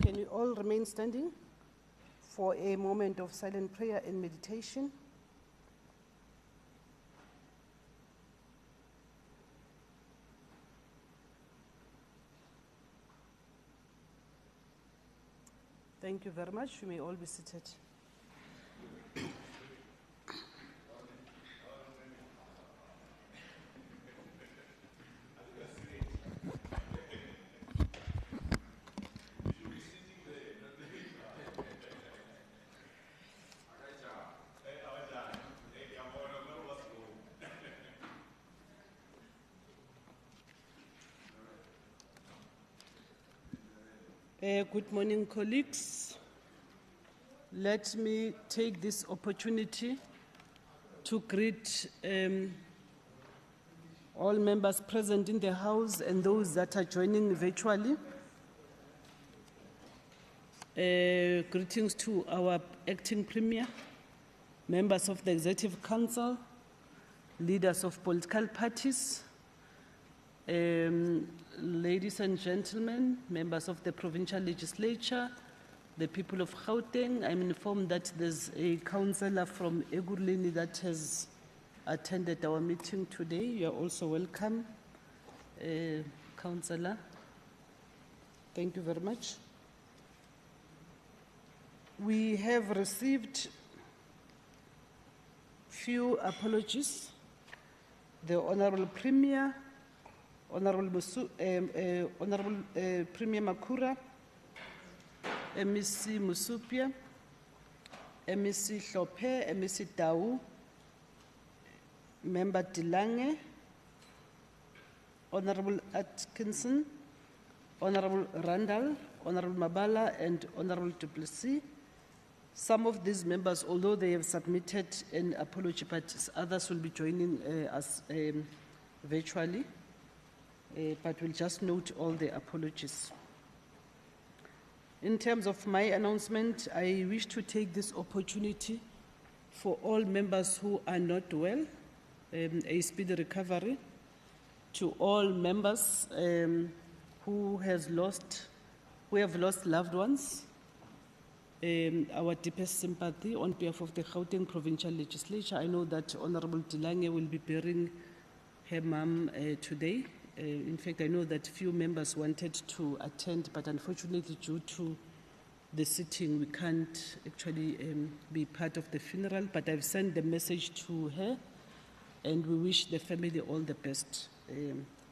Can we all remain standing for a moment of silent prayer and meditation? Thank you very much. You may all be seated. Good morning, colleagues. Let me take this opportunity to greet all members present in the House and those that are joining virtually. Greetings to our acting Premier, members of the Executive Council, leaders of political parties, ladies and gentlemen, members of the Provincial Legislature, the people of Gauteng. I'm informed that there's a councillor from Ekurhuleni that has attended our meeting today. You are also welcome, councillor. Thank you very much. We have received few apologies. The Honourable Premier, Honourable Premier Makura, MEC Musupia, MEC Hlophe, MEC Tau, Member Dilange, Honourable Atkinson, Honourable Randall, Honourable Mabala, and Honourable Duplessis. Some of these members, although they have submitted an apology, but others will be joining us virtually. But we'll just note all the apologies. In terms of my announcement, I wish to take this opportunity for all members who are not well, a speedy recovery. To all members who have lost loved ones, our deepest sympathy on behalf of the Gauteng Provincial Legislature. I know that Honourable Dilange will be burying her mum today. In fact, I know that few members wanted to attend, but unfortunately due to the sitting, we can't actually be part of the funeral. But I've sent the message to her, and we wish the family all the best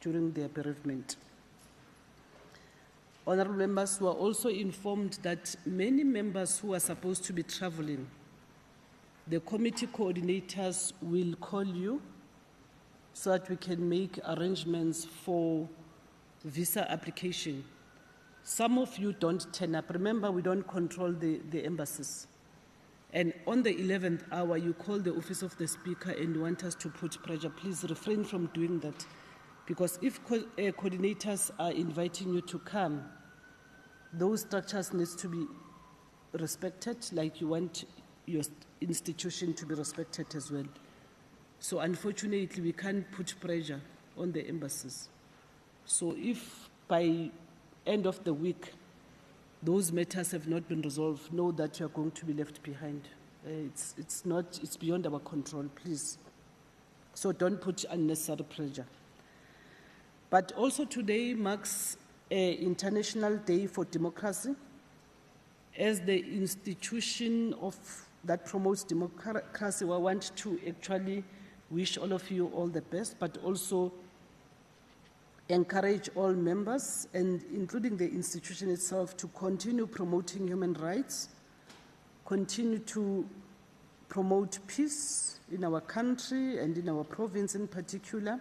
during their bereavement. Honourable members were also informed that many members who are supposed to be travelling, the committee coordinators will call you so that we can make arrangements for visa application. Some of you don't turn up. Remember, we don't control the embassies. And on the 11th hour, you call the office of the Speaker and want us to put pressure. Please refrain from doing that. Because if coordinators are inviting you to come, those structures need to be respected, like you want your institution to be respected as well. So unfortunately, we can't put pressure on the embassies. So if by end of the week, those matters have not been resolved, know that you are going to be left behind. It's beyond our control, please. So don't put unnecessary pressure. But also today marks an International Day for Democracy. As the institution that promotes democracy, we want to actually wish all of you all the best, but also encourage all members, and including the institution itself, to continue promoting human rights, continue to promote peace in our country and in our province in particular,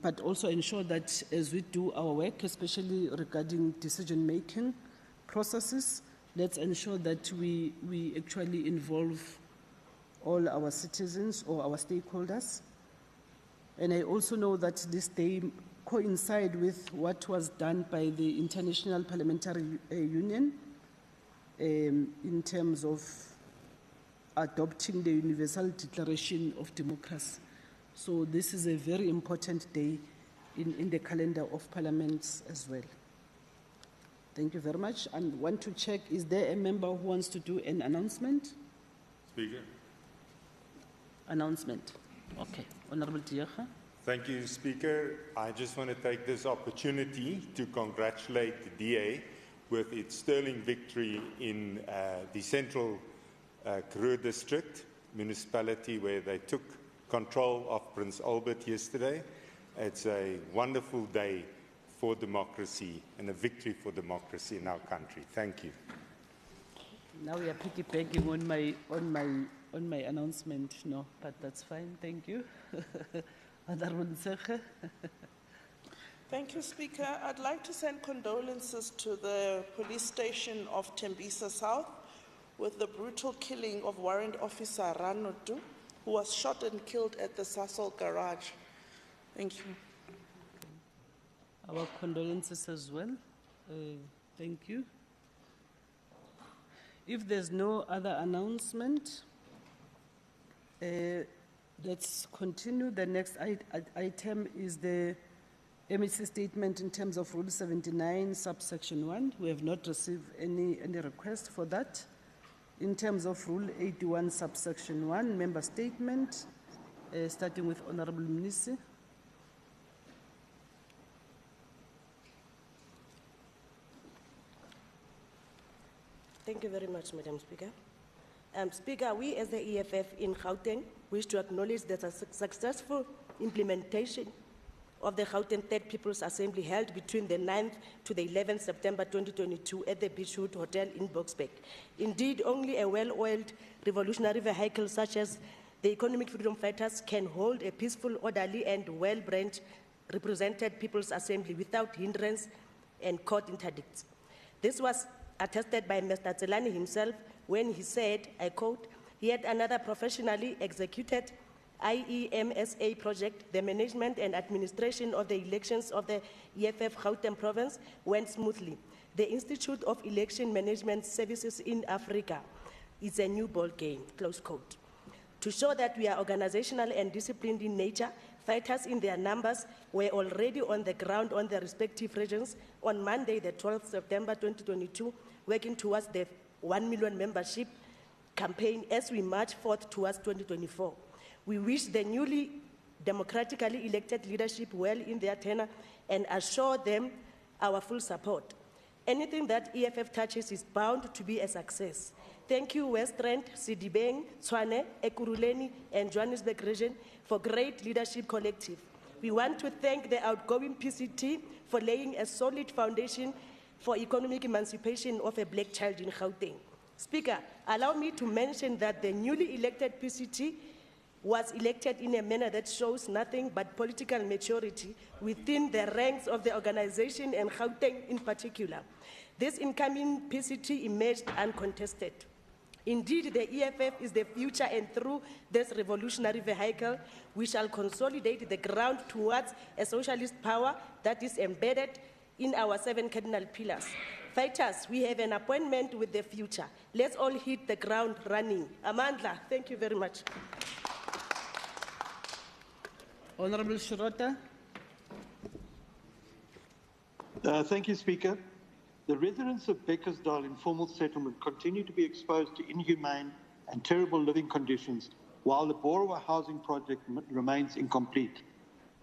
but also ensure that as we do our work, especially regarding decision-making processes, let's ensure that we actually involve all our citizens or our stakeholders. And I also know that this day coincides with what was done by the International Parliamentary Union in terms of adopting the Universal Declaration of Democracy. So this is a very important day in the calendar of parliaments as well. Thank you very much. I want to check, is there a member who wants to do an announcement? Speaker. Announcement. Okay. Honorable Diaga. Thank you, Speaker. I just want to take this opportunity to congratulate the DA with its sterling victory in the Central Karoo District municipality, where they took control of Prince Albert yesterday. It's a wonderful day for democracy and a victory for democracy in our country. Thank you. Now we are piggybacking on my announcement, no, but that's fine. Thank you. Honorable Ntsege. Thank you, Speaker. I'd like to send condolences to the police station of Tembisa South with the brutal killing of Warrant Officer Ranotu, who was shot and killed at the Sasol garage. Thank you. Our condolences as well. Thank you. If there's no other announcement, let's continue. The next item is the MEC statement in terms of Rule 79, subsection 1. We have not received any request for that. In terms of Rule 81, subsection 1, member statement, starting with Honorable Mnisi. Thank you very much, Madam Speaker. Speaker, we as the EFF in Gauteng wish to acknowledge that a successful implementation of the Gauteng Third People's Assembly held between the 9th to the 11th September 2022 at the Beachwood Hotel in Boksburg. Indeed, only a well-oiled revolutionary vehicle such as the Economic Freedom Fighters can hold a peaceful, orderly and well-brained represented People's Assembly without hindrance and court interdicts. This was attested by Mr. Tselani himself when he said, I quote, "Yet another professionally executed IEMSA project, the management and administration of the elections of the EFF Gauteng province went smoothly. The Institute of Election Management Services in Africa is a new ball game," close quote. To show that we are organizational and disciplined in nature, fighters in their numbers were already on the ground on their respective regions on Monday, the 12th September 2022, working towards the 1 million membership campaign as we march forth towards 2024. We wish the newly democratically elected leadership well in their tenure and assure them our full support. Anything that EFF touches is bound to be a success. Thank you, Westland, Sidibeng, Tshwane, Ekurhuleni, and Johannesburg region for great leadership collective. We want to thank the outgoing PCT for laying a solid foundation for economic emancipation of a black child in Gauteng. Speaker, allow me to mention that the newly elected PCT was elected in a manner that shows nothing but political maturity within the ranks of the organization and Gauteng in particular. This incoming PCT emerged uncontested. Indeed, the EFF is the future, and through this revolutionary vehicle, we shall consolidate the ground towards a socialist power that is embedded in our 7 cardinal pillars. Fighters, we have an appointment with the future. Let's all hit the ground running. Amandla, thank you very much. Honorable Shirota. Thank you, Speaker. The residents of Beckersdale informal settlement continue to be exposed to inhumane and terrible living conditions while the Borowa housing project remains incomplete.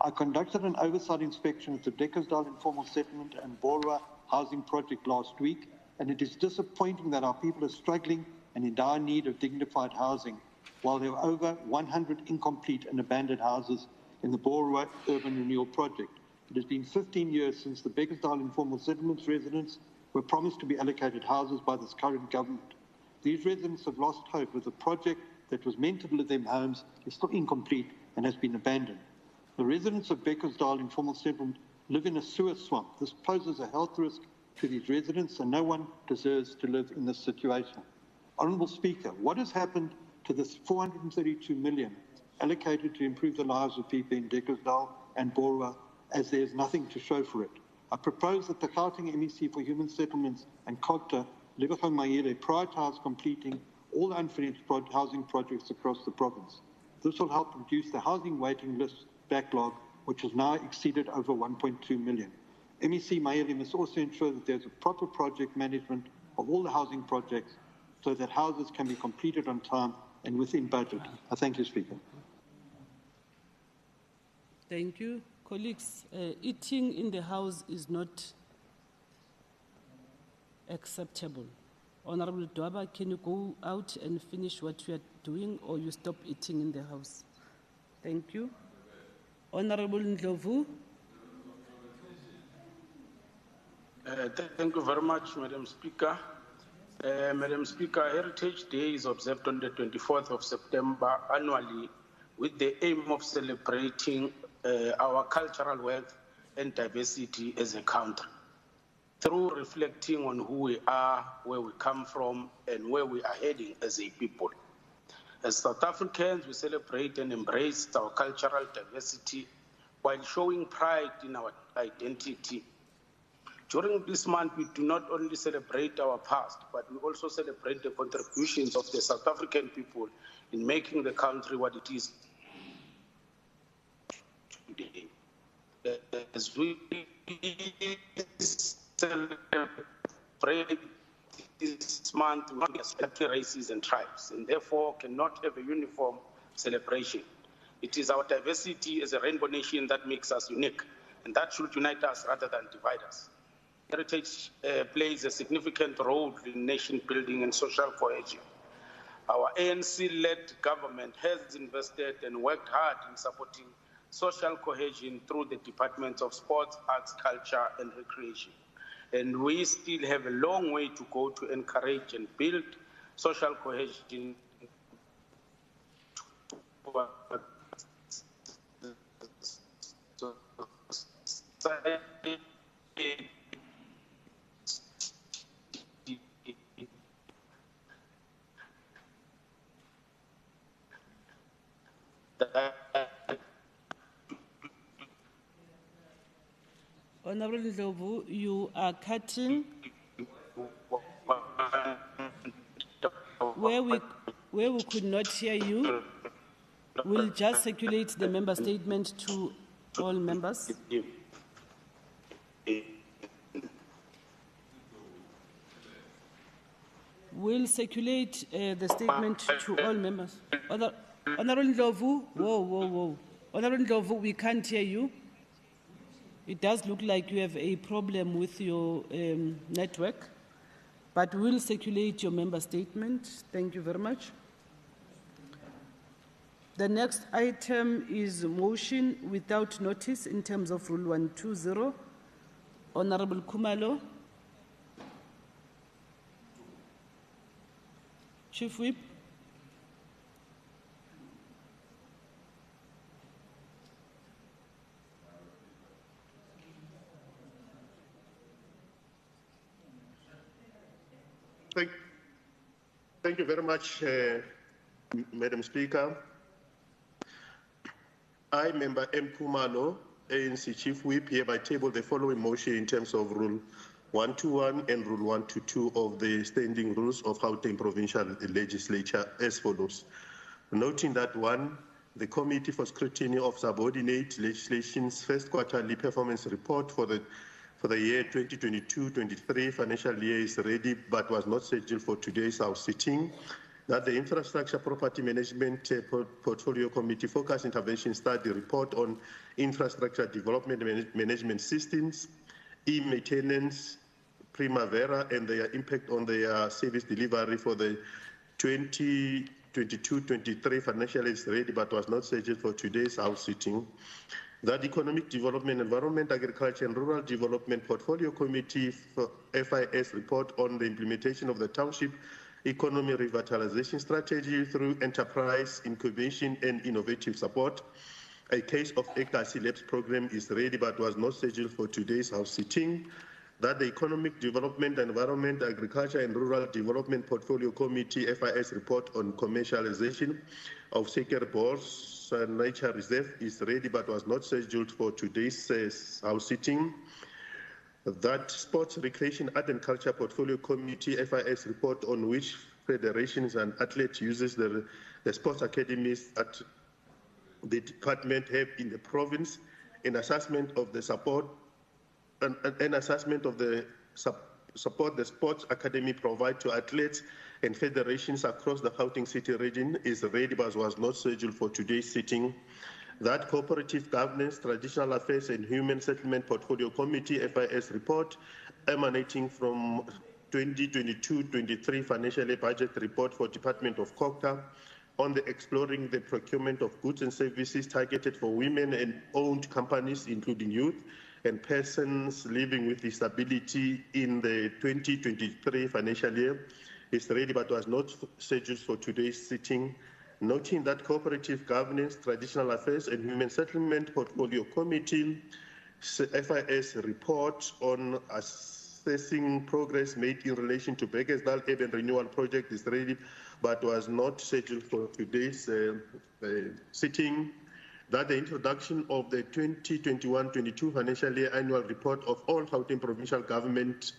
I conducted an oversight inspection at the Beckersdale informal settlement and Borowa housing project last week, and it is disappointing that our people are struggling and in dire need of dignified housing, while there are over 100 incomplete and abandoned houses in the Borowa Urban Renewal project. It has been 15 years since the Beckersdale informal settlements residents were promised to be allocated houses by this current government. These residents have lost hope as the project that was meant to deliver them homes is still incomplete and has been abandoned. The residents of Beckersdale informal settlement live in a sewer swamp. This poses a health risk to these residents, and no one deserves to live in this situation. Honourable Speaker, what has happened to this 432 million allocated to improve the lives of people in Beckersdale and Borowa, as there is nothing to show for it? I propose that the Gauteng MEC for Human Settlements and COGTA, Lebogong Mayele, prioritise completing all unfinished housing projects across the province. This will help reduce the housing waiting list backlog, which has now exceeded over 1.2 million. MEC Mayeli must also ensure that there's a proper project management of all the housing projects so that houses can be completed on time and within budget. I thank you, Speaker. Thank you. Colleagues, eating in the house is not acceptable. Honorable Dwaba, can you go out and finish what you are doing, or you stop eating in the house? Thank you. Honorable Ndlovu. Thank you very much, Madam Speaker. Madam Speaker, Heritage Day is observed on the 24th of September annually with the aim of celebrating our cultural wealth and diversity as a country, through reflecting on who we are, where we come from, and where we are heading as a people. As South Africans, we celebrate and embrace our cultural diversity while showing pride in our identity. During this month, we do not only celebrate our past, but we also celebrate the contributions of the South African people in making the country what it is today. As we celebrate this month, we respect races and tribes, and therefore cannot have a uniform celebration. It is our diversity as a rainbow nation that makes us unique, and that should unite us rather than divide us. Heritage plays a significant role in nation building and social cohesion. Our ANC-led government has invested and worked hard in supporting social cohesion through the Departments of Sports, Arts, Culture and Recreation. And we still have a long way to go to encourage and build social cohesion Honorable Ndlovu, you are cutting. Where we could not hear you, we'll just circulate the member statement to all members. We'll circulate the statement to all members. Honorable Ndlovu, whoa. Honorable Ndlovu, we can't hear you. It does look like you have a problem with your network, but we'll circulate your member statement. Thank you very much. The next item is motion without notice in terms of Rule 120. Honorable Kumalo. Chief Whip. Thank you very much, Madam Speaker. I, Member M. Kumalo, ANC Chief Whip, hereby table the following motion in terms of Rule 121 and Rule 122 of the Standing Rules of Gauteng Provincial Legislature as follows. Noting that 1, the Committee for Scrutiny of Subordinate Legislation's first quarterly performance report for the year 2022-23 financial year is ready but was not scheduled for today's House sitting. That the Infrastructure Property Management Portfolio Committee Focus Intervention Study report on infrastructure development management systems, e-maintenance, Primavera, and their impact on their service delivery for the 2022-23 financial year is ready but was not scheduled for today's House sitting. That Economic Development, Environment, Agriculture and Rural Development Portfolio Committee for FIS report on the implementation of the Township Economy Revitalization Strategy through enterprise, incubation and innovative support. A case of ECASI Labs program is ready but was not scheduled for today's House sitting. That the Economic Development, Environment, Agriculture and Rural Development Portfolio Committee FIS report on commercialization of Seker Bors Nature Reserve is ready but was not scheduled for today's House sitting. That Sports, Recreation, Art and Culture Portfolio Committee FIS report on which federations and athletes uses the sports academies at the department have in the province in assessment of the support an assessment of the support the sports academy provide to athletes and federations across the Gauteng City region is ready but was not scheduled for today's sitting. That Cooperative Governance, Traditional Affairs and Human Settlement Portfolio Committee FIS report emanating from 2022-23 financial year budget report for Department of Cooperative on the exploring the procurement of goods and services targeted for women and owned companies, including youth and persons living with disability in the 2023 financial year is ready but was not scheduled for today's sitting. Noting that Cooperative Governance, Traditional Affairs and Human Settlement Portfolio Committee FIS report on assessing progress made in relation to Bekkersdal Urban Renewal Project is ready but was not scheduled for today's sitting. That the introduction of the 2021-22 financial year annual report of all Gauteng Provincial Government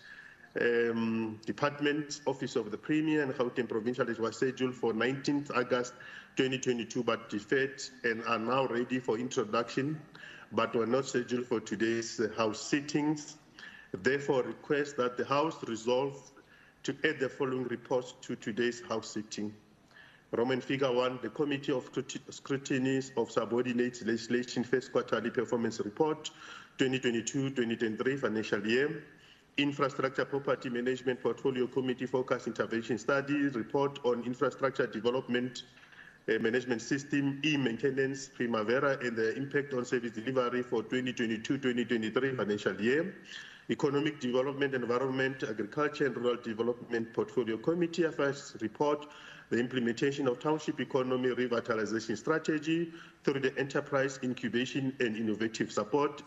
Departments, Office of the Premier and Gauteng Provincial was scheduled for 19th August 2022 but deferred and are now ready for introduction but were not scheduled for today's House sittings. Therefore, request that the House resolve to add the following reports to today's House sitting. Roman figure 1, the Committee of Scrutiny of Subordinate Legislation First Quarterly Performance Report 2022-2023 financial year. Infrastructure Property Management Portfolio Committee Focus Intervention Study report on infrastructure development management system, e-maintenance, Primavera, and the impact on service delivery for 2022-2023 financial year. Economic Development, Environment, Agriculture and Rural Development Portfolio Committee Affairs report the implementation of Township Economy Revitalization Strategy through the Enterprise Incubation and Innovative Support,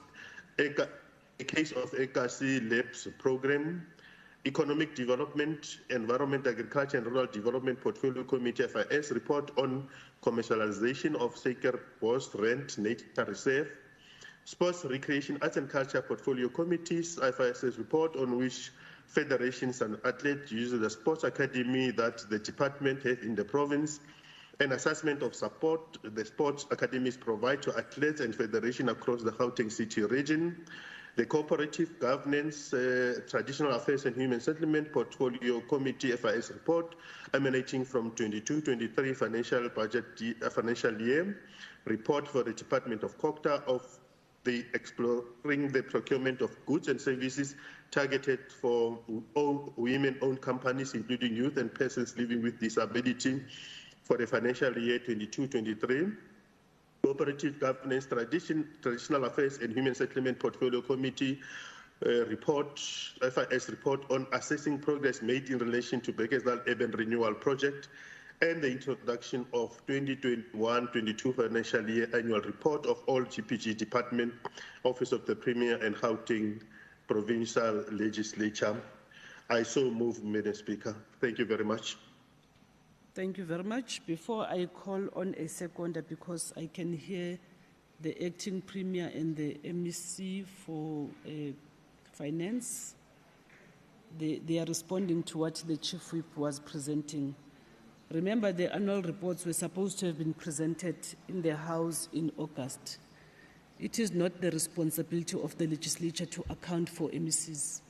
a case of ECAC Labs Program. Economic Development, Environment, Agriculture and Rural Development Portfolio Committee FIS report on commercialization of Saker Post Rent Nature Reserve. Sports, Recreation, Arts and Culture Portfolio Committees FIS report on which federations and athletes use the sports academy that the department has in the province. An assessment of support the sports academies provide to athletes and federations across the Gauteng City region. The Cooperative Governance, Traditional Affairs and Human Settlement Portfolio Committee FIS report emanating from 22-23 financial year report for the Department of Cooperative of the exploring the procurement of goods and services targeted for women-owned companies, including youth and persons living with disability for the financial year 22-23. Cooperative Governance, Traditional Affairs and Human Settlement Portfolio Committee report, FIS report on assessing progress made in relation to Bekkersdal Urban Renewal Project and the introduction of 2021-22 financial year annual report of all GPG Department, Office of the Premier and Gauteng Provincial Legislature. I so move, Madam Speaker. Thank you very much. Thank you very much. Before I call on a seconder, because I can hear the acting premier and the MEC for finance, they are responding to what the chief whip was presenting. Remember, the annual reports were supposed to have been presented in the House in August. It is not the responsibility of the legislature to account for MECs.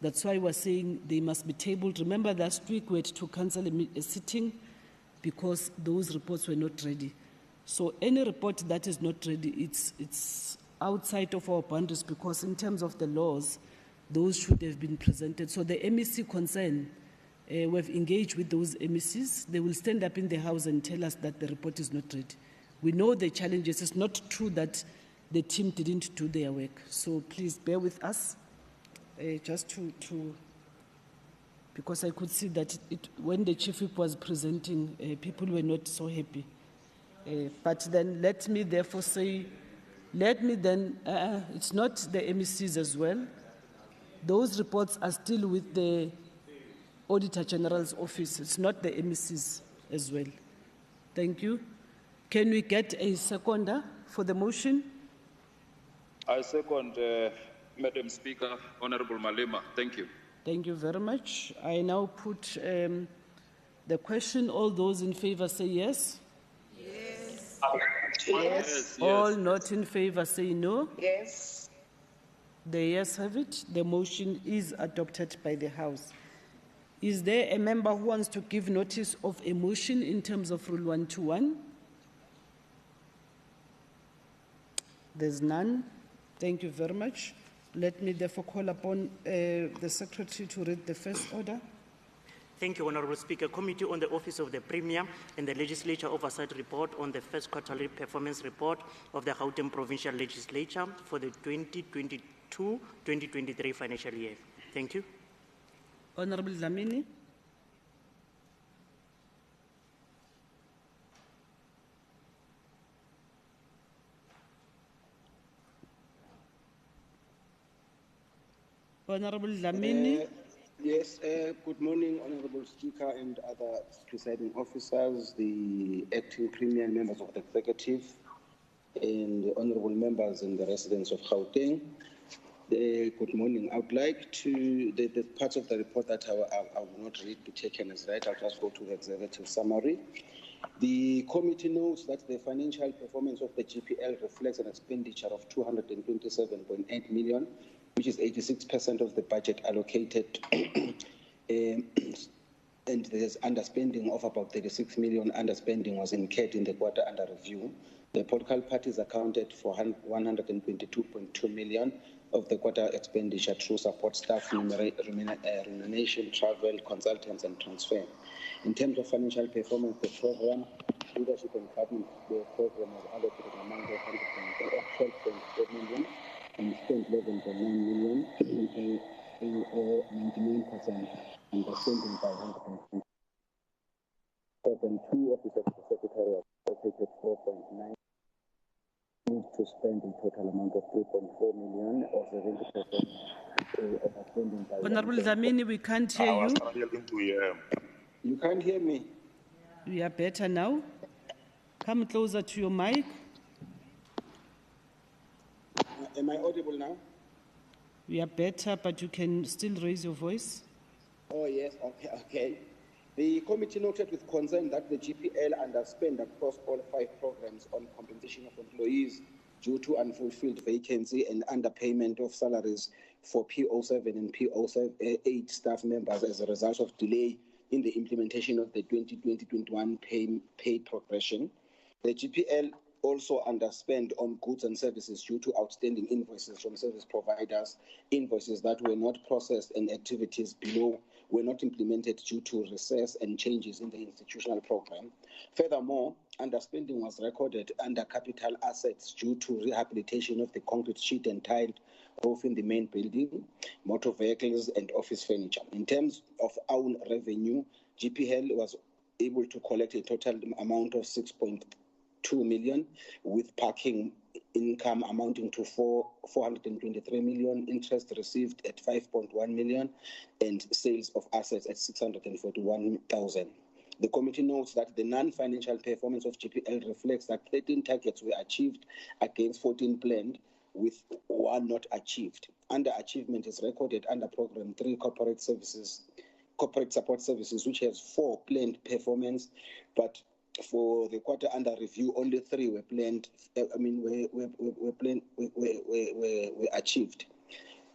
That's why we're saying they must be tabled. Remember, last week we had to cancel a sitting because those reports were not ready. So any report that is not ready, it's outside of our boundaries, because in terms of the laws, those should have been presented. So the MEC concern, we've engaged with those MECs. They will stand up in the House and tell us that the report is not ready. We know the challenges. It's not true that the team didn't do their work. So please bear with us. Just to because I could see that when the chief whip was presenting, people were not so happy. But then let me therefore say, it's not the MECs as well. Those reports are still with the Auditor General's office. It's not the MECs as well. Thank you. Can we get a seconder for the motion? I second, Madam Speaker, Honorable Malema. Thank you. Thank you very much. I now put the question. All those in favor say yes. Yes. Yes. All not in favor say no. Yes. The ayes have it. The motion is adopted by the House. Is there a member who wants to give notice of a motion in terms of Rule 121? There's none. Thank you very much. Let me therefore call upon the Secretary to read the first order. Thank you, Honourable Speaker. Committee on the Office of the Premier and the Legislature Oversight Report on the first quarterly performance report of the Gauteng Provincial Legislature for the 2022-2023 financial year. Thank you. Honourable Dlamini. Honourable Dlamini. Yes, good morning, Honourable Speaker and other presiding officers, the acting Premier and members of the Executive, and the Honourable members and the residents of Gauteng. Good morning. I would like to, the parts of the report that I will not read be taken as read. I'll just go to the executive summary. The committee notes that the financial performance of the GPL reflects an expenditure of 227.8 million, which is 86% of the budget allocated, and there's underspending of about 36 million. Underspending was incurred in the quarter under review. The political parties accounted for 122.2 million of the quarter expenditure through support staff, remuneration, travel, consultants, and transfer. In terms of financial performance, the program, leadership and government, the program was allocated an amount of 12.4 million and spent 11.9 million, or 99%, and the spending by 100%. Two officers of the Secretary allocated 4.9 to spend a total amount of 3.4 million, or 70% of spending by. Honourable Dlamini, we can't hear you. You can't hear me? We are better now. Come closer to your mic. Am I audible now? We are better, but you can still raise your voice. Oh, yes. Okay. The committee noted with concern that the GPL underspent across all 5 programs on compensation of employees due to unfulfilled vacancy and underpayment of salaries for P07 and P08 staff members as a result of delay in the implementation of the 2020-21 pay progression. The GPL also underspent on goods and services due to outstanding invoices from service providers, invoices that were not processed and activities below were not implemented due to recess and changes in the institutional program. Furthermore, underspending was recorded under capital assets due to rehabilitation of the concrete sheet and tiled roof in the main building, motor vehicles and office furniture. In terms of own revenue, GPL was able to collect a total amount of 6.2 million, with parking income amounting to 423 million, interest received at 5.1 million, and sales of assets at 641,000. The committee notes that the non-financial performance of GPL reflects that 13 targets were achieved against 14 planned, with 1 not achieved. Underachievement is recorded under Program 3 Corporate Support Services, which has 4 planned performance, but for the quarter under review, only 3 were planned. Were achieved.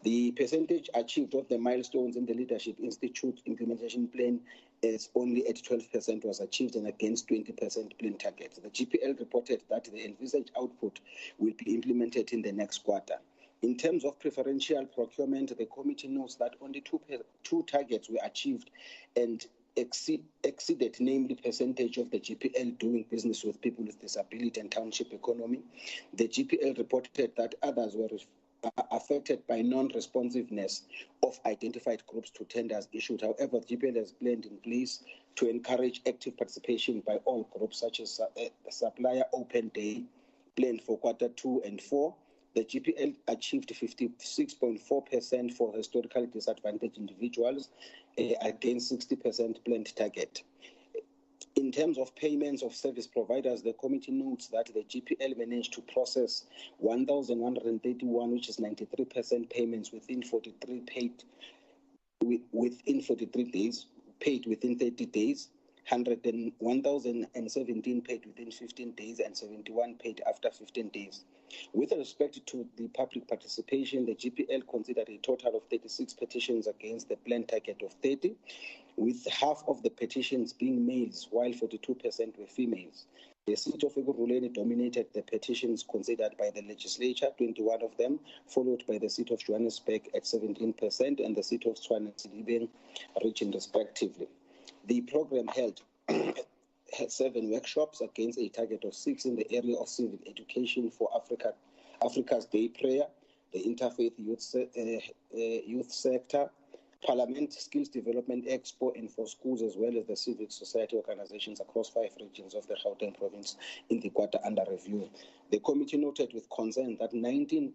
The percentage achieved of the milestones in the Leadership Institute implementation plan is only at 12% was achieved and against 20% plan targets. The GPL reported that the envisaged output will be implemented in the next quarter. In terms of preferential procurement, the committee notes that only 2 targets were achieved and exceeded, namely percentage of the GPL doing business with people with disability and township economy. The GPL reported that others were affected by non-responsiveness of identified groups to tenders issued. However, GPL has planned in place to encourage active participation by all groups, such as supplier open day planned for quarter 2 and 4. The GPL achieved 56.4% for historically disadvantaged individuals against 60% planned target. In terms of payments of service providers, the committee notes that the GPL managed to process 1,131, which is 93% payments within 43 days, paid within 30 days. 1,017 paid within 15 days and 71 paid after 15 days. With respect to the public participation, the GPL considered a total of 36 petitions against the planned target of 30, with half of the petitions being males, while 42% were females. The seat of Ekurhuleni dominated the petitions considered by the legislature, 21 of them, followed by the seat of Johannesburg at 17% and the seat of Tshwane and Sedibeng region respectively. The program held had 7 workshops against a target of 6 in the area of civil education for Africa's Day Prayer, the Interfaith Youth Sector, Parliament, Skills Development Expo, and for schools as well as the civic society organizations across 5 regions of the Gauteng province in the quarter under review. The committee noted with concern that 19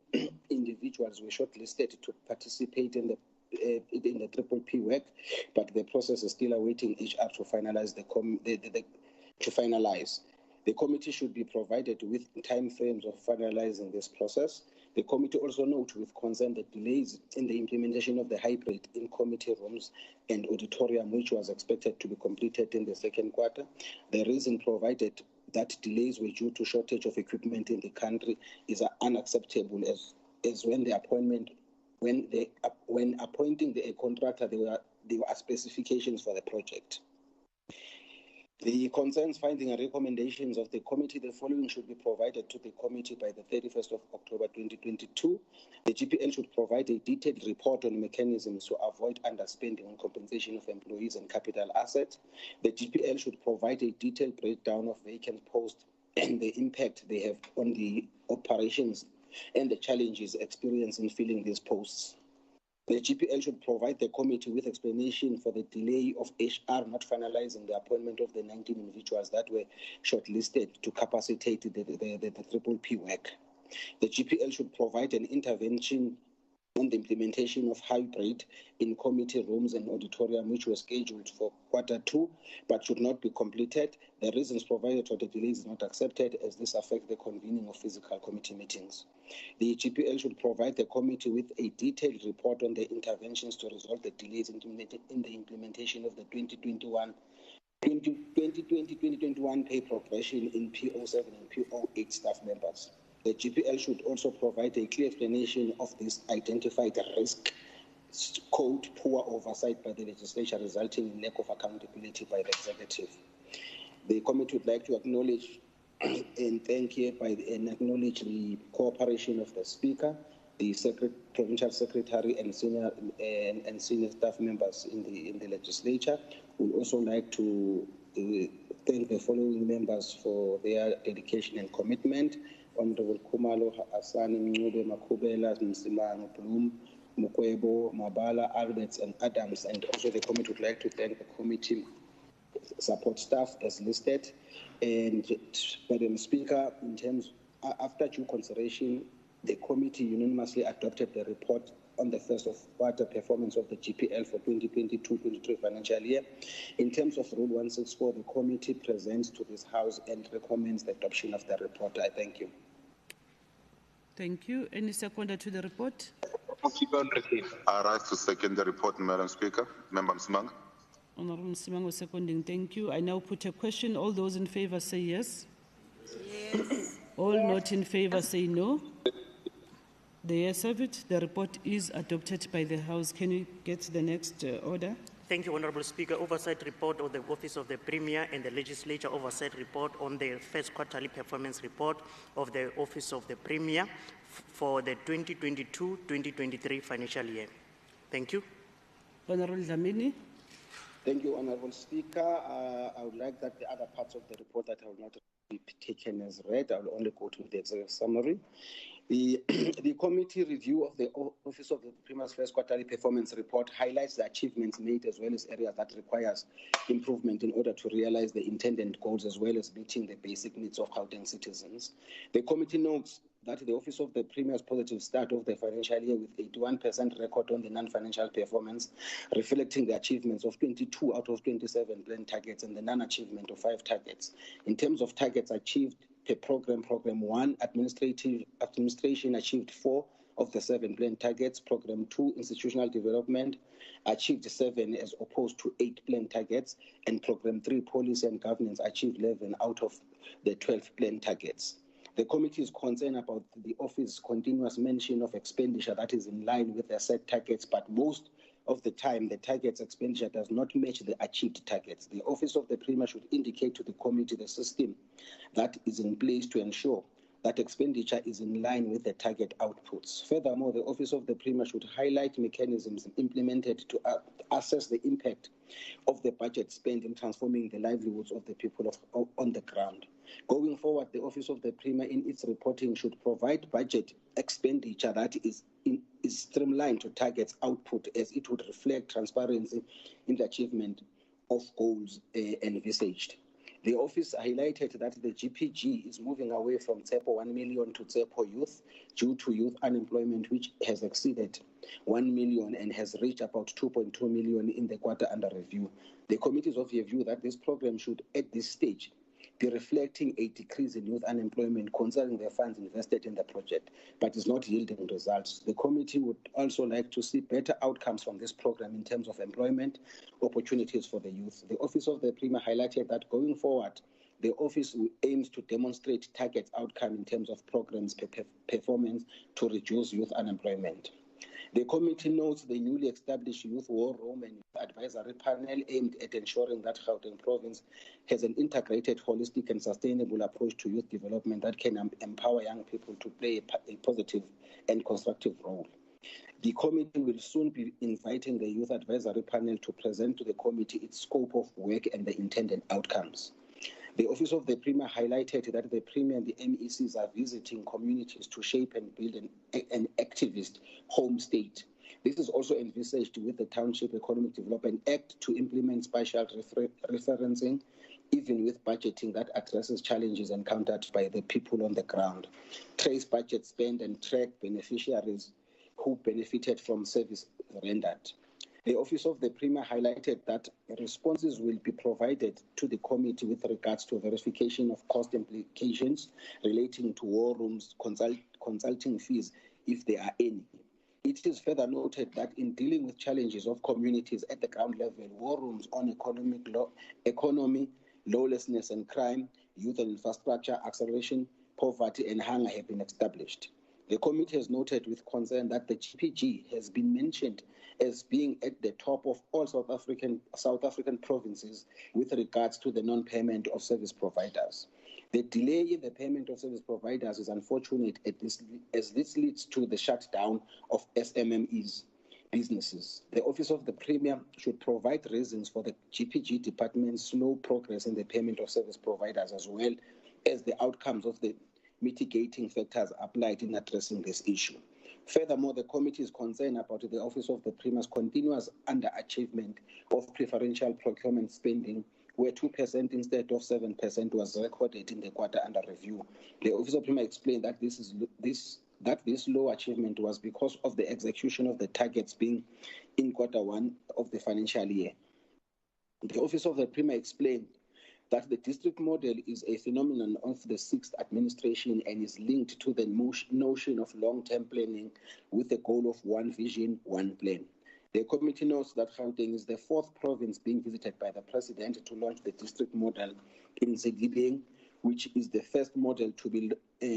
individuals were shortlisted to participate in the Triple P work, but the process is still awaiting HR to finalize The committee should be provided with timeframes of finalizing this process. The committee also notes with concern the delays in the implementation of the hybrid in committee rooms and auditorium, which was expected to be completed in the second quarter. The reason provided that delays were due to shortage of equipment in the country is unacceptable, as when appointing the contractor, there were specifications for the project. The concerns, findings, and recommendations of the committee, the following should be provided to the committee by the 31st of October 2022. The GPL should provide a detailed report on mechanisms to avoid underspending on compensation of employees and capital assets. The GPL should provide a detailed breakdown of vacant posts and the impact they have on the operations and the challenges experienced in filling these posts. The GPL should provide the committee with explanation for the delay of HR not finalizing the appointment of the 19 individuals that were shortlisted to capacitate the Triple P work. The GPL should provide an intervention on the implementation of hybrid in committee rooms and auditorium, which were scheduled for Q2 but should not be completed. The reasons provided for the delays is not accepted, as this affects the convening of physical committee meetings. The GPL should provide the committee with a detailed report on the interventions to resolve the delays in the implementation of the 2020-2021 pay progression in P07 and P08 staff members. The GPL should also provide a clear explanation of this identified risk, quote, poor oversight by the legislature resulting in lack of accountability by the executive. The committee would like to acknowledge and thank hereby and acknowledge the cooperation of the Speaker, the Provincial Secretary, and senior staff members in the legislature. We would also like to thank the following members for their dedication and commitment: Honorable Kumalo, Asani, Mncube, Makubela, Msimang, Bloom, Mukwebo, Mabala, Alberts, and Adams. And also the committee would like to thank the committee support staff as listed. And Madam Speaker, in terms after due consideration, the committee unanimously adopted the report on the first of quarter performance of the GPL for 2022-23 financial year. In terms of Rule 164, the committee presents to this House and recommends the adoption of the report. I thank you. Thank you. Any seconder to the report? I rise to second the report, Madam Speaker. Member Msimang. Honorable Msimang seconding. Thank you. I now put a question. All those in favor say yes. Yes. All not in favor say no. The ayes have it. The report is adopted by the House. Can we get the next order? Thank you, Honourable Speaker. Oversight report of the Office of the Premier and the Legislature Oversight report on the first quarterly performance report of the Office of the Premier for the 2022-2023 financial year. Thank you. Honourable Dlamini. Thank you, Honourable Speaker. I would like that the other parts of the report that I will not be taken as read. I will only go to the executive summary. The committee review of the Office of the Premier's first quarterly performance report highlights the achievements made as well as areas that requires improvement in order to realize the intended goals as well as meeting the basic needs of Gauteng citizens. The committee notes that the Office of the Premier's positive start of the financial year with 81% record on the non-financial performance, reflecting the achievements of 22 out of 27 planned targets and the non-achievement of 5 targets. In terms of targets achieved per program 1, administration achieved 4 of the 7 planned targets. Program 2, institutional development, achieved 7 as opposed to 8 plan targets, and Program 3 Policy and Governance achieved 11 out of the 12 plan targets. The committee is concerned about the Office's continuous mention of expenditure that is in line with the set targets, but most of the time the target's expenditure does not match the achieved targets. The Office of the Premier should indicate to the committee the system that is in place to ensure that expenditure is in line with the target outputs. Furthermore, the Office of the Premier should highlight mechanisms implemented to assess the impact of the budget spent in transforming the livelihoods of the people on the ground. Going forward, the Office of the Premier in its reporting should provide budget expenditure that is streamlined to targets output, as it would reflect transparency in the achievement of goals envisaged. The office highlighted that the GPG is moving away from TSEPO 1 million to TSEPO Youth due to youth unemployment, which has exceeded 1 million and has reached about 2.2 million in the quarter under review. The committee is of the view that this program should, at this stage, be reflecting a decrease in youth unemployment concerning the funds invested in the project, but is not yielding results. The committee would also like to see better outcomes from this program in terms of employment opportunities for the youth. The Office of the Premier highlighted that going forward, the office aims to demonstrate target outcome in terms of programs performance to reduce youth unemployment. The committee notes the newly established Youth War Room and Youth Advisory Panel aimed at ensuring that Gauteng Province has an integrated, holistic and sustainable approach to youth development that can empower young people to play a positive and constructive role. The committee will soon be inviting the Youth Advisory Panel to present to the committee its scope of work and the intended outcomes. The Office of the Premier highlighted that the Premier and the MECs are visiting communities to shape and build an activist home state. This is also envisaged with the Township Economic Development Act to implement spatial referencing, even with budgeting that addresses challenges encountered by the people on the ground. Trace budget spend and track beneficiaries who benefited from service rendered. The Office of the Premier highlighted that responses will be provided to the committee with regards to verification of cost implications relating to war rooms, consulting fees, if there are any. It is further noted that in dealing with challenges of communities at the ground level, war rooms on economy, lawlessness and crime, youth and infrastructure, acceleration, poverty and hunger have been established. The committee has noted with concern that the GPG has been mentioned as being at the top of all South African provinces with regards to the non-payment of service providers. The delay in the payment of service providers is unfortunate as this leads to the shutdown of SMMEs businesses. The Office of the Premier should provide reasons for the GPG department's slow progress in the payment of service providers, as well as the outcomes of the mitigating factors applied in addressing this issue. Furthermore, the committee is concerned about the Office of the Premier's continuous underachievement of preferential procurement spending, where 2% instead of 7% was recorded in the quarter under review. The Office of the Premier explained that this low achievement was because of the execution of the targets being in quarter one of the financial year. The Office of the Premier explained that the district model is a phenomenon of the 6th administration and is linked to the notion of long-term planning with the goal of one vision, one plan. The committee notes that Gauteng is the 4th province being visited by the President to launch the district model in Sedibeng, which is the first model to be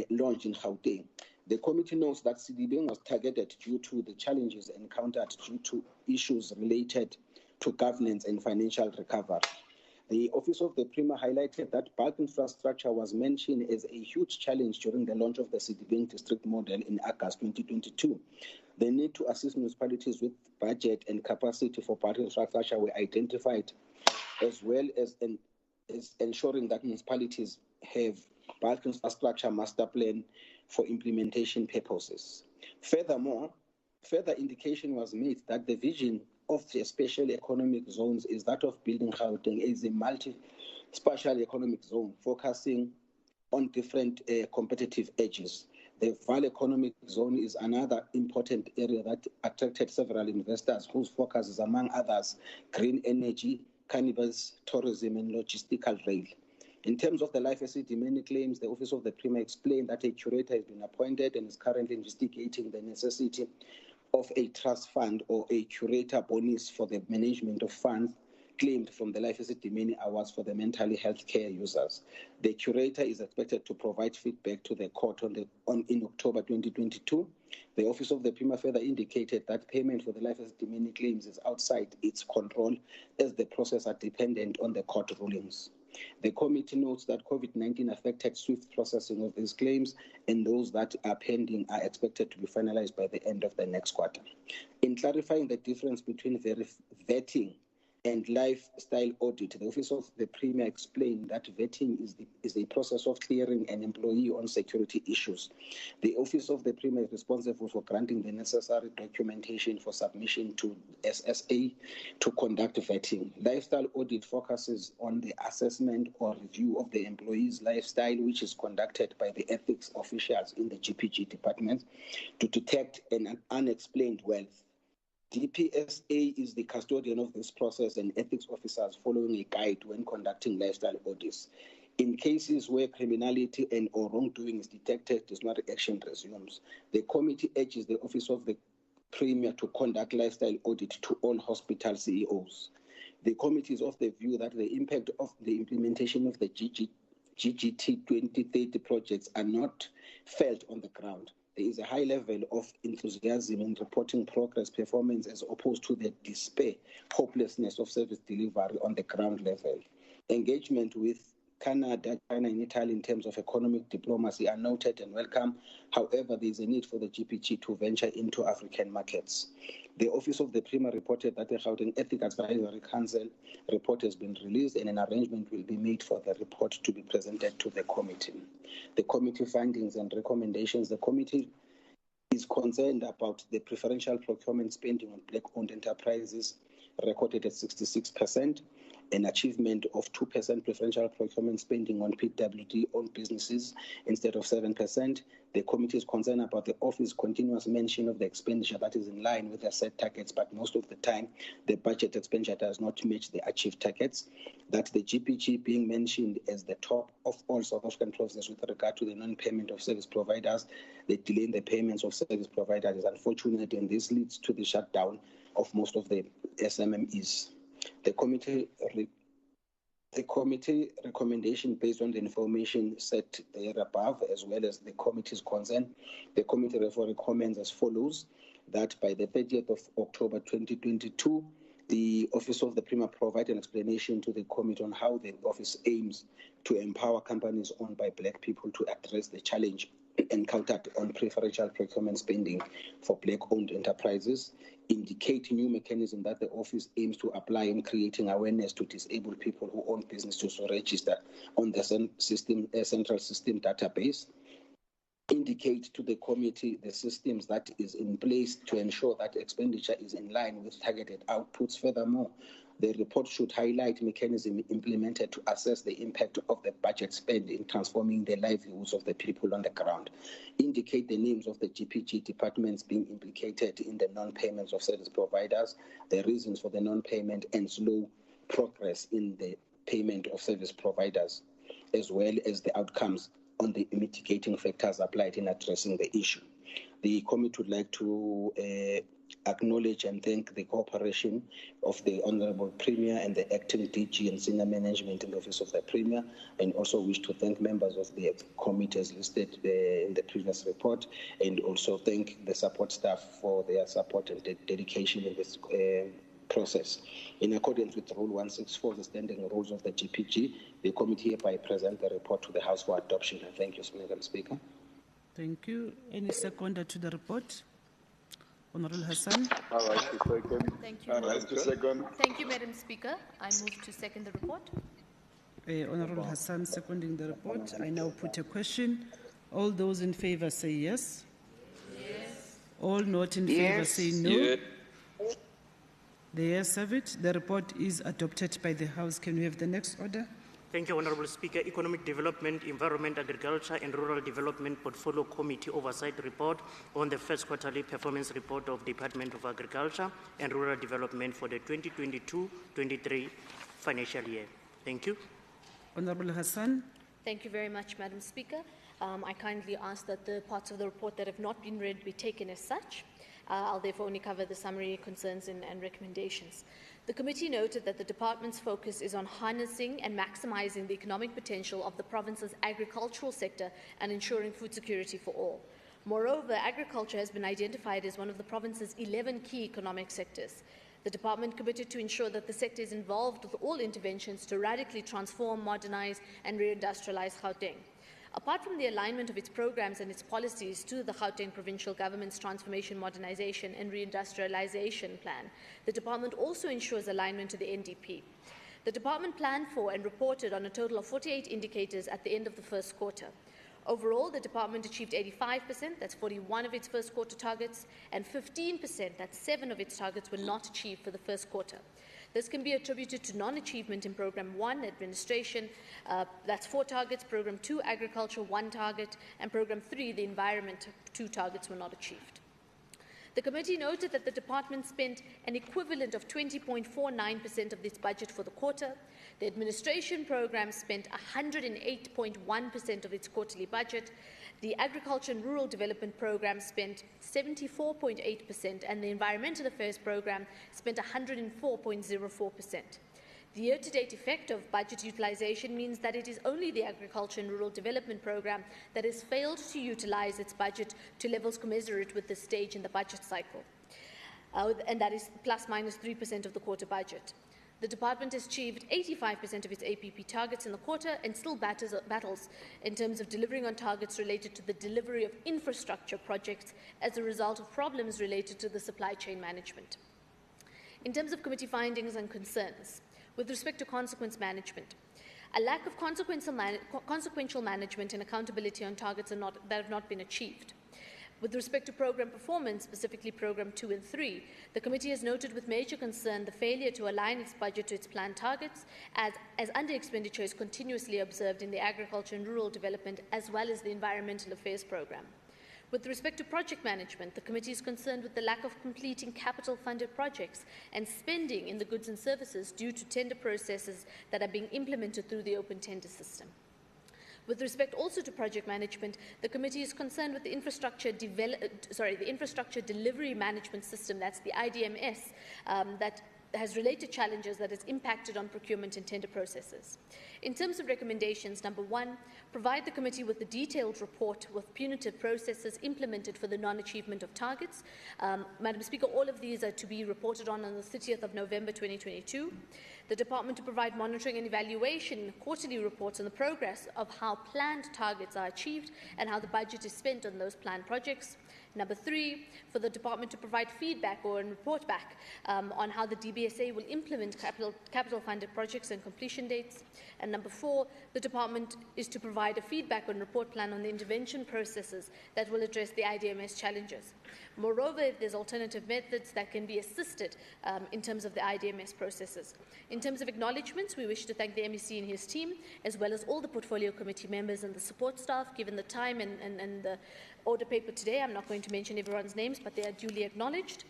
launched in Gauteng. The committee notes that Sedibeng was targeted due to the challenges encountered due to issues related to governance and financial recovery. The Office of the Premier highlighted that bulk infrastructure was mentioned as a huge challenge during the launch of the Sedibeng district model in August 2022. The need to assist municipalities with budget and capacity for bulk infrastructure were identified, as well as ensuring that municipalities have bulk infrastructure master plan for implementation purposes. Furthermore, further indication was made that the vision of the special economic zones is that of building Gauteng as a multi-spatial economic zone, focusing on different competitive edges. The Vaal Economic Zone is another important area that attracted several investors whose focus is, among others, green energy, cannabis, tourism, and logistical rail. In terms of the life asset many claims, the Office of the Premier explained that a curator has been appointed and is currently investigating the necessity of a trust fund or a curator bonus for the management of funds claimed from the Life Esidimeni Awards for the mentally health care users. The curator is expected to provide feedback to the court in October 2022. The Office of the Premier further indicated that payment for the Life Esidimeni claims is outside its control as the process are dependent on the court rulings. The committee notes that COVID-19 affected swift processing of these claims, and those that are pending are expected to be finalized by the end of the next quarter. In clarifying the difference between vetting and lifestyle audit, the Office of the Premier explained that vetting is a process of clearing an employee on security issues. The Office of the Premier is responsible for granting the necessary documentation for submission to SSA to conduct vetting. Lifestyle audit focuses on the assessment or review of the employee's lifestyle, which is conducted by the ethics officials in the GPG department to detect an unexplained wealth. DPSA is the custodian of this process, and ethics officers following a guide when conducting lifestyle audits. In cases where criminality and or wrongdoing is detected, disciplinary action resumes. The committee urges the Office of the Premier to conduct lifestyle audit to all hospital CEOs. The committee is of the view that the impact of the implementation of the GGT 2030 projects are not felt on the ground. There is a high level of enthusiasm in reporting progress performance as opposed to the despair, hopelessness of service delivery on the ground level. Engagement with Canada, China, and Italy in terms of economic diplomacy are noted and welcome. However, there is a need for the GPG to venture into African markets. The Office of the Premier reported that the Gauteng Ethics Advisory Council report has been released and an arrangement will be made for the report to be presented to the committee. The committee findings and recommendations. The committee is concerned about the preferential procurement spending on black-owned enterprises recorded at 66%, an achievement of 2% preferential procurement spending on PWD-owned businesses instead of 7%. The committee is concerned about the office's continuous mention of the expenditure that is in line with the set targets, but most of the time, the budget expenditure does not match the achieved targets. That the GPG being mentioned as the top of all South African provinces with regard to the non-payment of service providers, the delay in the payments of service providers is unfortunate, and this leads to the shutdown of most of the SMMEs. The committee recommendation based on the information set there above, as well as the committee's concern, the committee therefore recommends as follows: that by the 30th of October 2022, the Office of the Premier provide an explanation to the committee on how the office aims to empower companies owned by black people to address the challenge encountered on preferential procurement spending for black-owned enterprises, indicate new mechanism that the office aims to apply in creating awareness to disabled people who own businesses to register on the central system database, indicate to the committee the systems that is in place to ensure that expenditure is in line with targeted outputs. Furthermore, the report should highlight mechanism implemented to assess the impact of the budget spent in transforming the livelihoods of the people on the ground. Indicate the names of the GPG departments being implicated in the non-payments of service providers, the reasons for the non-payment and slow progress in the payment of service providers, as well as the outcomes on the mitigating factors applied in addressing the issue. The committee would like to acknowledge and thank the cooperation of the Honourable Premier and the Acting DG and Senior Management in the Office of the Premier, and also wish to thank members of the committee as listed in the previous report, and also thank the support staff for their support and dedication in this process. In accordance with Rule 164, the standing rules of the GPG, the committee hereby present the report to the House for adoption. And thank you, Madam Speaker. Thank you. Any seconder to the report? Honorable Hassan. All right, to second. Thank you. All right, to second. Thank you, Madam Speaker. I move to second the report. Honorable Hassan seconding the report. I now put a question. All those in favor say yes. Yes. All not in favor say no. Yes. The ayes have it. The report is adopted by the House. Can we have the next order? Thank you, Honourable Speaker. Economic Development, Environment, Agriculture and Rural Development Portfolio Committee Oversight Report on the first quarterly performance report of Department of Agriculture and Rural Development for the 2022-23 financial year. Thank you. Honorable Hassan. Thank you very much, Madam Speaker. I kindly ask that the parts of the report that have not been read be taken as such. I'll therefore only cover the summary concerns and recommendations. The committee noted that the department's focus is on harnessing and maximising the economic potential of the province's agricultural sector and ensuring food security for all. Moreover, agriculture has been identified as one of the province's 11 key economic sectors. The department committed to ensure that the sector is involved with all interventions to radically transform, modernise and reindustrialise Gauteng. Apart from the alignment of its programs and its policies to the Gauteng Provincial Government's Transformation, Modernisation and Reindustrialisation Plan, the department also ensures alignment to the NDP. The department planned for and reported on a total of 48 indicators at the end of the first quarter. Overall, the department achieved 85%, that's 41 of its first quarter targets, and 15%, that's 7 of its targets, were not achieved for the first quarter. This can be attributed to non-achievement in Programme 1, Administration, that's 4 targets, Programme 2, Agriculture, 1 target, and Programme 3, the Environment, 2 targets were not achieved. The committee noted that the department spent an equivalent of 20.49% of its budget for the quarter. The administration programme spent 108.1% of its quarterly budget. The Agriculture and Rural Development Programme spent 74.8%, and the Environmental Affairs Programme spent 104.04%. The year-to-date effect of budget utilisation means that it is only the Agriculture and Rural Development Programme that has failed to utilise its budget to levels commensurate with this stage in the budget cycle, and that is plus minus 3% of the quarter budget. The department has achieved 85% of its APP targets in the quarter and still battles in terms of delivering on targets related to the delivery of infrastructure projects as a result of problems related to the supply chain management. In terms of committee findings and concerns, with respect to consequence management, a lack of consequential management and accountability on targets that have not been achieved. With respect to programme performance, specifically Programme 2 and 3, the committee has noted with major concern the failure to align its budget to its planned targets, as under-expenditure is continuously observed in the Agriculture and Rural Development as well as the Environmental Affairs Programme. With respect to project management, the committee is concerned with the lack of completing capital-funded projects and spending in the goods and services due to tender processes that are being implemented through the open tender system. With respect also to project management, the committee is concerned with the infrastructure delivery management system, that's the IDMS, that has related challenges that has impacted on procurement and tender processes. In terms of recommendations, number 1, provide the committee with a detailed report with punitive processes implemented for the non-achievement of targets. Madam Speaker, all of these are to be reported on the 30th of November 2022. The department to provide monitoring and evaluation quarterly reports on the progress of how planned targets are achieved and how the budget is spent on those planned projects. Number 3, for the department to provide feedback or report back on how the DBSA will implement capital-funded projects and completion dates. And number 4, the department is to provide a feedback and report plan on the intervention processes that will address the IDMS challenges. Moreover, if there's alternative methods that can be assisted in terms of the IDMS processes. In terms of acknowledgements, we wish to thank the MEC and his team, as well as all the portfolio committee members and the support staff. Given the time and the order paper today, I'm not going to mention everyone's names, but they are duly acknowledged.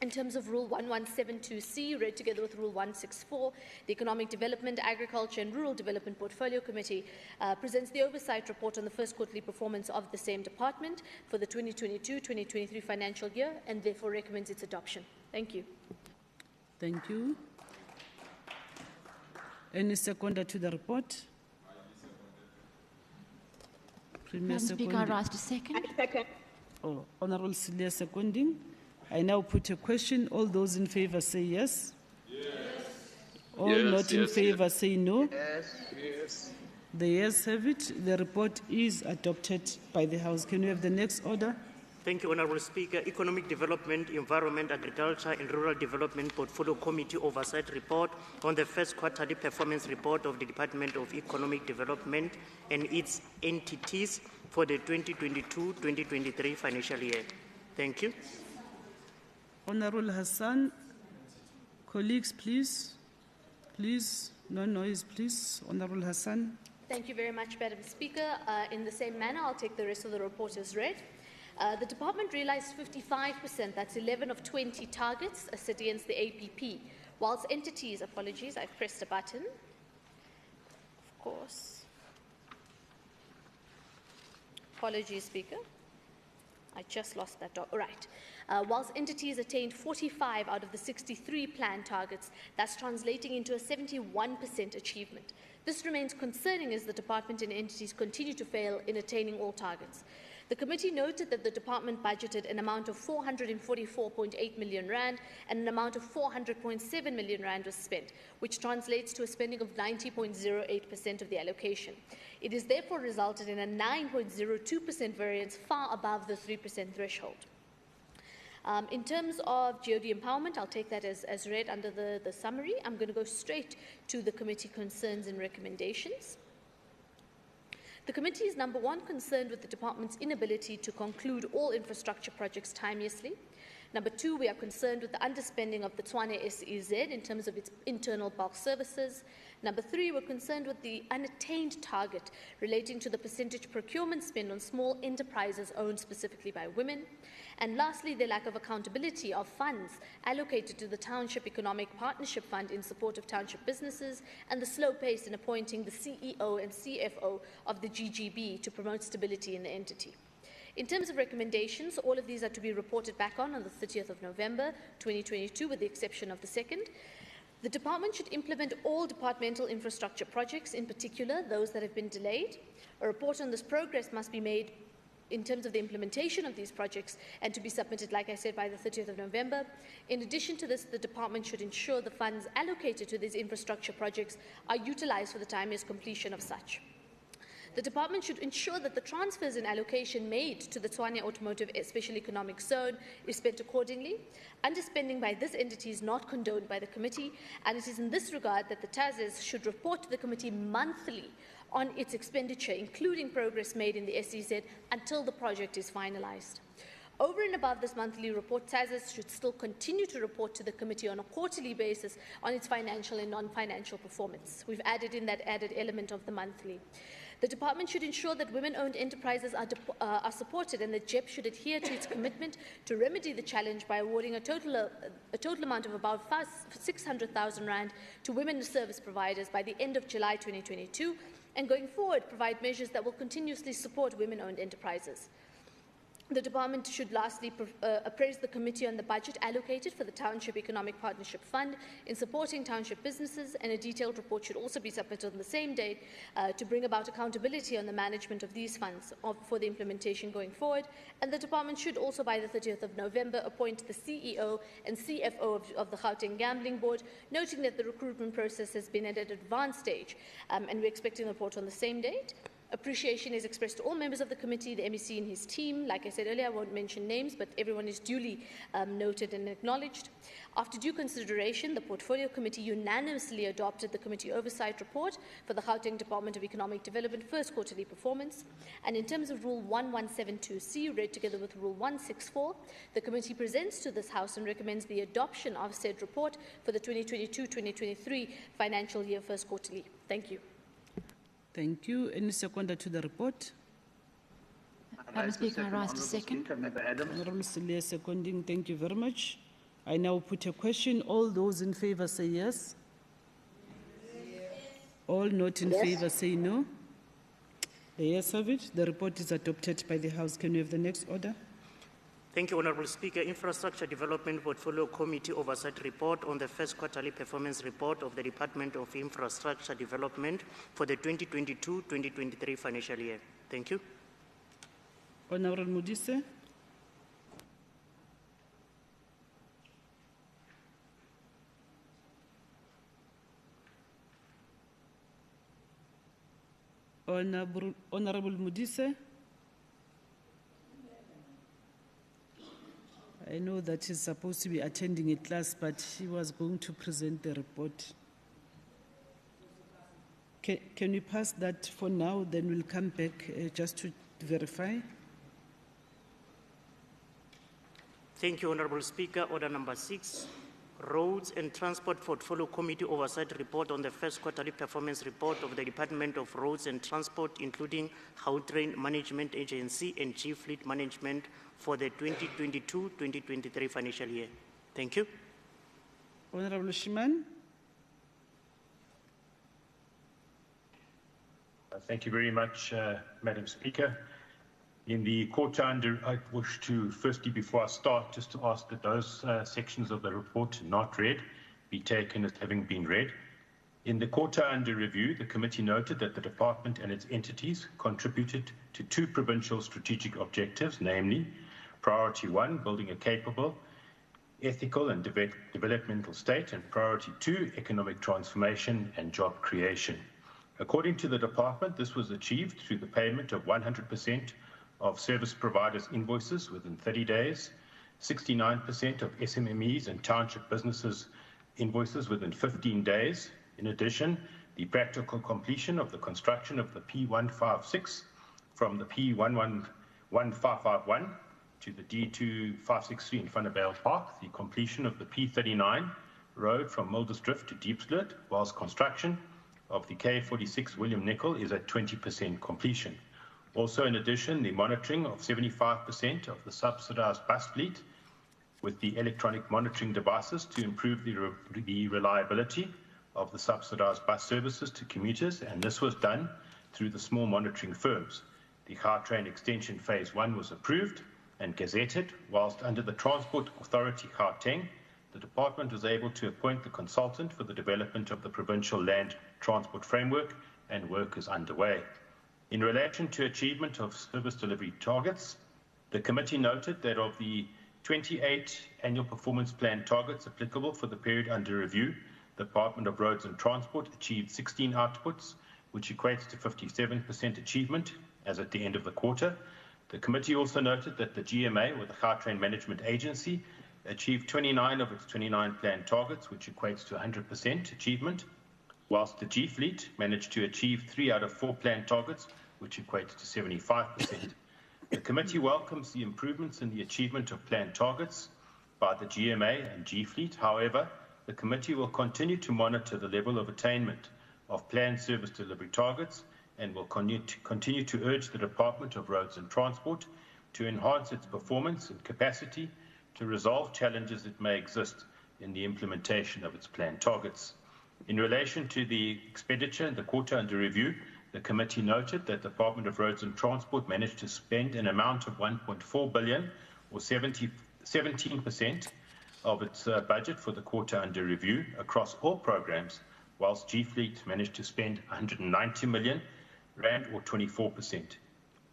In terms of Rule 1172C, read together with Rule 164, the Economic Development, Agriculture and Rural Development Portfolio Committee presents the Oversight report on the first quarterly performance of the same department for the 2022-2023 financial year and therefore recommends its adoption. Thank you. Thank you. Any seconder to the report? Madam Speaker, I rise to second. I second. Oh, Honourable Celia seconding. I now put a question. All those in favour say yes. Yes. All not in favour say no. Yes. Yes. The yes have it. The report is adopted by the House. Can we have the next order? Thank you, Honourable Speaker. Economic Development, Environment, Agriculture and Rural Development Portfolio Committee Oversight Report on the first quarterly performance report of the Department of Economic Development and its entities for the 2022-2023 financial year. Thank you. Honourable Hassan, colleagues, please. Please, no noise, please. Honourable Hassan. Thank you very much, Madam Speaker. In the same manner, I'll take the rest of the report as read. The department realised 55%, that's 11 of 20 targets, set against the APP, whilst entities, apologies, I've pressed a button, of course. Apologies, Speaker. I just lost that. Right. Whilst entities attained 45 out of the 63 planned targets, thus translating into a 71% achievement. This remains concerning as the department and entities continue to fail in attaining all targets. The committee noted that the department budgeted an amount of 444.8 million rand and an amount of 400.7 million rand was spent, which translates to a spending of 90.08% of the allocation. It has therefore resulted in a 9.02% variance, far above the 3% threshold. In terms of GOD empowerment, I'll take that as read under the summary. I'm going to go straight to the committee concerns and recommendations. The committee is, number one, concerned with the department's inability to conclude all infrastructure projects timeously. Number two, we are concerned with the underspending of the Tshwane SEZ in terms of its internal bulk services. Number three, we're concerned with the unattained target relating to the percentage procurement spend on small enterprises owned specifically by women. And lastly, the lack of accountability of funds allocated to the Township Economic Partnership Fund in support of township businesses, and the slow pace in appointing the CEO and CFO of the GGB to promote stability in the entity. In terms of recommendations, all of these are to be reported back on the 30th of November 2022, with the exception of the second. The department should implement all departmental infrastructure projects, in particular those that have been delayed. A report on this progress must be made in terms of the implementation of these projects and to be submitted, like I said, by the 30th of November. In addition to this, the department should ensure the funds allocated to these infrastructure projects are utilized for the timeliest completion of such. The department should ensure that the transfers and allocation made to the Tshwane Automotive Special Economic Zone is spent accordingly. Underspending by this entity is not condoned by the committee, and it is in this regard that the TASES should report to the committee monthly on its expenditure, including progress made in the SEZ, until the project is finalized. Over and above this monthly report, TASES should still continue to report to the committee on a quarterly basis on its financial and non-financial performance. We've added in that added element of the monthly. The department should ensure that women-owned enterprises are supported, and that JEP should adhere to its commitment to remedy the challenge by awarding a total amount of about 600,000 rand to women service providers by the end of July 2022, and going forward provide measures that will continuously support women-owned enterprises. The department should lastly appraise the committee on the budget allocated for the Township Economic Partnership Fund in supporting township businesses, and a detailed report should also be submitted on the same date to bring about accountability on the management of these funds for the implementation going forward. And the department should also, by the 30th of November, appoint the CEO and CFO of the Gauteng Gambling Board, noting that the recruitment process has been at an advanced stage, and we're expecting a report on the same date. Appreciation is expressed to all members of the committee, the MEC and his team. Like I said earlier, I won't mention names, but everyone is duly noted and acknowledged. After due consideration, the Portfolio Committee unanimously adopted the Committee Oversight Report for the Gauteng Department of Economic Development first quarterly performance. And in terms of Rule 1172C, read together with Rule 164, the committee presents to this House and recommends the adoption of said report for the 2022-2023 financial year first quarterly. Thank you. Thank you. Any seconder to the report? Madam Speaker, I rise to second. Honourable Silia seconding. Thank you very much. I now put a question. All those in favour say yes. All not in favour say no. The yes have it. The report is adopted by the House. Can we have the next order? Thank you, Honourable Speaker. Infrastructure Development Portfolio Committee Oversight Report on the first quarterly performance report of the Department of Infrastructure Development for the 2022-2023 financial year. Thank you. Honourable Modise. Honourable Modise. I know that she's supposed to be attending a class, but she was going to present the report. Can we pass that for now? Then we'll come back just to verify. Thank you, Honourable Speaker. Order number 6. Roads and Transport Portfolio Committee Oversight Report on the first quarterly performance report of the Department of Roads and Transport, including Gautrain Management Agency and G Fleet Management for the 2022-2023 financial year. Thank you. Honourable Shiman. Thank you very much, Madam Speaker. In the quarter under, I wish to, firstly, before I start, just to ask that those sections of the report not read be taken as having been read. In the quarter under review, the committee noted that the department and its entities contributed to 2 provincial strategic objectives, namely, Priority 1, building a capable, ethical and developmental state, and Priority 2, economic transformation and job creation. According to the department, this was achieved through the payment of 100% of service providers' invoices within 30 days, 69% of SMMEs and township businesses' invoices within 15 days. In addition, the practical completion of the construction of the P156 from the P11551 to the D2563 in Vanderbijl Park, the completion of the P39 road from Mildersdrift to Diepsloot, whilst construction of the K46 William Nicol is at 20% completion. Also, in addition, the monitoring of 75% of the subsidized bus fleet with the electronic monitoring devices to improve the reliability of the subsidized bus services to commuters, and this was done through the small monitoring firms. The Gautrain Extension Phase 1 was approved and gazetted, whilst under the Transport Authority Gauteng, the department was able to appoint the consultant for the development of the Provincial Land Transport Framework, and work is underway. In relation to achievement of service delivery targets, the committee noted that of the 28 annual performance plan targets applicable for the period under review, the Department of Roads and Transport achieved 16 outputs, which equates to 57% achievement as at the end of the quarter. The committee also noted that the GMA, or the Gautrain Management Agency, achieved 29 of its 29 planned targets, which equates to 100% achievement, whilst the G Fleet managed to achieve 3 out of 4 planned targets, which equates to 75%. The committee welcomes the improvements in the achievement of planned targets by the GMA and G Fleet. However, the committee will continue to monitor the level of attainment of planned service delivery targets and will continue to urge the Department of Roads and Transport to enhance its performance and capacity to resolve challenges that may exist in the implementation of its planned targets. In relation to the expenditure in the quarter under review, the committee noted that the Department of Roads and Transport managed to spend an amount of 1.4 billion, or 17% of its budget for the quarter under review across all programs, whilst G Fleet managed to spend 190 million rand, or 24%.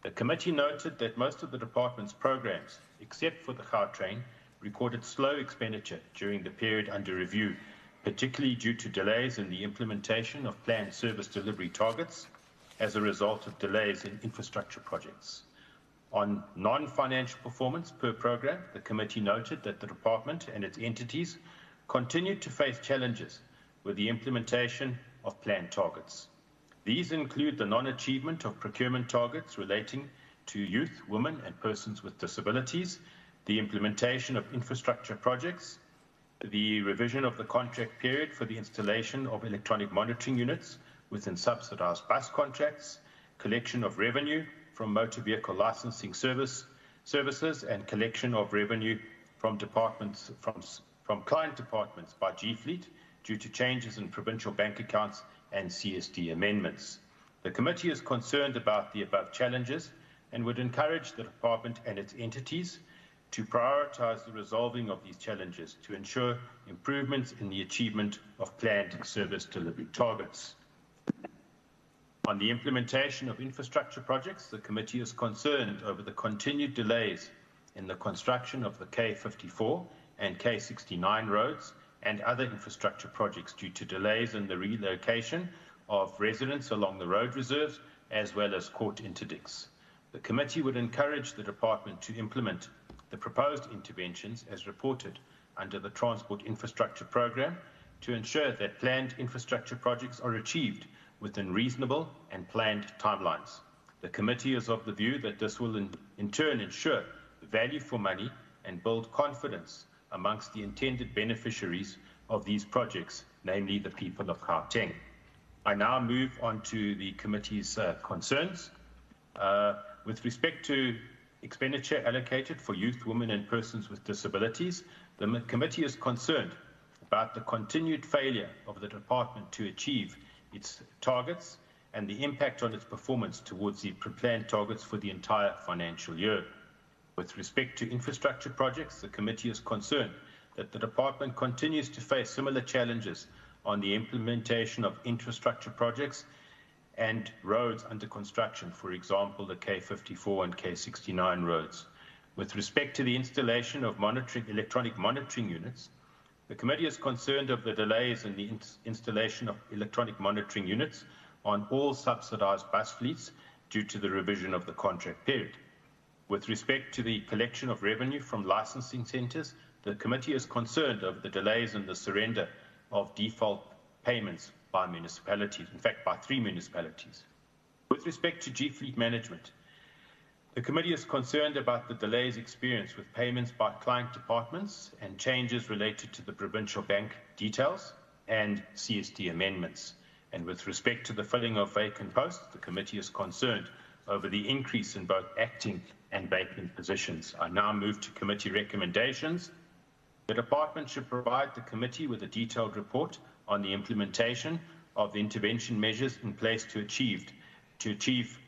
The committee noted that most of the department's programs, except for the Gautrain, recorded slow expenditure during the period under review, particularly due to delays in the implementation of planned service delivery targets as a result of delays in infrastructure projects. On non-financial performance per program, the committee noted that the department and its entities continued to face challenges with the implementation of planned targets. These include the non-achievement of procurement targets relating to youth, women, and persons with disabilities, the implementation of infrastructure projects, the revision of the contract period for the installation of electronic monitoring units within subsidized bus contracts, collection of revenue from motor vehicle licensing services, and collection of revenue from client departments by G Fleet due to changes in provincial bank accounts and CSD amendments. The committee is concerned about the above challenges and would encourage the department and its entities to prioritize the resolving of these challenges to ensure improvements in the achievement of planned service delivery targets. On the implementation of infrastructure projects, the committee is concerned over the continued delays in the construction of the K54 and K69 roads and other infrastructure projects due to delays in the relocation of residents along the road reserves as well as court interdicts. The committee would encourage the department to implement the proposed interventions as reported under the Transport Infrastructure Programme to ensure that planned infrastructure projects are achieved within reasonable and planned timelines. The committee is of the view that this will in turn ensure value for money and build confidence amongst the intended beneficiaries of these projects, namely the people of Gauteng. I now move on to the committee's concerns. With respect to expenditure allocated for youth, women and persons with disabilities, the committee is concerned about the continued failure of the department to achieve its targets and the impact on its performance towards the planned targets for the entire financial year. With respect to infrastructure projects, the committee is concerned that the department continues to face similar challenges on the implementation of infrastructure projects and roads under construction, for example, the K54 and K69 roads. With respect to the installation of electronic monitoring units, the committee is concerned of the delays in the installation of electronic monitoring units on all subsidized bus fleets due to the revision of the contract period. With respect to the collection of revenue from licensing centres, the committee is concerned over the delays in the surrender of default payments by municipalities, in fact by 3 municipalities. With respect to G-Fleet management, the committee is concerned about the delays experienced with payments by client departments and changes related to the Provincial Bank details and CSD amendments. And with respect to the filling of vacant posts, the committee is concerned over the increase in both acting and vacant positions. I now move to committee recommendations. The department should provide the committee with a detailed report on the implementation of the intervention measures in place to achieve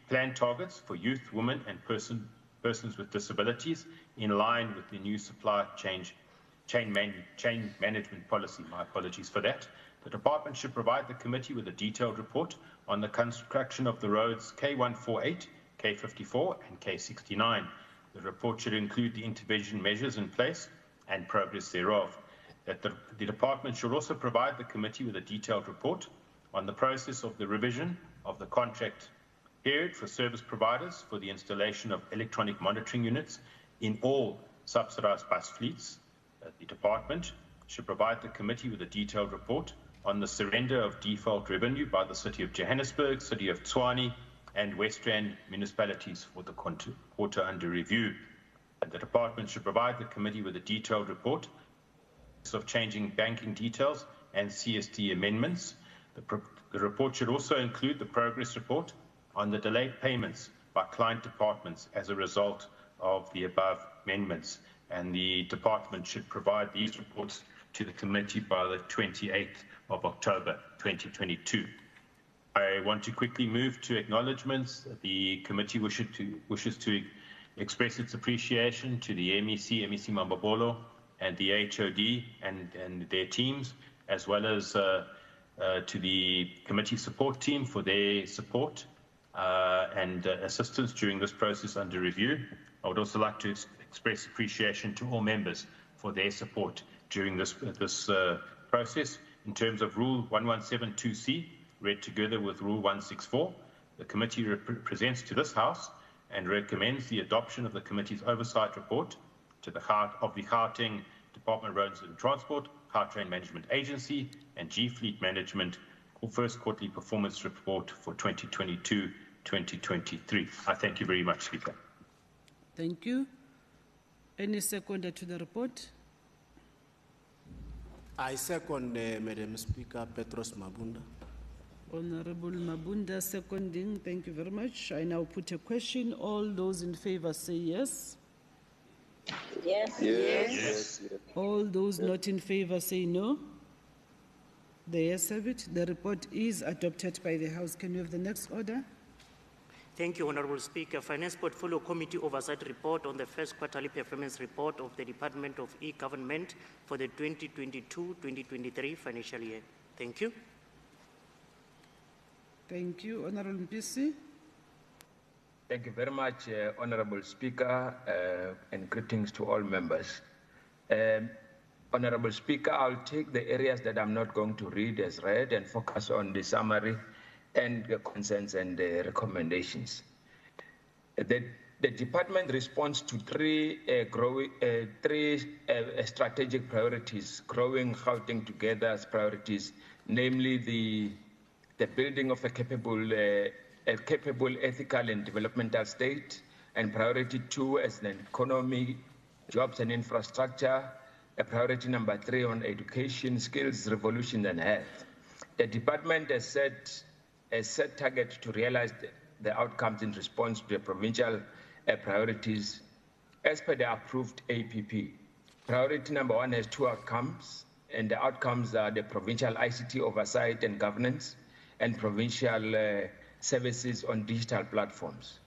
planned targets for youth, women and persons with disabilities in line with the new supply chain management policy. My apologies for that. The department should provide the committee with a detailed report on the construction of the roads K148, K54 and K69. The report should include the intervention measures in place and progress thereof. That the department should also provide the committee with a detailed report on the process of the revision of the contract period for service providers for the installation of electronic monitoring units in all subsidized bus fleets. The department should provide the committee with a detailed report on the surrender of default revenue by the City of Johannesburg, City of Tshwane and West Rand municipalities for the quarter under review. And the department should provide the committee with a detailed report of changing banking details and CSD amendments. The report should also include the progress report on the delayed payments by client departments as a result of the above amendments. And the department should provide these reports to the committee by the 28th of October 2022. I want to quickly move to acknowledgements. The committee wishes to express its appreciation to the MEC Mambabolo, and the HOD and their teams, as well as to the committee support team for their support and assistance during this process under review. I would also like to express appreciation to all members for their support during this process. In terms of Rule 1172C, read together with Rule 164, the committee presents to this House and recommends the adoption of the committee's oversight report to the Gauteng Department of Roads and Transport, Gautrain Management Agency, and G-Fleet Management first quarterly performance report for 2022-2023. I thank you very much, Speaker. Thank you. Any seconder to the report? I second, Madam Speaker, Petros Mabunda. Honorable Mabunda seconding. Thank you very much. I now put a question. All those in favor say yes. Yes. Yes. Yes. All those not in favor say no. The ayes have it. The report is adopted by the House. Can we have the next order? Thank you, Honourable Speaker. Finance Portfolio Committee Oversight Report on the first quarterly performance report of the Department of E-Government for the 2022-2023 financial year. Thank you. Thank you. Honourable Mpisi. Thank you very much, Honourable Speaker, and greetings to all members. Honourable Speaker, I'll take the areas that I'm not going to read as read and focus on the summary and the concerns and the recommendations. The department responds to three strategic priorities, growing Gauteng together as priorities, namely the building of a capable, ethical and developmental state, and priority 2 as an economy, jobs and infrastructure, a priority number 3 on education, skills, revolution and health. The department has set a set target to realize the outcomes in response to the provincial priorities as per the approved APP. Priority number 1 has 2 outcomes, and the outcomes are the provincial ICT oversight and governance and provincial services on digital platforms.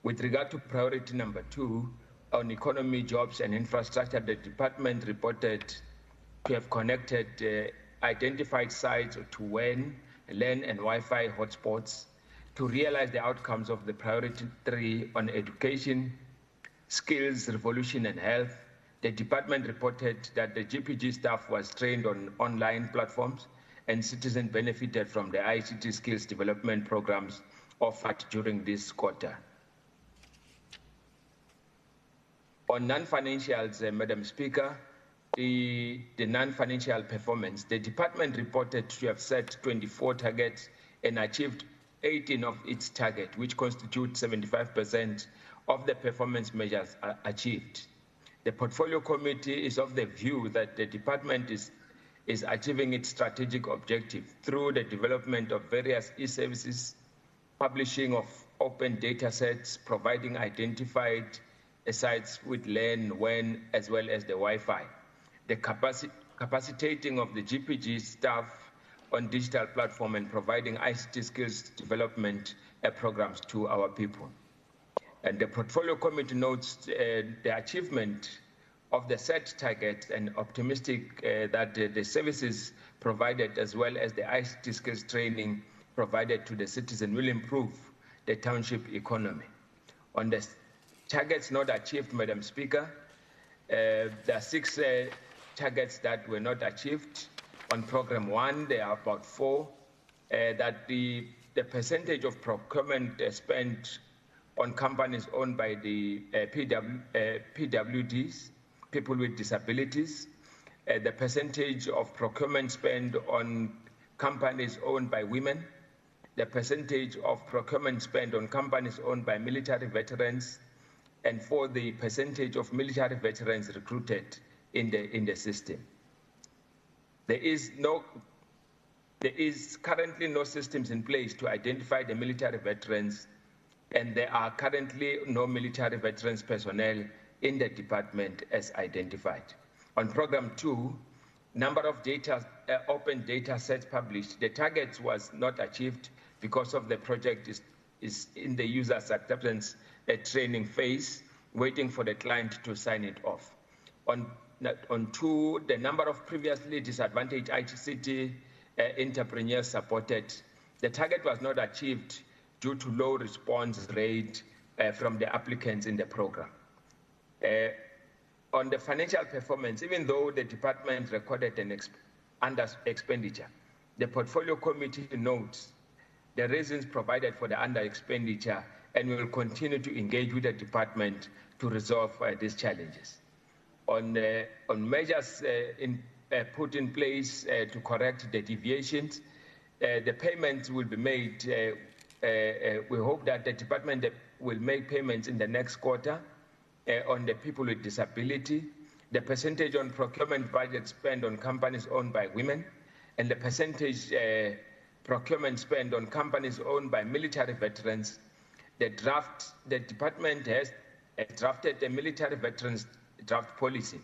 With regard to priority number 2, on economy, jobs, and infrastructure, the department reported to have connected identified sites to WAN, LAN, and Wi-Fi hotspots to realize the outcomes of the priority 3 on education, skills, revolution, and health. The department reported that the GPG staff was trained on online platforms and citizens benefited from the ICT skills development programs offered during this quarter. On non-financials, Madam Speaker, the non-financial performance, the department reported to have set 24 targets and achieved 18 of its target, which constitute 75% of the performance measures achieved. The portfolio committee is of the view that the department is achieving its strategic objective through the development of various e-services, publishing of open data sets, providing identified sites with LAN, WAN, as well as the Wi-Fi, the capacitating of the GPG staff on digital platform and providing ICT skills development programs to our people. And the portfolio committee notes the achievement of the set targets and optimistic that the services provided as well as the ICT skills training provided to the citizen will improve the township economy. On the targets not achieved, Madam Speaker, there are 6 targets that were not achieved. On program 1, there are about 4, that the percentage of procurement spent on companies owned by the PWDs, people with disabilities, the percentage of procurement spent on companies owned by women, the percentage of procurement spent on companies owned by military veterans, and for the percentage of military veterans recruited in the system. There is currently no systems in place to identify the military veterans, and there are currently no military veterans personnel in the department as identified. On program 2, number of open data sets published, the target was not achieved because of the project is in the user's acceptance training phase, waiting for the client to sign it off. On 2, the number of previously disadvantaged ICT entrepreneurs supported, the target was not achieved due to low response rate from the applicants in the program. On the financial performance, even though the department recorded an under expenditure, the portfolio committee notes the reasons provided for the under expenditure and will continue to engage with the department to resolve these challenges. On measures put in place to correct the deviations, the payments will be made. We hope that the department will make payments in the next quarter on the people with disability, the percentage on procurement budget spent on companies owned by women, and the percentage procurement spent on companies owned by military veterans. The department has drafted the military veterans draft policy.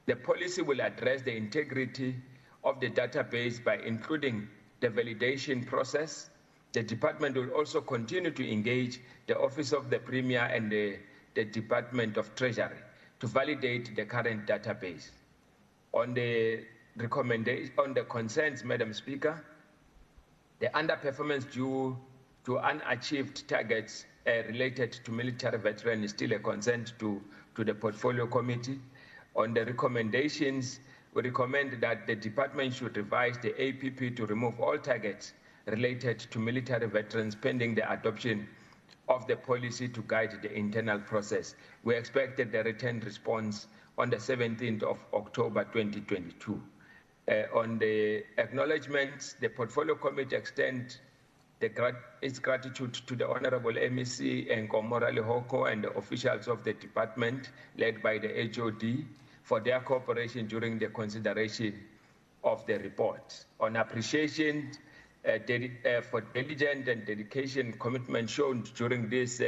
The policy will address the integrity of the database by including the validation process. The department will also continue to engage the Office of the Premier and the Department of Treasury to validate the current database. On the concerns, Madam Speaker, the underperformance due to unachieved targets related to military veterans is still a concern to the portfolio committee. On the recommendations, we recommend that the department should revise the APP to remove all targets related to military veterans pending the adoption of the policy to guide the internal process. We expected the written response on the 17th of October 2022. On the acknowledgements, the portfolio committee extends its gratitude to the Honorable MEC and Komorale Hoko and the officials of the department led by the HOD for their cooperation during the consideration of the report. On appreciation for diligence and dedication commitment shown during this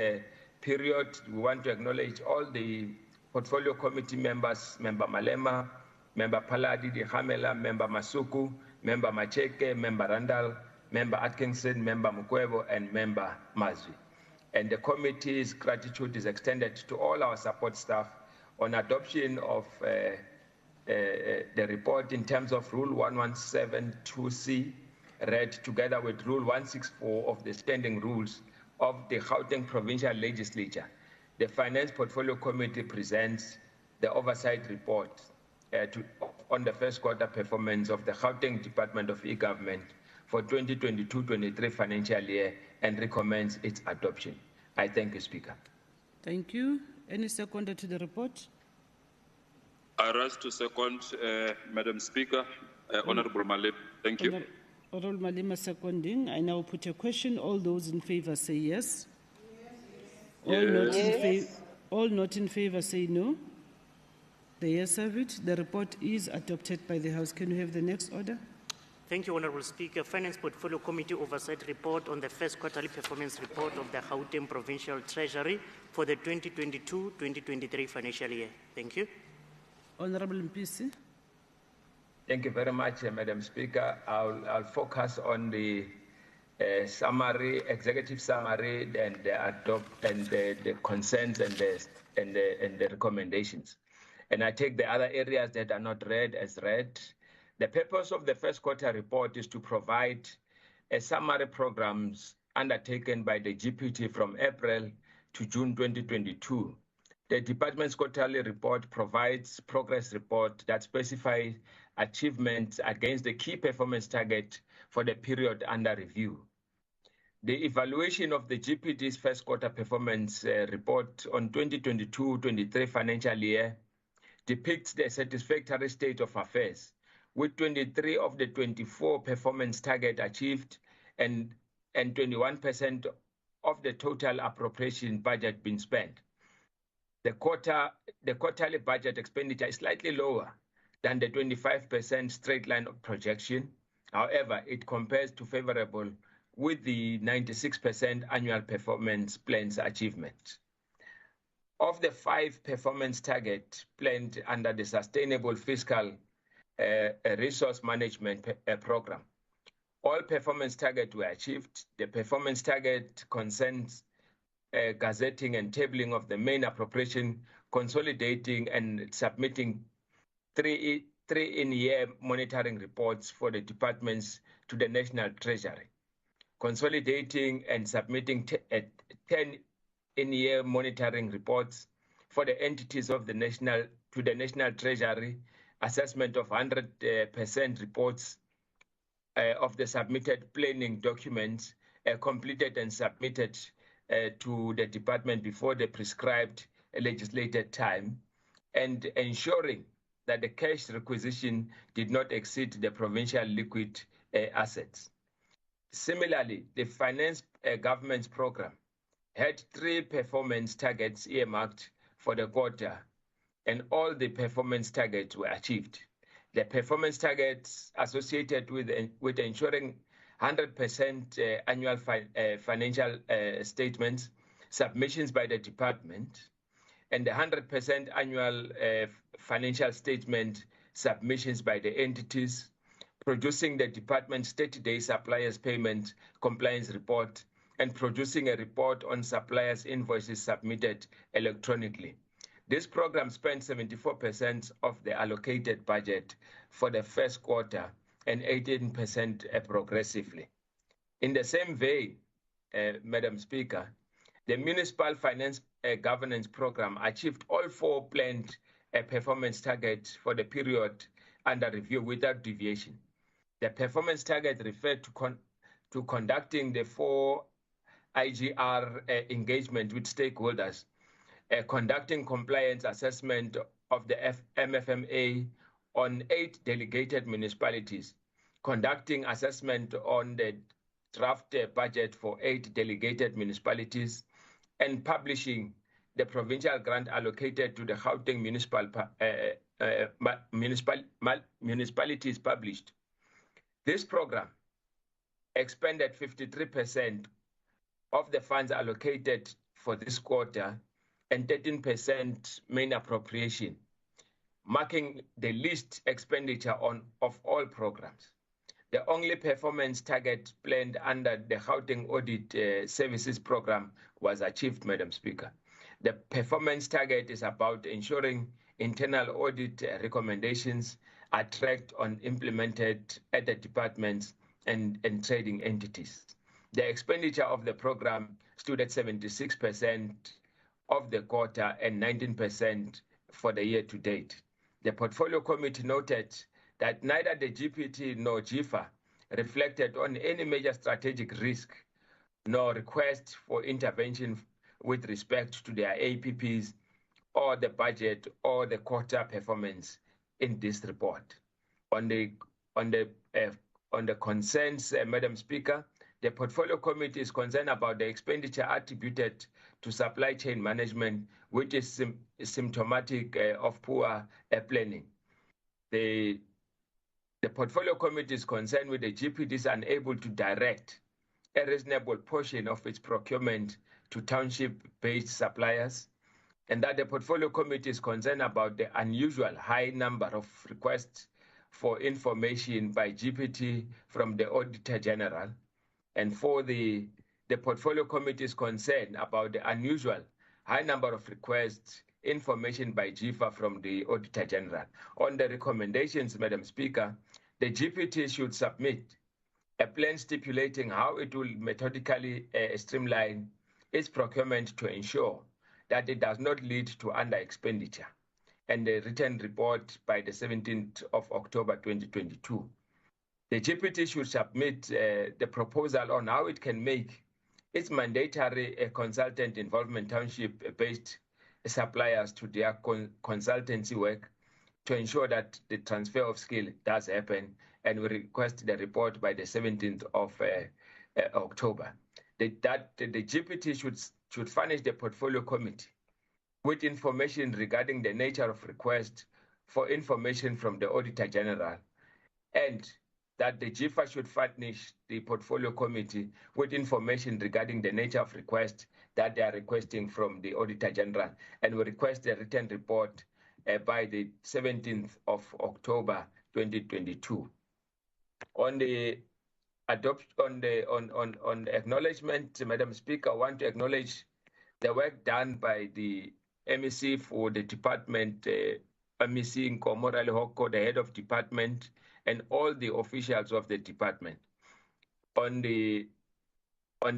period, we want to acknowledge all the portfolio committee members, Member Malema, Member Paladi Di Hamela, Member Masuku, Member Macheke, Member Randall, Member Atkinson, Member Mukwebo, and Member Mazwi. And the committee's gratitude is extended to all our support staff on adoption of the report in terms of Rule 1172C, read together with Rule 164 of the Standing Rules of the Gauteng Provincial Legislature. The Finance Portfolio Committee presents the Oversight Report on the first quarter performance of the Gauteng Department of E-Government for 2022-23 financial year and recommends its adoption. I thank you, Speaker. Thank you. Any seconder to the report? I rise to second, Madam Speaker. Honorable Malema. Thank you. Honorable Malema seconding. I now put a question. All those in favor say yes. All not in favor say no. The yes have it. The report is adopted by the House. Can we have the next order? Thank you, Honourable Speaker. Finance Portfolio Committee Oversight Report on the first quarterly performance report of the Gauteng Provincial Treasury for the 2022-2023 financial year. Thank you. Honourable Mpisi. Thank you very much, Madam Speaker. I'll focus on the summary, executive summary, and the concerns and the recommendations. And I take the other areas that are not read as read. The purpose of the first quarter report is to provide a summary programs undertaken by the GPT from April to June 2022. The department's quarterly report provides progress report that specifies achievements against the key performance target for the period under review. The evaluation of the GPT's first quarter performance report on 2022-23 financial year depicts the satisfactory state of affairs, with 23 of the 24 performance targets achieved and 21% of the total appropriation budget being spent. The quarterly budget expenditure is slightly lower than the 25% straight line projection. However, it compares to favorable with the 96% annual performance plans achievement. Of the 5 performance targets planned under the Sustainable Fiscal Resource Management Program, all performance targets were achieved. The performance target concerns gazetting and tabling of the main appropriation, consolidating and submitting three in-year monitoring reports for the departments to the National Treasury, consolidating and submitting 10 in-year monitoring reports for the entities of the to the National Treasury, assessment of 100% reports of the submitted planning documents completed and submitted to the department before the prescribed legislated time, and ensuring that the cash requisition did not exceed the provincial liquid assets. Similarly, the finance government's program had 3 performance targets earmarked for the quarter, and all the performance targets were achieved. The performance targets associated with ensuring 100% annual financial statements submissions by the department, and the 100% annual financial statement submissions by the entities, producing the department's 30-day suppliers payment compliance report, and producing a report on suppliers' invoices submitted electronically. This program spent 74% of the allocated budget for the first quarter and 18% progressively. In the same vein, Madam Speaker, the Municipal Finance Governance Program achieved all 4 planned performance targets for the period under review without deviation. The performance target referred to conducting the 4 IGR engagement with stakeholders, conducting compliance assessment of the MFMA on 8 delegated municipalities, conducting assessment on the draft budget for 8 delegated municipalities, and publishing the provincial grant allocated to the Gauteng municipalities published. This program expended 53% of the funds allocated for this quarter and 13% main appropriation, marking the least expenditure of all programs. The only performance target planned under the Gauteng Audit Services Program was achieved, Madam Speaker. The performance target is about ensuring internal audit recommendations are tracked and implemented at the departments and trading entities. The expenditure of the program stood at 76% of the quarter and 19% for the year to date. The Portfolio Committee noted that neither the GPT nor GIFA reflected on any major strategic risk nor request for intervention with respect to their APPs or the budget or the quarter performance in this report. On the concerns, Madam Speaker, the Portfolio Committee is concerned about the expenditure attributed to supply chain management, which is symptomatic of poor planning. The Portfolio Committee is concerned with the GPDs unable to direct a reasonable portion of its procurement to township-based suppliers, and that the Portfolio Committee is concerned about the unusual high number of requests for information by GPT from the Auditor General. And for the Portfolio Committee is concerned about the unusual high number of requests information by GIFA from the Auditor General. On the recommendations, Madam Speaker, the GPT should submit a plan stipulating how it will methodically streamline its procurement to ensure that it does not lead to under-expenditure, and the written report by the 17th of October 2022. The GPT should submit the proposal on how it can make its mandatory consultant involvement township-based suppliers to their consultancy work to ensure that the transfer of skill does happen, and we request the report by the 17th of October. The GPT should furnish the Portfolio Committee with information regarding the nature of request for information from the Auditor General, and that the GIFA should furnish the Portfolio Committee with information regarding the nature of request that they are requesting from the Auditor General, and we request a written report by the 17th of October 2022. On the acknowledgement, Madam Speaker, I want to acknowledge the work done by the MEC for the department, MEC Nkomorale Hoko, the head of department, and all the officials of the department. On the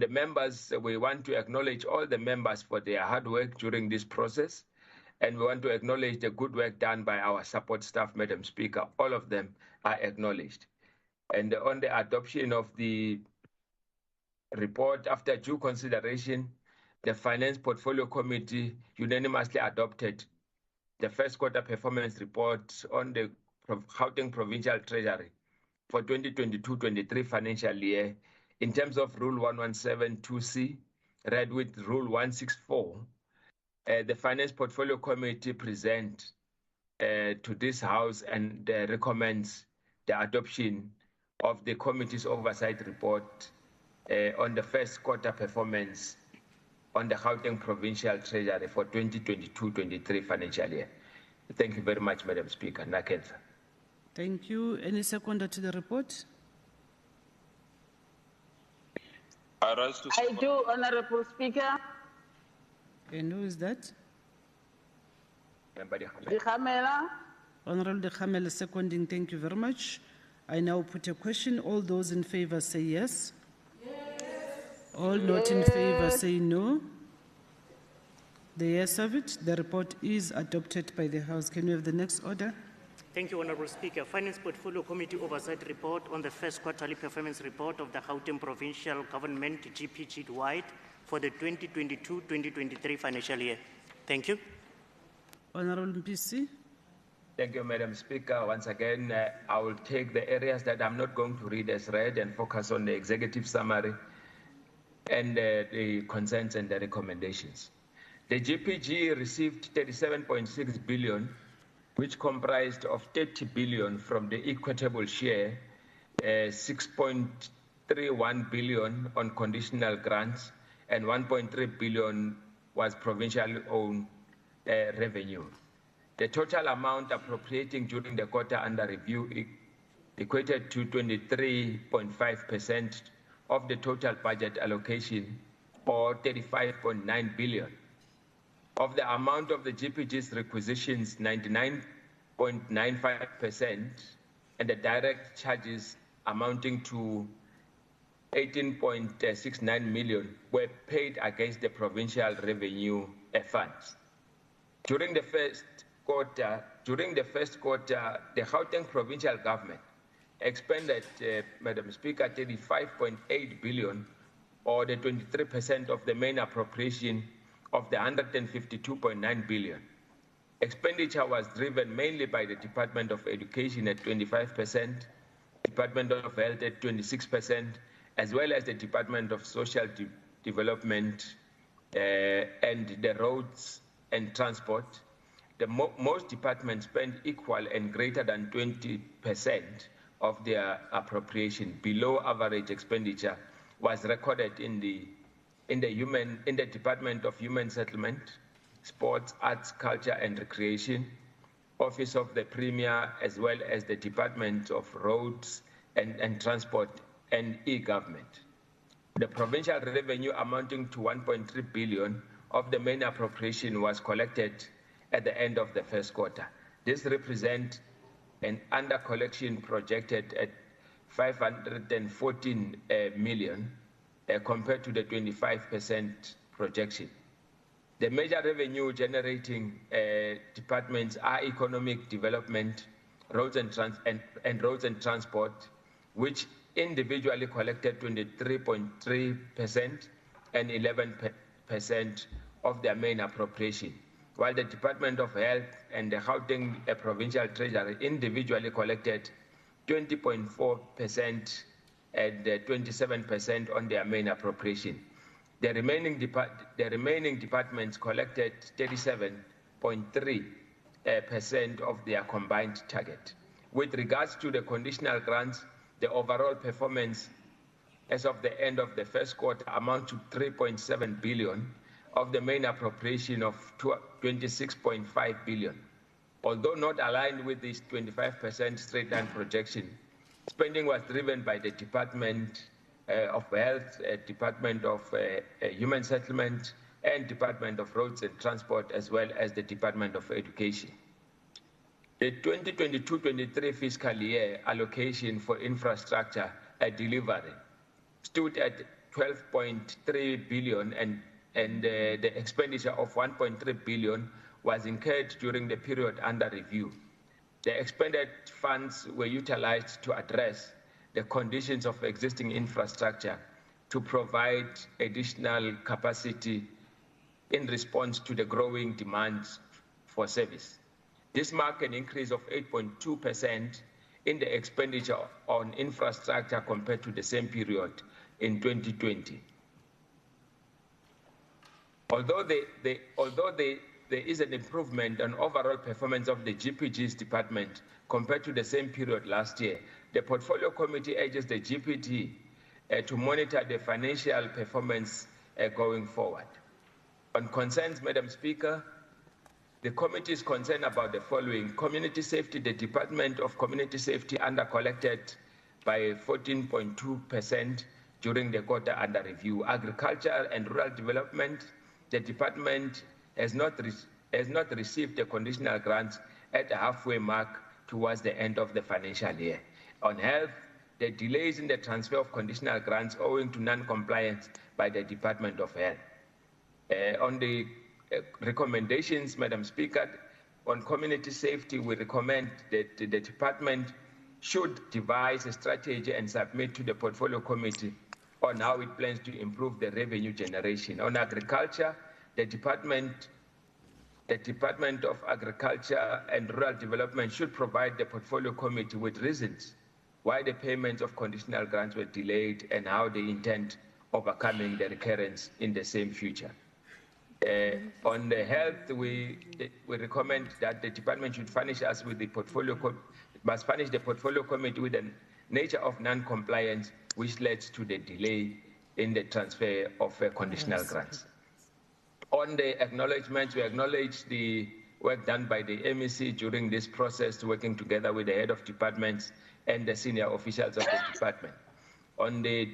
members, we want to acknowledge all the members for their hard work during this process, and we want to acknowledge the good work done by our support staff, Madam Speaker. All of them are acknowledged. And on the adoption of the report, after due consideration, the Finance Portfolio Committee unanimously adopted the first quarter performance report on the Gauteng Provincial Treasury for 2022-23 financial year in terms of Rule 1172C, read with Rule 164. The Finance Portfolio Committee present to this House and recommends the adoption of the committee's oversight report on the first quarter performance on the Gauteng Provincial Treasury for 2022-23 financial year. Thank you very much, Madam Speaker. Naketha. Thank you. Any seconder to the report? I do, Honorable Speaker. And who is that? Dikhamela. Honorable Dikhamela seconding. Thank you very much. I now put a question. All those in favor say yes. Yes. All not in favor say no. The yes of it. The report is adopted by the House. Can we have the next order? Thank you, Honourable Speaker. Finance Portfolio Committee Oversight Report on the first quarterly performance report of the Gauteng Provincial Government GPG-wide for the 2022-2023 financial year. Thank you. Honourable Mpisi. Thank you, Madam Speaker. Once again, I will take the areas that I'm not going to read as read and focus on the executive summary and the concerns and the recommendations. The GPG received 37.6 billion, which comprised of 30 billion from the equitable share, 6.31 billion on conditional grants, and 1.3 billion was provincial owned revenue. The total amount appropriating during the quarter under review equated to 23.5% of the total budget allocation, or 35.9 billion. Of the amount of the GPG's requisitions, 99.95%, and the direct charges amounting to 18.69 million were paid against the provincial revenue funds. During the first quarter, the Gauteng provincial government expended, Madam Speaker, 35.8 billion, or the 23% of the main appropriation of the 152.9 billion. Expenditure was driven mainly by the Department of Education at 25%, Department of Health at 26%, as well as the Department of Social Development and the Roads and Transport. Most departments spend equal and greater than 20% of their appropriation. Below average expenditure was recorded in the Department of Human Settlement, Sports, Arts, Culture and Recreation, Office of the Premier, as well as the Department of Roads and Transport and e-government. The provincial revenue amounting to 1.3 billion of the main appropriation was collected at the end of the first quarter. This represents an under collection projected at 514 million compared to the 25% projection. The major revenue generating departments are economic development, roads and transport, which individually collected 23.3% and 11% of their main appropriation, while the Department of Health and the Gauteng Provincial Treasury individually collected 20.4% and 27% on their main appropriation. The remaining departments collected 37.3% of their combined target. With regards to the conditional grants, the overall performance as of the end of the first quarter amount to 3.7 billion of the main appropriation of 26.5 billion. Although not aligned with this 25% straight line projection, spending was driven by the Department of Health, Department of Human Settlement, and Department of Roads and Transport, as well as the Department of Education. The 2022-23 fiscal year allocation for infrastructure delivery stood at 12.3 billion and the expenditure of 1.3 billion was incurred during the period under review. The expended funds were utilized to address the conditions of existing infrastructure to provide additional capacity in response to the growing demands for service. This marked an increase of 8.2% in the expenditure on infrastructure compared to the same period in 2020. Although there is an improvement on overall performance of the GPG's department compared to the same period last year, the Portfolio Committee urges the GPT to monitor the financial performance going forward. On concerns, Madam Speaker, the committee is concerned about the following. Community safety, the Department of Community Safety under-collected by 14.2% during the quarter under review. Agriculture and Rural Development, the department has not received the conditional grants at a halfway mark towards the end of the financial year. On health, the delays in the transfer of conditional grants owing to non-compliance by the Department of Health. On the recommendations, Madam Speaker, on community safety, we recommend that the department should devise a strategy and submit to the Portfolio Committee on how it plans to improve the revenue generation. On agriculture, the Department of Agriculture and Rural Development should provide the Portfolio Committee with reasons why the payments of conditional grants were delayed and how they intend overcoming the recurrence in the same future. On the health, we recommend that the department should furnish us with the Portfolio Committee with the nature of non-compliance, which led to the delay in the transfer of conditional grants. On the acknowledgements, we work done by the MEC during this process, working together with the head of departments and the senior officials of the department. On the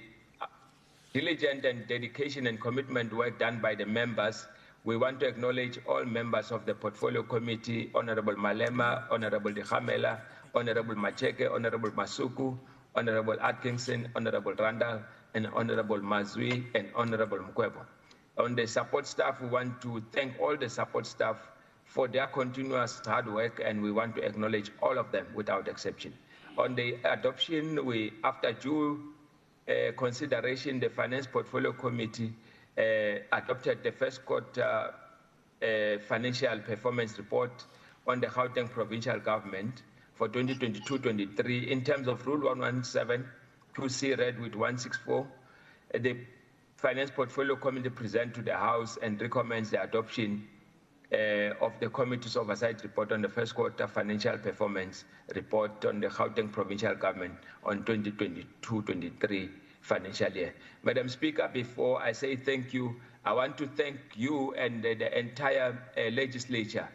diligent and dedication and commitment work done by the members, we want to acknowledge all members of the Portfolio Committee, Honorable Malema, Honorable Dikhamela, Honorable Macheke, Honorable Masuku, Honorable Atkinson, Honorable Randall, and Honorable Mazui, and Honorable Mkwebo. On the support staff, we want to thank all the support staff for their continuous hard work, and we want to acknowledge all of them without exception. On the adoption, after due consideration, the Finance Portfolio Committee adopted the first quarter financial performance report on the Gauteng Provincial Government for 2022-23 in terms of Rule 117, 2C read with 164. The Finance Portfolio Committee presents to the House and recommends the adoption of the Committee's Oversight report on the first quarter financial performance report on the Gauteng Provincial Government on 2022-23 financial year. Madam Speaker, before I say thank you, I want to thank you and the entire legislature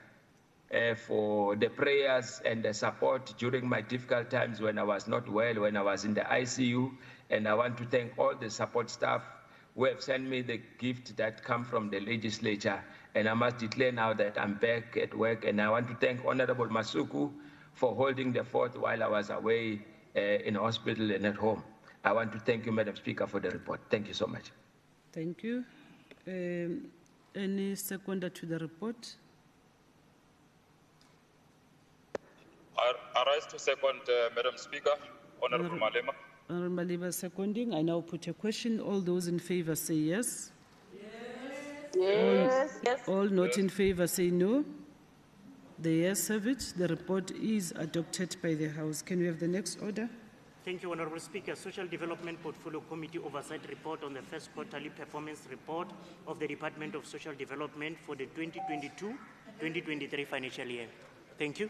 for the prayers and the support during my difficult times when I was not well, when I was in the ICU. And I want to thank all the support staff who have sent me the gift that come from the legislature. And I must declare now that I'm back at work. And I want to thank Honorable Masuku for holding the fort while I was away in hospital and at home. I want to thank you, Madam Speaker, for the report. Thank you so much. Thank you. Any seconder to the report? I rise to second, Madam Speaker. Honorable Malema. Honorable Malema seconding. I now put a question. All those in favor say yes. Yes. All not in favor say no. The yes have it. The report is adopted by the House. Can we have the next order? Thank you, Honorable Speaker. Social Development Portfolio Committee Oversight Report on the first quarterly performance report of the Department of Social Development for the 2022-2023 financial year. Thank you.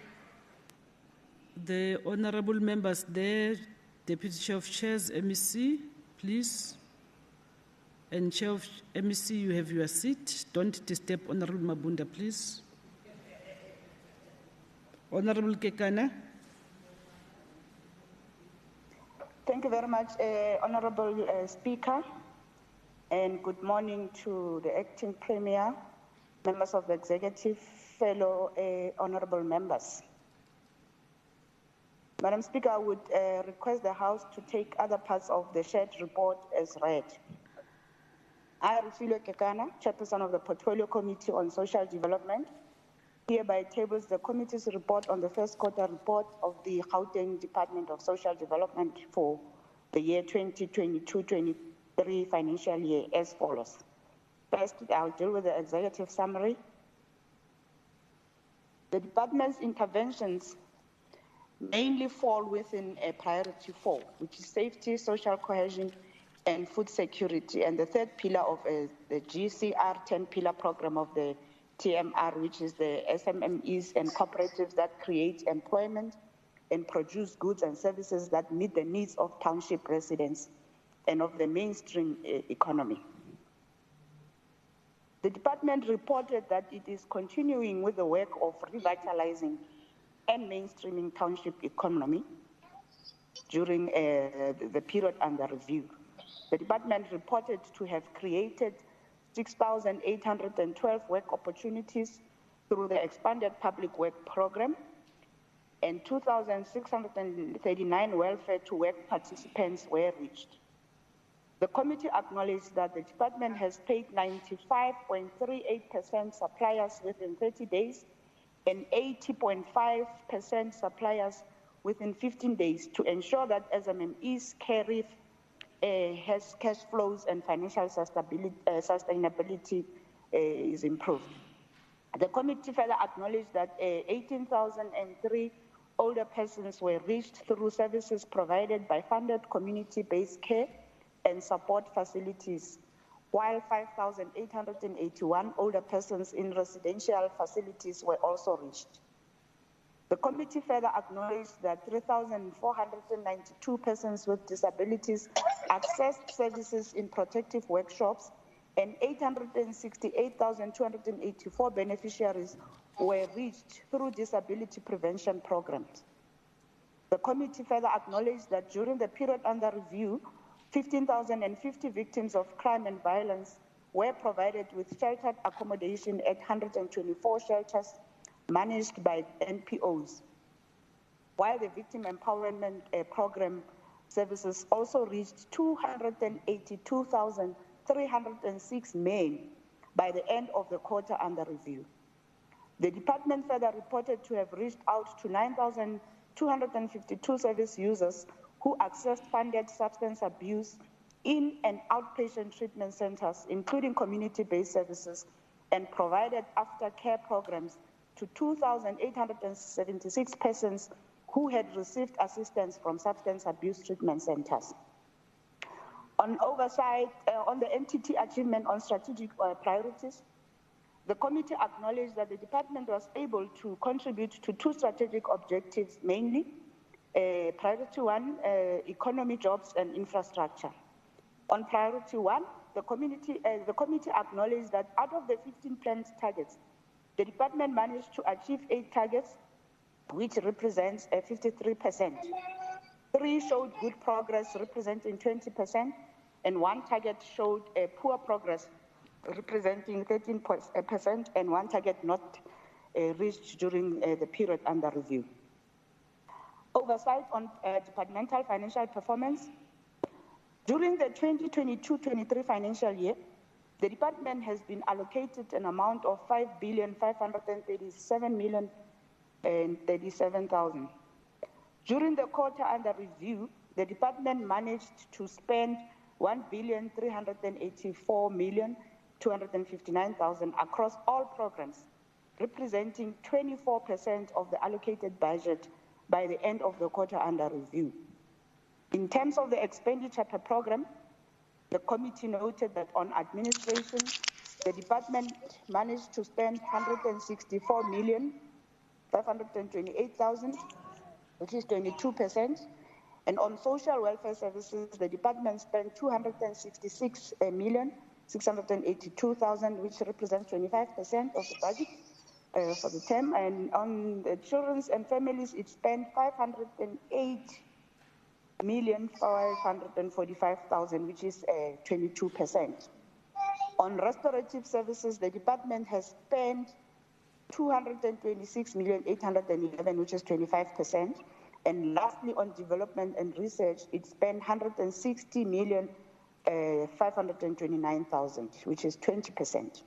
The honorable members there, Deputy Chair of Chairs, MEC, please. And Chair of MEC, you have your seat. Don't disturb Honorable Mabunda, please. Honorable Kekana. Thank you very much, Honorable Speaker, and good morning to the Acting Premier, members of the Executive, fellow honorable members. Madam Speaker, I would request the House to take other parts of the shared report as read. I, Rufilo Kekana, Chairperson of the Portfolio Committee on Social Development, hereby tables the committee's report on the first quarter report of the Gauteng Department of Social Development for the year 2022-23 financial year as follows. First, I'll deal with the executive summary. The department's interventions mainly fall within a priority 4, which is safety, social cohesion, and food security, and the third pillar of the GCR 10-pillar program of the TMR, which is the SMMEs and cooperatives that create employment and produce goods and services that meet the needs of township residents and of the mainstream economy. The department reported that it is continuing with the work of revitalizing and mainstreaming township economy during the period under review. The department reported to have created 6,812 work opportunities through the expanded public work program, and 2,639 welfare to work participants were reached. The committee acknowledged that the department has paid 95.38% suppliers within 30 days and 80.5% suppliers within 15 days to ensure that SMMEs has cash flows and financial sustainability is improved. The committee further acknowledged that 18,003 older persons were reached through services provided by funded community-based care and support facilities, while 5,881 older persons in residential facilities were also reached. The committee further acknowledged that 3,492 persons with disabilities accessed services in protective workshops, and 868,284 beneficiaries were reached through disability prevention programs. The committee further acknowledged that during the period under review, 15,050 victims of crime and violence were provided with sheltered accommodation at 124 shelters managed by NPOs, while the Victim Empowerment Program services also reached 282,306 men by the end of the quarter under review. The department further reported to have reached out to 9,252 service users who accessed funded substance abuse in and outpatient treatment centers, including community-based services, and provided aftercare programs to 2,876 persons who had received assistance from substance abuse treatment centers. On oversight, on the NTT achievement on strategic priorities, the committee acknowledged that the department was able to contribute to two strategic objectives, mainly priority one, economy, jobs, and infrastructure. On priority one, the committee acknowledged that out of the 15 planned targets, the department managed to achieve 8 targets, which represents 53%. 3 showed good progress, representing 20%, and 1 target showed poor progress, representing 13%, and 1 target not reached during the period under review. Oversight on departmental financial performance. During the 2022-23 financial year, the department has been allocated an amount of 5,537,037,000. During the quarter under review, the department managed to spend 1,384,259,000 across all programs, representing 24% of the allocated budget by the end of the quarter under review. In terms of the expenditure per program, the committee noted that on administration, the department managed to spend 164,528,000, which is 22%. And on social welfare services, the department spent 266,682,000, which represents 25% of the budget for the term. And on the children and families, it spent 508,545,000, which is 22%. On restorative services, the department has spent 226,811,000, which is 25%. And lastly, on development and research, it spent 160,529,000, which is 20%.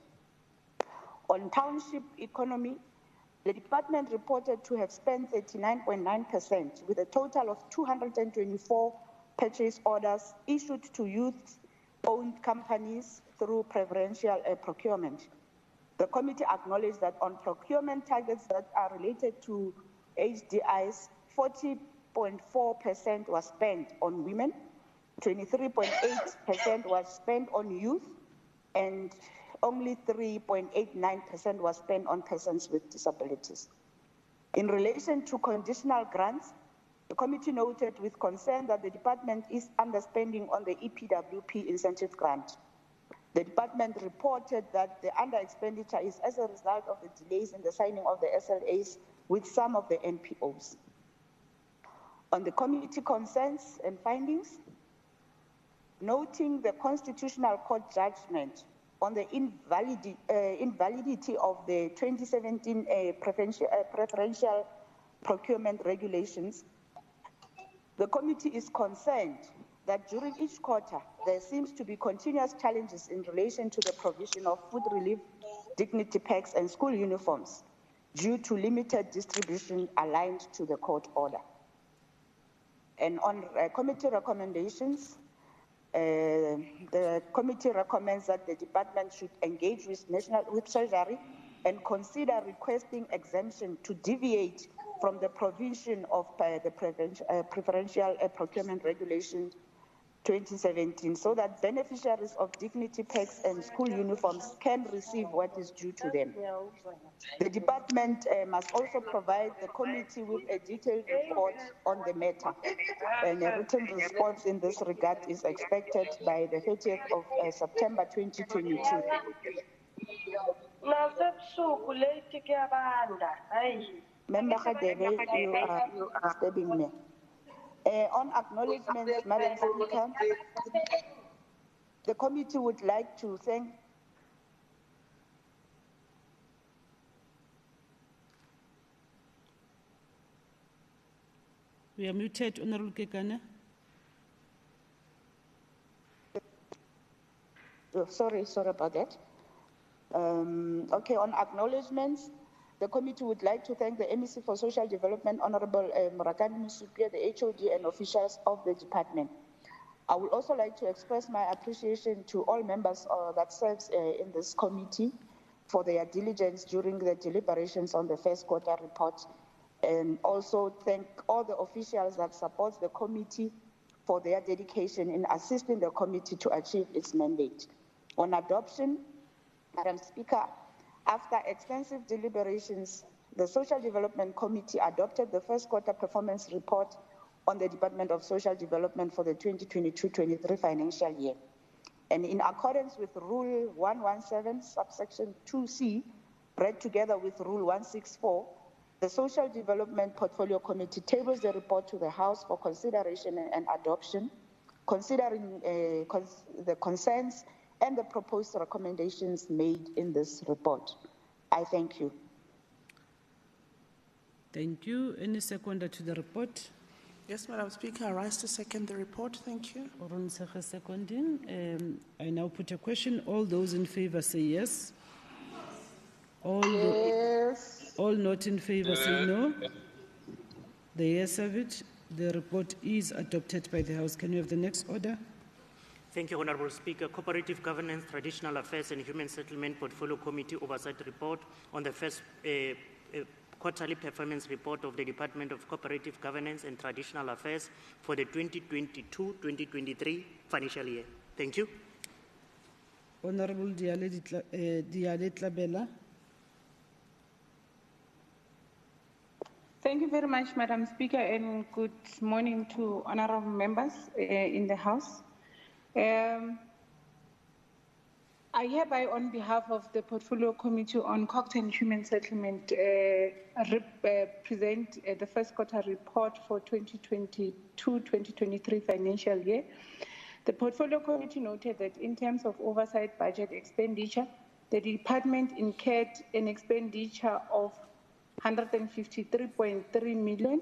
On township economy, the department reported to have spent 39.9%, with a total of 224 purchase orders issued to youth-owned companies through preferential procurement. The committee acknowledged that on procurement targets that are related to HDIs, 40.4% was spent on women, 23.8% was spent on youth, and only 3.89% was spent on persons with disabilities. In relation to conditional grants, the committee noted with concern that the department is underspending on the EPWP incentive grant. The department reported that the under-expenditure is as a result of the delays in the signing of the SLAs with some of the NPOs. On the committee concerns and findings, noting the Constitutional Court judgment on the invalidity of the 2017 preferential procurement regulations, the committee is concerned that during each quarter, there seems to be continuous challenges in relation to the provision of food relief, dignity packs, and school uniforms due to limited distribution aligned to the court order. And on committee recommendations, the committee recommends that the department should engage with Treasury and consider requesting exemption to deviate from the provision of the Preferential Procurement Regulation 2017, so that beneficiaries of dignity packs and school uniforms can receive what is due to them. The department must also provide the committee with a detailed report on the matter, and a written response in this regard is expected by the 30th of September 2022. Member Khadebe, you are disturbing me. On acknowledgements, Madam Speaker, the committee would like to thank We are muted, Honorable Kekana. Oh, sorry about that. Okay, on acknowledgements, the committee would like to thank the MEC for Social Development, Honorable Murakani Musupia, the HOD, and officials of the department. I would also like to express my appreciation to all members that serves in this committee for their diligence during the deliberations on the first quarter report, and also thank all the officials that support the committee for their dedication in assisting the committee to achieve its mandate. On adoption, Madam Speaker, after extensive deliberations, the Social Development Committee adopted the first quarter performance report on the Department of Social Development for the 2022-23 financial year. And in accordance with Rule 117, subsection 2C, read together with Rule 164, the Social Development Portfolio Committee tables the report to the House for consideration and adoption, considering the concerns and the proposed recommendations made in this report. I thank you. Thank you. Any seconder to the report? Yes, Madam Speaker, I rise to second the report. Thank you. Seconding. I now put a question. All those in favor say yes. All not in favor say no. The yes have it. The report is adopted by the House. Can we have the next order? Thank you, Honourable Speaker. Cooperative Governance, Traditional Affairs and Human Settlement Portfolio Committee Oversight Report on the first quarterly performance report of the Department of Cooperative Governance and Traditional Affairs for the 2022-2023 financial year. Thank you. Honourable Diale Tlabela. Thank you very much, Madam Speaker, and good morning to honourable members in the House. I hereby, on behalf of the Portfolio Committee on Cooperative and Human Settlement, present the first quarter report for 2022-2023 financial year. The Portfolio Committee noted that in terms of oversight budget expenditure, the department incurred an expenditure of 153.3 million,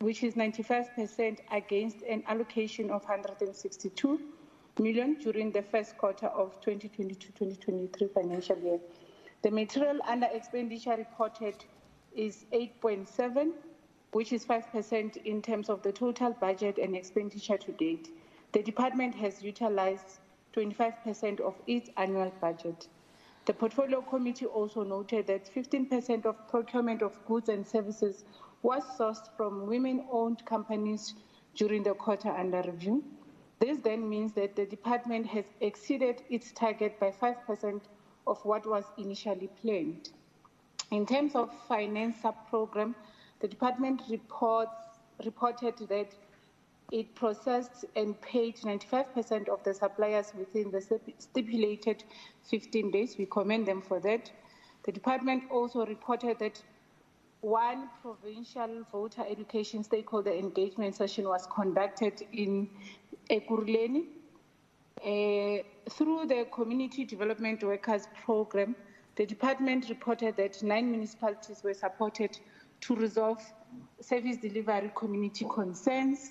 which is 95% against an allocation of 162 million during the first quarter of 2022-2023 financial year. The material under expenditure reported is 8.7, which is 5% in terms of the total budget and expenditure to date. The department has utilized 25% of its annual budget. The Portfolio Committee also noted that 15% of procurement of goods and services was sourced from women-owned companies during the quarter under review. This then means that the department has exceeded its target by 5% of what was initially planned. In terms of finance sub-program, the department reported that it processed and paid 95% of the suppliers within the stipulated 15 days. We commend them for that. The department also reported that one provincial voter education stakeholder engagement session was conducted in Ekurhuleni. Through the Community Development Workers Program, the department reported that 9 municipalities were supported to resolve service delivery community concerns.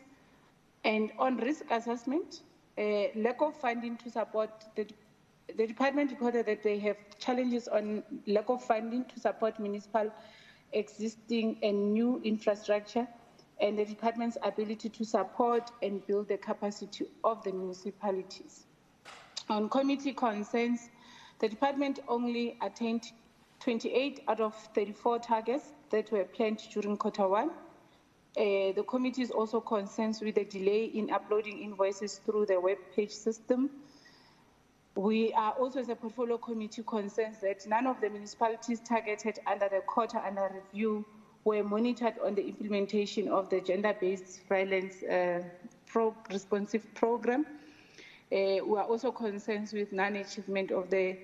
And on risk assessment, lack of funding to support, the department reported that they have challenges on lack of funding to support municipal existing and new infrastructure, and the department's ability to support and build the capacity of the municipalities. On committee concerns, the department only attained 28 out of 34 targets that were planned during quarter one. The committee is also concerned with the delay in uploading invoices through the web page system. We are also, as a portfolio committee, concerned that none of the municipalities targeted under the quarter under review were monitored on the implementation of the gender-based violence responsive program. We are also concerned with non-achievement of the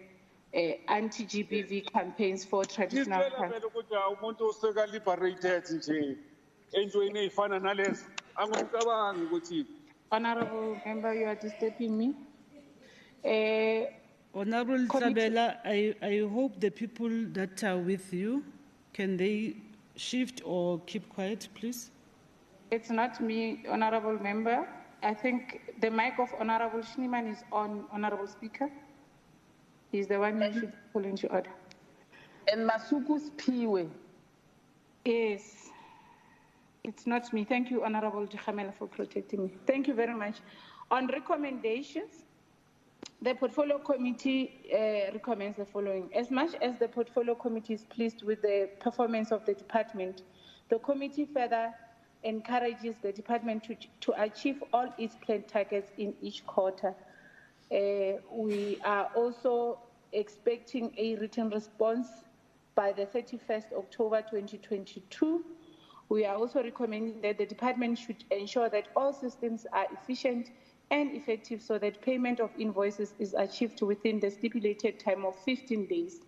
anti-GBV campaigns for traditional Ngicela vele ukuthi umuntu oseka liberated nje entweni ezifana nalezi angicabangi ukuthi Honorable member, you are disturbing me. Honorable Committee- Tlabela, I hope the people that are with you, can they shift or keep quiet, please? It's not me, honorable member. I think the mic of Honorable Schneeman is on, Honorable Speaker. He's the one who should pull into order. And Masuku's Piwe. Yes. It's not me. Thank you, Honorable Jachamela, for protecting me. Thank you very much. On recommendations, the Portfolio Committee recommends the following. As much as the Portfolio Committee is pleased with the performance of the department, the committee further encourages the department to achieve all its planned targets in each quarter. We are also expecting a written response by the 31st October 2022. We are also recommending that the department should ensure that all systems are efficient and effective so that payment of invoices is achieved within the stipulated time of 15 days.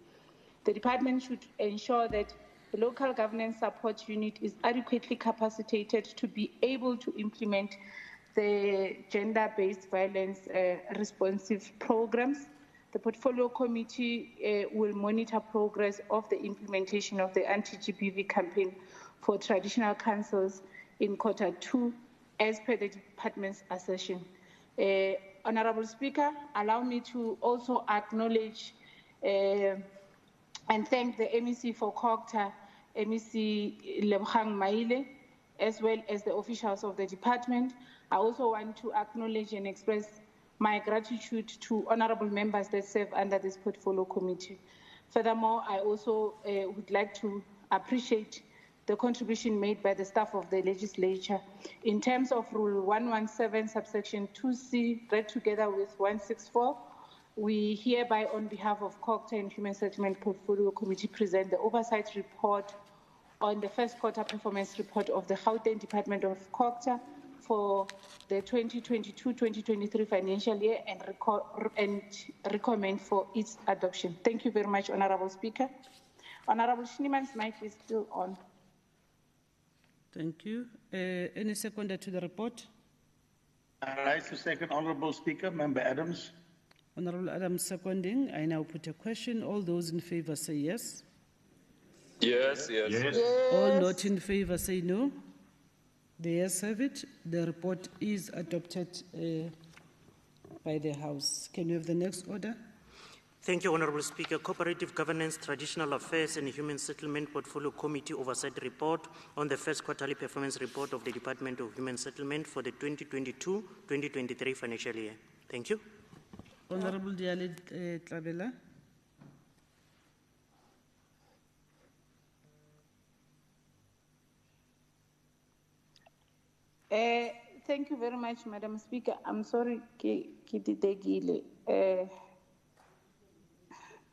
The department should ensure that the local governance support unit is adequately capacitated to be able to implement the gender-based violence responsive programs. The Portfolio Committee will monitor progress of the implementation of the anti-GBV campaign for traditional councils in Q2 as per the department's assertion. Honorable Speaker, allow me to also acknowledge and thank the MEC for COGTA, MEC Lebogang Maile, as well as the officials of the department. I also want to acknowledge and express my gratitude to honorable members that serve under this Portfolio Committee. Furthermore, I also would like to appreciate the contribution made by the staff of the legislature in terms of Rule 117, subsection 2C, read together with 164. We hereby, on behalf of COGTA and Human Settlement Portfolio Committee, present the oversight report on the first quarter performance report of the Gauteng Department of COGTA for the 2022-2023 financial year and recommend for its adoption. Thank you very much, Honorable Speaker. Honorable Schneeman's mic is still on. Thank you. Any seconder to the report? I rise to second, Honorable Speaker. Member Adams. Honorable Adams seconding. I now put a question. All those in favor say yes. Yes, yes. Yes. All not in favor say no. The ayes have it. The report is adopted by the House. Can we have the next order? Thank you, Honorable Speaker. Cooperative Governance, Traditional Affairs and Human Settlement Portfolio Committee Oversight Report on the first quarterly performance report of the Department of Human Settlement for the 2022-2023 financial year. Thank you. Honorable Diale Tlabela. Thank you very much, Madam Speaker. I'm sorry,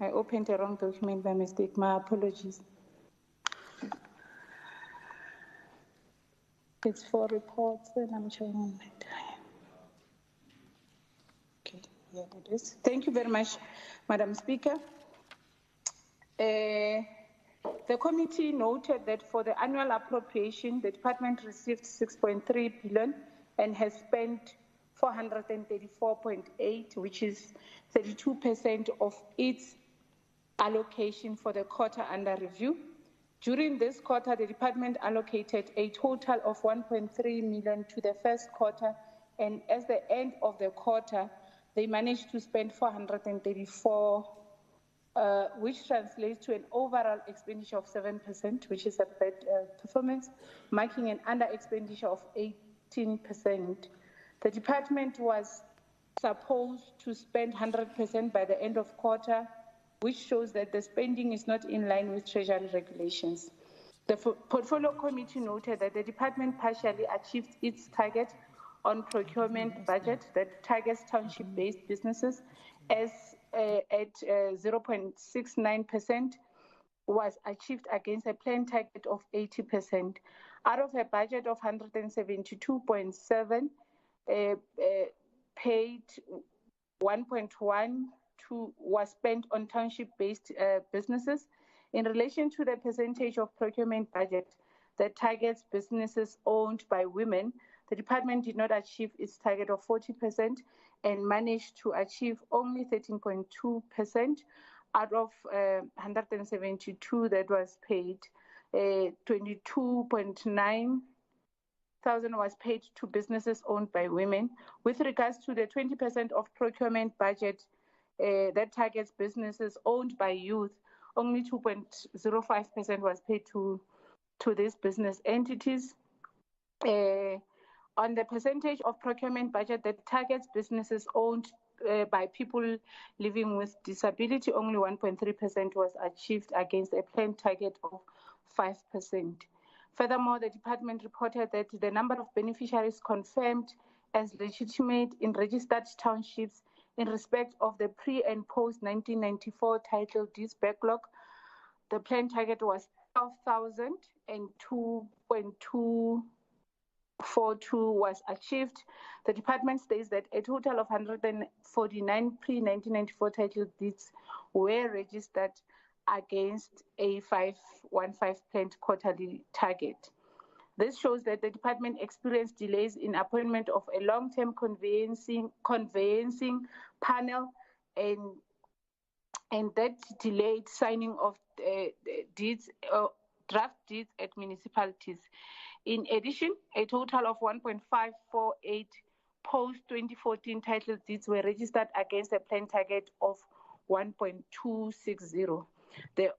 I opened a wrong document by mistake. My apologies. It's for reports and I'm showing on my time. Okay, yeah, it is. Thank you very much, Madam Speaker. The committee noted that for the annual appropriation, the department received 6.3 billion and has spent 434.8, which is 32% of its allocation for the quarter under review. During this quarter, the department allocated a total of 1.3 million to the first quarter, and as the end of the quarter, they managed to spend 434, which translates to an overall expenditure of 7%, which is a bad performance, marking an under expenditure of 18%. The department was supposed to spend 100% by the end of quarter, which shows that the spending is not in line with Treasury regulations. The Portfolio Committee noted that the department partially achieved its target on procurement budget that targets township-based businesses as at 0.69% was achieved against a planned target of 80%. Out of a budget of 172.7, paid 1.1 was spent on township-based businesses. In relation to the percentage of procurement budget that targets businesses owned by women, the department did not achieve its target of 40% and managed to achieve only 13.2% out of 172 that was paid. 22.9 thousand was paid to businesses owned by women. With regards to the 20% of procurement budget that targets businesses owned by youth, only 2.05% was paid to these business entities. On the percentage of procurement budget that targets businesses owned by people living with disability, only 1.3% was achieved against a planned target of 5%. Furthermore, the department reported that the number of beneficiaries confirmed as legitimate in registered townships in respect of the pre- and post-1994 title deeds backlog, the planned target was 12,000 and 2.242 was achieved. The department states that a total of 149 pre-1994 title deeds were registered against a 515 planned quarterly target. This shows that the department experienced delays in appointment of a long-term conveyancing panel and that delayed signing of draft deeds at municipalities. In addition, a total of 1.548 post-2014 title deeds were registered against a planned target of 1.260. The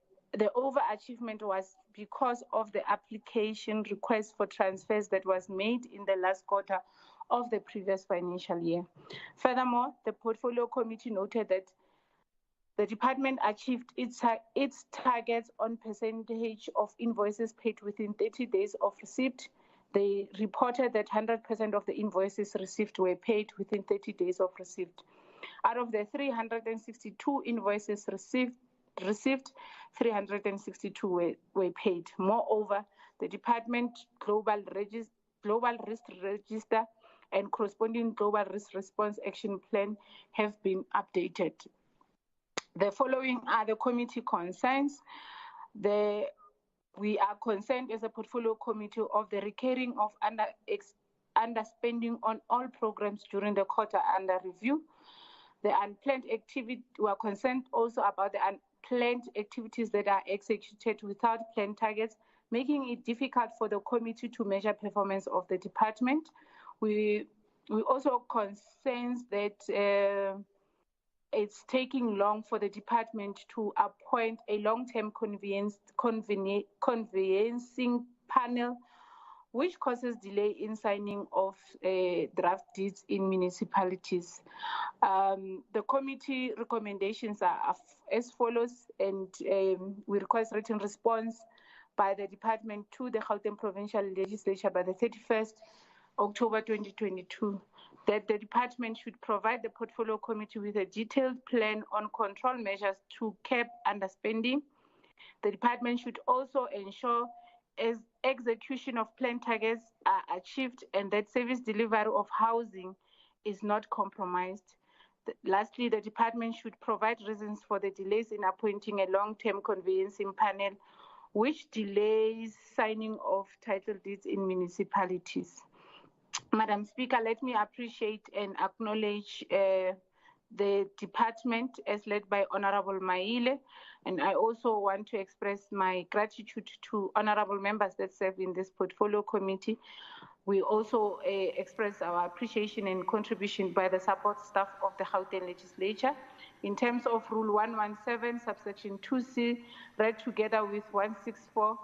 overachievement was because of the application request for transfers that was made in the last quarter of the previous financial year. Furthermore, the portfolio committee noted that the department achieved its targets on percentage of invoices paid within 30 days of receipt. They reported that 100% of the invoices received were paid within 30 days of receipt. Out of the 362 invoices received, 362 were paid. Moreover, the department global risk register and corresponding global risk response action plan have been updated. The following are the committee concerns. We are concerned as a portfolio committee of the recurring of underspending on all programs during the quarter under review. The unplanned activity, we are concerned also about the unplanned activities that are executed without planned targets, making it difficult for the committee to measure performance of the department. We also concerned that it's taking long for the department to appoint a long-term conveyancing panel, which causes delay in signing of draft deeds in municipalities. The committee recommendations are as follows, and we request written response by the department to the Gauteng Provincial Legislature by the 31st October 2022. That the department should provide the portfolio committee with a detailed plan on control measures to cap underspending. The department should also ensure as execution of planned targets are achieved and that service delivery of housing is not compromised. Lastly, the department should provide reasons for the delays in appointing a long-term conveyancing panel, which delays signing of title deeds in municipalities. Madam Speaker, let me appreciate and acknowledge the department as led by Honorable Maile, and I also want to express my gratitude to honorable members that serve in this portfolio committee. We also express our appreciation and contribution by the support staff of the Gauteng Legislature. In terms of Rule 117, subsection 2C, read together with 164,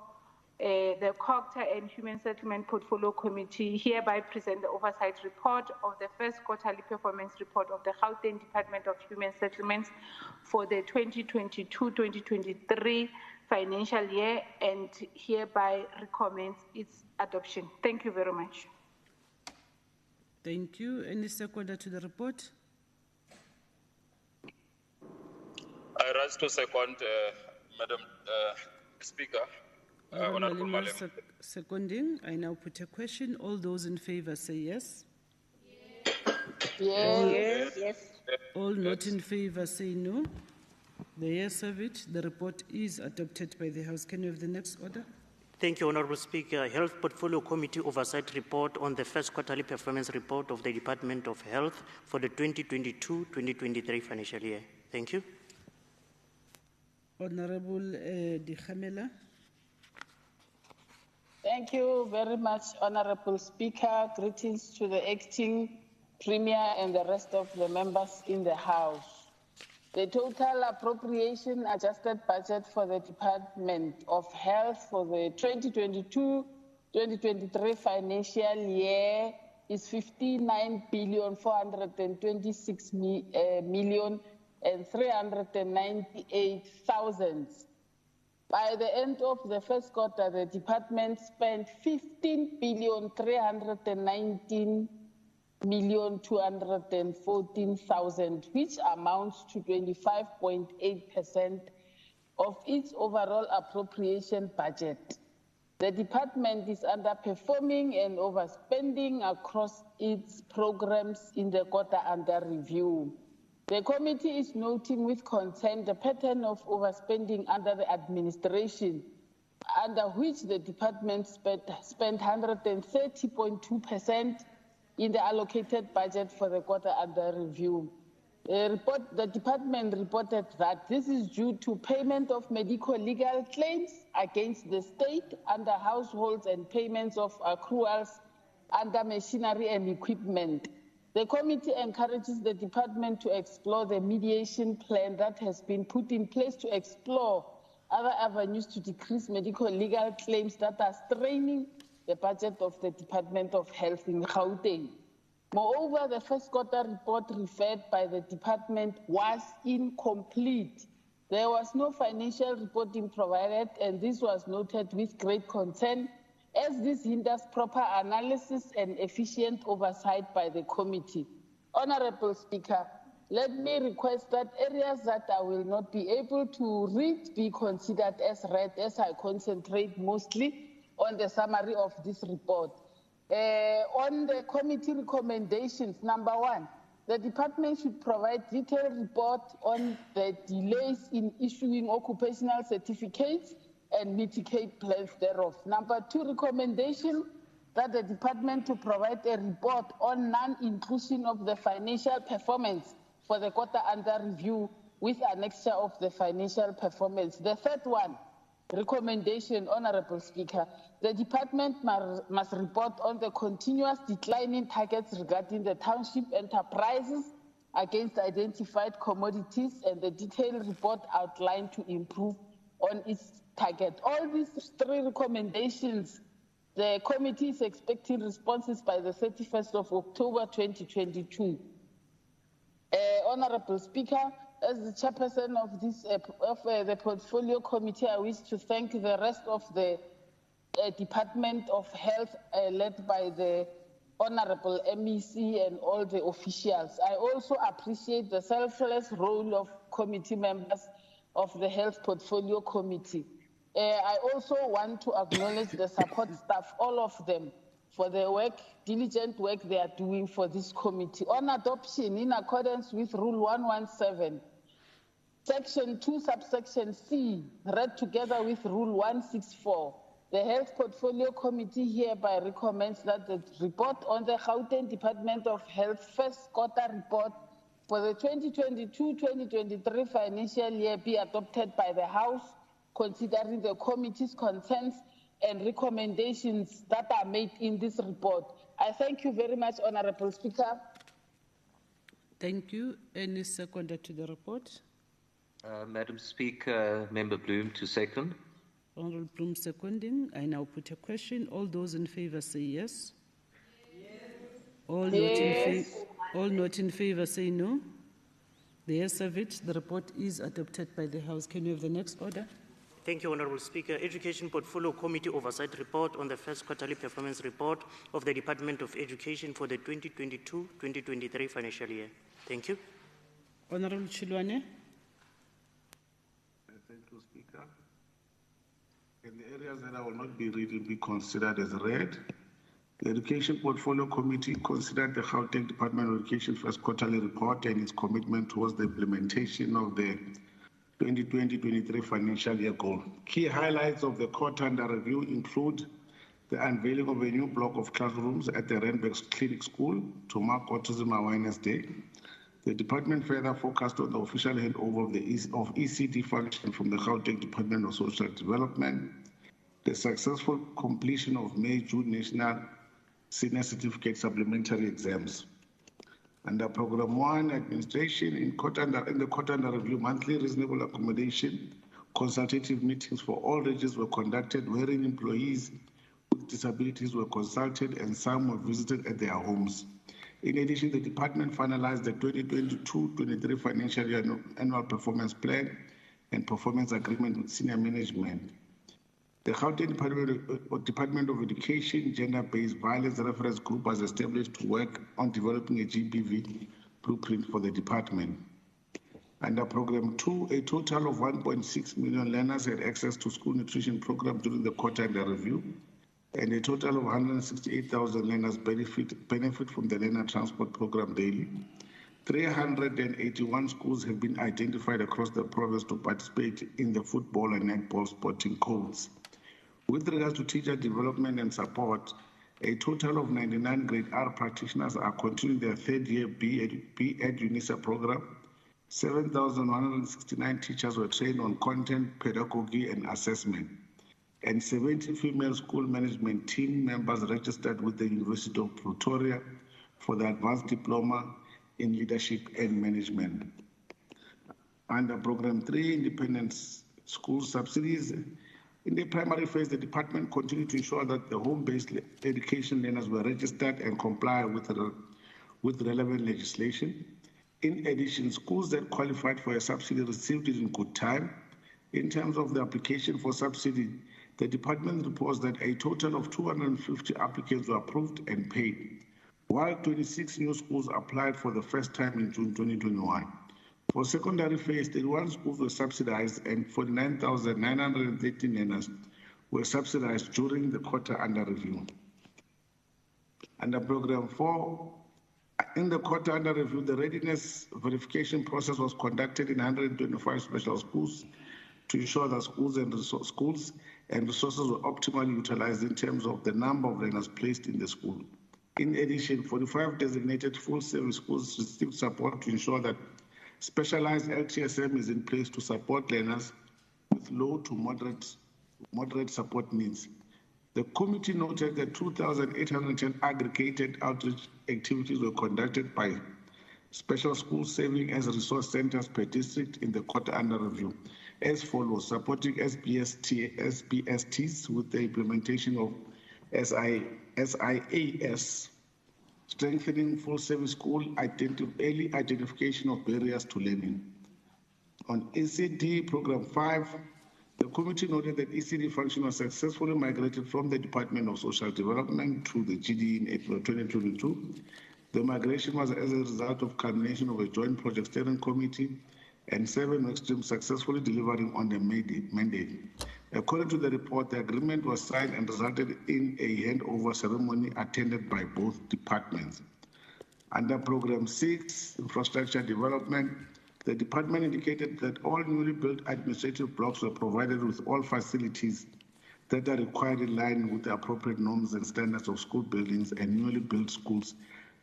the Cooperative and Human Settlement Portfolio Committee hereby present the oversight report of the first quarterly performance report of the Gauteng Department of Human Settlements for the 2022-2023 financial year and hereby recommends its adoption. Thank you very much. Thank you. Any seconder to the report? I rise to second, Madam Speaker. Honorable Malema. Seconding, I now put a question. All those in favor say yes. Yes. Yes. All not in favor say no. The ayes have it. The report is adopted by the House. Can you have the next order? Thank you, Honourable Speaker. Health Portfolio Committee Oversight Report on the first quarterly performance report of the Department of Health for the 2022-2023 financial year. Thank you. Honorable Dikhamela. Thank you very much, Honorable Speaker. Greetings to the acting Premier and the rest of the members in the House. The total appropriation adjusted budget for the Department of Health for the 2022-2023 financial year is 59,426,398,000. By the end of the first quarter, the department spent 15,319,214,000, which amounts to 25.8% of its overall appropriation budget. The department is underperforming and overspending across its programs in the quarter under review. The committee is noting with concern the pattern of overspending under the administration, under which the department spent 130.2% in the allocated budget for the quarter under review. The department reported that this is due to payment of medical legal claims against the state under households and payments of accruals under machinery and equipment. The committee encourages the department to explore the mediation plan that has been put in place to explore other avenues to decrease medical legal claims that are straining the budget of the Department of Health in Gauteng. Moreover, the first quarter report referred by the department was incomplete. There was no financial reporting provided, and this was noted with great concern, as this hinders proper analysis and efficient oversight by the committee. Honourable Speaker, let me request that areas that I will not be able to read be considered as read, as I concentrate mostly on the summary of this report. On the committee recommendations, number one, the department should provide detailed report on the delays in issuing occupational certificates and mitigate plans thereof. Number two recommendation, that the department to provide a report on non-inclusion of the financial performance for the quarter under review with annexure of the financial performance. The third one, recommendation, Honourable Speaker, the department must report on the continuous decline in targets regarding the township enterprises against identified commodities and the detailed report outlined to improve on its target. All these three recommendations, the committee is expecting responses by the 31st of October 2022. Honourable Speaker, as the chairperson of this the Portfolio Committee, I wish to thank the rest of the Department of Health led by the Honourable MEC and all the officials. I also appreciate the selfless role of committee members of the Health Portfolio Committee. I also want to acknowledge the support staff, all of them, for the work, diligent work they are doing for this committee. On adoption, in accordance with Rule 117, Section 2, subsection C, read together with Rule 164, the Health Portfolio Committee hereby recommends that the report on the Gauteng Department of Health first quarter report for the 2022-2023 financial year be adopted by the House, considering the committee's concerns and recommendations that are made in this report. I thank you very much, Honourable Speaker. Thank you. Any seconder to the report? Madam Speaker, Member Bloom to second. Honourable Bloom seconding. I now put a question. All those in favour say yes. Yes. All not in favour say no. The ayes have it. The report is adopted by the House. Can you have the next order? Thank you, Honourable Speaker. Education Portfolio Committee Oversight Report on the first quarterly performance report of the Department of Education for the 2022-2023 financial year. Thank you. Honourable Chilwane. Thank you, Speaker. In the areas that I will not be read will be considered as read. The Education Portfolio Committee considered the Gauteng Department of Education first quarterly report and its commitment towards the implementation of the 2020-23 financial year goal. Key highlights of the quarter under review include the unveiling of a new block of classrooms at the Randburg Clinic School to mark Autism Awareness Day. The department further focused on the official handover of ECD function from the Gauteng Department of Social Development, the successful completion of May-June National Senior Certificate Supplementary Exams. Under Program 1, Administration, in the quarter under review, monthly reasonable accommodation consultative meetings for all regions were conducted, wherein employees with disabilities were consulted and some were visited at their homes. In addition, the department finalized the 2022-23 financial year annual performance plan and performance agreement with senior management. The Gauteng Department of Education Gender-Based Violence Reference Group was established to work on developing a GBV blueprint for the department. Under Program 2, a total of 1.6 million learners had access to school nutrition programs during the quarter under review, and a total of 168,000 learners benefit from the learner transport program daily. 381 schools have been identified across the province to participate in the football and netball sporting codes. With regards to teacher development and support, a total of 99 grade R practitioners are continuing their third year B.Ed UNISA program. 7,169 teachers were trained on content, pedagogy, and assessment. And 70 female school management team members registered with the University of Pretoria for the Advanced Diploma in Leadership and Management. Under Program 3, Independent School Subsidies, in the primary phase, the department continued to ensure that the home-based education learners were registered and comply with relevant legislation. In addition, schools that qualified for a subsidy received it in good time. In terms of the application for subsidy, the department reports that a total of 250 applicants were approved and paid, while 26 new schools applied for the first time in June 2021. For secondary phase, 31 schools were subsidized and 49,913 learners were subsidized during the quarter under review. Under Program 4, in the quarter under review, the readiness verification process was conducted in 125 special schools to ensure that schools and resources were optimally utilized in terms of the number of learners placed in the school. In addition, 45 designated full-service schools received support to ensure that specialized LTSM is in place to support learners with low to moderate support needs. The committee noted that 2,810 aggregated outreach activities were conducted by special schools serving as resource centers per district in the quarter under review, as follows: supporting SBSTs with the implementation of SIAS, strengthening full-service school early identification of barriers to learning. On ECD Program 5, the committee noted that ECD function was successfully migrated from the Department of Social Development to the GD in April 2022. The migration was as a result of culmination of a joint project steering committee and 7 work streams successfully delivering on the mandate. According to the report, the agreement was signed and resulted in a handover ceremony attended by both departments. Under Program 6, Infrastructure Development, the department indicated that all newly built administrative blocks were provided with all facilities that are required in line with the appropriate norms and standards of school buildings, and newly built schools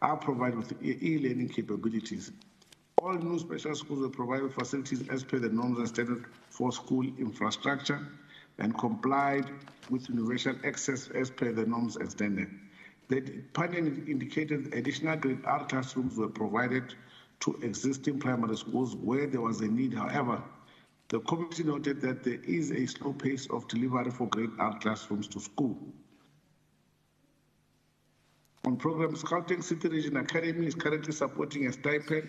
are provided with e-learning capabilities. All new special schools were provided with facilities as per the norms and standards for school infrastructure and complied with universal access as per the norms and standards. The department indicated additional grade R classrooms were provided to existing primary schools where there was a need. However, the committee noted that there is a slow pace of delivery for grade R classrooms to school. On programs, Gauteng City Region Academy is currently supporting a stipend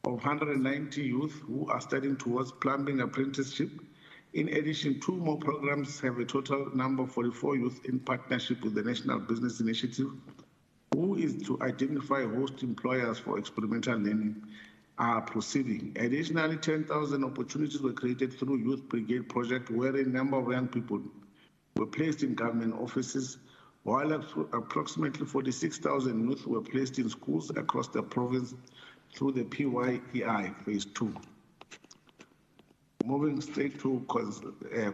of 190 youth who are studying towards plumbing apprenticeship. In addition, 2 more programs have a total number of 44 youth in partnership with the National Business Initiative, who is to identify host employers for experimental learning, are proceeding. Additionally, 10,000 opportunities were created through Youth Brigade project, where a number of young people were placed in government offices while approximately 46,000 youth were placed in schools across the province through the PYEI Phase 2. Moving straight to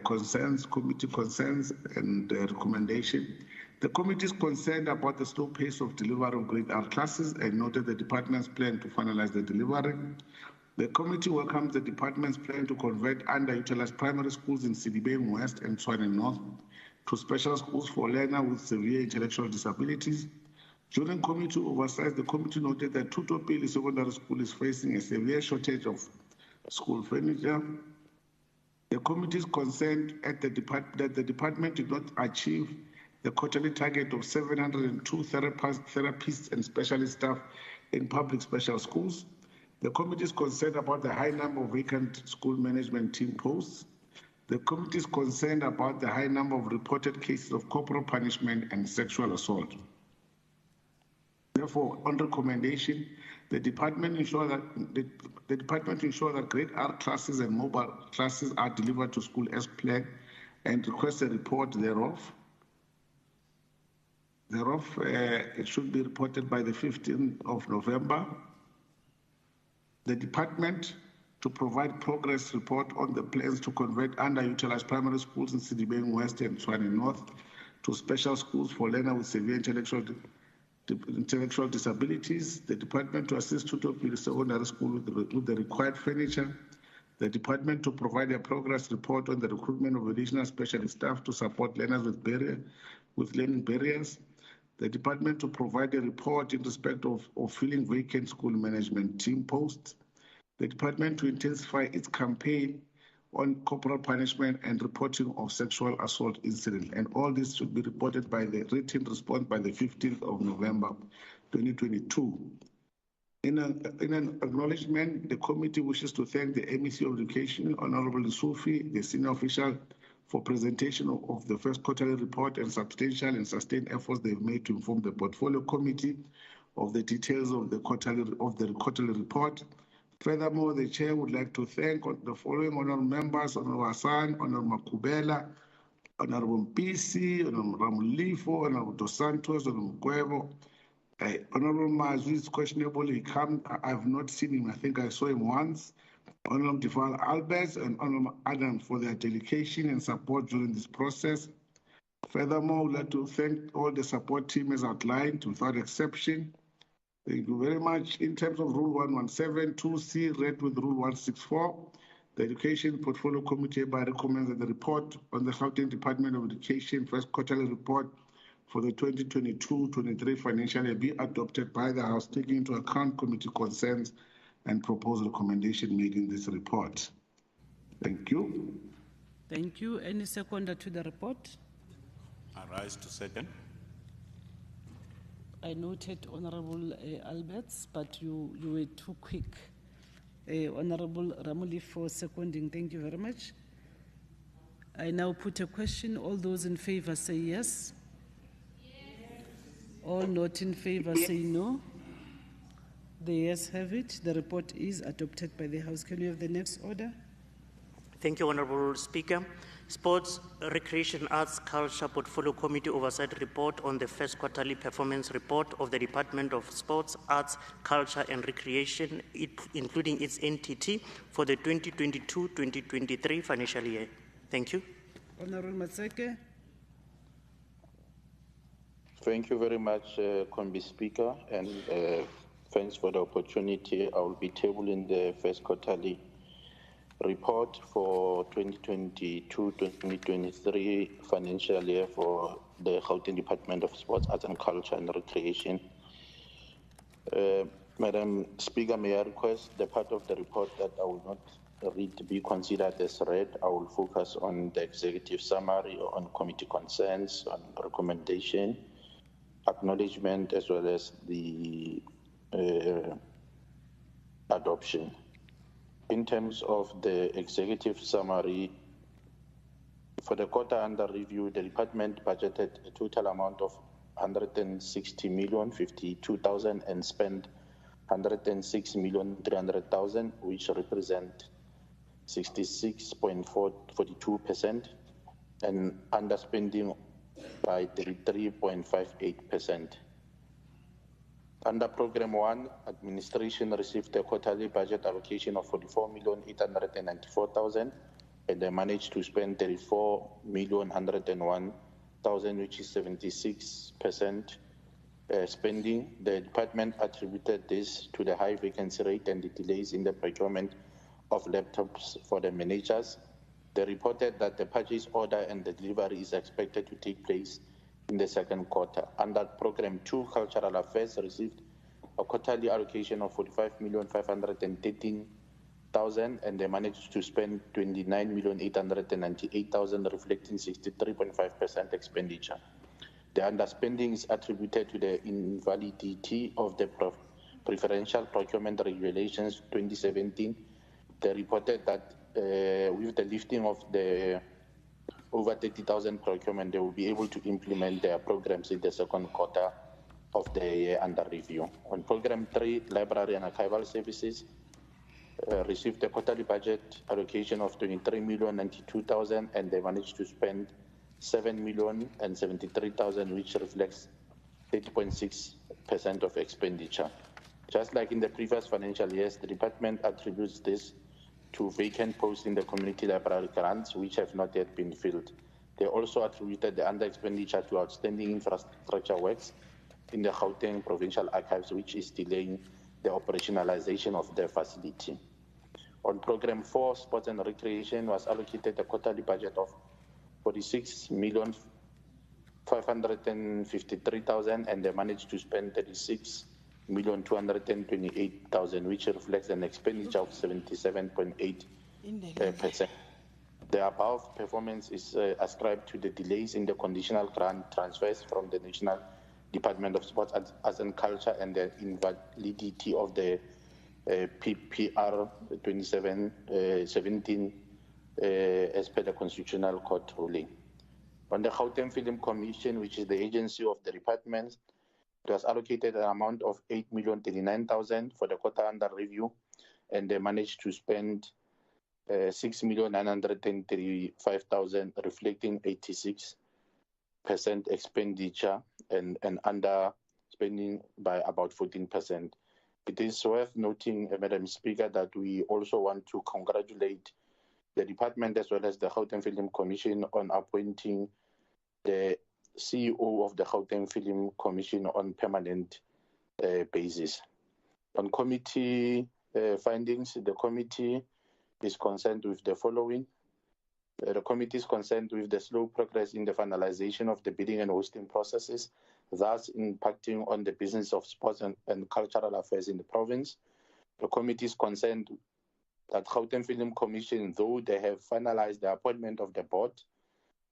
concerns, committee concerns and recommendation. The committee is concerned about the slow pace of delivery of grade R classes and noted the department's plan to finalize the delivery. The committee welcomes the department's plan to convert underutilized primary schools in Sidibeng West and Tshwane North to special schools for learners with severe intellectual disabilities. During committee oversight, the committee noted that Tutopili Secondary School is facing a severe shortage of school furniture. The committee is concerned that the department did not achieve the quarterly target of 702 therapists and specialist staff in public special schools. The committee is concerned about the high number of vacant school management team posts. The committee is concerned about the high number of reported cases of corporal punishment and sexual assault. Therefore, on recommendation, the department ensure that grade R classes and mobile classes are delivered to school as planned and request a report thereof. It should be reported by the 15th of November. The department to provide progress report on the plans to convert underutilized primary schools in Sidibeng West and Tshwane North to special schools for learners with severe intellectual disabilities. The department to assist Tutopili Secondary School with the required furniture. The department to provide a progress report on the recruitment of additional specialist staff to support learners with learning barriers. The department to provide a report in respect of filling vacant school management team posts. The department to intensify its campaign on corporal punishment and reporting of sexual assault incidents. And all this should be reported by the written response by the 15th of November, 2022. In an acknowledgement, the committee wishes to thank the MEC of Education, Honorable Sufi, the senior official, for presentation of the first quarterly report and substantial and sustained efforts they've made to inform the portfolio committee of the details of the quarterly report. Furthermore, the chair would like to thank the following honorable members: Honorable Hassan, Honorable Makubela, Honorable Mpisi, Honorable Ramulifo, Honorable Dos Santos, Honorable Mkwebo. Honorable Mazwi is questionable. I've not seen him. I think I saw him once. Honorable Defal Alberts and Honorable Adam for their dedication and support during this process. Furthermore, I would like to thank all the support team as outlined without exception. Thank you very much. In terms of Rule 117, 2C, read with Rule 164, the Education Portfolio Committee hereby recommends that the report on the Gauteng Department of Education first quarterly report for the 2022-23 financial year be adopted by the House, taking into account committee concerns and proposed recommendation made in this report. Thank you. Thank you. Any seconder to the report? I rise to second. I noted Honorable Alberts, but you were too quick. Honorable Ramuli for seconding. Thank you very much. I now put a question. All those in favor say yes. Yes. All not in favor say no. The yes have it. The report is adopted by the House. Can we have the next order? Thank you, Honorable Speaker. Sports, Recreation, Arts, Culture Portfolio Committee Oversight Report on the first quarterly performance report of the Department of Sports, Arts, Culture and Recreation, including its entity, for the 2022-2023 financial year. Thank you. Honorable Matseke. Thank you very much, Committee Speaker, and thanks for the opportunity. I will be tabling the first quarterly report for 2022-2023 financial year for the Gauteng Department of Sports, Arts and Culture and Recreation. Madam Speaker, may I request the part of the report that I will not read to be considered as read. I will focus on the executive summary, on committee concerns, on recommendation, acknowledgement, as well as the adoption. In terms of the executive summary, for the quarter under review, the department budgeted a total amount of 160,052,000 and spent 106,300,000, which represent 66.42%, and underspending by 33.58%. Under Program 1, administration received a quarterly budget allocation of 44,894,000, and they managed to spend 34,101,000, which is 76% spending. The department attributed this to the high vacancy rate and the delays in the procurement of laptops for the managers. They reported that the purchase order and the delivery is expected to take place in the second quarter. Under Program 2, Cultural Affairs received a quarterly allocation of 45,513,000, and they managed to spend 29,898,000, reflecting 63.5% expenditure. The underspending is attributed to the invalidity of the Preferential Procurement Regulations 2017. They reported that with the lifting of the over 30,000 procurement, they will be able to implement their programs in the second quarter of the year under review. On Program 3, Library and Archival Services received a quarterly budget allocation of 23,092,000, and they managed to spend 7,073,000, which reflects 30.6% of expenditure. Just like in the previous financial years, the department attributes this to vacant posts in the community library grants, which have not yet been filled. They also attributed the under expenditure to outstanding infrastructure works in the Gauteng Provincial Archives, which is delaying the operationalization of the facility. On Program 4, Sports and Recreation was allocated a quarterly budget of 46,553,000, and they managed to spend 36,228,000, which reflects an expenditure of 77.8%. The above performance is ascribed to the delays in the conditional grant transfers from the National Department of Sports, Arts and Culture, and the invalidity of the PPR 2017 as per the Constitutional Court ruling. On the Gauteng Film Commission, which is the agency of the department, it was allocated an amount of 8,039,000 for the quarter under review, and they managed to spend 6,935,000, reflecting 86% expenditure and under spending by about 14%. It is worth noting, Madam Speaker, that we also want to congratulate the department as well as the Gauteng Film Commission on appointing the CEO of the Gauteng Film Commission on permanent basis. On committee findings, the committee is concerned with the following. The committee is concerned with the slow progress in the finalization of the bidding and hosting processes, thus impacting on the business of sports and cultural affairs in the province. The committee is concerned that Gauteng Film Commission, though they have finalized the appointment of the board,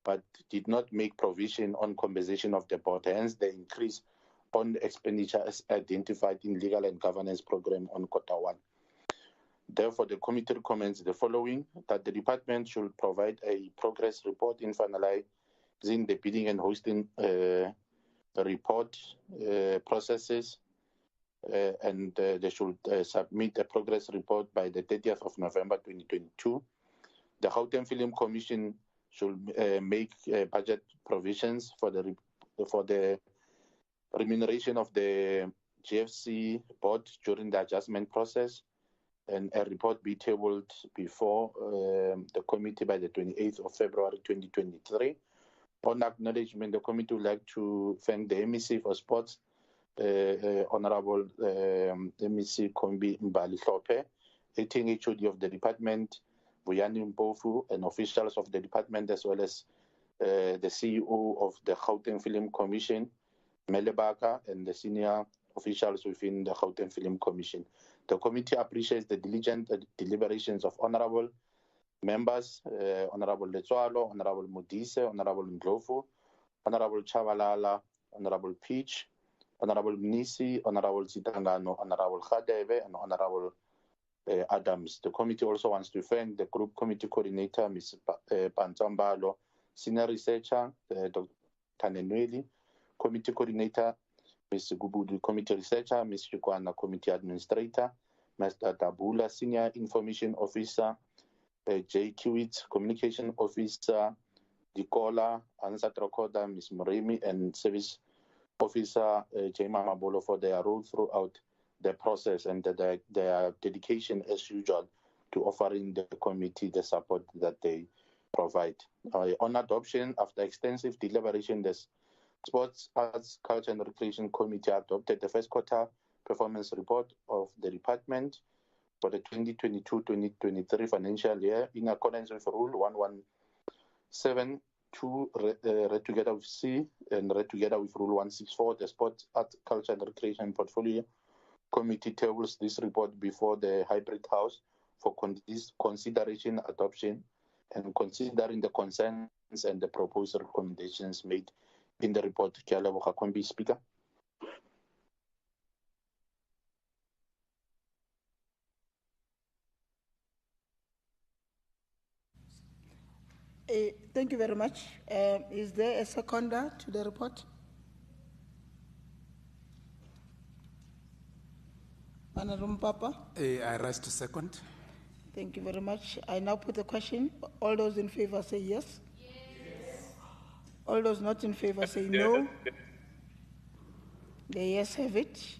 but did not make provision on compensation of the board, hence the increase on expenditure as identified in legal and governance program on quarter 1. Therefore, the committee recommends the following: that the department should provide a progress report in finalizing the bidding and hosting report processes, and they should submit a progress report by the 30th of November 2022. The Gauteng Film Commission should make budget provisions for the remuneration of the GFC board during the adjustment process, and a report be tabled before the committee by the 28th of February 2023. On acknowledgement, the committee would like to thank the MEC for Sports, Honorable MEC Kombi Mbali-Hlophe, acting HOD of the department, Vuyani Mpofu, and officials of the department, as well as the CEO of the Gauteng Film Commission, Melebaka, and the senior officials within the Gauteng Film Commission. The committee appreciates the diligent deliberations of honorable members, Honorable Letswalo, Honorable Modise, Honorable Ndlovu, Honorable Chabalala, Honorable Peach, Honorable Mnisi, Honorable Zitangano, Honorable Khadebe, and Honorable Adams. The committee also wants to thank the Group Committee Coordinator, Ms. Panzambalo, Senior Researcher, Dr. Tanenweli, Committee Coordinator, Ms. Gubudu, Committee Researcher, Ms. Chikwana, Committee Administrator, Mr. Tabula, Senior Information Officer, J. Kiwitz, Communication Officer, Dikola, Ansat Rokoda, Ms. Murimi, and Service Officer Jema Mabolo for their role throughout the process and their dedication as usual to offering the committee the support that they provide. On adoption, after extensive deliberation, the Sports, Arts, Culture and Recreation Committee adopted the first quarter performance report of the department for the 2022-2023 financial year in accordance with Rule 1172 read together with C and read together with Rule 164. The Sports, Arts, Culture and Recreation Portfolio Committee tables this report before the Hybrid House for consideration, adoption, and considering the concerns and the proposed recommendations made in the report. Speaker. Thank you very much. Is there a seconder to the report? Honorable Papa. I rise to second. Thank you very much. I now put the question. All those in favor say yes. Yes. All those not in favor say no. The yes have it.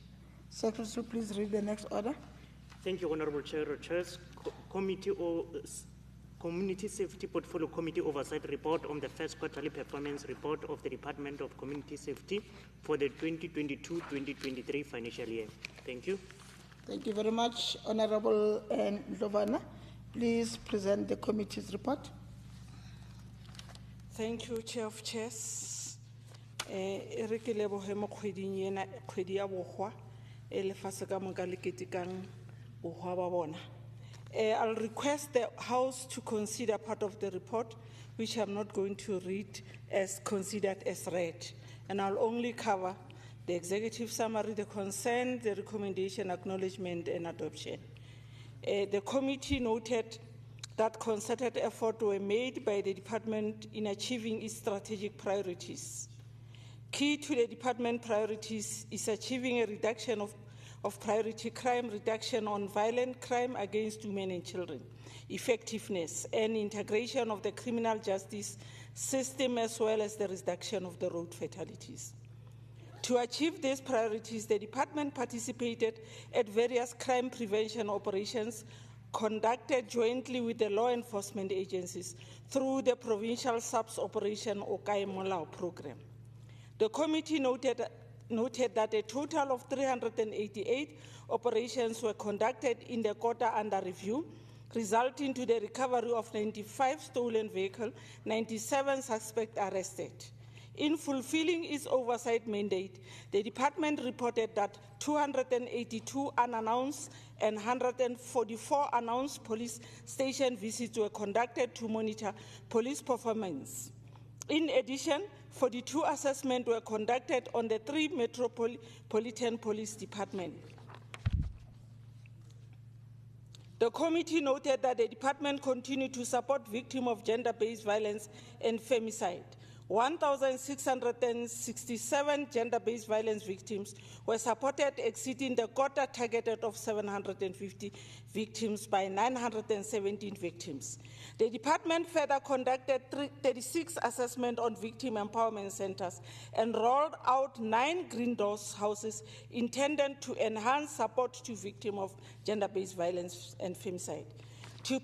Secretary, please read the next order. Thank you, Honorable Chair. Chairs, Community Safety Portfolio Committee Oversight Report on the first quarterly performance report of the Department of Community Safety for the 2022-2023 financial year. Thank you. Thank you very much. Honorable Ndlovana, please present the committee's report. Thank you, Chair of Chairs. I'll request the House to consider part of the report, which I'm not going to read as considered as read, and I'll only cover the executive summary, the consent, the recommendation, acknowledgement, and adoption. The committee noted that concerted efforts were made by the department in achieving its strategic priorities. Key to the department priorities is achieving a reduction of priority crime, reduction on violent crime against women and children, effectiveness and integration of the criminal justice system, as well as the reduction of the road fatalities. To achieve these priorities, the department participated at various crime prevention operations conducted jointly with the law enforcement agencies through the Provincial SAPS Operation Okai Molao program. The committee noted that a total of 388 operations were conducted in the quarter under review, resulting to the recovery of 95 stolen vehicles, 97 suspects arrested. In fulfilling its oversight mandate, the department reported that 282 unannounced and 144 announced police station visits were conducted to monitor police performance. In addition, 42 assessments were conducted on the 3 metropolitan police departments. The committee noted that the department continued to support victims of gender-based violence and femicide. 1,667 gender-based violence victims were supported, exceeding the quota targeted of 750 victims by 917 victims. The department further conducted 36 assessments on victim empowerment centers and rolled out 9 green doors houses intended to enhance support to victims of gender-based violence and femicide. To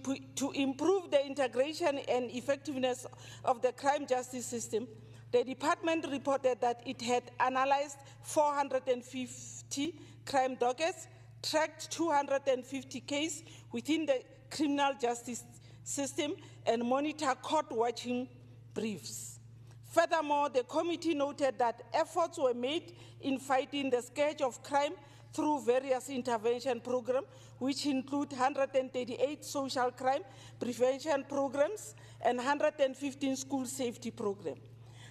improve the integration and effectiveness of the crime justice system, the department reported that it had analyzed 450 crime dockets, tracked 250 cases within the criminal justice system, and monitored court-watching briefs. Furthermore, the committee noted that efforts were made in fighting the scourge of crime through various intervention programs, which include 138 social crime prevention programs and 115 school safety programs.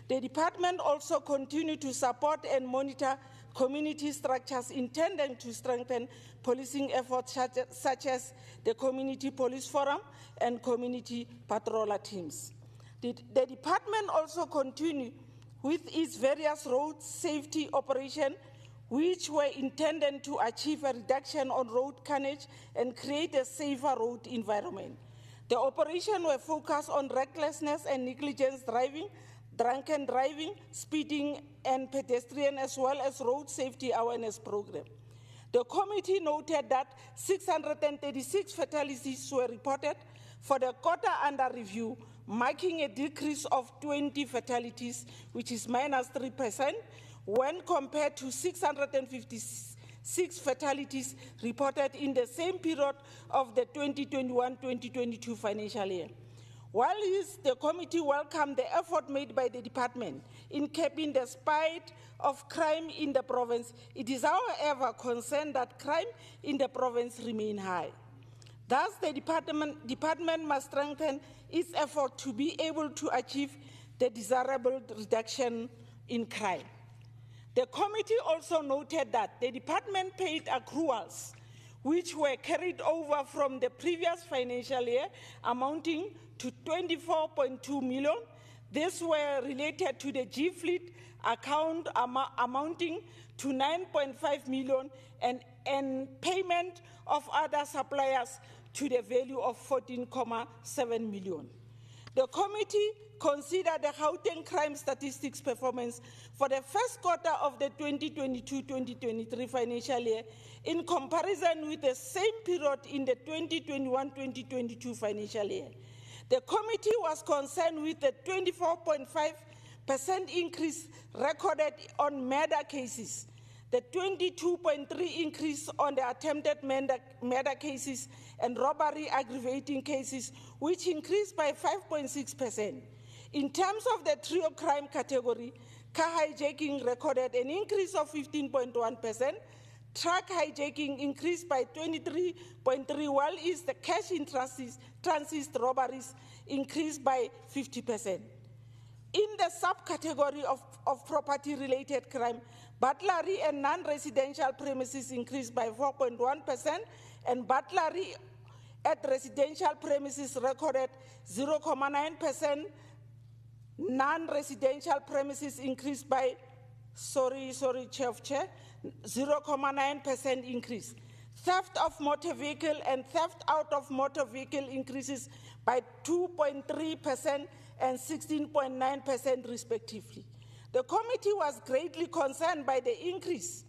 The department also continued to support and monitor community structures intended to strengthen policing efforts such as the Community Police Forum and community patroller teams. The department also continued with its various road safety operations, which were intended to achieve a reduction on road carnage and create a safer road environment. The operation were focused on recklessness and negligence driving, drunken driving, speeding, and pedestrian, as well as road safety awareness program. The committee noted that 636 fatalities were reported for the quarter under review, marking a decrease of 20 fatalities, which is minus 3%, when compared to 656 fatalities reported in the same period of the 2021-2022 financial year. While the committee welcomed the effort made by the department in keeping the spate of crime in the province, it is however concerned that crime in the province remain high. Thus, the department must strengthen its effort to be able to achieve the desirable reduction in crime. The committee also noted that the department paid accruals which were carried over from the previous financial year, amounting to 24.2 million. These were related to the G-Fleet account amounting to 9.5 million and payment of other suppliers to the value of 14.7 million. The committee considered the Gauteng crime statistics performance for the first quarter of the 2022-2023 financial year in comparison with the same period in the 2021-2022 financial year. The committee was concerned with the 24.5% increase recorded on murder cases, the 22.3% increase on the attempted murder cases and robbery aggravating cases, which increased by 5.6%. In terms of the trio crime category, car hijacking recorded an increase of 15.1%, truck hijacking increased by 23.3%, while the cash in transit robberies increased by 50%. In the subcategory of property-related crime, burglary and non-residential premises increased by 4.1%, and burglary at residential premises recorded 0.9%, non-residential premises increased by, 0.9% increase. Theft of motor vehicle and theft out of motor vehicle increases by 2.3% and 16.9% respectively. The committee was greatly concerned by the increase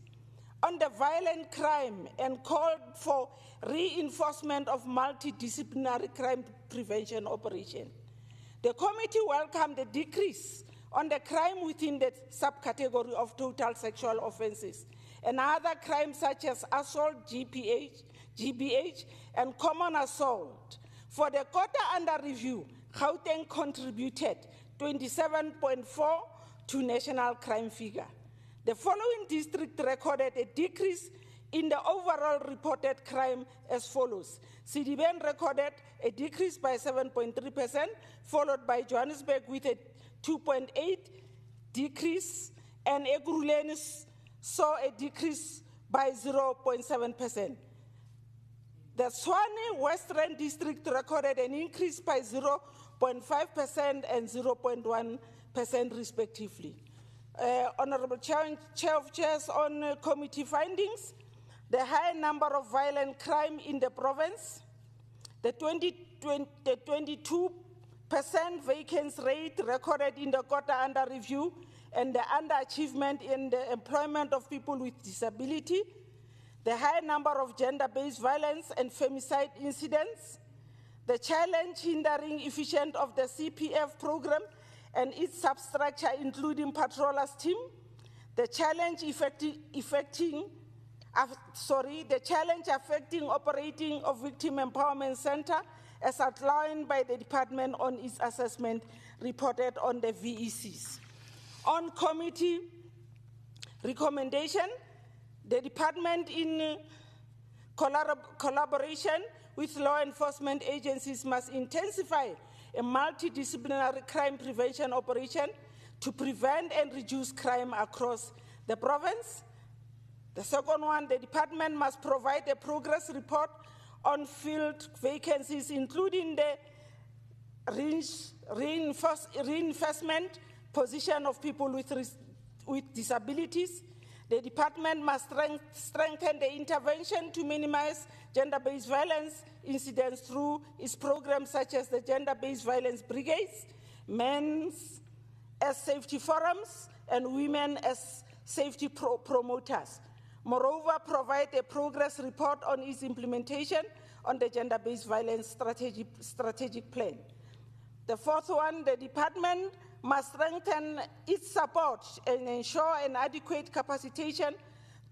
on the violent crime and called for reinforcement of multidisciplinary crime prevention operation. The committee welcomed the decrease on the crime within the subcategory of total sexual offenses and other crimes such as assault, GBH, and common assault. For the quarter under review, Gauteng contributed 27.4 to national crime figure. The following district recorded a decrease in the overall reported crime as follows. Sidiben recorded a decrease by 7.3%, followed by Johannesburg with a 2.8% decrease, and Ekurhuleni saw a decrease by 0.7%. The Tshwane Western District recorded an increase by 0.5% and 0.1% respectively. Honorable Chair of Chairs, on committee findings, the high number of violent crime in the province, the 22% vacancy rate recorded in the quarter under review, and the underachievement in the employment of people with disability, the high number of gender-based violence and femicide incidents, the challenge hindering efficient of the CPF program and its substructure, including patrollers team, the challenge affecting operating of Victim Empowerment Center, as outlined by the department on its assessment reported on the VECs. On committee recommendation, the department, in collaboration with law enforcement agencies, must intensify a multidisciplinary crime prevention operation to prevent and reduce crime across the province. The second one, the department must provide a progress report on field vacancies, including the reinvestment position of people with disabilities, The department must strengthen the intervention to minimize gender-based violence incidents through its programs such as the Gender-Based Violence Brigades, men's as safety forums, and women as safety promoters. Moreover, provide a progress report on its implementation on the gender-based violence strategic plan. The fourth one, the department must strengthen its support and ensure an adequate capacitation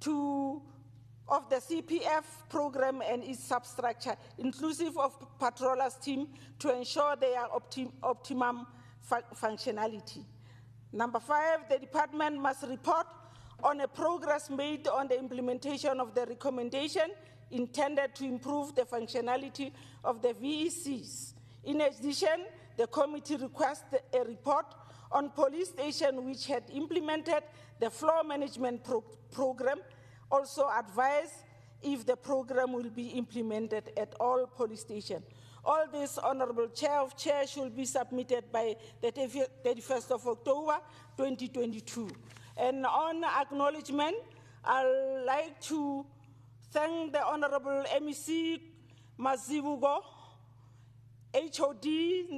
of the CPF program and its substructure, inclusive of patrollers team, to ensure their optimum functionality. Number 5, the department must report on a progress made on the implementation of the recommendation intended to improve the functionality of the VECs. In addition, the committee requests a report on police stations which had implemented the floor management program. Also advise if the program will be implemented at all police stations. All this, Honorable Chair of Chairs, should be submitted by the 31st of October 2022. And on acknowledgement, I'd like to thank the Honorable MEC Mazibugo, HOD,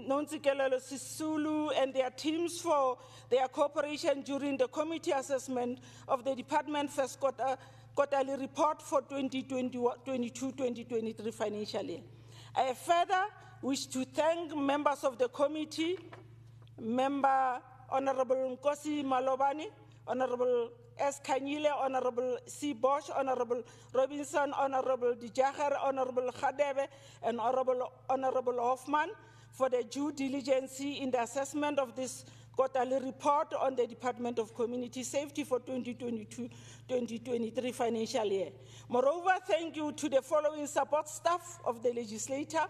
Nonsikelelo Sisulu, and their teams for their cooperation during the committee assessment of the department first quarterly report for 2022-2023 financial year. I further wish to thank members of the committee, Member Honorable Nkosi Malobani, Honorable S. Kanyile, Honorable C. Bosch, Honorable Robinson, Honorable Dijaher, Honorable Khadebe, and Honorable Hoffman for their due diligence in the assessment of this quarterly report on the Department of Community Safety for 2022-2023 financial year. Moreover, thank you to the following support staff of the legislature: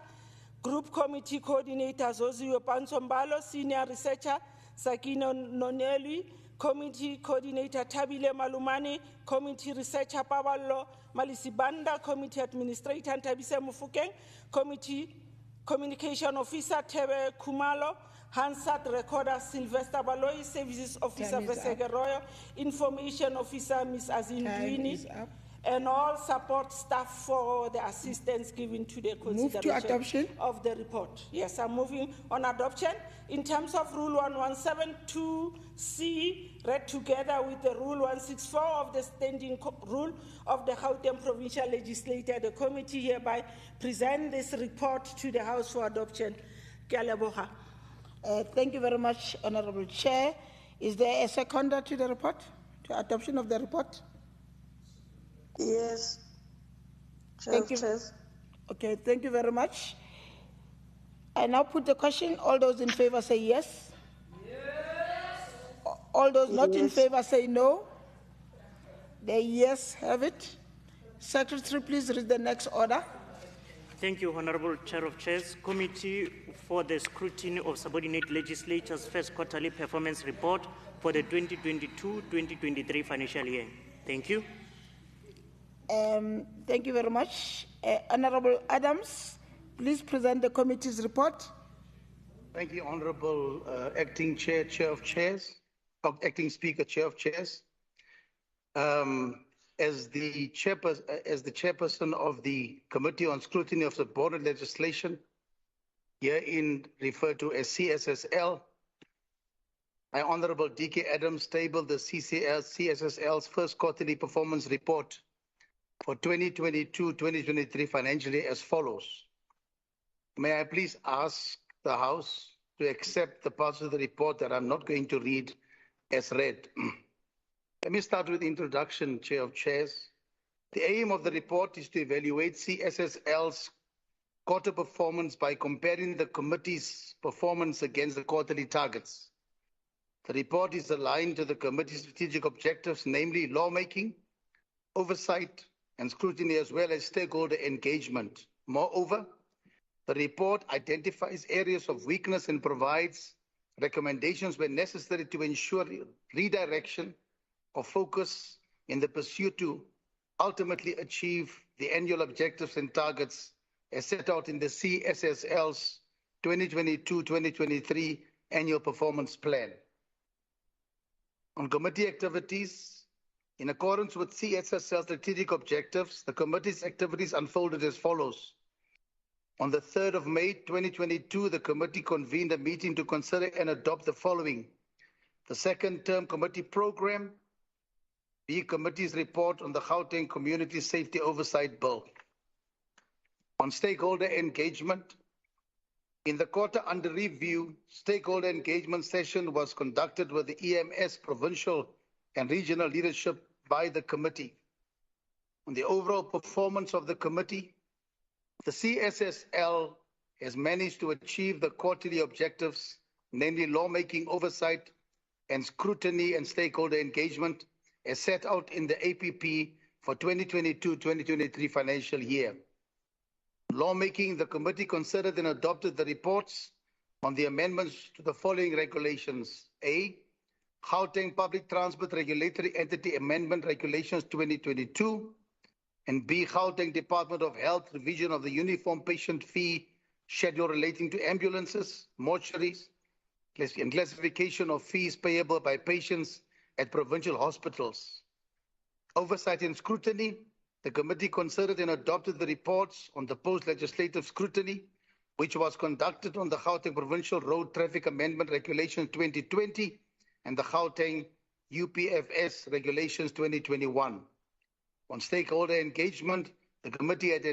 Group Committee Coordinator Zozio Pansombalo, Senior Researcher Sakino Noneli, Committee Coordinator Tabile Malumani, Committee Researcher Pabalo Malisibanda, Committee Administrator Tabise Mufukeng, Committee Communication Officer Tebe Kumalo, Hansat Recorder Sylvester Baloy, Services Officer Vesegeroyo, Information Officer Ms. Azin Dwini, and all support staff for the assistance given to the consideration of the report. Yes, I'm moving on adoption. In terms of Rule 1172C, read together with the Rule 164 of the Standing Rule of the Gauteng Provincial Legislature, the committee hereby present this report to the House for adoption. Thank you very much, Honorable Chair. Is there a seconder to the report, to adoption of the report? Yes. Thank you. Okay, thank you very much. I now put the question. All those in favor say yes. Yes. All those not in favor say no. The yes have it. Secretary, please read the next order. Thank you, Honorable Chair of Chairs. Committee for the Scrutiny of Subordinate Legislatures First Quarterly Performance Report for the 2022-2023 financial year. Thank you. Thank you very much. Honorable Adams, please present the committee's report. Thank you, Honorable Acting Chair, Chair of Chairs, Acting Speaker, Chair of Chairs. As the chairperson of the Committee on Scrutiny of Subordinate Legislation, herein referred to as CSSL, I, Honorable D.K. Adams, tabled the CSSL's first quarterly performance report for 2022-2023 financial year as follows. May I please ask the House to accept the parts of the report that I'm not going to read as read. Let me start with the introduction, Chair of Chairs. The aim of the report is to evaluate CSSL's quarter performance by comparing the committee's performance against the quarterly targets. The report is aligned to the committee's strategic objectives, namely lawmaking, oversight, and scrutiny, as well as stakeholder engagement. Moreover, the report identifies areas of weakness and provides recommendations where necessary to ensure redirection of focus in the pursuit to ultimately achieve the annual objectives and targets as set out in the CSSL's 2022-2023 annual performance plan. On committee activities, In accordance with CSSL strategic objectives, the committee's activities unfolded as follows. On the 3rd of May 2022, the committee convened a meeting to consider and adopt the following: the second term committee program, B, committee's report on the Gauteng Community Safety Oversight Bill. On stakeholder engagement, in the quarter under review, stakeholder engagement session was conducted with the EMS, provincial and regional leadership by the committee. On the overall performance of the committee, the CSSL has managed to achieve the quarterly objectives, namely lawmaking oversight and scrutiny and stakeholder engagement, as set out in the APP for 2022-2023 financial year. Lawmaking, the committee considered and adopted the reports on the amendments to the following regulations. A, Gauteng Public Transport Regulatory Entity Amendment Regulations 2022, and B, Gauteng Department of Health revision of the Uniform Patient Fee Schedule relating to ambulances, mortuaries, and classification of fees payable by patients at provincial hospitals. Oversight and scrutiny, the committee considered and adopted the reports on the post-legislative scrutiny, which was conducted on the Gauteng Provincial Road Traffic Amendment Regulations 2020 and the Gauteng UPFS Regulations 2021. On stakeholder engagement, the committee had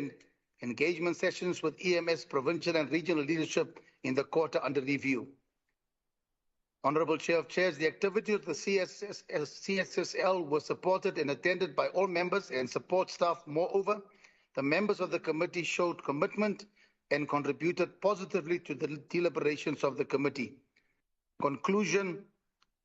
engagement sessions with EMS, provincial and regional leadership in the quarter under review. Honorable Chair of Chairs, the activity of the CSSL was supported and attended by all members and support staff. Moreover, the members of the committee showed commitment and contributed positively to the deliberations of the committee. Conclusion,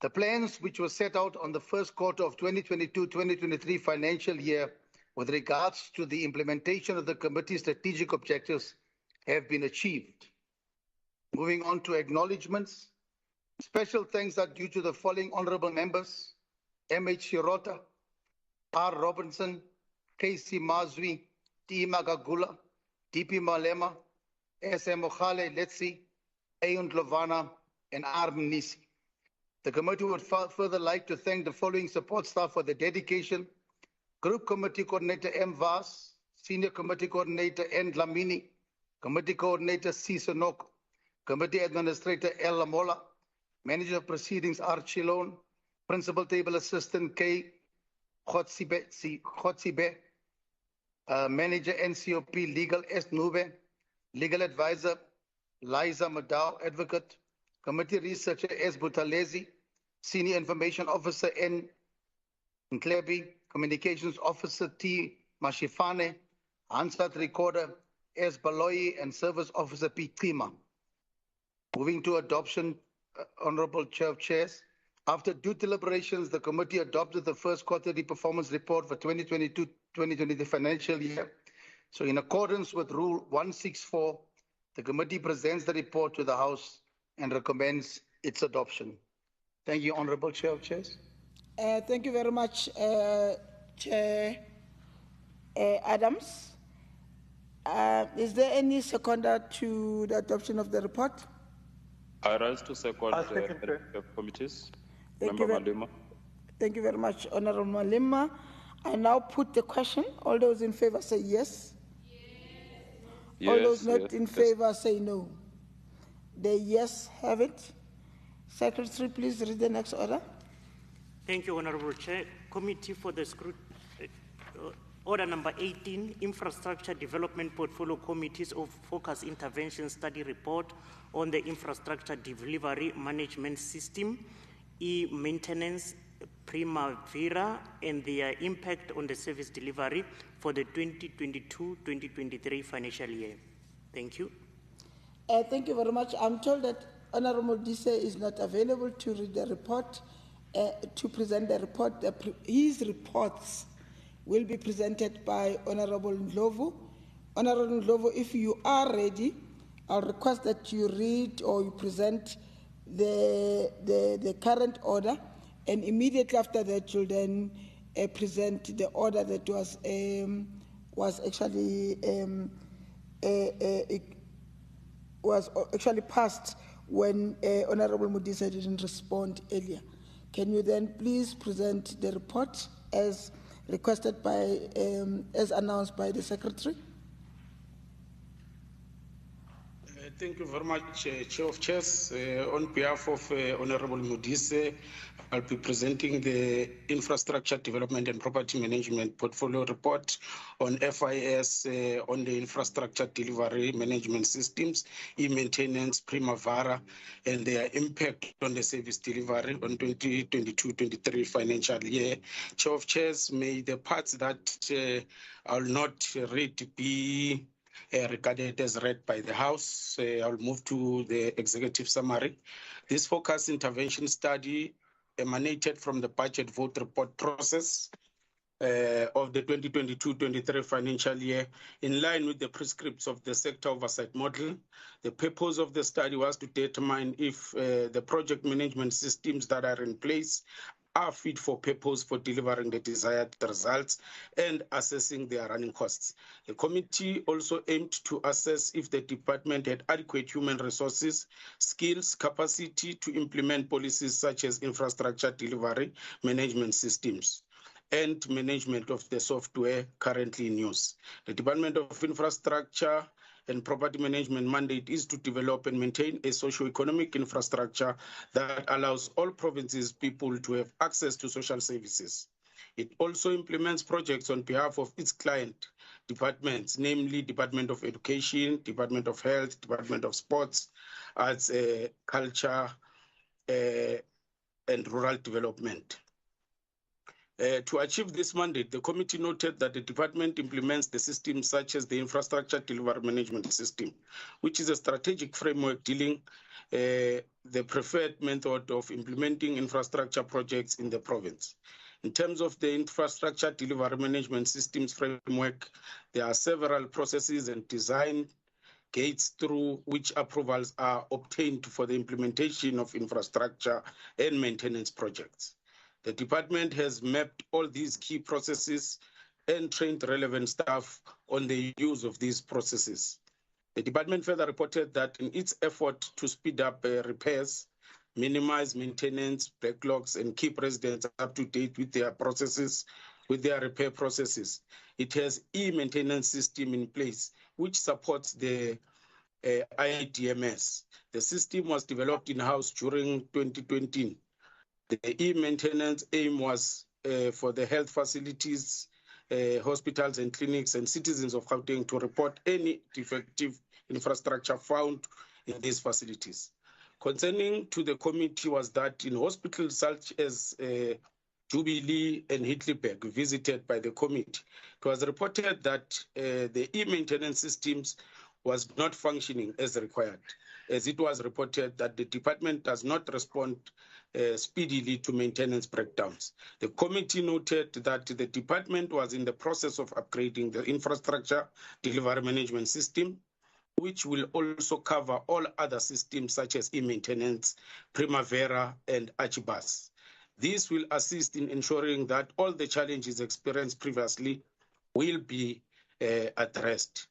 the plans which were set out on the first quarter of 2022-2023 financial year with regards to the implementation of the committee's strategic objectives have been achieved. Moving on to acknowledgements. Special thanks are due to the following honorable members: M.H. Shirota, R. Robinson, K.C. Mazwi, T. Magagula, D.P. Malema, S.M. Okhale Letsi, Ayun Lovana, and R. Mnisi. The committee would further like to thank the following support staff for their dedication: Group Committee Coordinator M. Vas, Senior Committee Coordinator N. Lamini, Committee Coordinator C. Sonoko, Committee Administrator L. Lamola, Manager of Proceedings R. Chilone, Principal Table Assistant K. Khotsibe, Manager NCOP Legal S. Nube, Legal Advisor Liza Madao, Advocate, Committee Researcher S. Butalezi, Senior Information Officer N. Nklebi, Communications Officer T. Mashifane, Hansard Recorder S. Baloyi, and Service Officer P. Tima. Moving to adoption, Honorable Chair of Chairs, after due deliberations, the committee adopted the first quarterly performance report for 2022-2023 financial year. So in accordance with Rule 164, the committee presents the report to the House and recommends its adoption. Thank you, Honorable Chair of Chairs. Thank you very much, Chair Adams. Is there any seconder to the adoption of the report? I rise to second the committees. Thank Member you, Malema. Thank you very much, Honorable Malema. I now put the question. All those in favor say yes. Yes. All those not in favor say no. The yes have it. Secretary, please read the next order. Thank you, Honorable Chair. Committee for the Order number 18, Infrastructure Development Portfolio Committees of Focus Intervention Study Report on the Infrastructure Delivery Management System, E-Maintenance Primavera, and their impact on the service delivery for the 2022-2023 financial year. Thank you. Thank you very much. I'm told that Honorable Dise is not available to read the report, to present the report. His reports will be presented by Honorable Ndlovu. Honorable Ndlovu, if you are ready, I'll request that you read or you present the current order, and immediately after that you'll then present the order that was actually passed when Honorable Modise didn't respond earlier. Can you then please present the report? as requested by, as announced by the Secretary. Thank you very much, Chair of Chairs. On behalf of Honorable Modise, I'll be presenting the Infrastructure Development and Property Management Portfolio Report on FIS on the Infrastructure Delivery Management Systems, e-maintenance, Primavera, and their impact on the service delivery on 2022-23 financial year. Chair of Chairs, may the parts that I'll not read be regarded as read by the House. I'll move to the executive summary. This focus intervention study emanated from the budget vote report process of the 2022-23 financial year in line with the prescripts of the sector oversight model. The purpose of the study was to determine if the project management systems that are in place are fit for purpose for delivering the desired results and assessing their running costs. The committee also aimed to assess if the department had adequate human resources, skills, capacity to implement policies such as infrastructure delivery management systems and management of the software currently in use. The Department of Infrastructure and Property Management mandate is to develop and maintain a socio-economic infrastructure that allows all provinces' people to have access to social services. It also implements projects on behalf of its client departments, namely Department of Education, Department of Health, Department of Sports, Arts, Culture, and Rural Development. To achieve this mandate, the committee noted that the department implements the systems such as the Infrastructure Delivery Management System, which is a strategic framework dealing the preferred method of implementing infrastructure projects in the province. In terms of the Infrastructure Delivery Management Systems framework, there are several processes and design gates through which approvals are obtained for the implementation of infrastructure and maintenance projects. The department has mapped all these key processes and trained relevant staff on the use of these processes. The department further reported that in its effort to speed up repairs, minimize maintenance backlogs, and keep residents up to date with their processes, with their repair processes, it has e-maintenance system in place which supports the IDMS. The system was developed in-house during 2020. The e-maintenance aim was for the health facilities, hospitals and clinics and citizens of Gauteng to report any defective infrastructure found in these facilities. Concerning to the committee was that in hospitals such as Jubilee and Hitlerberg visited by the committee, it was reported that the e-maintenance systems was not functioning as required, as it was reported that the department does not respond speedily to maintenance breakdowns. The committee noted that the department was in the process of upgrading the infrastructure delivery management system, which will also cover all other systems such as e-maintenance, Primavera, and Archibus. This will assist in ensuring that all the challenges experienced previously will be addressed.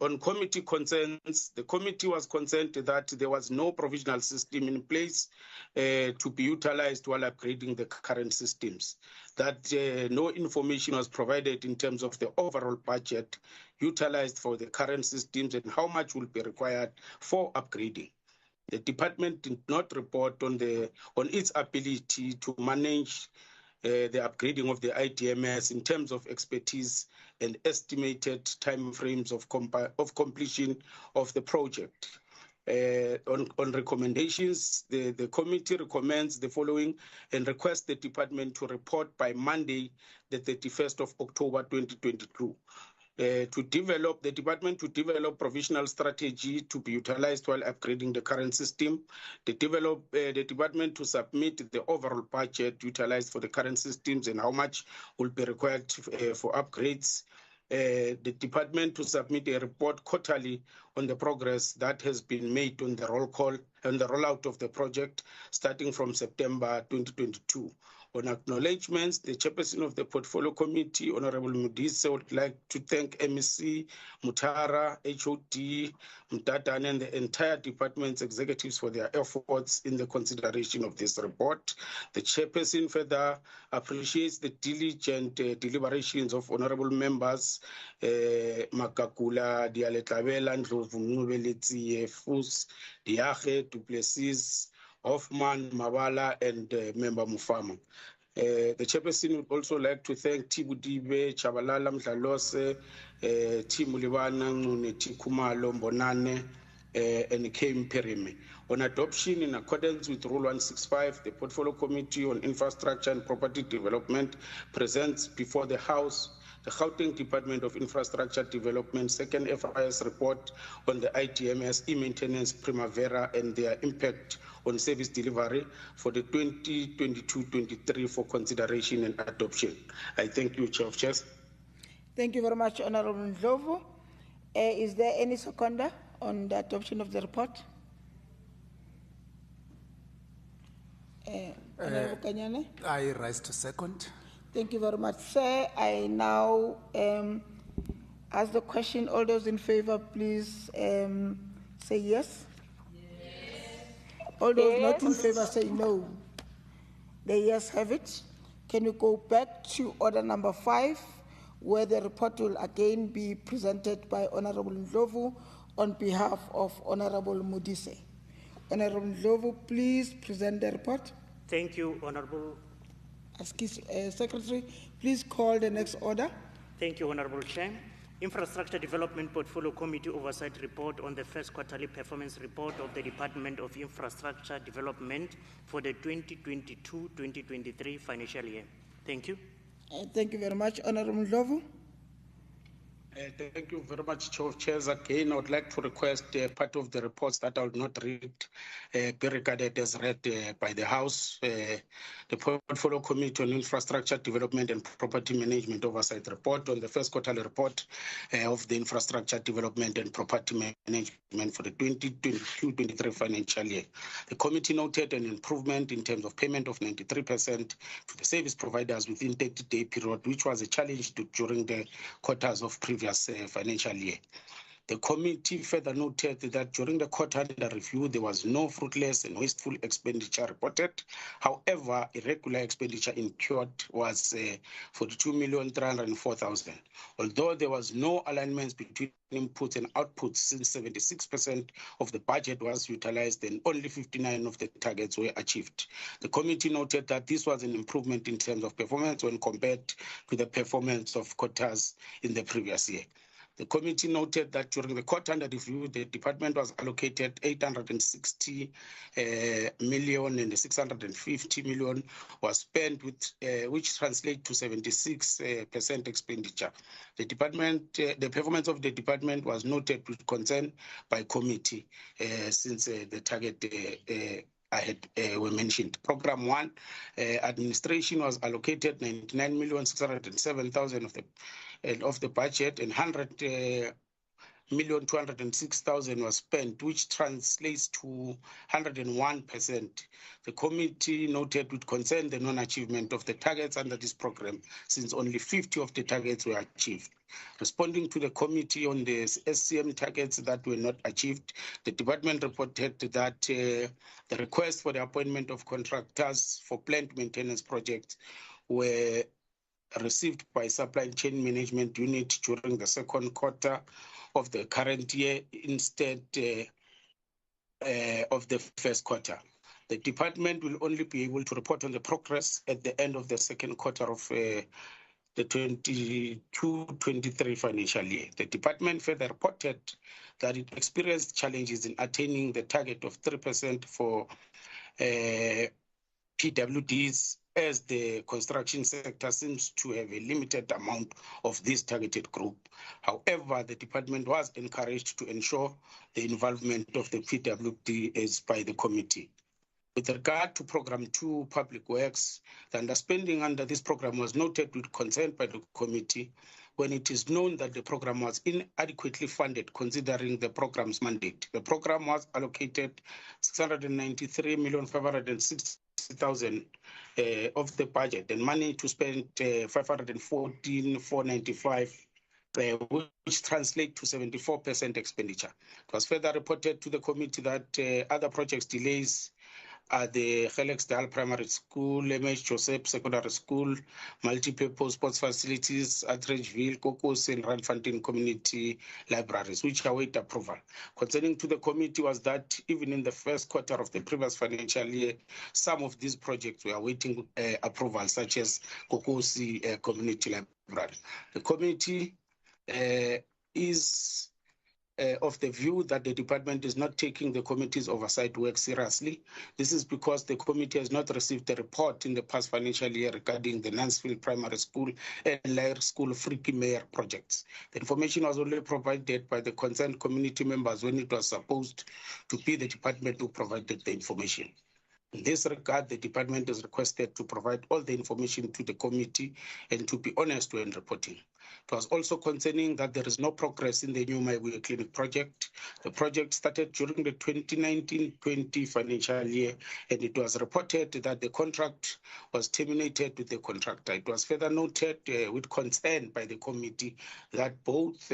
On committee concerns, the committee was concerned that there was no provisional system in place to be utilized while upgrading the current systems, that no information was provided in terms of the overall budget utilized for the current systems and how much will be required for upgrading. The department did not report on its ability to manage the upgrading of the IDMS in terms of expertise and estimated timeframes of completion of the project. On recommendations, the committee recommends the following and requests the department to report by Monday, the 31st of October 2022. The department to develop provisional strategy to be utilized while upgrading the current system. The department to submit the overall budget utilized for the current systems and how much will be required for upgrades. The department to submit a report quarterly on the progress that has been made on the roll call and the rollout of the project starting from September 2022. On acknowledgements, the chairperson of the Portfolio Committee, Honorable Mudise, would like to thank MEC, Mutara, HOD, Mtatane, and the entire department's executives for their efforts in the consideration of this report. The chairperson further appreciates the diligent deliberations of honorable members Makakula, Dialetabela, Ndlovu, Ngubelitsi, Fus, Diache, Duplessis, Hoffman, Mabala, and Member Mufama. The chairperson would also like to thank Tibudibe, Chabalala, Mdlalose, Timulibana, Nguneti Kumalo, Mbonane, and Kim Perime. On adoption, in accordance with Rule 165, the Portfolio Committee on Infrastructure and Property Development presents before the House the Gauteng Department of Infrastructure Development second FIS report on the ITMS e-maintenance Primavera and their impact on service delivery for the 2022-23 for consideration and adoption. I thank you, Chair of Chairs. Thank you very much, Honorable Ndlovu. Is there any seconder on the adoption of the report? Honorable Kanyane? I rise to second. Thank you very much, sir. I now ask the question. All those in favor, please say yes. All those not in favor, say no. The yes have it. Can we go back to order number 5, where the report will again be presented by Honorable Ndlovu on behalf of Honorable Mudise. Honorable Ndlovu, please present the report. Thank you, Honorable. Secretary, please call the next order. Thank you, Honorable Chair. Infrastructure Development Portfolio Committee Oversight Report on the first quarterly performance report of the Department of Infrastructure Development for the 2022-2023 financial year. Thank you. Thank you very much, Honorable Ndlovu. Thank you very much, Chair of Chairs. Again, I would like to request part of the reports that I will not read be regarded as read by the House. The Portfolio Committee on Infrastructure Development and Property Management Oversight Report on the first quarterly report of the Infrastructure Development and Property Management for the 2022-23 financial year. The committee noted an improvement in terms of payment of 93% to the service providers within 30-day period, which was a challenge during the quarters of previous financial year. The committee further noted that during the quarter under review, there was no fruitless and wasteful expenditure reported. However, irregular expenditure incurred was 42,304,000. Although there was no alignments between inputs and outputs, since 76% of the budget was utilized and only 59 of the targets were achieved. The committee noted that this was an improvement in terms of performance when compared to the performance of quarters in the previous year. The committee noted that during the quarter under review, the department was allocated 860 million and 650 million was spent, with which translates to 76% expenditure. The performance of the department was noted with concern by committee since the target were mentioned. Program 1, administration was allocated 99,607,000 of the budget, and 100,206,000 was spent, which translates to 101%. The committee noted with concern the non-achievement of the targets under this program, since only 50 of the targets were achieved. Responding to the committee on the SCM targets that were not achieved, the department reported that the request for the appointment of contractors for plant maintenance projects were received by Supply Chain Management Unit during the second quarter of the current year instead of the first quarter. The department will only be able to report on the progress at the end of the second quarter of the 22-23 financial year. The department further reported that it experienced challenges in attaining the target of 3% for PWDs, as the construction sector seems to have a limited amount of this targeted group. However, the department was encouraged to ensure the involvement of the PWDs by the committee. With regard to Program 2, Public Works, the underspending under this program was noted with concern by the committee when it is known that the program was inadequately funded considering the program's mandate. The program was allocated 693,560,000 60,000 of the budget and money to spend 514,495, which translates to 74% expenditure. It was further reported to the committee that other projects delays are the Helixdal Primary School, MH Joseph Secondary School, multi-purpose sports facilities, Atteridgeville, Kokos, and Randfontein Community Libraries, which await approval. Concerning to the committee was that even in the first quarter of the previous financial year, some of these projects were awaiting approval, such as Kokosi Community Library. The committee is of the view that the department is not taking the committee's oversight work seriously. This is because the committee has not received a report in the past financial year regarding the Nansfield Primary School and Lair School Freaky Mayor projects. The information was only provided by the concerned community members when it was supposed to be the department who provided the information. In this regard, the department is requested to provide all the information to the committee and to be honest when reporting. It was also concerning that there is no progress in the new MyWay Clinic project. The project started during the 2019-20 financial year, and it was reported that the contract was terminated with the contractor. It was further noted with concern by the committee that both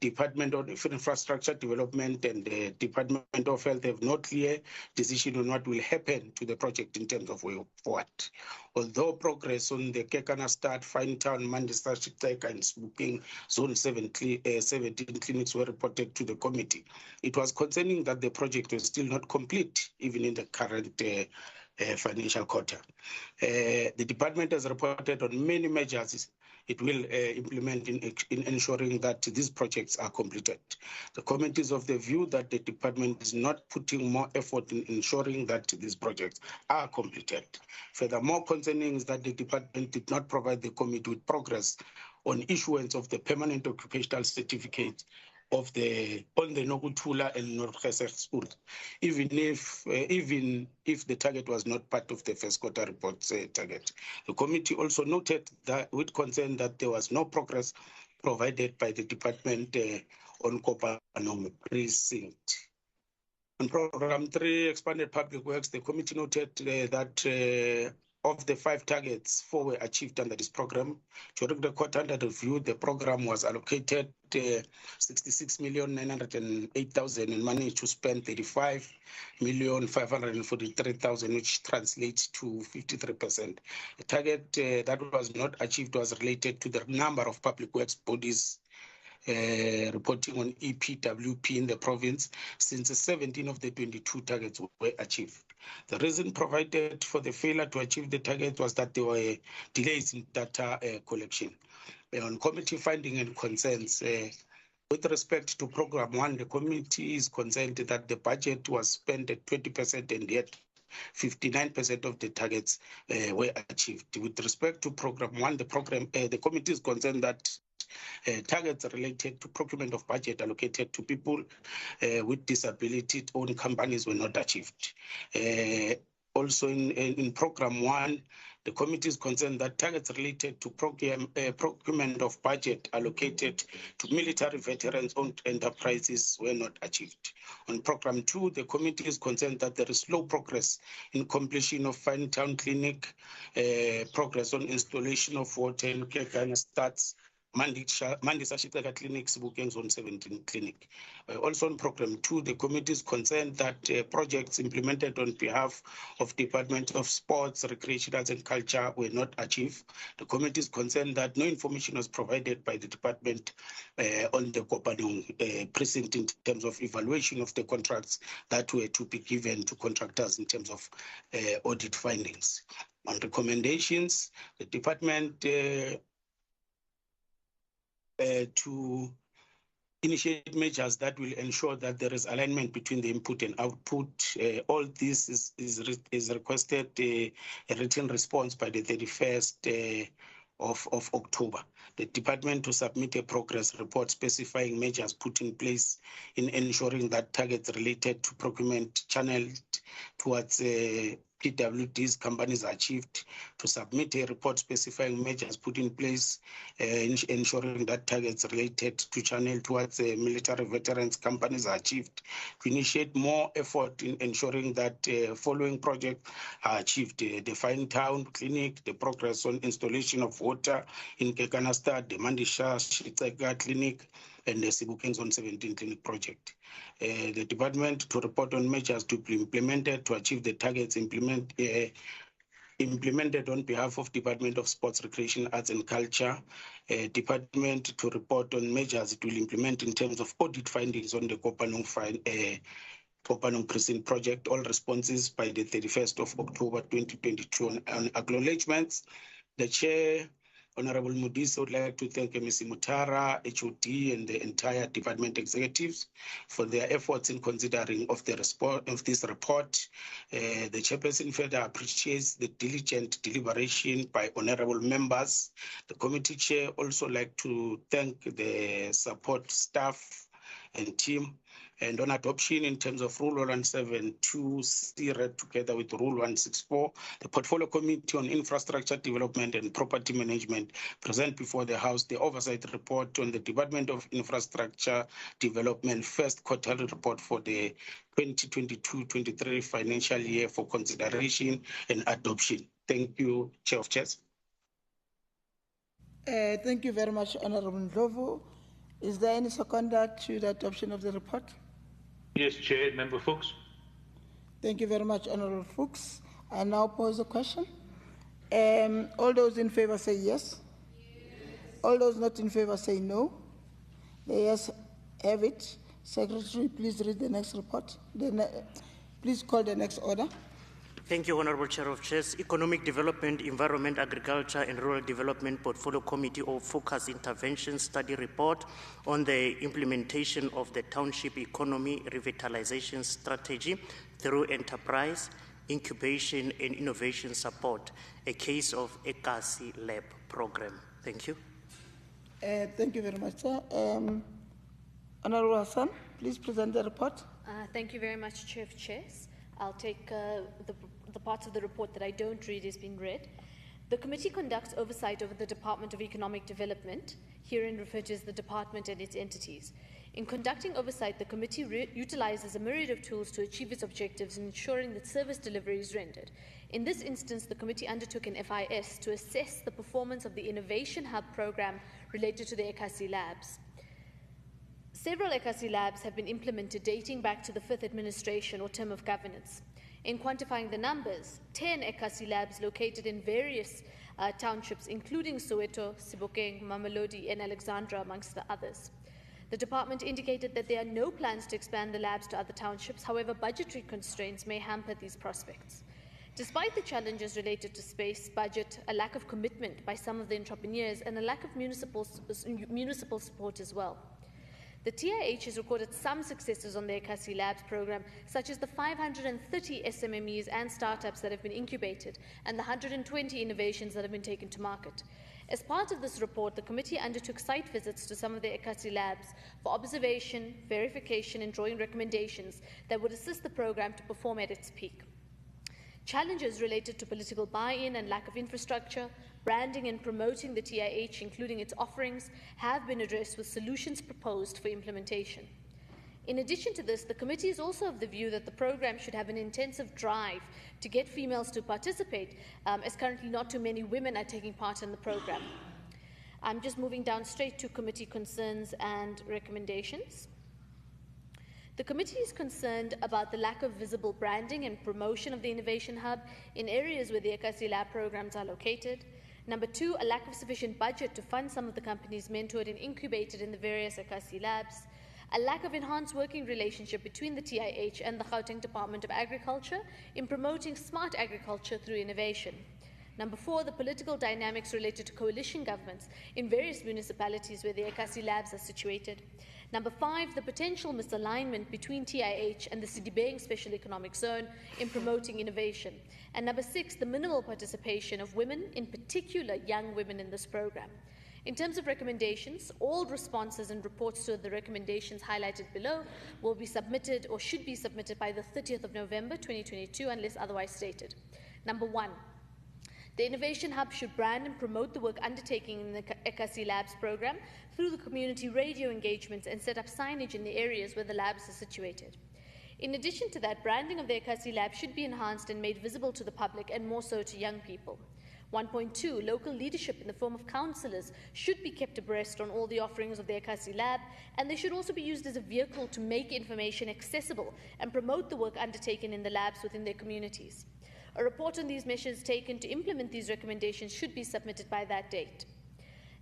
Department of Infrastructure Development and the Department of Health have no clear decision on what will happen to the project in terms of way forward. Although progress on the Kekana Start, Finetown, Mandisa, Chiteka, and Spooking Zone 17 clinics were reported to the committee, it was concerning that the project was still not complete, even in the current financial quarter. The department has reported on many measures it will implement in ensuring that these projects are completed. The committee is of the view that the department is not putting more effort in ensuring that these projects are completed. Furthermore, concerning is that the department did not provide the committee with progress on issuance of the permanent occupational certificate of the Nokutula and Northwest school, even if the target was not part of the first quarter report's target. The committee also noted that with concern that there was no progress provided by the department on Kopanong precinct. On Program 3, Expanded Public Works, the committee noted that of the 5 targets, 4 were achieved under this program. During the quarter under review, the program was allocated 66,908,000 and managed to spend 35,543,000, which translates to 53%. The target that was not achieved was related to the number of public works bodies reporting on EPWP in the province, since 17 of the 22 targets were achieved. The reason provided for the failure to achieve the target was that there were delays in data collection. On committee finding and concerns, with respect to Program 1, the committee is concerned that the budget was spent at 20% and yet 59% of the targets were achieved. With respect to Program 1, the committee is concerned that targets related to procurement of budget allocated to people with disability-owned companies were not achieved. Also in Program 1, the committee is concerned that targets related to procurement of budget allocated to military veterans-owned enterprises were not achieved. On Program 2, the committee is concerned that there is slow progress in completion of Finetown Clinic, progress on installation of water and care starts, Mandisa Chiteka Clinics, Bookings on 17 Clinic. Also on Program 2, the committee is concerned that projects implemented on behalf of Department of Sports, Recreation and Culture were not achieved. The committee is concerned that no information was provided by the department on the Kopanong precinct in terms of evaluation of the contracts that were to be given to contractors in terms of audit findings. On recommendations, the department to initiate measures that will ensure that there is alignment between the input and output. All this is requested a written response by the 31st of October. The department to submit a progress report specifying measures put in place in ensuring that targets related to procurement channeled towards PWDs companies achieved, to submit a report specifying measures put in place, ensuring that targets related to channel towards military veterans companies are achieved, to initiate more effort in ensuring that following projects are achieved: the Fine Town Clinic, the progress on installation of water in Kekanasta, the Mandisha Shitsega Clinic, and the Sibukeng Zone 17 Clinic project. The department to report on measures to be implemented to achieve the targets implemented on behalf of Department of Sports, Recreation, Arts and Culture. Department to report on measures it will implement in terms of audit findings on the Kopanong Precinct project. All responses by the 31st of October 2022. On acknowledgements, the Chair, Honorable Mudisa, would like to thank Ms. Mutara, HOD, and the entire department executives for their efforts in considering of this report. The chairperson further appreciates the diligent deliberation by honorable members. The committee chair also like to thank the support staff and team. And on adoption in terms of Rule 172C read together with Rule 164, the Portfolio Committee on Infrastructure Development and Property Management present before the House the oversight report on the Department of Infrastructure Development first quarterly report for the 2022-23 financial year for consideration and adoption. Thank you, Chair of Chairs. Thank you very much, Honorable Ndlovu. Is there any seconder to the adoption of the report? Yes, Chair. Member Fuchs. Thank you very much, Honorable Fuchs. I now pose the question. All those in favor say yes. All those not in favor say no. The yes have it. Secretary, please read the next report. Please call the next order. Thank you, Honorable Chair of Chairs. Economic Development, Environment, Agriculture and Rural Development Portfolio Committee of Focus Intervention Study Report on the implementation of the Township Economy Revitalization Strategy through enterprise, incubation and innovation support, a case of EKASI Lab program. Thank you. Thank you very much, sir. Honorable Hassan, please present the report. Thank you very much, Chair of Chairs. I'll take the parts of the report that I don't read has been read. The committee conducts oversight over the Department of Economic Development, herein referred to as the department and its entities. In conducting oversight, the committee utilizes a myriad of tools to achieve its objectives in ensuring that service delivery is rendered. In this instance, the committee undertook an FIS to assess the performance of the Innovation Hub program related to the EKASI labs. Several EKASI labs have been implemented dating back to the 5th administration or term of governance. In quantifying the numbers, 10 EKASI labs located in various townships, including Soweto, Sibokeng, Mamelodi, and Alexandra, amongst the others. The department indicated that there are no plans to expand the labs to other townships. However, budgetary constraints may hamper these prospects. Despite the challenges related to space, budget, a lack of commitment by some of the entrepreneurs, and a lack of municipal support as well, the TIH has recorded some successes on the EKASI Labs program, such as the 530 SMMEs and startups that have been incubated and the 120 innovations that have been taken to market. As part of this report, the committee undertook site visits to some of the EKASI labs for observation, verification, and drawing recommendations that would assist the program to perform at its peak. Challenges related to political buy-in and lack of infrastructure, branding and promoting the TIH, including its offerings, have been addressed with solutions proposed for implementation. In addition to this, the committee is also of the view that the program should have an intensive drive to get females to participate, as currently not too many women are taking part in the program. I'm just moving down straight to committee concerns and recommendations. The committee is concerned about the lack of visible branding and promotion of the Innovation Hub in areas where the EKASI Lab programs are located. Number two, a lack of sufficient budget to fund some of the companies mentored and incubated in the various EKASI labs. A lack of enhanced working relationship between the TIH and the Gauteng Department of Agriculture in promoting smart agriculture through innovation. Number four, the political dynamics related to coalition governments in various municipalities where the EKASI labs are situated. Number five, the potential misalignment between TIH and the Sidibeng Special Economic Zone in promoting innovation. And number six, the minimal participation of women, in particular young women, in this program. In terms of recommendations, all responses and reports to the recommendations highlighted below will be submitted or should be submitted by the 30th of November 2022 unless otherwise stated. Number 1. The Innovation Hub should brand and promote the work undertaken in the ECAC Labs program through the community radio engagements and set up signage in the areas where the labs are situated. In addition to that, branding of the ECAC Lab should be enhanced and made visible to the public and more so to young people. 1.2, local leadership in the form of councillors should be kept abreast on all the offerings of the ECAC Lab, and they should also be used as a vehicle to make information accessible and promote the work undertaken in the labs within their communities. A report on these measures taken to implement these recommendations should be submitted by that date.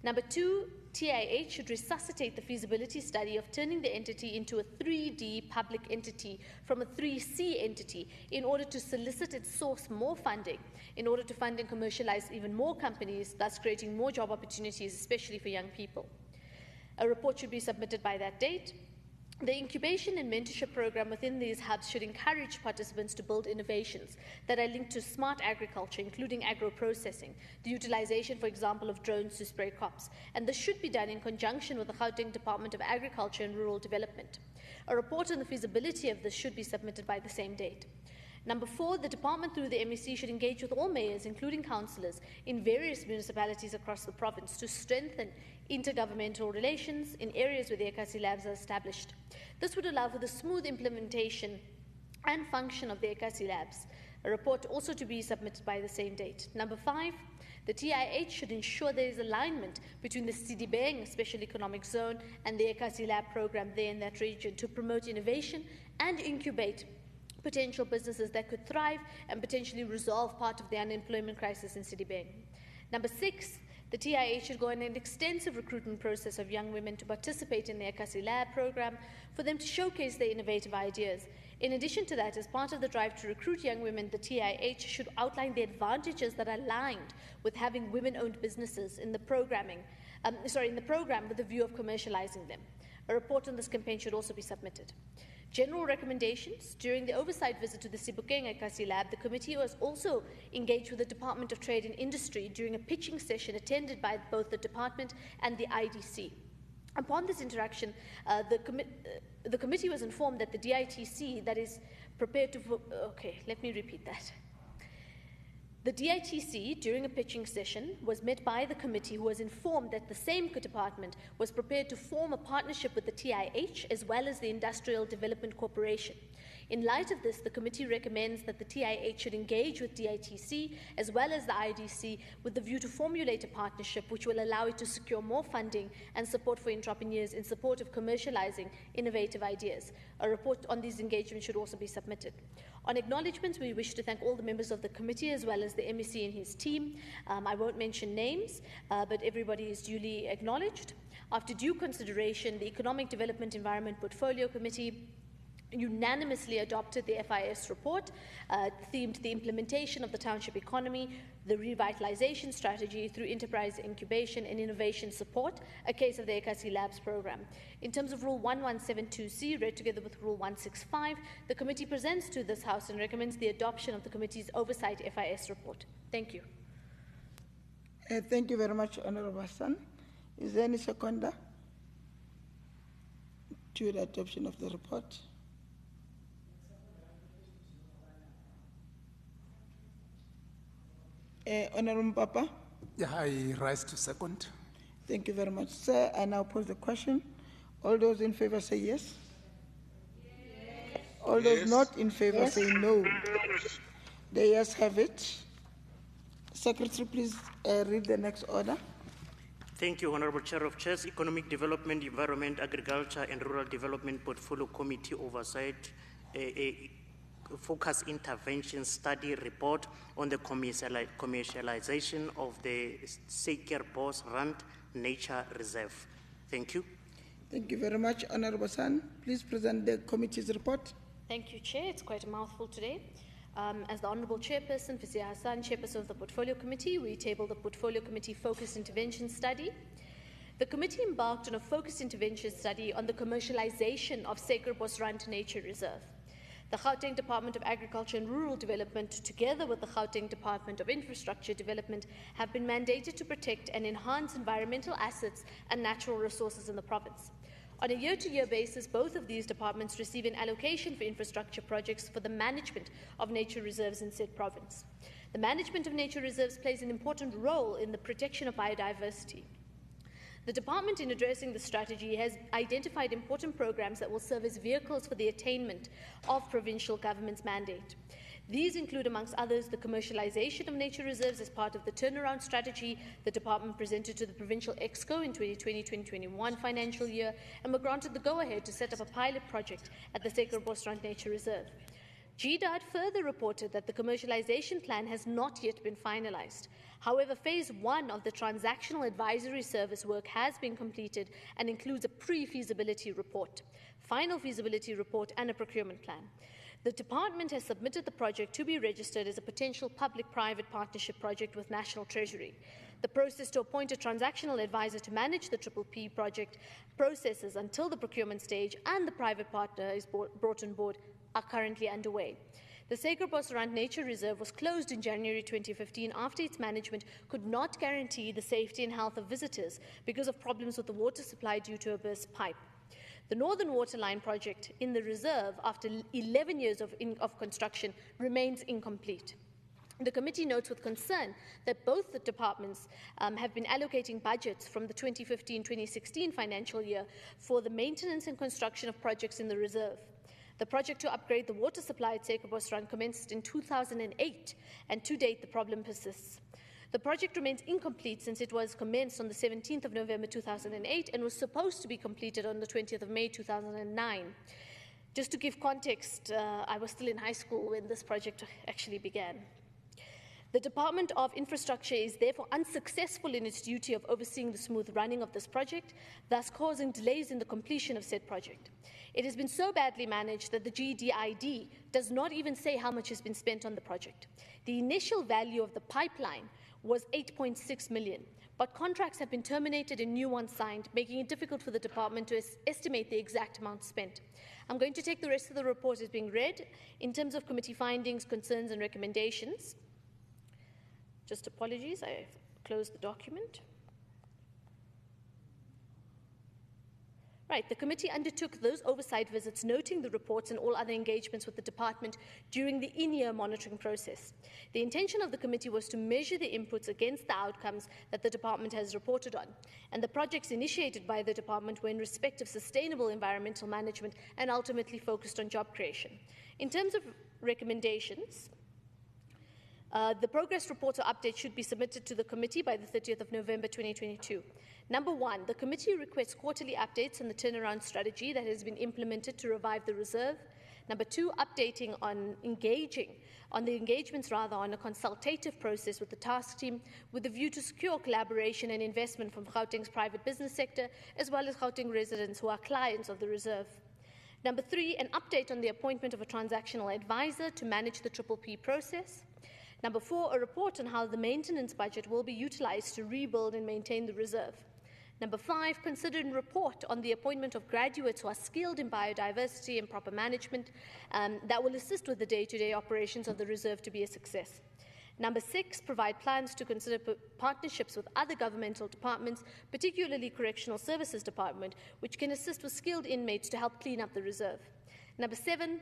Number 2, TIH should resuscitate the feasibility study of turning the entity into a 3D public entity from a 3C entity in order to solicit and source more funding, in order to fund and commercialize even more companies, thus creating more job opportunities, especially for young people. A report should be submitted by that date. The incubation and mentorship program within these hubs should encourage participants to build innovations that are linked to smart agriculture, including agro-processing, the utilization, for example, of drones to spray crops. And this should be done in conjunction with the Gauteng Department of Agriculture and Rural Development. A report on the feasibility of this should be submitted by the same date. Number 4, the department through the MEC should engage with all mayors, including councillors, in various municipalities across the province to strengthen intergovernmental relations in areas where the ECAC Labs are established. This would allow for the smooth implementation and function of the ECAC Labs. A report also to be submitted by the same date. Number 5, the TIH should ensure there is alignment between the Sidibeng Special Economic Zone and the ECAC Lab program there in that region to promote innovation and incubate potential businesses that could thrive and potentially resolve part of the unemployment crisis in Sidibeng. Number 6, the TIH should go on an extensive recruitment process of young women to participate in the ECAC Lab program for them to showcase their innovative ideas. In addition to that, as part of the drive to recruit young women, the TIH should outline the advantages that are aligned with having women-owned businesses in the program with the view of commercializing them. A report on this campaign should also be submitted. General recommendations. During the oversight visit to the Sebokeng ECAC Lab, the committee was also engaged with the Department of Trade and Industry during a pitching session attended by both the department and the IDC. Upon this interaction, the committee was informed that the DITC that is prepared to... let me repeat that. The DITC, during a pitching session, was met by the committee, who was informed that the same department was prepared to form a partnership with the TIH as well as the Industrial Development Corporation. In light of this, the committee recommends that the TIH should engage with DITC as well as the IDC with the view to formulate a partnership which will allow it to secure more funding and support for entrepreneurs in support of commercializing innovative ideas. A report on these engagements should also be submitted. On acknowledgements, we wish to thank all the members of the committee as well as the MEC and his team. I won't mention names, but everybody is duly acknowledged. After due consideration, the Economic Development Environment Portfolio Committee unanimously adopted the FIS report, themed the implementation of the township economy, the revitalization strategy through enterprise incubation and innovation support, a case of the ECAC Labs program. In terms of Rule 1172C, read together with Rule 165, the committee presents to this House and recommends the adoption of the committee's Oversight FIS report. Thank you. Thank you very much, Honourable Hassan. Is there any seconder to the adoption of the report? Honourable Papa? Yeah, I rise to second. Thank you very much, sir. I now pose the question. All those in favor say yes. Yes. All those not in favor say no. The yes have it. Secretary, please read the next order. Thank you, Honourable Chair of Chairs. Economic Development, Environment, Agriculture and Rural Development Portfolio Committee Oversight, Focus Intervention Study Report on the commercialization of the Seikerbos Rand Nature Reserve. Thank you. Thank you very much, Honourable San. Please present the committee's report. Thank you, Chair. It's quite a mouthful today. As the Honourable Chairperson, Fizia Hassan, Chairperson of the Portfolio Committee, we tabled the Portfolio Committee Focused Intervention Study. The committee embarked on a focused intervention study on the commercialization of Seikerbos Rand Nature Reserve. The Gauteng Department of Agriculture and Rural Development, together with the Gauteng Department of Infrastructure Development, have been mandated to protect and enhance environmental assets and natural resources in the province. On a year-to-year basis, both of these departments receive an allocation for infrastructure projects for the management of nature reserves in said province. The management of nature reserves plays an important role in the protection of biodiversity. The department, in addressing the strategy, has identified important programs that will serve as vehicles for the attainment of provincial government's mandate. These include, amongst others, the commercialization of nature reserves as part of the turnaround strategy the department presented to the Provincial Exco in 2020-2021 financial year, and were granted the go-ahead to set up a pilot project at the Sacred Bosrand Nature Reserve. GDAD further reported that the commercialization plan has not yet been finalized. However, Phase 1 of the transactional advisory service work has been completed and includes a pre-feasibility report, final feasibility report, and a procurement plan. The department has submitted the project to be registered as a potential public-private partnership project with National Treasury. The process to appoint a transactional advisor to manage the PPP project processes until the procurement stage and the private partner is brought on board are currently underway. The Sacred Bosrand Nature Reserve was closed in January 2015 after its management could not guarantee the safety and health of visitors because of problems with the water supply due to a burst pipe. The Northern Waterline project in the reserve, after 11 years of construction, remains incomplete. The committee notes with concern that both the departments have been allocating budgets from the 2015-2016 financial year for the maintenance and construction of projects in the reserve. The project to upgrade the water supply at Sacred Bosrand commenced in 2008, and to date the problem persists. The project remains incomplete since it was commenced on the 17th of November 2008 and was supposed to be completed on the 20th of May 2009. Just to give context, I was still in high school when this project actually began. The Department of Infrastructure is therefore unsuccessful in its duty of overseeing the smooth running of this project, thus causing delays in the completion of said project. It has been so badly managed that the GDID does not even say how much has been spent on the project. The initial value of the pipeline was 8.6 million, but contracts have been terminated and new ones signed, making it difficult for the department to estimate the exact amount spent. I'm going to take the rest of the report as being read. In terms of committee findings, concerns and recommendations, just apologies, I closed the document. Right, the committee undertook those oversight visits, noting the reports and all other engagements with the department during the in-year monitoring process. The intention of the committee was to measure the inputs against the outcomes that the department has reported on, and the projects initiated by the department were in respect of sustainable environmental management and ultimately focused on job creation. In terms of recommendations, the progress reports or updates should be submitted to the committee by the 30th of November 2022. Number 1, the committee requests quarterly updates on the turnaround strategy that has been implemented to revive the reserve. Number 2, updating on the engagements on a consultative process with the task team with a view to secure collaboration and investment from Gauteng's private business sector as well as Gauteng residents who are clients of the reserve. Number 3, an update on the appointment of a transactional advisor to manage the PPP process. Number 4, a report on how the maintenance budget will be utilised to rebuild and maintain the reserve. Number 5, consider and report on the appointment of graduates who are skilled in biodiversity and proper management that will assist with the day-to-day operations of the reserve to be a success. Number 6, provide plans to consider partnerships with other governmental departments, particularly Correctional Services Department, which can assist with skilled inmates to help clean up the reserve. Number 7,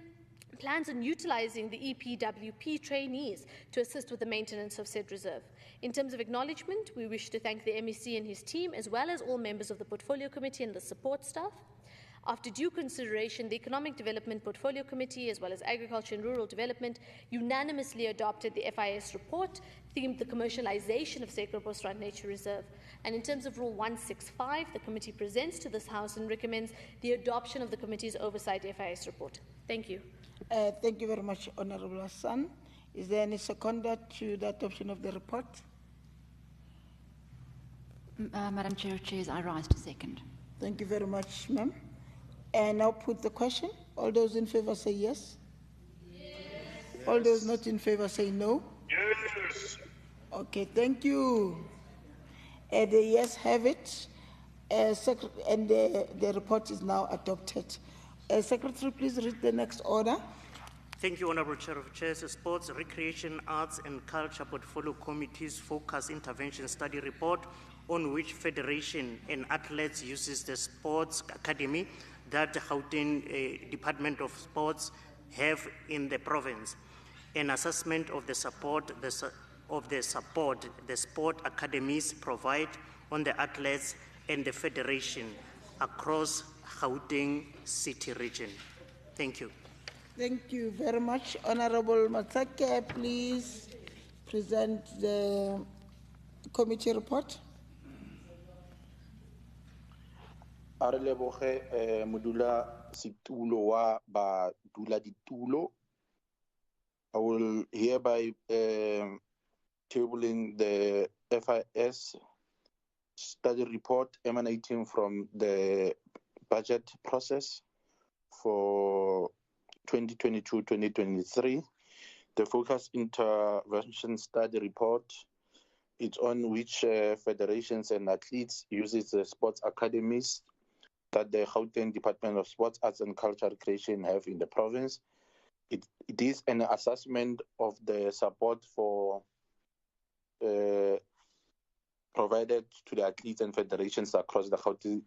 plans on utilising the EPWP trainees to assist with the maintenance of said reserve. In terms of acknowledgement, we wish to thank the MEC and his team, as well as all members of the Portfolio Committee and the support staff. After due consideration, the Economic Development Portfolio Committee, as well as Agriculture and Rural Development, unanimously adopted the FIS report themed the commercialization of Sacred Bosrand Nature Reserve. And in terms of Rule 165, the committee presents to this House and recommends the adoption of the committee's Oversight FIS report. Thank you. Thank you very much, Honourable Hassan. Is there any seconder to the adoption of the report? Madam Chair of Chairs, I rise to second. Thank you very much, ma'am. And now put the question. All those in favour say yes. Yes. All those not in favour say no. Yes. Okay, thank you. The yes have it. And the report is now adopted. Secretary, please read the next order. Thank you, Honourable Chair of Chairs. Sports, Recreation, Arts and Culture Portfolio Committee's Focus Intervention Study Report, on which Federation and Athletes uses the Sports Academy that the Gauteng Department of Sports have in the province. An assessment of the support the sport academies provide on the athletes and the Federation across Gauteng City region. Thank you. Thank you very much. Honorable Matsake, please present the committee report. A re leboge modula situlo wa ba dula ditulo. I will hereby tabling the FIS study report emanating from the budget process for 2022-2023. The focus intervention study report, it's on which federations and athletes uses the sports academies that the Gauteng Department of Sports, Arts and Culture Recreation have in the province. It is an assessment of the support for provided to the athletes and federations across the Gauteng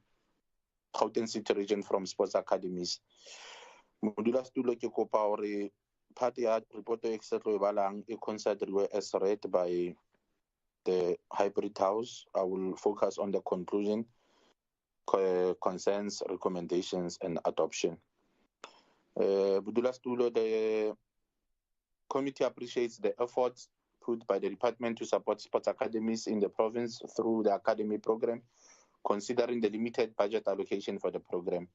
City region from sports academies. Modula stulo ke kopa hore part ya report e setlo e balang e considered as read by the hybrid house. I will focus on the conclusion, concerns, recommendations and adoption. Modula stulo, the committee appreciates the efforts put by the department to support sports academies in the province through the academy program, considering the limited budget allocation for the program.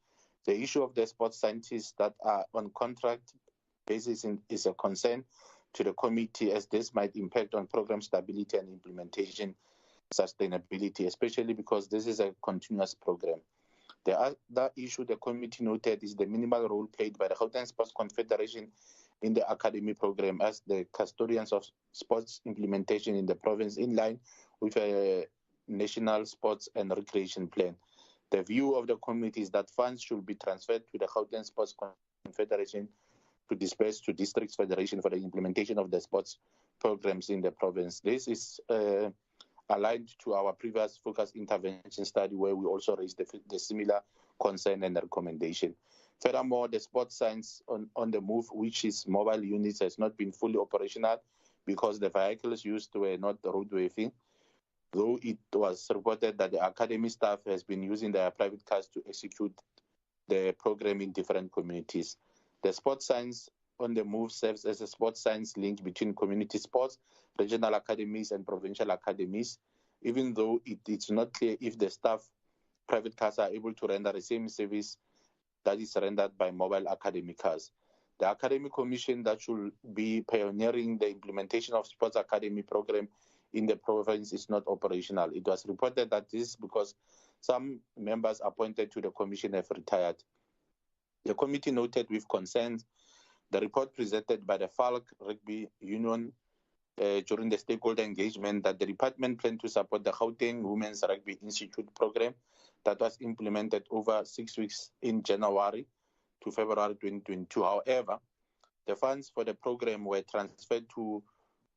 The issue of the sports scientists that are on contract basis is a concern to the committee, as this might impact on program stability and implementation sustainability, especially because this is a continuous program. The other issue the committee noted is the minimal role played by the Gauteng Sports Confederation in the academy program as the custodians of sports implementation in the province, in line with a national sports and recreation plan. The view of the committee is that funds should be transferred to the Gauteng Sports Confederation to disperse to districts federation for the implementation of the sports programs in the province. This is aligned to our previous focus intervention study, where we also raised the similar concern and recommendation. Furthermore, the sports science on the move, which is mobile units, has not been fully operational because the vehicles used were not roadworthy, though it was reported that the academy staff has been using their private cars to execute the program in different communities. The sports science on the move serves as a sports science link between community sports, regional academies and provincial academies, even though it's not clear if the staff private cars are able to render the same service that is rendered by mobile academy cars. The Academy Commission that should be pioneering the implementation of sports academy program in the province is not operational. It was reported that this is because some members appointed to the commission have retired. The committee noted with concerns the report presented by the Falk Rugby Union during the stakeholder engagement that the department planned to support the Gauteng Women's Rugby Institute program that was implemented over 6 weeks in January to February 2022. However, the funds for the program were transferred to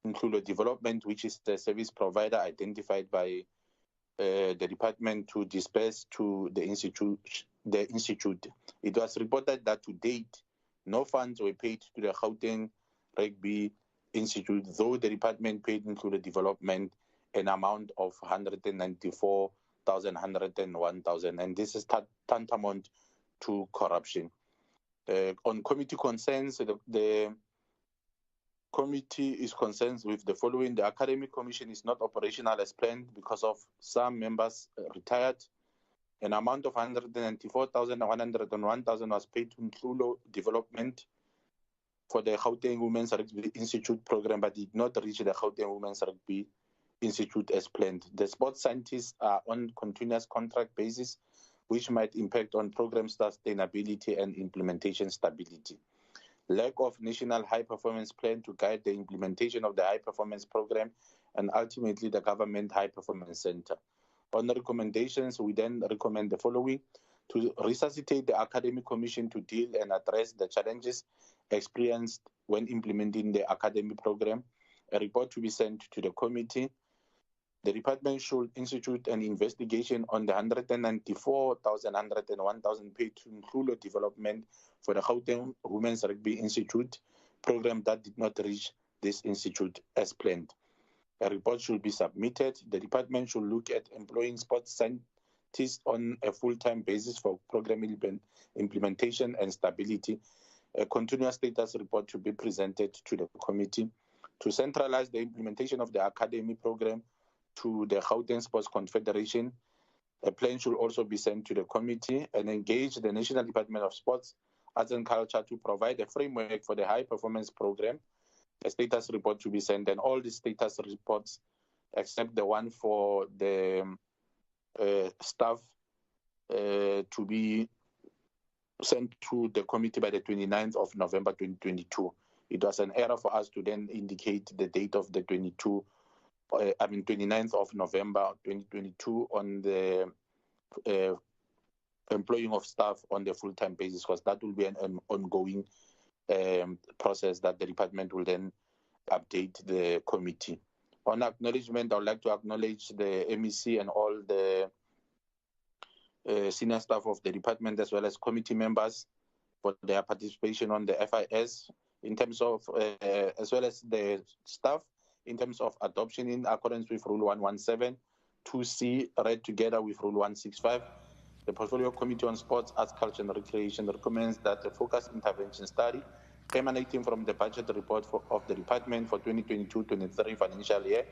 Include Development, which is the service provider identified by the department to disperse to the institute. It was reported that to date, no funds were paid to the Gauteng Rugby Institute, though the department paid Include Development an amount of 194,101,000, and this is tantamount to corruption. On committee concerns, the committee is concerned with the following. The Academic Commission is not operational as planned because of some members retired. An amount of 194,101,000 was paid to Include Development for the Gauteng Women's Rugby Institute program, but did not reach the Gauteng Women's Rugby Institute as planned. The sports scientists are on continuous contract basis, which might impact on program sustainability and implementation stability. Lack of national high performance plan to guide the implementation of the high performance program, and ultimately the government high performance center. On the recommendations, we then recommend the following: to resuscitate the Academic Commission to deal and address the challenges experienced when implementing the academy program. A report to be sent to the committee. The department should institute an investigation on the 194,101,000 paid to include development for the Gauteng Women's Rugby Institute program that did not reach this institute as planned. A report should be submitted. The department should look at employing sports scientists on a full-time basis for program implementation and stability. A continuous status report to be presented to the committee. To centralize the implementation of the academy program to the Gauteng Sports Confederation. A plan should also be sent to the committee and engage the National Department of Sports, Arts and Culture to provide a framework for the high performance program. A status report to be sent, and all the status reports except the one for the staff to be sent to the committee by the 29th of November 2022. It was an error for us to then indicate the date of the 29th of November 2022 on the employing of staff on the full-time basis, because that will be an ongoing process that the department will then update the committee. On acknowledgement, I would like to acknowledge the MEC and all the senior staff of the department as well as committee members for their participation on the FIS in terms of, as well as the staff in terms of adoption in accordance with Rule 117, 2C, read together with Rule 165. The Portfolio Committee on Sports, Arts, Culture and Recreation recommends that the focused intervention study emanating from the budget report of the department for 2022-23 financial year,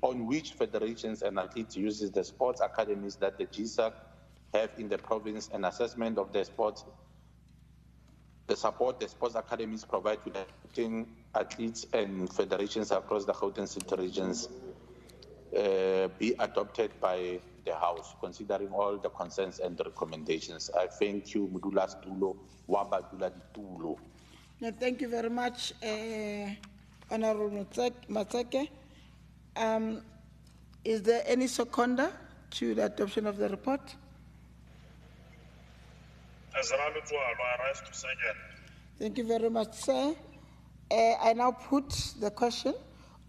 on which federations and athletes uses the sports academies that the GSAC have in the province, and assessment of the sports, the support the sports academies provide to the athletes and federations across the Gauteng City regions be adopted by the House, considering all the concerns and the recommendations. I thank you, Mudula Stulo, Wabadula Tulo. Thank you very much, Honorable Matsake. Is there any seconder to the adoption of the report? Thank you very much, sir. I now put the question.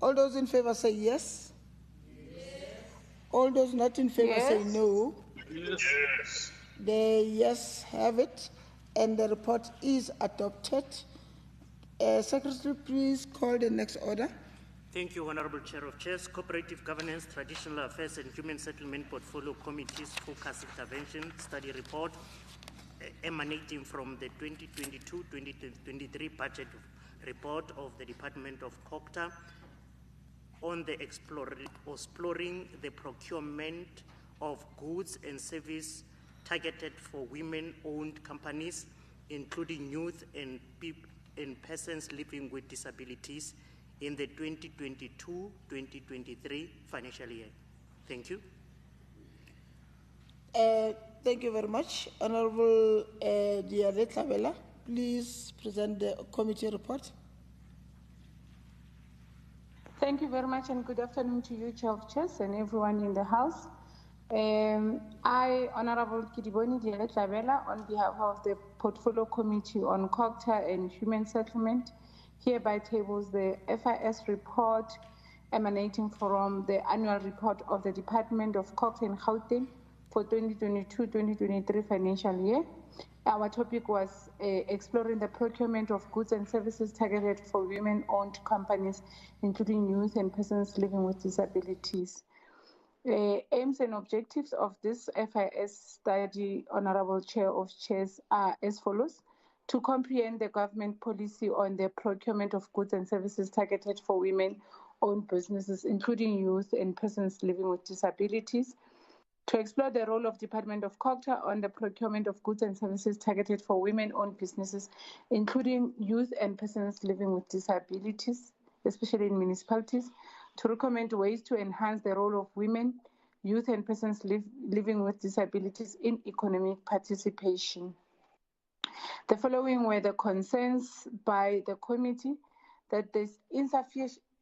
All those in favor say yes. All those not in favor say no. Yes. The yes have it, and the report is adopted. Secretary, please call the next order. Thank you, Honorable Chair of Chairs. Cooperative Governance, Traditional Affairs and Human Settlement Portfolio Committee's Focus Intervention Study Report emanating from the 2022-2023 budget report of the Department of Cooperative on the exploring the procurement of goods and services targeted for women-owned companies, including youth and persons living with disabilities in the 2022-2023 financial year. Thank you. Thank you very much. Honorable Dialeta Vela, please present the committee report. Thank you very much, and good afternoon to you, Chair of Chairs, and everyone in the House. I, Honorable Kidiboni Dialeta Vela, on behalf of the Portfolio Committee on Cooperative and Human Settlement, hereby tables the FIS report emanating from the annual report of the Department of Cooperative and Gauteng for 2022-2023 financial year. Our topic was exploring the procurement of goods and services targeted for women-owned companies, including youth and persons living with disabilities. Aims and objectives of this FIS study, Honorable Chair of Chairs, are as follows: to comprehend the government policy on the procurement of goods and services targeted for women-owned businesses, including youth and persons living with disabilities; to explore the role of Department of Cooperative on the procurement of goods and services targeted for women-owned businesses, including youth and persons living with disabilities, especially in municipalities; to recommend ways to enhance the role of women, youth and persons living with disabilities in economic participation. The following were the concerns by the committee: that there's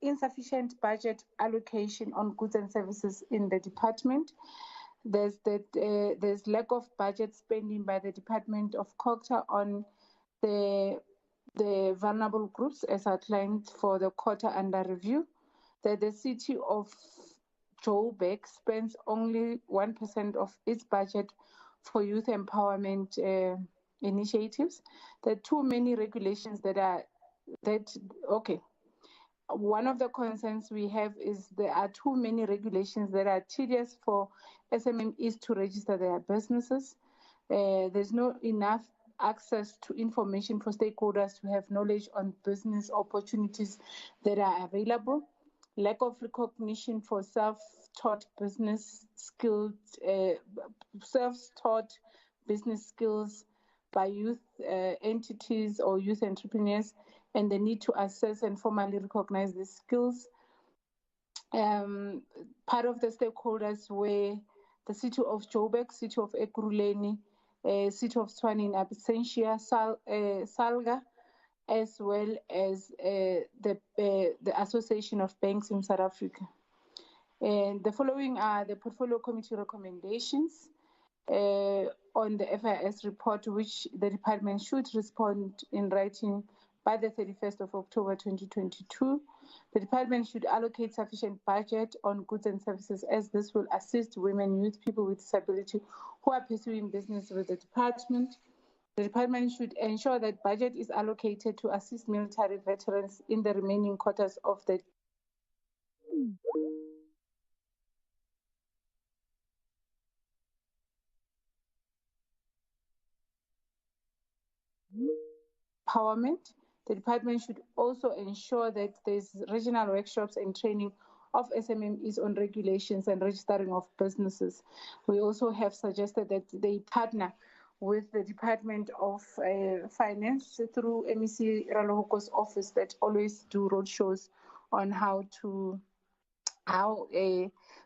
insufficient budget allocation on goods and services in the department. There's lack of budget spending by the Department of Cooperative on the the vulnerable groups as outlined for the quarter under review, that the city of Joburg spends only 1% of its budget for youth empowerment initiatives. There are too many regulations one of the concerns we have is there are too many regulations that are tedious for SMMEs to register their businesses. There's not enough access to information for stakeholders to have knowledge on business opportunities that are available. Lack of recognition for self-taught business skills by youth entities or youth entrepreneurs, and the need to assess and formally recognize these skills. Part of the stakeholders were the City of Joburg, City of Ekurhuleni, City of Tshwane in absentia, Salga, as well as the Association of Banks in South Africa. And the following are the Portfolio Committee recommendations on the FIS report, which the department should respond in writing by the 31st of October 2022. The department should allocate sufficient budget on goods and services, as this will assist women, youth, people with disability who are pursuing business with the department. The department should ensure that budget is allocated to assist military veterans in the remaining quarters of the empowerment. The department should also ensure that there's regional workshops and training of SMMEs on regulations and registering of businesses. We also have suggested that they partner with the Department of Finance through MEC Ralohoko's office that always do roadshows on how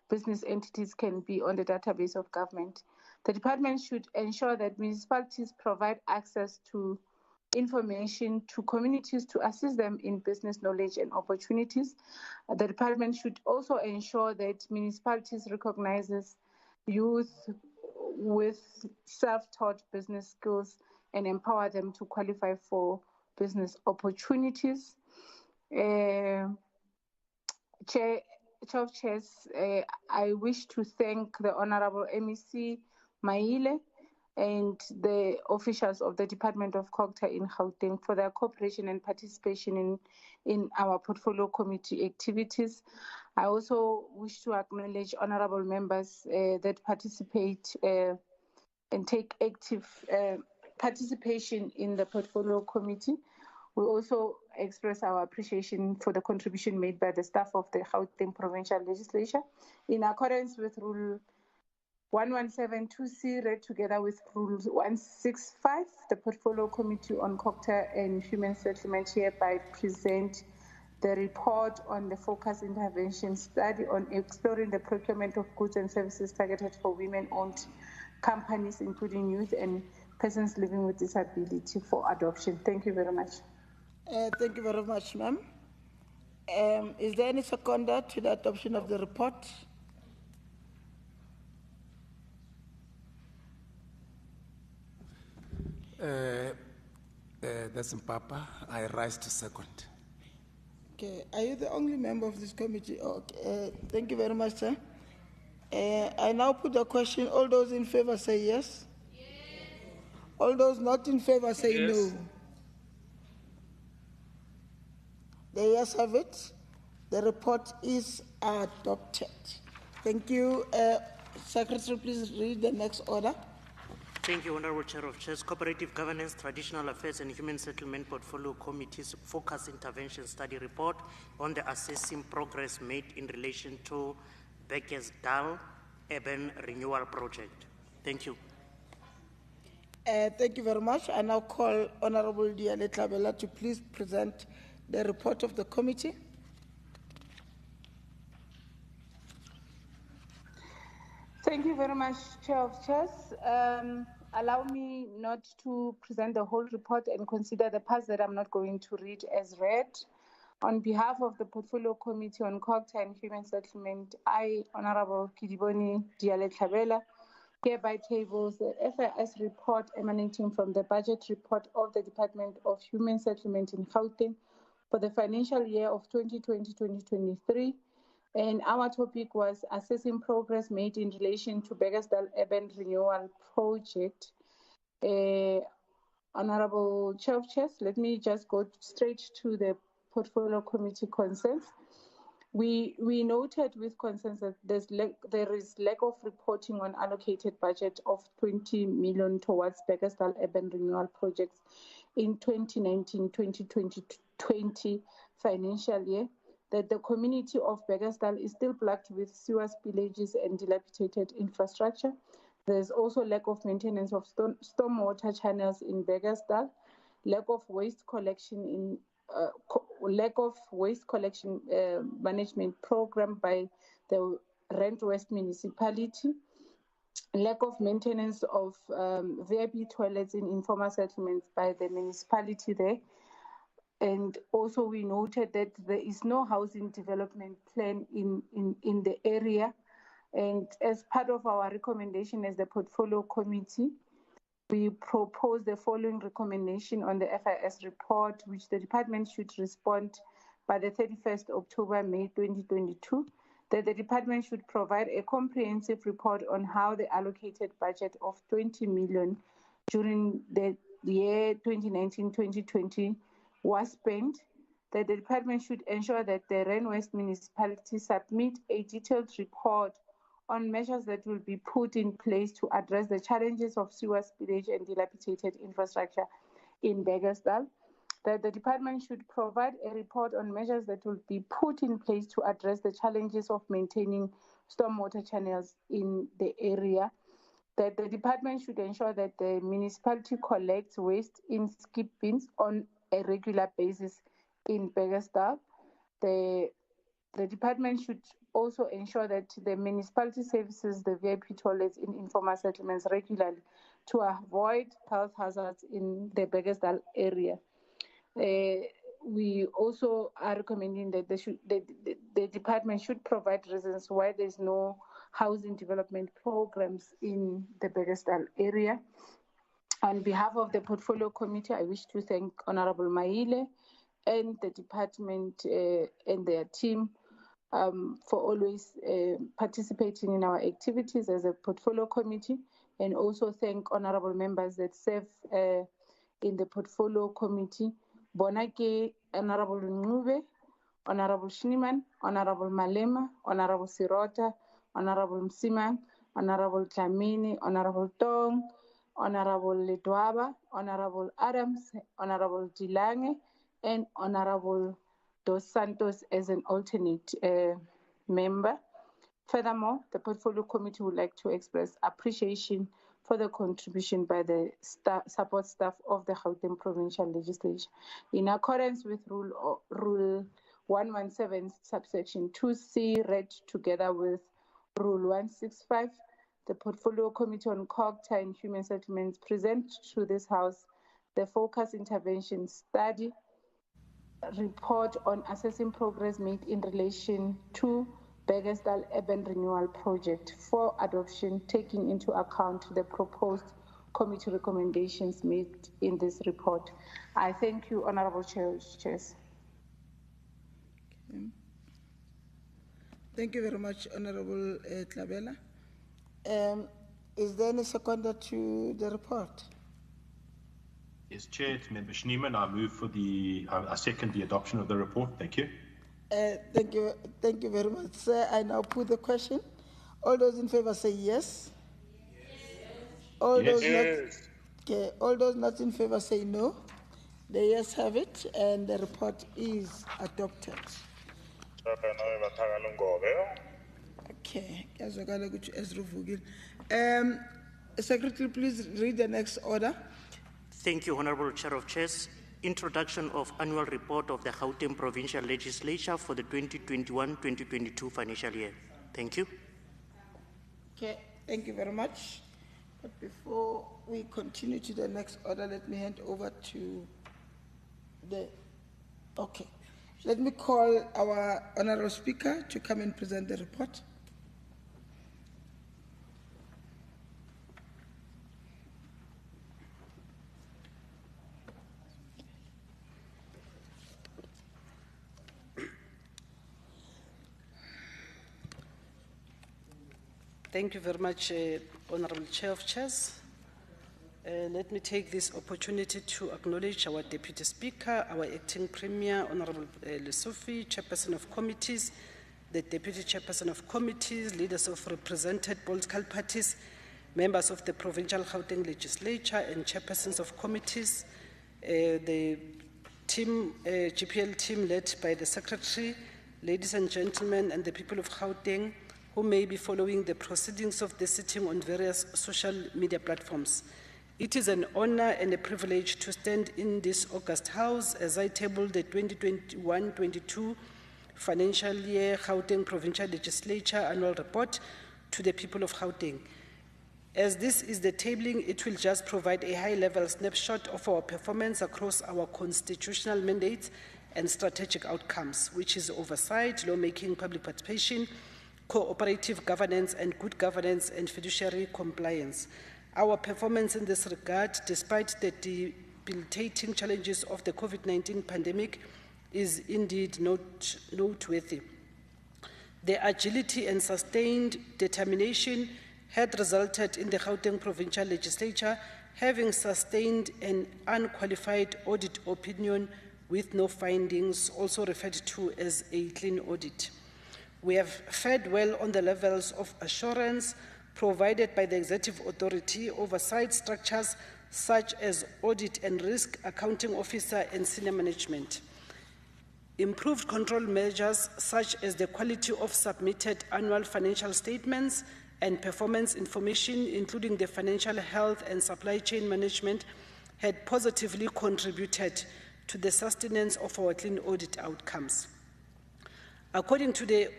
business entities can be on the database of government. The department should ensure that municipalities provide access to information to communities to assist them in business knowledge and opportunities. The department should also ensure that municipalities recognizes youth with self-taught business skills and empower them to qualify for business opportunities. Chair of Chairs, I wish to thank the Honorable MEC Maile and the officials of the Department of Culture in Gauteng for their cooperation and participation in our portfolio committee activities. I also wish to acknowledge honorable members that participate and take active participation in the portfolio committee. We also express our appreciation for the contribution made by the staff of the Gauteng Provincial Legislature. In accordance with Rule 1172C, read together with Rule 165, the Portfolio Committee on Culture and Human Settlement hereby present the report on the focus intervention study on exploring the procurement of goods and services targeted for women-owned companies, including youth and persons living with disability, for adoption. Thank you very much. Thank you very much, ma'am. Is there any seconder to the adoption of the report? That's Mpapa. I rise to second. Okay, are you the only member of this committee? Okay, thank you very much, sir. I now put the question. All those in favor say yes. Yes. All those not in favor say yes. No. The yes have it. The report is adopted. Thank you. Secretary, please read the next order. Thank you, Honorable Chair of Chairs. Cooperative Governance, Traditional Affairs and Human Settlement Portfolio Committee's Focus Intervention Study Report on the assessing progress made in relation to Bekesdal Urban Renewal Project. Thank you. Thank you very much. I now call Honorable Diale Tlabela to please present the report of the committee. Thank you very much, Chair of Chairs. Allow me not to present the whole report and consider the parts that I'm not going to read as read. On behalf of the Portfolio Committee on Culture and Human Settlement, I, Honorable Kidiboni Diale Tlabela, hereby tables the FIS report emanating from the budget report of the Department of Human Settlement in Gauteng for the financial year of 2020-2023. And our topic was assessing progress made in relation to Beggersdal Urban Renewal Project. Honorable Chair of Chairs, let me just go straight to the Portfolio Committee concerns. We noted with concerns that there is lack of reporting on allocated budget of 20 million towards Beggersdal Urban Renewal projects in 2019-2020 financial year, that the community of Beggersdal is still plagued with sewer spillages and dilapidated infrastructure. There's also lack of maintenance of stormwater channels in Beggersdal, lack of waste collection management program by the Rand West municipality, lack of maintenance of VIP toilets in informal settlements by the municipality there. And also we noted that there is no housing development plan in the area. And as part of our recommendation as the Portfolio Committee, we propose the following recommendation on the FIS report, which the department should respond by the 31st October, May 2022, that the department should provide a comprehensive report on how the allocated budget of 20 million during the year 2019-2020 was spent, that the department should ensure that the Rand West municipality submit a detailed report on measures that will be put in place to address the challenges of sewer spillage and dilapidated infrastructure in Beggersdal, that the department should provide a report on measures that will be put in place to address the challenges of maintaining stormwater channels in the area, that the department should ensure that the municipality collects waste in skip bins on a regular basis in Beggersdal. The department should also ensure that the municipality services the VIP toilets in informal settlements regularly to avoid health hazards in the Beggersdal area. We also are recommending that the department should provide reasons why there's no housing development programs in the Beggersdal area. On behalf of the Portfolio Committee, I wish to thank Honorable Maile and the department and their team for always participating in our activities as a Portfolio Committee, and also thank honorable members that serve in the Portfolio Committee. Bonake, Honorable Ncube, Honorable Schneeman, Honorable Malema, Honorable Sirota, Honorable Msimang, Honorable Dlamini, Honorable Tong, Honorable Ledwaba, Honorable Adams, Honorable Dilange, and Honorable Dos Santos as an alternate member. Furthermore, the Portfolio Committee would like to express appreciation for the contribution by the support staff of the Gauteng Provincial Legislature. In accordance with Rule 117, subsection 2C, read together with Rule 165, the Portfolio Committee on COGTA and Human Settlements present to this House the Focus Intervention Study report on assessing progress made in relation to Beggersdal Urban Renewal Project for adoption, taking into account the proposed committee recommendations made in this report. I thank you, Honorable Chairs. Okay. Thank you very much, Honorable Tlabela. Is there any seconder to the report? Yes, Chair, it's Member Schneeman. I second the adoption of the report. Thank you. Thank you very much, sir. I now put the question. All those in favor say yes. All those not in favor say no. The yes have it, and the report is adopted. Okay. Secretary, please read the next order. Thank you, Honorable Chair of Chairs. Introduction of Annual Report of the Gauteng Provincial Legislature for the 2021-2022 financial year. Thank you. Okay, thank you very much. But before we continue to the next order, let me hand over to okay. Let me call our Honorable Speaker to come and present the report. Thank you very much, Honorable Chair of Chairs. Let me take this opportunity to acknowledge our Deputy Speaker, our Acting Premier, Honorable Lesofi, Chairperson of Committees, the Deputy Chairperson of Committees, leaders of represented political parties, members of the Provincial Gauteng Legislature and Chairpersons of Committees, the team, GPL team led by the Secretary, ladies and gentlemen, and the people of Gauteng who may be following the proceedings of the sitting on various social media platforms. It is an honor and a privilege to stand in this August House as I table the 2021-22 financial year Gauteng Provincial Legislature Annual Report to the people of Gauteng. As this is the tabling, it will just provide a high-level snapshot of our performance across our constitutional mandates and strategic outcomes, which is oversight, lawmaking, public participation, cooperative governance and good governance and fiduciary compliance. Our performance in this regard, despite the debilitating challenges of the COVID-19 pandemic, is indeed noteworthy. The agility and sustained determination had resulted in the Gauteng Provincial Legislature having sustained an unqualified audit opinion with no findings, also referred to as a clean audit. We have fared well on the levels of assurance provided by the Executive Authority, oversight structures such as Audit and Risk Accounting Officer and Senior Management. Improved control measures such as the quality of submitted annual financial statements and performance information, including the financial health and supply chain management, had positively contributed to the sustenance of our clean audit outcomes. According to the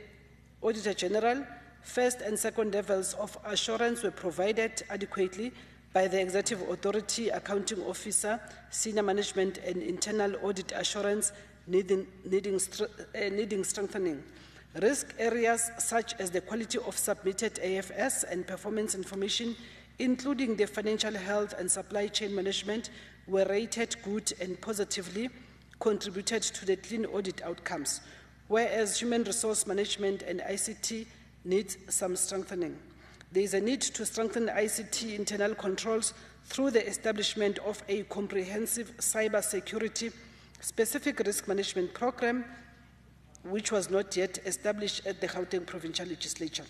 Auditor General, first and second levels of assurance were provided adequately by the Executive Authority, Accounting Officer, Senior Management and Internal Audit Assurance needing strengthening. Risk areas such as the quality of submitted AFS and performance information, including the financial health and supply chain management, were rated good and positively contributed to the clean audit outcomes, whereas human resource management and ICT needs some strengthening. There is a need to strengthen ICT internal controls through the establishment of a comprehensive cybersecurity specific risk management program, which was not yet established at the Gauteng Provincial Legislature.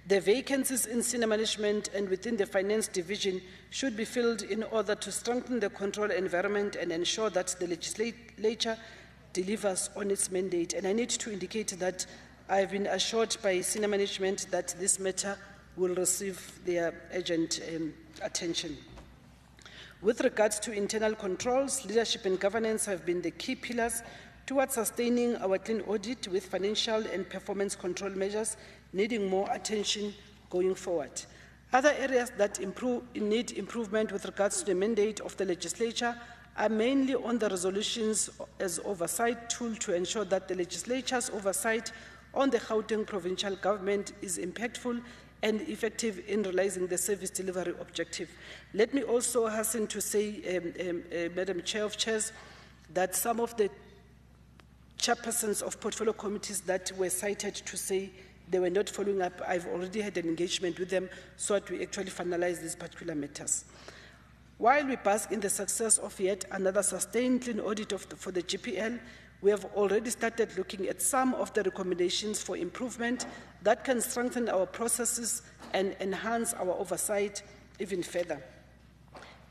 The vacancies in senior management and within the finance division should be filled in order to strengthen the control environment and ensure that the legislature delivers on its mandate. And I need to indicate that I've been assured by senior management that this matter will receive their urgent attention. With regards to internal controls, leadership and governance have been the key pillars towards sustaining our clean audit, with financial and performance control measures needing more attention going forward. Other areas that need improvement with regards to the mandate of the legislature are mainly on the resolutions as oversight tool to ensure that the legislature's oversight on the Gauteng provincial government is impactful and effective in realizing the service delivery objective. Let me also hasten to say, Madam Chair of Chairs, that some of the chairpersons of portfolio committees that were cited to say they were not following up, I've already had an engagement with them so that we actually finalize these particular matters. While we bask in the success of yet another sustained clean audit for the GPL, we have already started looking at some of the recommendations for improvement that can strengthen our processes and enhance our oversight even further.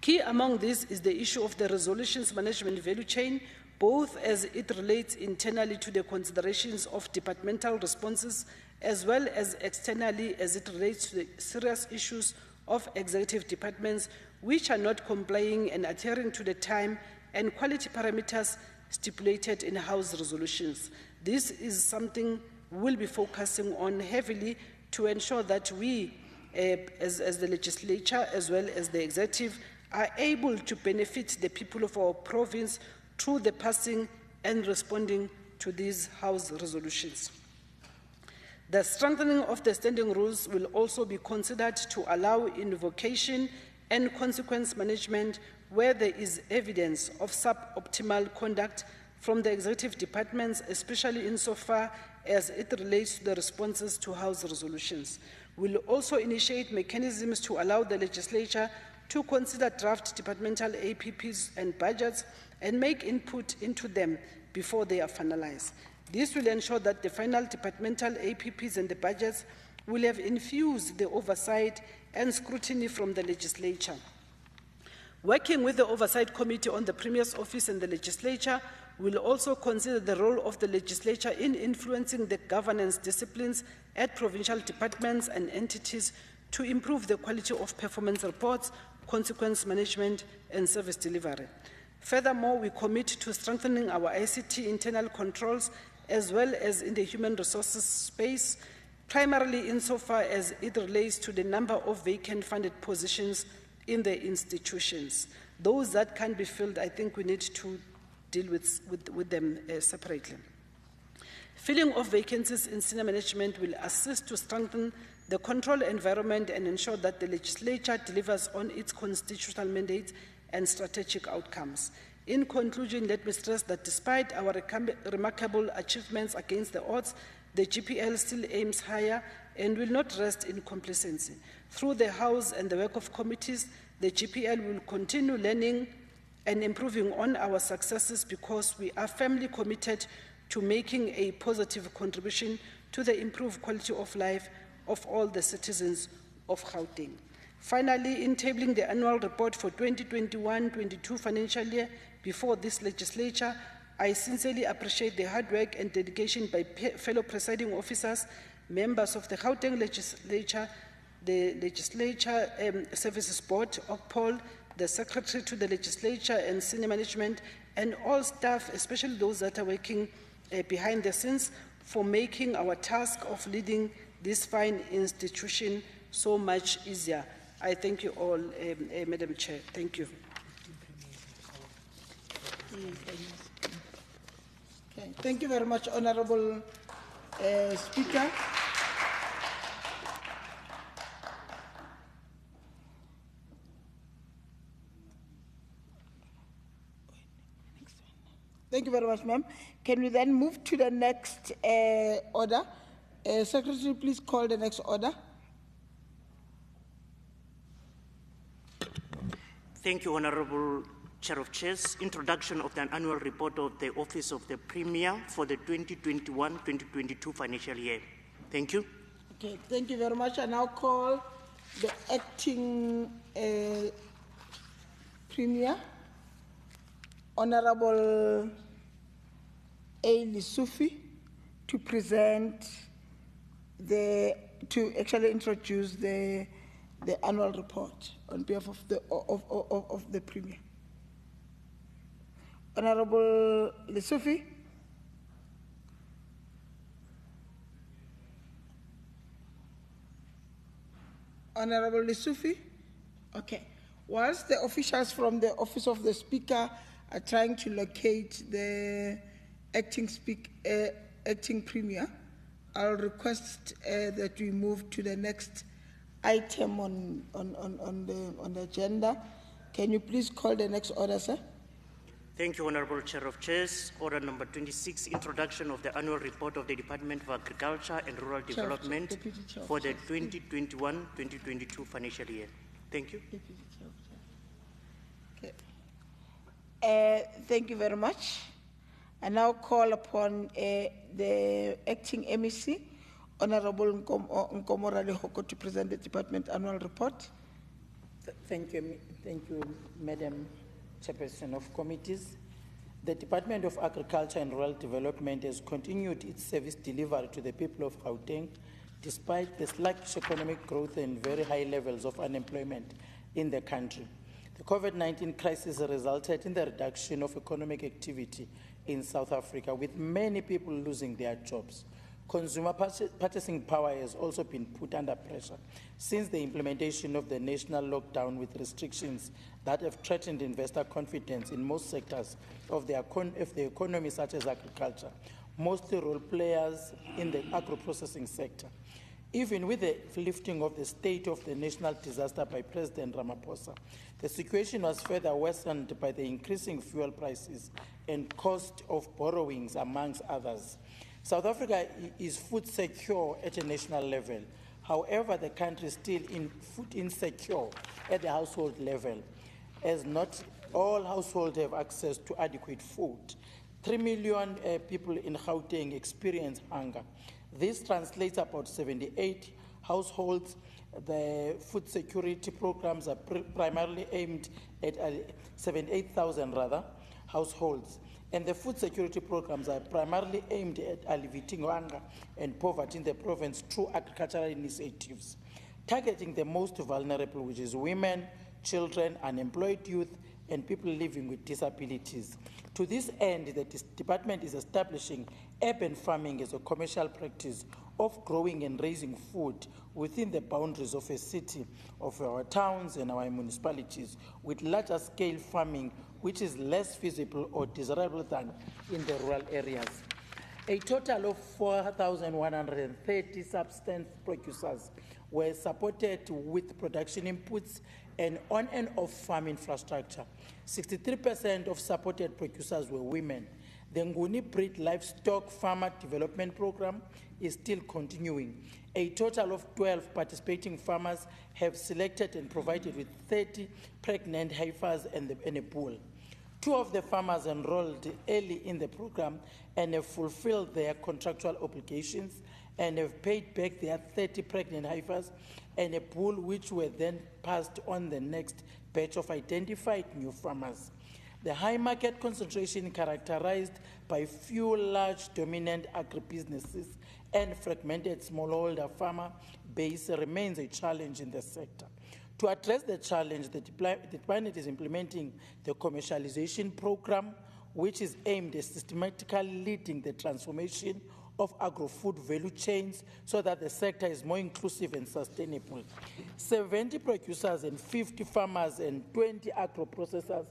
Key among these is the issue of the resolutions management value chain, both as it relates internally to the considerations of departmental responses, as well as externally as it relates to the serious issues of executive departments which are not complying and adhering to the time and quality parameters stipulated in House resolutions. This is something we'll be focusing on heavily to ensure that we, as the legislature, as well as the executive, are able to benefit the people of our province through the passing and responding to these House resolutions. The strengthening of the standing rules will also be considered to allow invocation and consequence management where there is evidence of suboptimal conduct from the executive departments, especially insofar as it relates to the responses to House resolutions. We'll also initiate mechanisms to allow the legislature to consider draft departmental APPs and budgets and make input into them before they are finalized. This will ensure that the final departmental APPs and the budgets will have infused the oversight and scrutiny from the legislature. Working with the Oversight Committee on the Premier's Office and the legislature, we'll also consider the role of the legislature in influencing the governance disciplines at provincial departments and entities to improve the quality of performance reports, consequence management, and service delivery. Furthermore, we commit to strengthening our ICT internal controls as well as in the human resources space, primarily insofar as it relates to the number of vacant funded positions in the institutions. Those that can be filled, I think we need to deal with them separately. Filling of vacancies in senior management will assist to strengthen the control environment and ensure that the legislature delivers on its constitutional mandates and strategic outcomes. In conclusion, let me stress that despite our remarkable achievements against the odds, the GPL still aims higher and will not rest in complacency. Through the House and the work of committees, the GPL will continue learning and improving on our successes because we are firmly committed to making a positive contribution to the improved quality of life of all the citizens of Gauteng. Finally, in tabling the annual report for 2021-22 financial year before this legislature, I sincerely appreciate the hard work and dedication by fellow presiding officers, members of the Gauteng legislature, the Legislature Services Board, OCPOL, the Secretary to the Legislature and Senior Management, and all staff, especially those that are working behind the scenes, for making our task of leading this fine institution so much easier. I thank you all, Madam Chair. Thank you. Okay. Thank you very much, Honourable Speaker. Thank you very much, ma'am. Can we then move to the next order? Secretary, please call the next order. Thank you, Honourable Chair of Chairs. Introduction of the annual report of the Office of the Premier for the 2021-2022 financial year. Thank you. Okay, thank you very much. I now call the acting Premier, Honourable A. Lissufi, to present to actually introduce the annual report on behalf of the Premier. Honourable Lissufi. Honourable Lissufi. Okay. Whilst the officials from the Office of the Speaker are trying to locate the acting Premier, I'll request that we move to the next item on the agenda. Can you please call the next order, sir? Thank you, Honourable Chair of Chairs. Order number 26, introduction of the annual report of the Department of Agriculture and Rural Development for the 2021-2022 financial year. Thank you. Okay. Thank you very much. I now call upon the acting MEC, Honourable Nkomora Lehoko, to present the department annual report. Thank you, Madam Chairperson of Committees. The Department of Agriculture and Rural Development has continued its service delivery to the people of Gauteng despite the sluggish economic growth and very high levels of unemployment in the country. The COVID-19 crisis resulted in the reduction of economic activity in South Africa, with many people losing their jobs. Consumer purchasing power has also been put under pressure since the implementation of the national lockdown, with restrictions that have threatened investor confidence in most sectors of the economy, such as agriculture, mostly role players in the agro-processing sector. Even with the lifting of the state of the national disaster by President Ramaphosa, the situation was further worsened by the increasing fuel prices and cost of borrowings, amongst others. South Africa is food secure at a national level. However, the country is still food insecure at the household level, as not all households have access to adequate food. 3 million people in Gauteng experience hunger. This translates about 78 households. The food security programs are primarily aimed at 78,000 households. And the food security programs are primarily aimed at alleviating hunger and poverty in the province through agricultural initiatives, targeting the most vulnerable, which is women, children, unemployed youth, and people living with disabilities. To this end, the department is establishing urban farming as a commercial practice of growing and raising food within the boundaries of a city, of our towns and our municipalities, with larger scale farming, which is less feasible or desirable than in the rural areas. A total of 4,130 substance producers were supported with production inputs and on and off farm infrastructure. 63% of supported producers were women. The Nguni Breed Livestock Farmer Development Program is still continuing. A total of 12 participating farmers have selected and provided with 30 pregnant heifers and a bull. 2 of the farmers enrolled early in the program and have fulfilled their contractual obligations and have paid back their 30 pregnant heifers and a bull, which were then passed on the next batch of identified new farmers. The high market concentration, characterized by few large dominant agribusinesses and fragmented smallholder farmer base, remains a challenge in the sector. To address the challenge, the department is implementing the commercialization program, which is aimed at systematically leading the transformation of agro-food value chains so that the sector is more inclusive and sustainable. 70 producers and 50 farmers and 20 agro-processors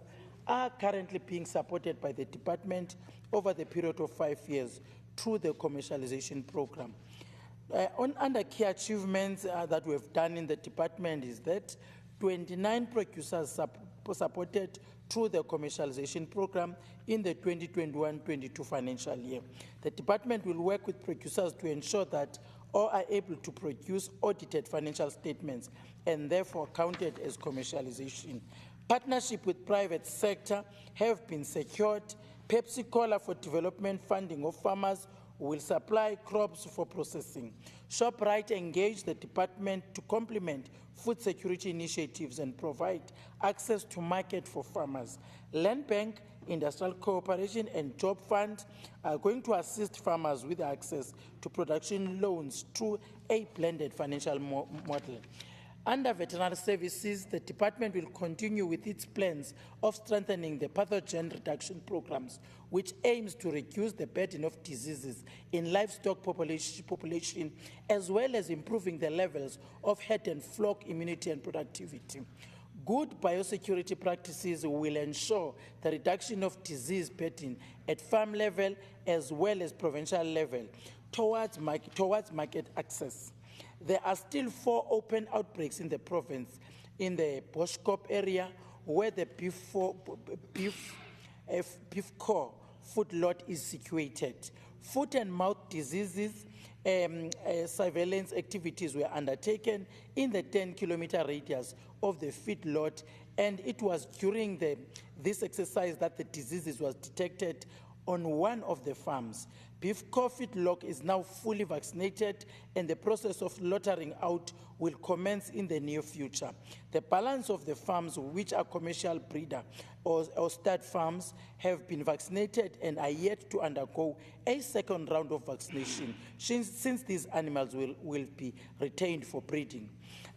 are currently being supported by the department over the period of 5 years through the commercialization program. Under key achievements that we have done in the department is that 29 producers supported through the commercialization program in the 2021-22 financial year. The department will work with producers to ensure that all are able to produce audited financial statements and therefore counted as commercialization. Partnership with private sector have been secured. Pepsi Cola for development funding of farmers will supply crops for processing. ShopRite engaged the department to complement food security initiatives and provide access to market for farmers. Land Bank, Industrial Cooperation and Job Fund are going to assist farmers with access to production loans through a blended financial model. Under veterinary services, the department will continue with its plans of strengthening the pathogen reduction programs, which aims to reduce the burden of diseases in livestock population, as well as improving the levels of herd and flock immunity and productivity. Good biosecurity practices will ensure the reduction of disease burden at farm level as well as provincial level towards market access. There are still 4 open outbreaks in the province in the Boschkop area, where the beef core food lot is situated. Foot and mouth diseases surveillance activities were undertaken in the 10-kilometer radius of the feed lot, and it was during this exercise that the diseases was detected on one of the farms. Beef feed lot is now fully vaccinated, and the process of lottering out will commence in the near future. The balance of the farms, which are commercial breeder or stud farms, have been vaccinated and are yet to undergo a second round of vaccination, since these animals will be retained for breeding.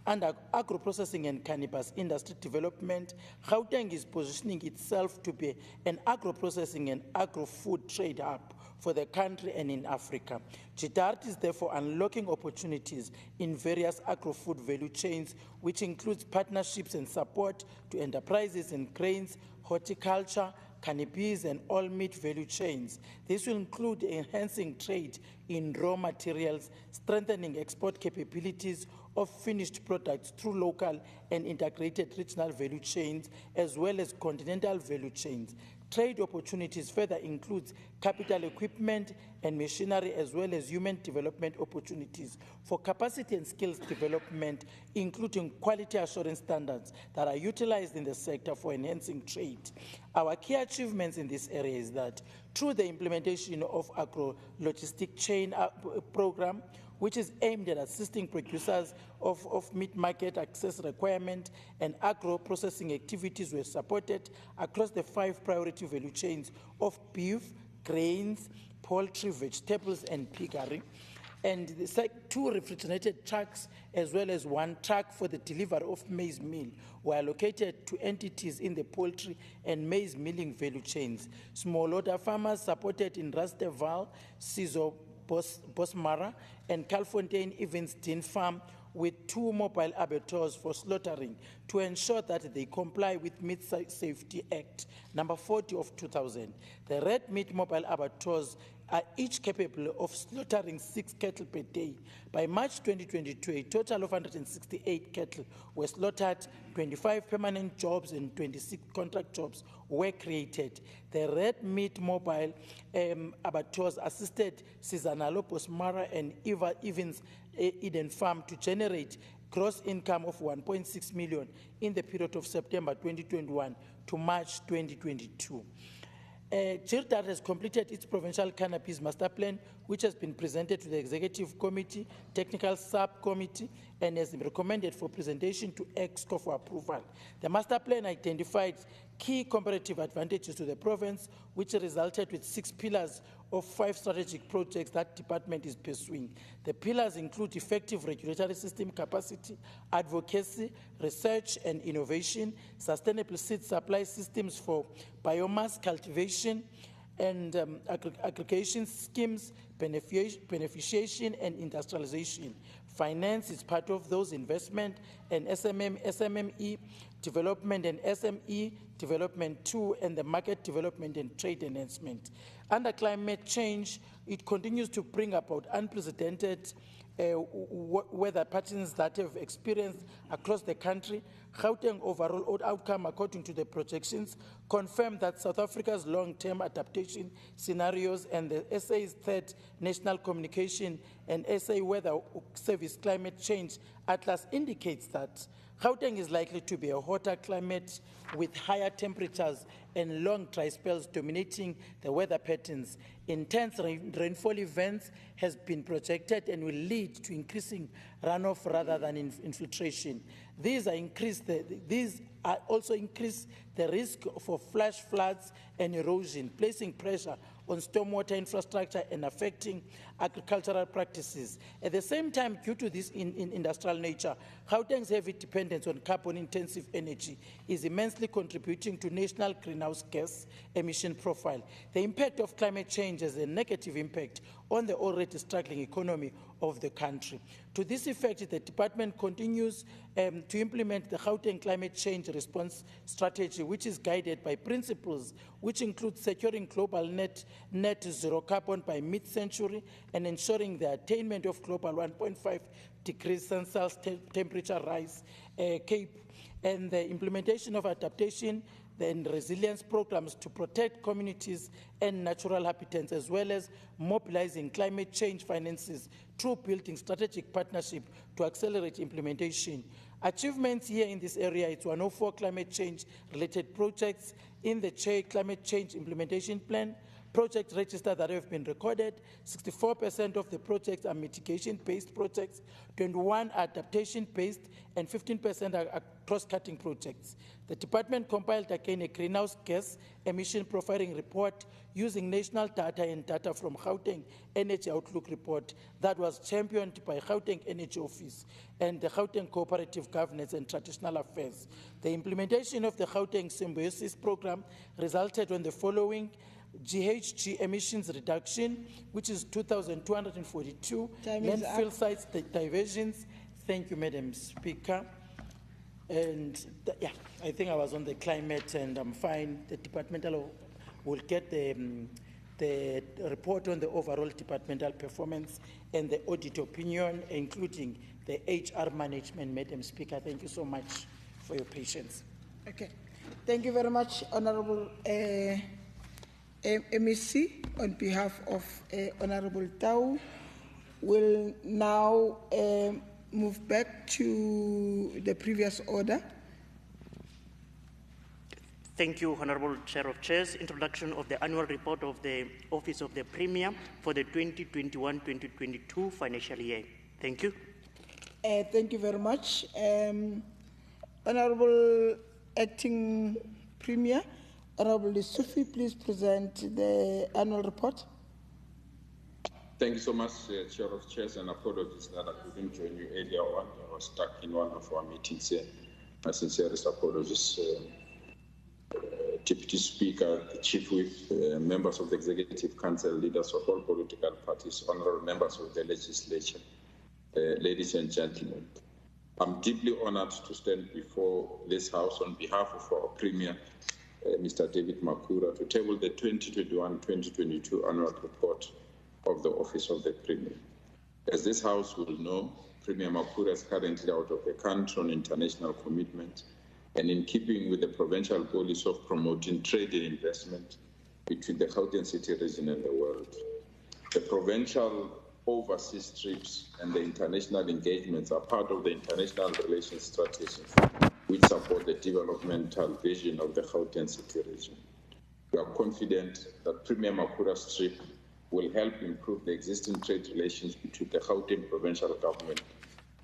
Under agro-processing and cannabis industry development, Gauteng is positioning itself to be an agro-processing and agro-food trade hub for the country and in Africa. GDART is therefore unlocking opportunities in various agro-food value chains, which includes partnerships and support to enterprises in grains, horticulture, cannabis, and all meat value chains. This will include enhancing trade in raw materials, strengthening export capabilities of finished products through local and integrated regional value chains, as well as continental value chains, Trade opportunities further includes capital equipment and machinery, as well as human development opportunities for capacity and skills development, including quality assurance standards that are utilized in the sector for enhancing trade. Our key achievements in this area is that through the implementation of agro-logistic chain program, which is aimed at assisting producers of meat market access requirement and agro-processing activities were supported across the 5 priority value chains of beef, grains, poultry, vegetables, and piggery. And the 2 refrigerated trucks, as well as 1 truck for the delivery of maize meal, were allocated to entities in the poultry and maize milling value chains. Smallholder farmers supported in Rusteval, Sizo, Bosmara, and Calfontaine Evanston Farm with 2 mobile abattoirs for slaughtering to ensure that they comply with Meat Safety Act number 40 of 2000. The red meat mobile abattoirs are each capable of slaughtering 6 cattle per day. By March 2022, a total of 168 cattle were slaughtered, 25 permanent jobs and 26 contract jobs were created. The red meat mobile abattoirs assisted Sizanalo, Posmara, and Evans Eden Farm to generate gross income of 1.6 million in the period of September 2021 to March 2022. GIRDAT has completed its provincial cannabis master plan, which has been presented to the Executive Committee, Technical Subcommittee, and has been recommended for presentation to EXCO for approval. The master plan identified key comparative advantages to the province, which resulted with 6 pillars of 5 strategic projects that department is pursuing. The pillars include effective regulatory system capacity, advocacy, research and innovation, sustainable seed supply systems for biomass cultivation and aggregation schemes, beneficiation and industrialization. Finance is part of those investment, and SMME development and SME development too, and the market development and trade enhancement. Under climate change, it continues to bring about unprecedented weather patterns that have experienced across the country. Gauteng overall outcome, according to the projections, confirm that South Africa's long-term adaptation scenarios and the SA's 3rd National Communication and SA Weather Service Climate Change Atlas indicates that Gauteng is likely to be a hotter climate with higher temperatures and long dry spells dominating the weather patterns. Intense rainfall events has been projected and will lead to increasing runoff rather than infiltration. These also increase the risk for flash floods and erosion, placing pressure on stormwater infrastructure and affecting agricultural practices. At the same time, due to this industrial nature, Gauteng's heavy dependence on carbon-intensive energy is immensely contributing to national greenhouse gas emission profile. The impact of climate change has a negative impact on the already struggling economy of the country. To this effect, the department continues to implement the Gauteng climate change response strategy, which is guided by principles which include securing global net zero carbon by mid-century and ensuring the attainment of global 1.5 degrees Celsius temperature rise cape, and the implementation of adaptation and resilience programs to protect communities and natural habitats, as well as mobilizing climate change finances through building strategic partnership to accelerate implementation. Achievements here in this area, it's 104 climate change related projects in the climate change implementation plan. Project register that have been recorded, 64% of the projects are mitigation-based projects, 21 are adaptation-based, and 15% are cross-cutting projects. The department compiled again a greenhouse gas emission profiling report using national data and data from Gauteng Energy Outlook report that was championed by Gauteng Energy Office and the Gauteng Cooperative Governance and Traditional Affairs. The implementation of the Gauteng Symbiosis program resulted in the following: GHG emissions reduction, which is 2,242. Landfill sites diversions. Thank you, Madam Speaker. And yeah, I think I was on the climate and I'm fine. The departmental will get the report on the overall departmental performance and the audit opinion, including the HR management, Madam Speaker. Thank you so much for your patience. Okay. Thank you very much, Honorable MEC, on behalf of Honorable Tau, will now move back to the previous order. Thank you, Honorable Chair of Chairs. Introduction of the annual report of the Office of the Premier for the 2021-2022 financial year. Thank you. Thank you very much. Honorable Acting Premier, Honorable Sufi, please present the annual report. Thank you so much, Chair of Chairs, and apologies that I couldn't join you earlier on. I was stuck in one of our meetings here. My sincerest apologies. Deputy Speaker, the Chief Whip, members of the Executive Council, leaders of all political parties, honorable members of the legislature, ladies and gentlemen. I'm deeply honored to stand before this House on behalf of our Premier, Mr. David Makura, to table the 2021-2022 annual report of the Office of the Premier. As this House will know, Premier Makura is currently out of the country on international commitments, and in keeping with the provincial policy of promoting trade and investment between the Gauteng City region and the world. The provincial overseas trips and the international engagements are part of the international relations strategy which support the developmental vision of the Gauteng City region. We are confident that Premier Makura's trip will help improve the existing trade relations between the Gauteng provincial government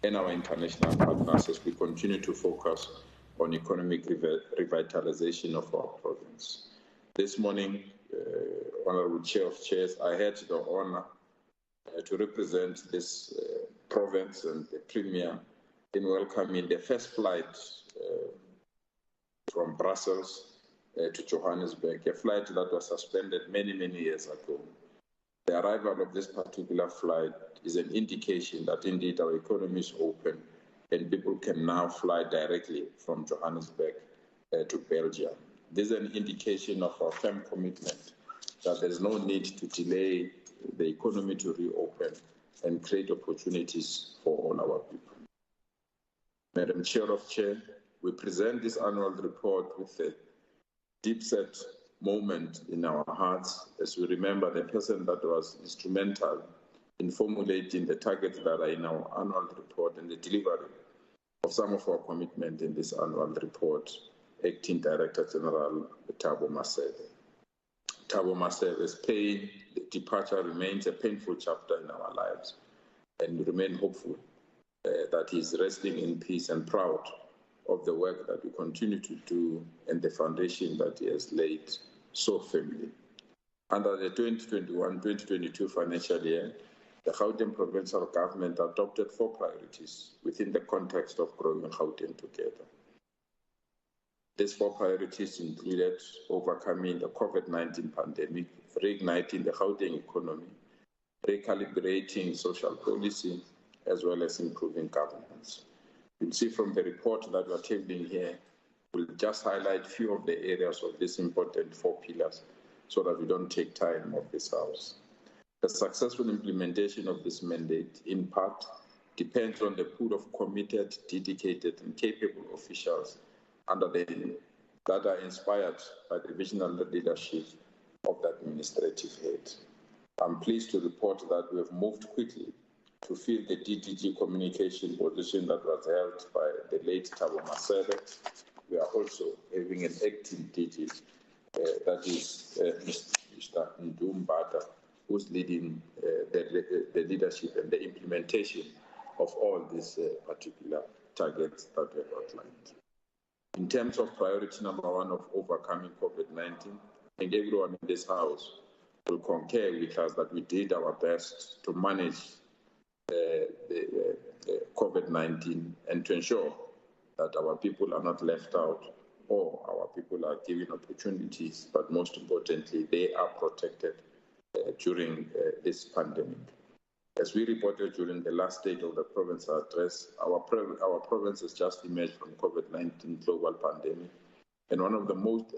and our international partners as we continue to focus on economic revitalization of our province. This morning, Honorable Chair of Chairs, I had the honor to represent this province and the Premier in welcoming the first flight from Brussels to Johannesburg, a flight that was suspended many years ago. The arrival of this particular flight is an indication that indeed our economy is open and people can now fly directly from Johannesburg to Belgium. This is an indication of our firm commitment that there is no need to delay the economy to reopen and create opportunities for all our people. Madam Chair of Chair, we present this annual report with a deep-set moment in our hearts as we remember the person that was instrumental in formulating the targets that are in our annual report and the delivery of some of our commitment in this annual report, Acting Director General Thabo Masebe. Thabo Masebe's pain, the departure remains a painful chapter in our lives, and we remain hopeful that he's resting in peace and proud of the work that we continue to do and the foundation that he has laid so firmly. Under the 2021-2022 financial year, the Gauteng provincial government adopted 4 priorities within the context of growing Gauteng together. These 4 priorities included overcoming the COVID-19 pandemic, reigniting the Gauteng economy, recalibrating social policy, as well as improving governance. You'll see from the report that we're tabling here, we'll just highlight a few of the areas of these important 4 pillars so that we don't take time of this House. The successful implementation of this mandate, in part, depends on the pool of committed, dedicated, and capable officials that are inspired by the visionary leadership of the administrative head. I'm pleased to report that we have moved quickly to fill the DDG communication position that was held by the late Thabo Masebe. We are also having an acting DG, that is Mr. Ndumbata, who's leading the leadership and the implementation of all these particular targets that we have outlined. In terms of priority number 1 of overcoming COVID-19, I think everyone in this House will concur with us that we did our best to manage the COVID-19 and to ensure that our people are not left out or our people are given opportunities, but most importantly, they are protected during this pandemic. As we reported during the last State of the Province address, our province has just emerged from COVID-19 global pandemic and one of the most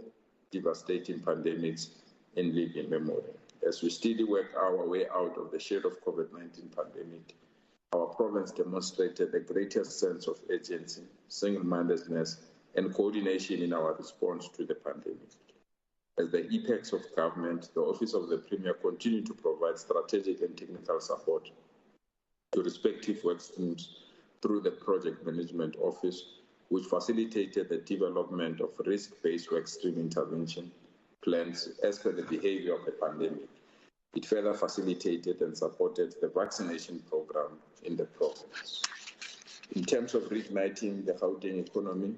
devastating pandemics in living memory. As we steadily work our way out of the shade of COVID-19 pandemic, our province demonstrated the greatest sense of urgency, single-mindedness, and coordination in our response to the pandemic. As the apex of government, the Office of the Premier continued to provide strategic and technical support to respective work streams through the Project Management Office, which facilitated the development of risk-based work stream intervention plans as per the behavior of the pandemic. It further facilitated and supported the vaccination program in the province. In terms of reigniting the Gauteng economy,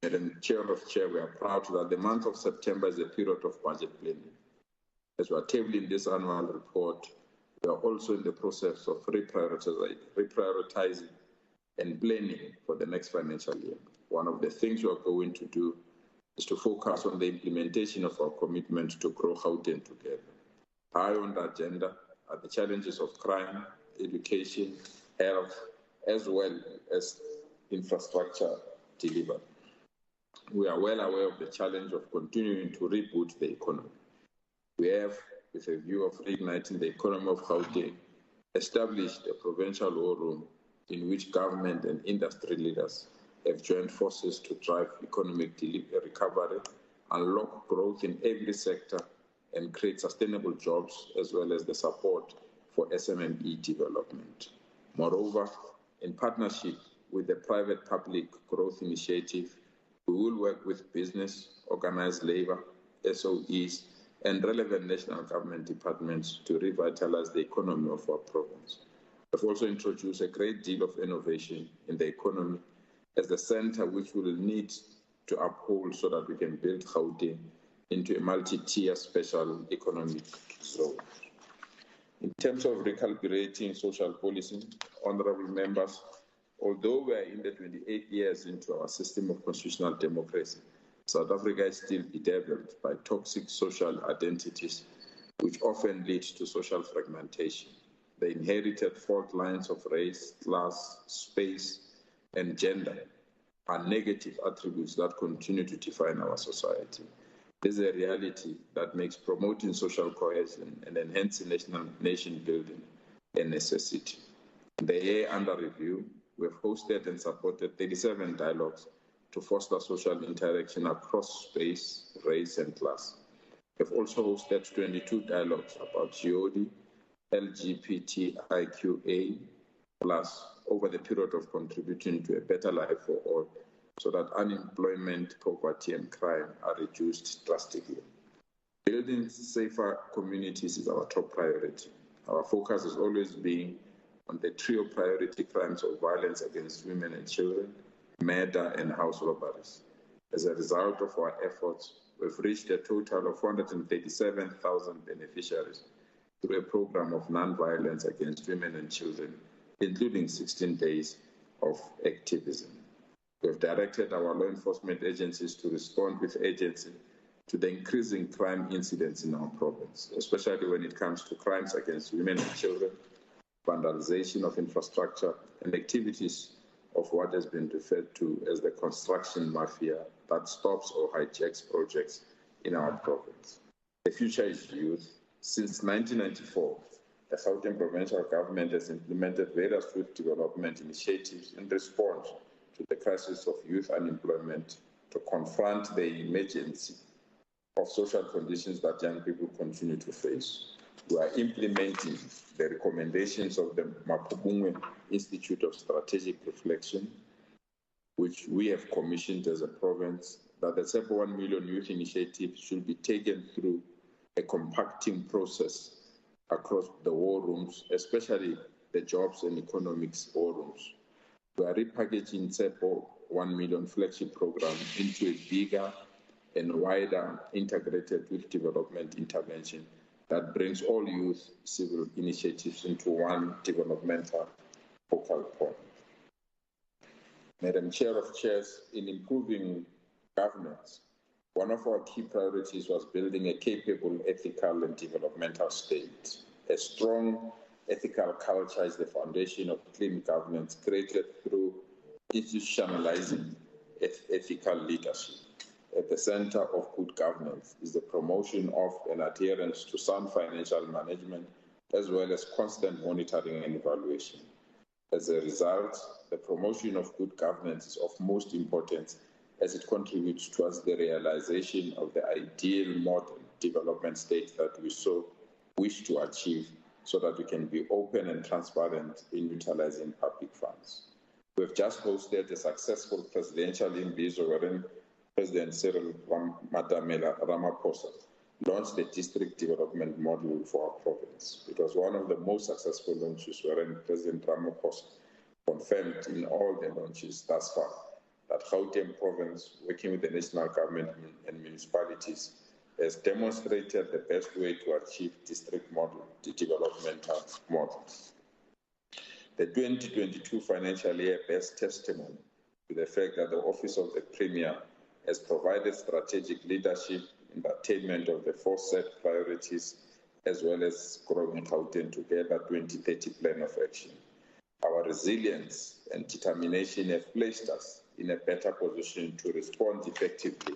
Madam Chair of Chair, we are proud that the month of September is a period of budget planning. As we are tabling this annual report, we are also in the process of reprioritizing and planning for the next financial year. One of the things we are going to do is to focus on the implementation of our commitment to grow Gauteng together. High on the agenda are the challenges of crime, education, health, as well as infrastructure delivery. We are well aware of the challenge of continuing to reboot the economy. We have, with a view of reigniting the economy of Gauteng, established a provincial war room in which government and industry leaders have joined forces to drive economic recovery, unlock growth in every sector, and create sustainable jobs, as well as the support for SMME development. Moreover, in partnership with the Private-Public Growth Initiative, we will work with business, organized labor, SOEs, and relevant national government departments to revitalize the economy of our province. We've also introduced a great deal of innovation in the economy as the center which we will need to uphold so that we can build Gauteng into a multi-tier special economic zone. In terms of recalibrating social policy, honorable members, although we are in the 28 years into our system of constitutional democracy, South Africa is still bedeviled by toxic social identities, which often lead to social fragmentation. The inherited fault lines of race, class, space, and gender are negative attributes that continue to define our society. This is a reality that makes promoting social cohesion and enhancing nation building a necessity. In the year under review, we have hosted and supported 37 dialogues to foster social interaction across space, race, and class. We have also hosted 22 dialogues about GOD, LGBTIQA+, over the period of contributing to a better life for all, so that unemployment, poverty, and crime are reduced drastically. Building safer communities is our top priority. Our focus has always been on the trio priority crimes of violence against women and children, murder, and house robberies. As a result of our efforts, we've reached a total of 437,000 beneficiaries through a program of non-violence against women and children, including 16 days of activism. We have directed our law enforcement agencies to respond with urgency to the increasing crime incidents in our province, especially when it comes to crimes against women and children, vandalization of infrastructure, and activities of what has been referred to as the construction mafia that stops or hijacks projects in our province. The future is youth. Since 1994, the Gauteng provincial government has implemented various youth development initiatives in response to the crisis of youth unemployment to confront the emergency of social conditions that young people continue to face. We are implementing the recommendations of the Mapudungwe Institute of Strategic Reflection, which we have commissioned as a province, that the SEPA 1 Million Youth Initiative should be taken through a compacting process across the war rooms, especially the jobs and economics war rooms. We are repackaging SEPA 1 Million flagship program into a bigger and wider integrated youth development intervention that brings all youth civil initiatives into one developmental focal point. Madam Chair of Chairs, in improving governance, one of our key priorities was building a capable, ethical, and developmental state. A strong ethical culture is the foundation of clean governance created through institutionalizing ethical leadership. At the center of good governance is the promotion of and adherence to sound financial management, as well as constant monitoring and evaluation. As a result, the promotion of good governance is of most importance as it contributes towards the realization of the ideal model development state that we so wish to achieve, so that we can be open and transparent in utilizing public funds. We have just hosted a successful presidential imbizo wherein President Cyril Ramaphosa launched the district development model for our province. It was one of the most successful launches wherein President Ramaphosa confirmed in all the launches thus far that Gauteng province, working with the national government and municipalities, has demonstrated the best way to achieve district model, the developmental model. The 2022 financial year bears testimony to the fact that the Office of the Premier has provided strategic leadership in the attainment of the four set priorities, as well as growing Gauteng Together 2030 plan of action. Our resilience and determination have placed us in a better position to respond effectively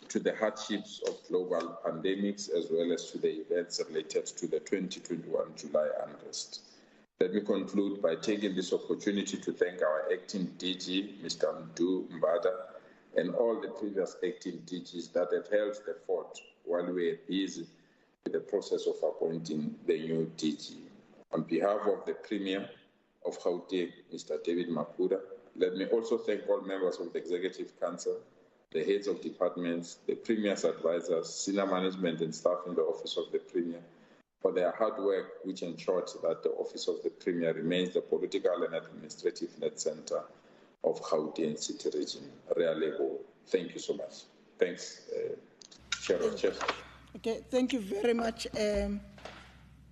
to the hardships of global pandemics, as well as to the events related to the 2021 July unrest. Let me conclude by taking this opportunity to thank our acting DG, Mr. Mdu Mbada, and all the previous acting DGs that have held the fort while we were busy with the process of appointing the new DG. On behalf of the Premier of Gauteng, Mr. David Makuda, let me also thank all members of the Executive Council, the heads of departments, the Premier's advisors, senior management and staff in the Office of the Premier for their hard work, which ensured that the Office of the Premier remains the political and administrative net center of Gauteng City Region. Really, thank you so much. Thanks, Chair. Okay, thank you very much. And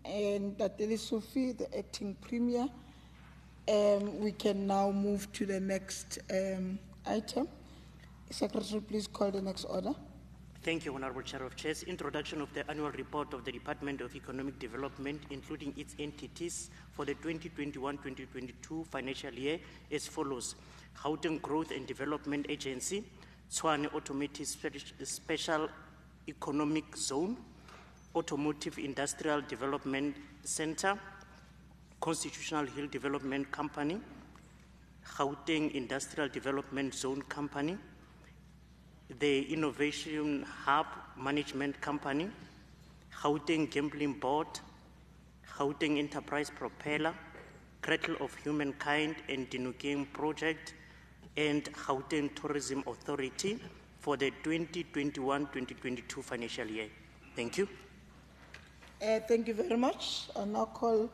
Tateli Sophie, the acting Premier. We can now move to the next item. Secretary, please call the next order. Thank you, Honorable Chair of Chairs. Introduction of the annual report of the Department of Economic Development, including its entities for the 2021-2022 financial year as follows. Gauteng Growth and Development Agency, Tshwane Automotive Special Economic Zone, Automotive Industrial Development Center, Constitutional Hill Development Company, Gauteng Industrial Development Zone Company, the Innovation Hub Management Company, Gauteng Gambling Board, Gauteng Enterprise Propeller, Cradle of Humankind and Dinukeng Project, and Gauteng Tourism Authority for the 2021-2022 financial year. Thank you. Thank you very much. I now call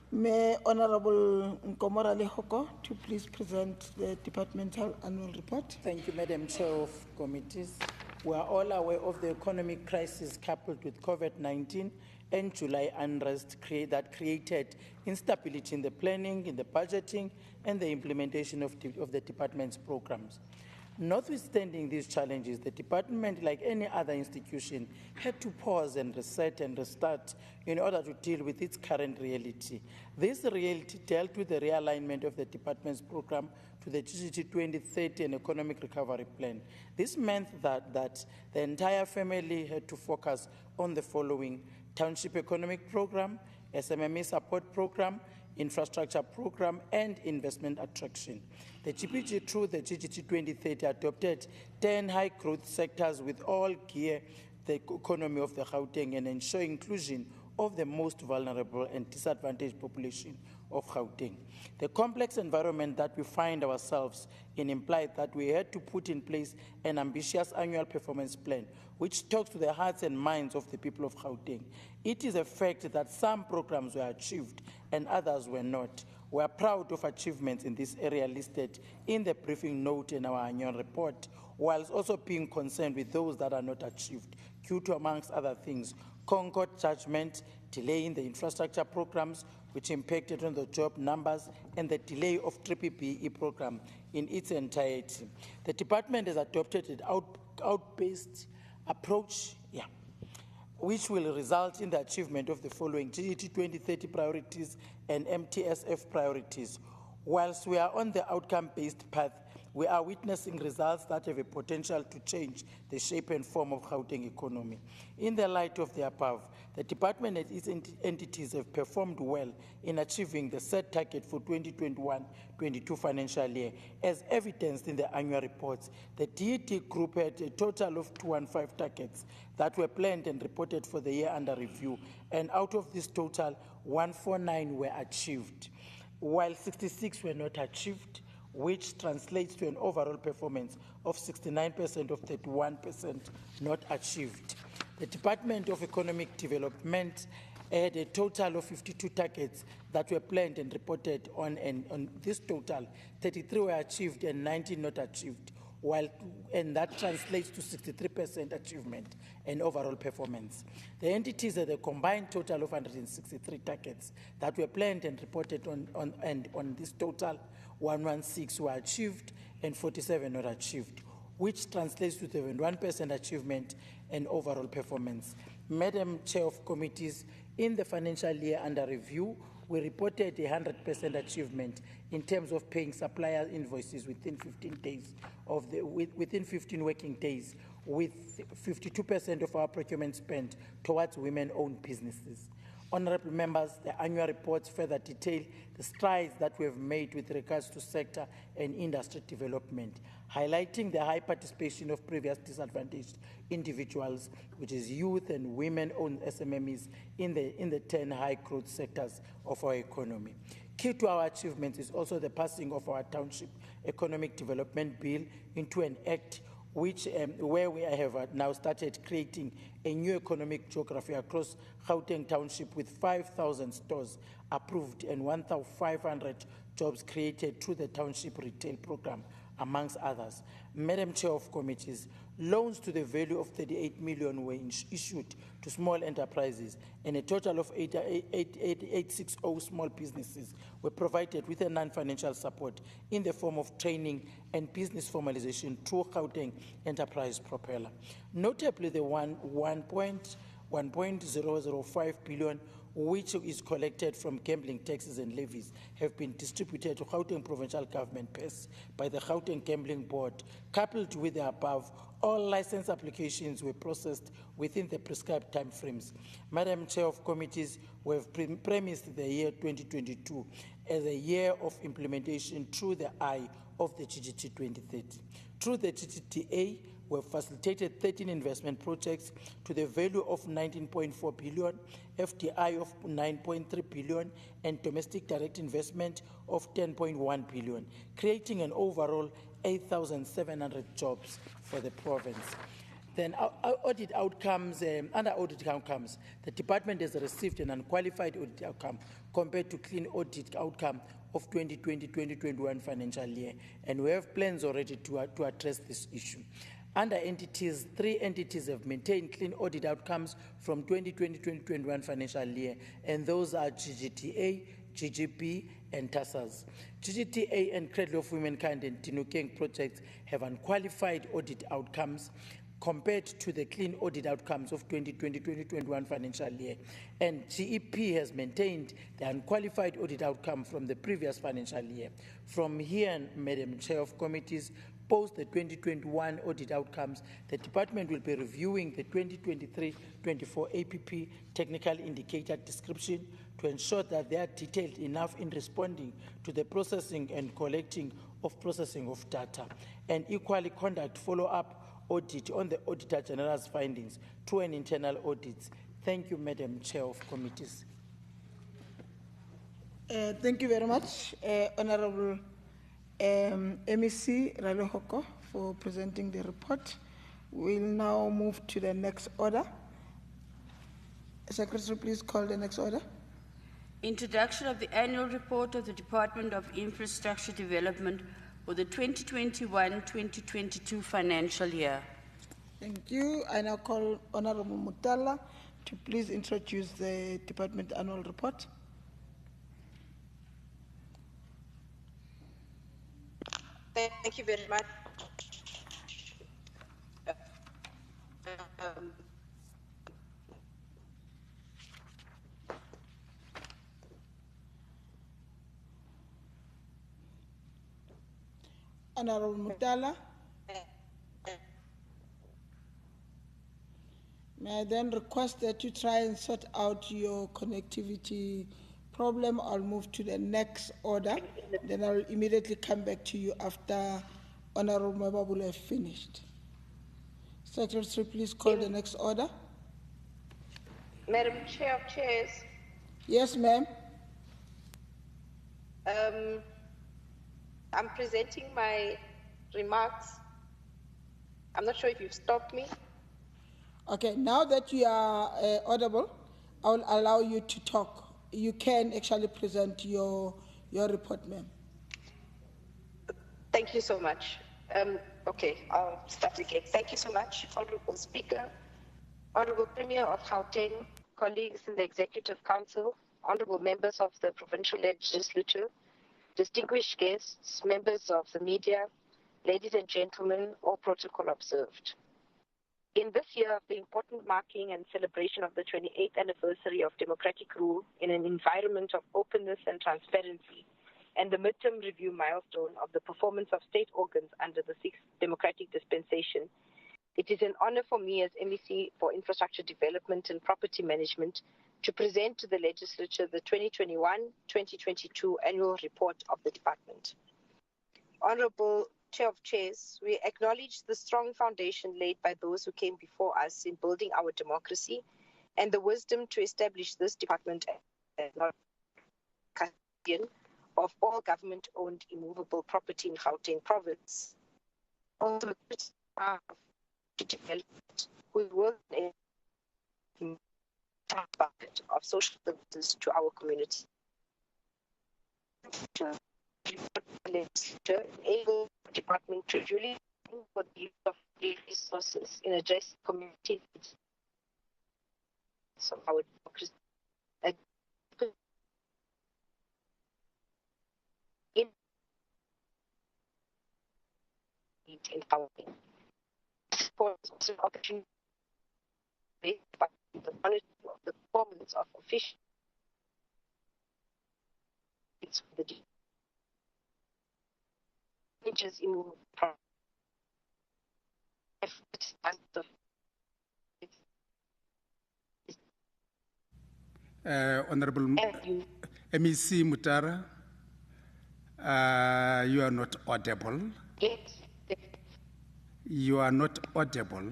Honorable Nkomora Lehoko to please present the departmental annual report. Thank you, Madam Chair of Committees. We are all aware of the economic crisis coupled with COVID-19 and July unrest that created instability in the planning, in the budgeting, and the implementation of the department's programs. Notwithstanding these challenges, the department, like any other institution, had to pause and reset and restart in order to deal with its current reality. This reality dealt with the realignment of the department's program to the GGT 2030 and Economic Recovery Plan. This meant that the entire family had to focus on the following: Township Economic Program, SMME Support Program, Infrastructure Program, and Investment Attraction. The GPG, through the GGT 2030, adopted 10 high-growth sectors with all gear the economy of the Gauteng and ensure inclusion of the most vulnerable and disadvantaged population of Gauteng. The complex environment that we find ourselves in implied that we had to put in place an ambitious annual performance plan which talks to the hearts and minds of the people of Gauteng. It is a fact that some programs were achieved and others were not. We are proud of achievements in this area listed in the briefing note in our annual report, whilst also being concerned with those that are not achieved, due to, amongst other things, Concord judgment, delay in the infrastructure programs, which impacted on the job numbers, and the delay of BBBE program in its entirety. The department has adopted an out-based approach, which will result in the achievement of the following GGT 2030 priorities and MTSF priorities. Whilst we are on the outcome-based path, we are witnessing results that have a potential to change the shape and form of Gauteng economy. In the light of the above, the department and its entities have performed well in achieving the set target for 2021-22 financial year. As evidenced in the annual reports, the DET group had a total of 215 targets that were planned and reported for the year under review, and out of this total, 149 were achieved, while 66 were not achieved, which translates to an overall performance of 69% of 31% not achieved. The Department of Economic Development had a total of 52 targets that were planned and reported on, and on this total, 33 were achieved and 19 not achieved, and that translates to 63% achievement and overall performance. The entities had a combined total of 163 targets that were planned and reported on this total, 116 were achieved and 47 not achieved, which translates to 71% achievement and overall performance. Madam Chair of Committees, in the financial year under review, we reported 100% achievement in terms of paying supplier invoices within 15 days within 15 working days, with 52% of our procurement spent towards women-owned businesses. Honourable members, the annual reports further detail the strides that we have made with regards to sector and industry development, highlighting the high participation of previous disadvantaged individuals, which is youth and women-owned SMMEs, in the 10 high-growth sectors of our economy. Key to our achievements is also the passing of our Township Economic Development Bill into an act where we have now started creating a new economic geography across Gauteng Township, with 5,000 stores approved and 1,500 jobs created through the Township Retail Program, amongst others. Madam Chair of Committees, loans to the value of 38 million were issued to small enterprises, and a total of 860 small businesses were provided with a non-financial support in the form of training and business formalization through Gauteng Enterprise Propeller. Notably, the 1.005 billion which is collected from gambling taxes and levies have been distributed to Gauteng Provincial Government PES by the Gauteng Gambling Board. Coupled with the above, all license applications were processed within the prescribed timeframes. Madam Chair of Committees, we have premised the year 2022 as a year of implementation through the eye of the GGT 2030. Through the GGTA, we have facilitated 13 investment projects to the value of 19.4 billion, FDI of 9.3 billion, and domestic direct investment of 10.1 billion, creating an overall 8,700 jobs for the province. Then audit outcomes, under audit outcomes, the department has received an unqualified audit outcome compared to clean audit outcome of 2020-2021 financial year, and we have plans already to address this issue. Under entities, 3 entities have maintained clean audit outcomes from 2020-2021 financial year, and those are GGTA, GGP, and TASAs. GGTA and Cradle of Womankind and Tinukeng projects have unqualified audit outcomes compared to the clean audit outcomes of 2020-2021 financial year, and GEP has maintained the unqualified audit outcome from the previous financial year. From here, Madam Chair of Committees, post the 2021 audit outcomes, the department will be reviewing the 2023-24 APP technical indicator description to ensure that they are detailed enough in responding to the processing and collecting of processing of data, and equally conduct follow-up audit on the Auditor General's findings through an internal audit. Thank you, Madam Chair of Committees. Thank you very much, Honorable MEC Ralohoko, for presenting the report. We'll now move to the next order. Secretary, please call the next order. Introduction of the annual report of the Department of Infrastructure Development for the 2021-2022 financial year. Thank you. I now call Honorable Mutala to please introduce the department annual report. Thank you very much. Honorable Mutala. May I then request that you try and sort out your connectivity problem? I'll move to the next order. Then I'll immediately come back to you after Honorable Mababula has finished. Secretary, please call the next order. Madam Chair of Chairs, Yes, ma'am. I'm presenting my remarks. I'm not sure if you've stopped me. Okay, now that you are audible, I will allow you to talk. You can actually present your report, ma'am. Thank you so much. Okay, I'll start again. Thank you so much, Honorable Speaker, Honorable Premier of Gauteng, colleagues in the Executive Council, honorable members of the Provincial Legislature, distinguished guests, members of the media, ladies and gentlemen, all protocol observed. In this year of the important marking and celebration of the 28th anniversary of democratic rule in an environment of openness and transparency, and the midterm review milestone of the performance of state organs under the 6th democratic dispensation, it is an honor for me as MEC for Infrastructure Development and Property Management to present to the Legislature the 2021-2022 annual report of the department. Honorable Chair of Chairs, we acknowledge the strong foundation laid by those who came before us in building our democracy and the wisdom to establish this department as custodian of all government-owned immovable property in Gauteng province. Also, to develop we work in bucket of social services to our community. Enable the department to really for the use of resources in addressing community needs. So our democracy in Gauteng. For opportunity, but the knowledge of the performance of officials for the images in Honorable MEC Mutara, you are not audible. Yes. You are not audible.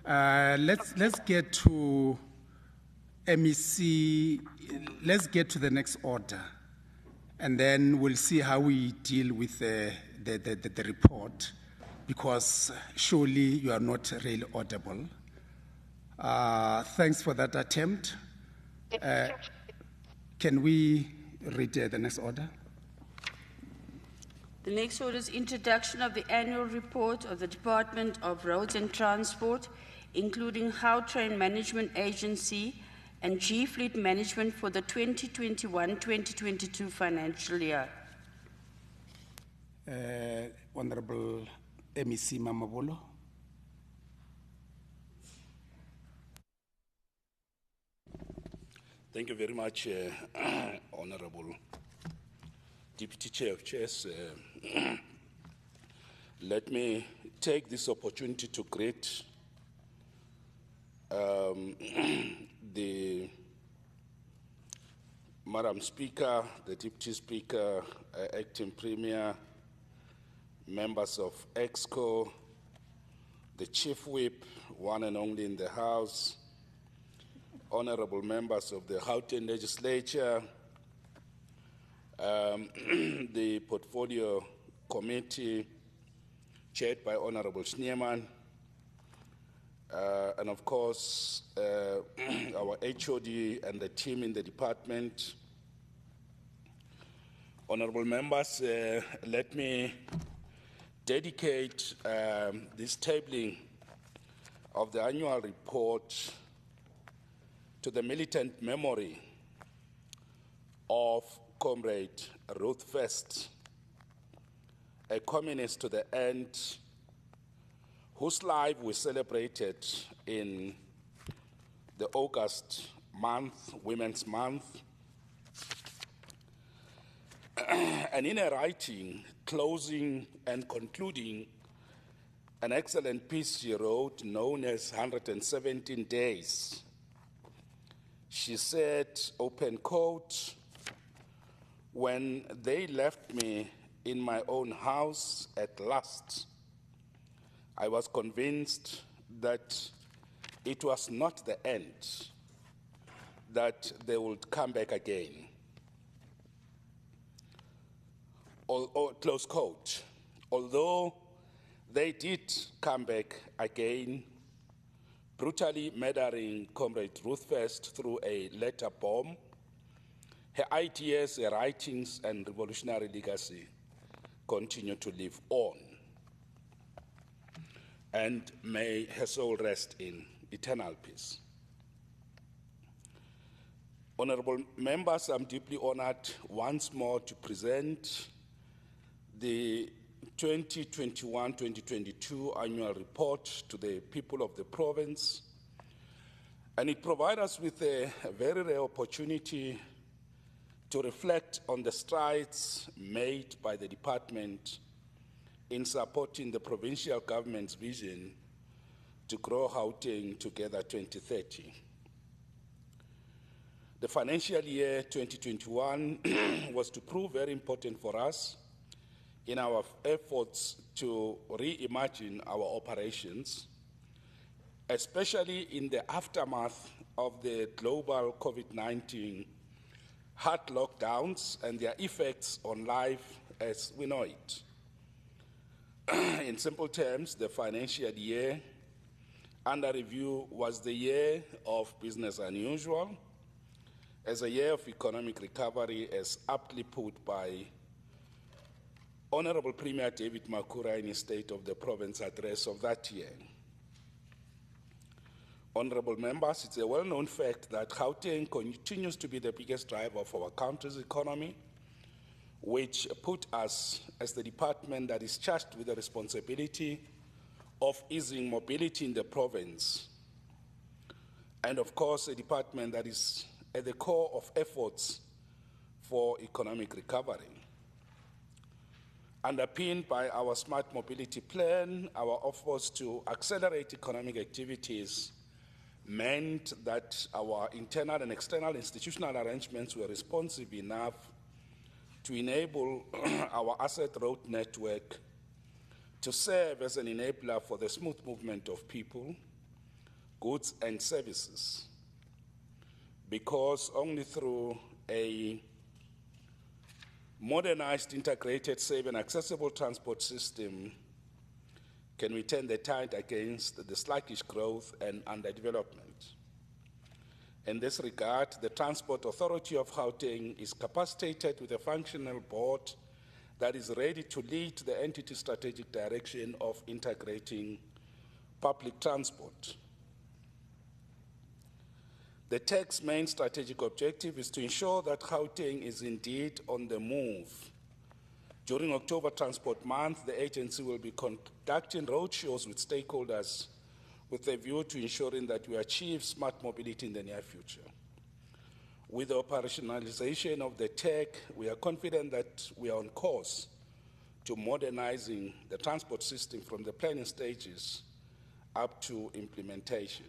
Let's get to MEC. Let's get to the next order, and then we'll see how we deal with the report, because surely you are not really audible. Thanks for that attempt. Can we read the next order? The next order is introduction of the annual report of the Department of Roads and Transport, including Gautrain Management Agency and G Fleet Management for the 2021-2022 financial year. Honorable MEC Mamabolo. Thank you very much, Honorable Deputy Chair of Chairs. Let me take this opportunity to greet the Madam Speaker, the Deputy Speaker, Acting Premier, members of EXCO, the Chief Whip, one and only in the House, honorable members of the Gauteng Legislature, the Portfolio Committee, chaired by Honorable Schneemann, and of course, our HOD and the team in the department. Honorable members, let me dedicate this tabling of the annual report to the militant memory of Comrade Ruth First, a communist to the end, whose life we celebrated in the August month, Women's Month. And in a writing, closing and concluding an excellent piece she wrote known as 117 Days, she said, open quote, "When they left me in my own house at last, I was convinced that it was not the end, that they would come back again." Close quote. Although they did come back again, brutally murdering Comrade Ruth First through a letter bomb, her ideas, her writings, and revolutionary legacy continue to live on. And may her soul rest in eternal peace. Honorable members, I'm deeply honored once more to present the 2021-2022 annual report to the people of the province. And it provides us with a very rare opportunity to reflect on the strides made by the department in supporting the provincial government's vision to grow Gauteng Together 2030. The financial year 2021 was to prove very important for us in our efforts to reimagine our operations, especially in the aftermath of the global COVID-19 hard lockdowns and their effects on life as we know it. In simple terms, the financial year under review was the year of business unusual, as a year of economic recovery, as aptly put by Honorable Premier David Makura in his State of the Province address of that year. Honorable members, it's a well-known fact that Gauteng continues to be the biggest driver of our country's economy, which put us as the department that is charged with the responsibility of easing mobility in the province, and of course a department that is at the core of efforts for economic recovery. Underpinned by our smart mobility plan, our efforts to accelerate economic activities meant that our internal and external institutional arrangements were responsive enough to enable our asset road network to serve as an enabler for the smooth movement of people, goods, and services. Because only through a modernized, integrated, safe, and accessible transport system can we turn the tide against the sluggish growth and underdevelopment. In this regard, the Transport Authority of Gauteng is capacitated with a functional board that is ready to lead the entity strategic direction of integrating public transport. The TEC's main strategic objective is to ensure that Gauteng is indeed on the move. During October Transport Month, the agency will be conducting roadshows with stakeholders with a view to ensuring that we achieve smart mobility in the near future. With the operationalization of the TEC, we are confident that we are on course to modernizing the transport system from the planning stages up to implementation.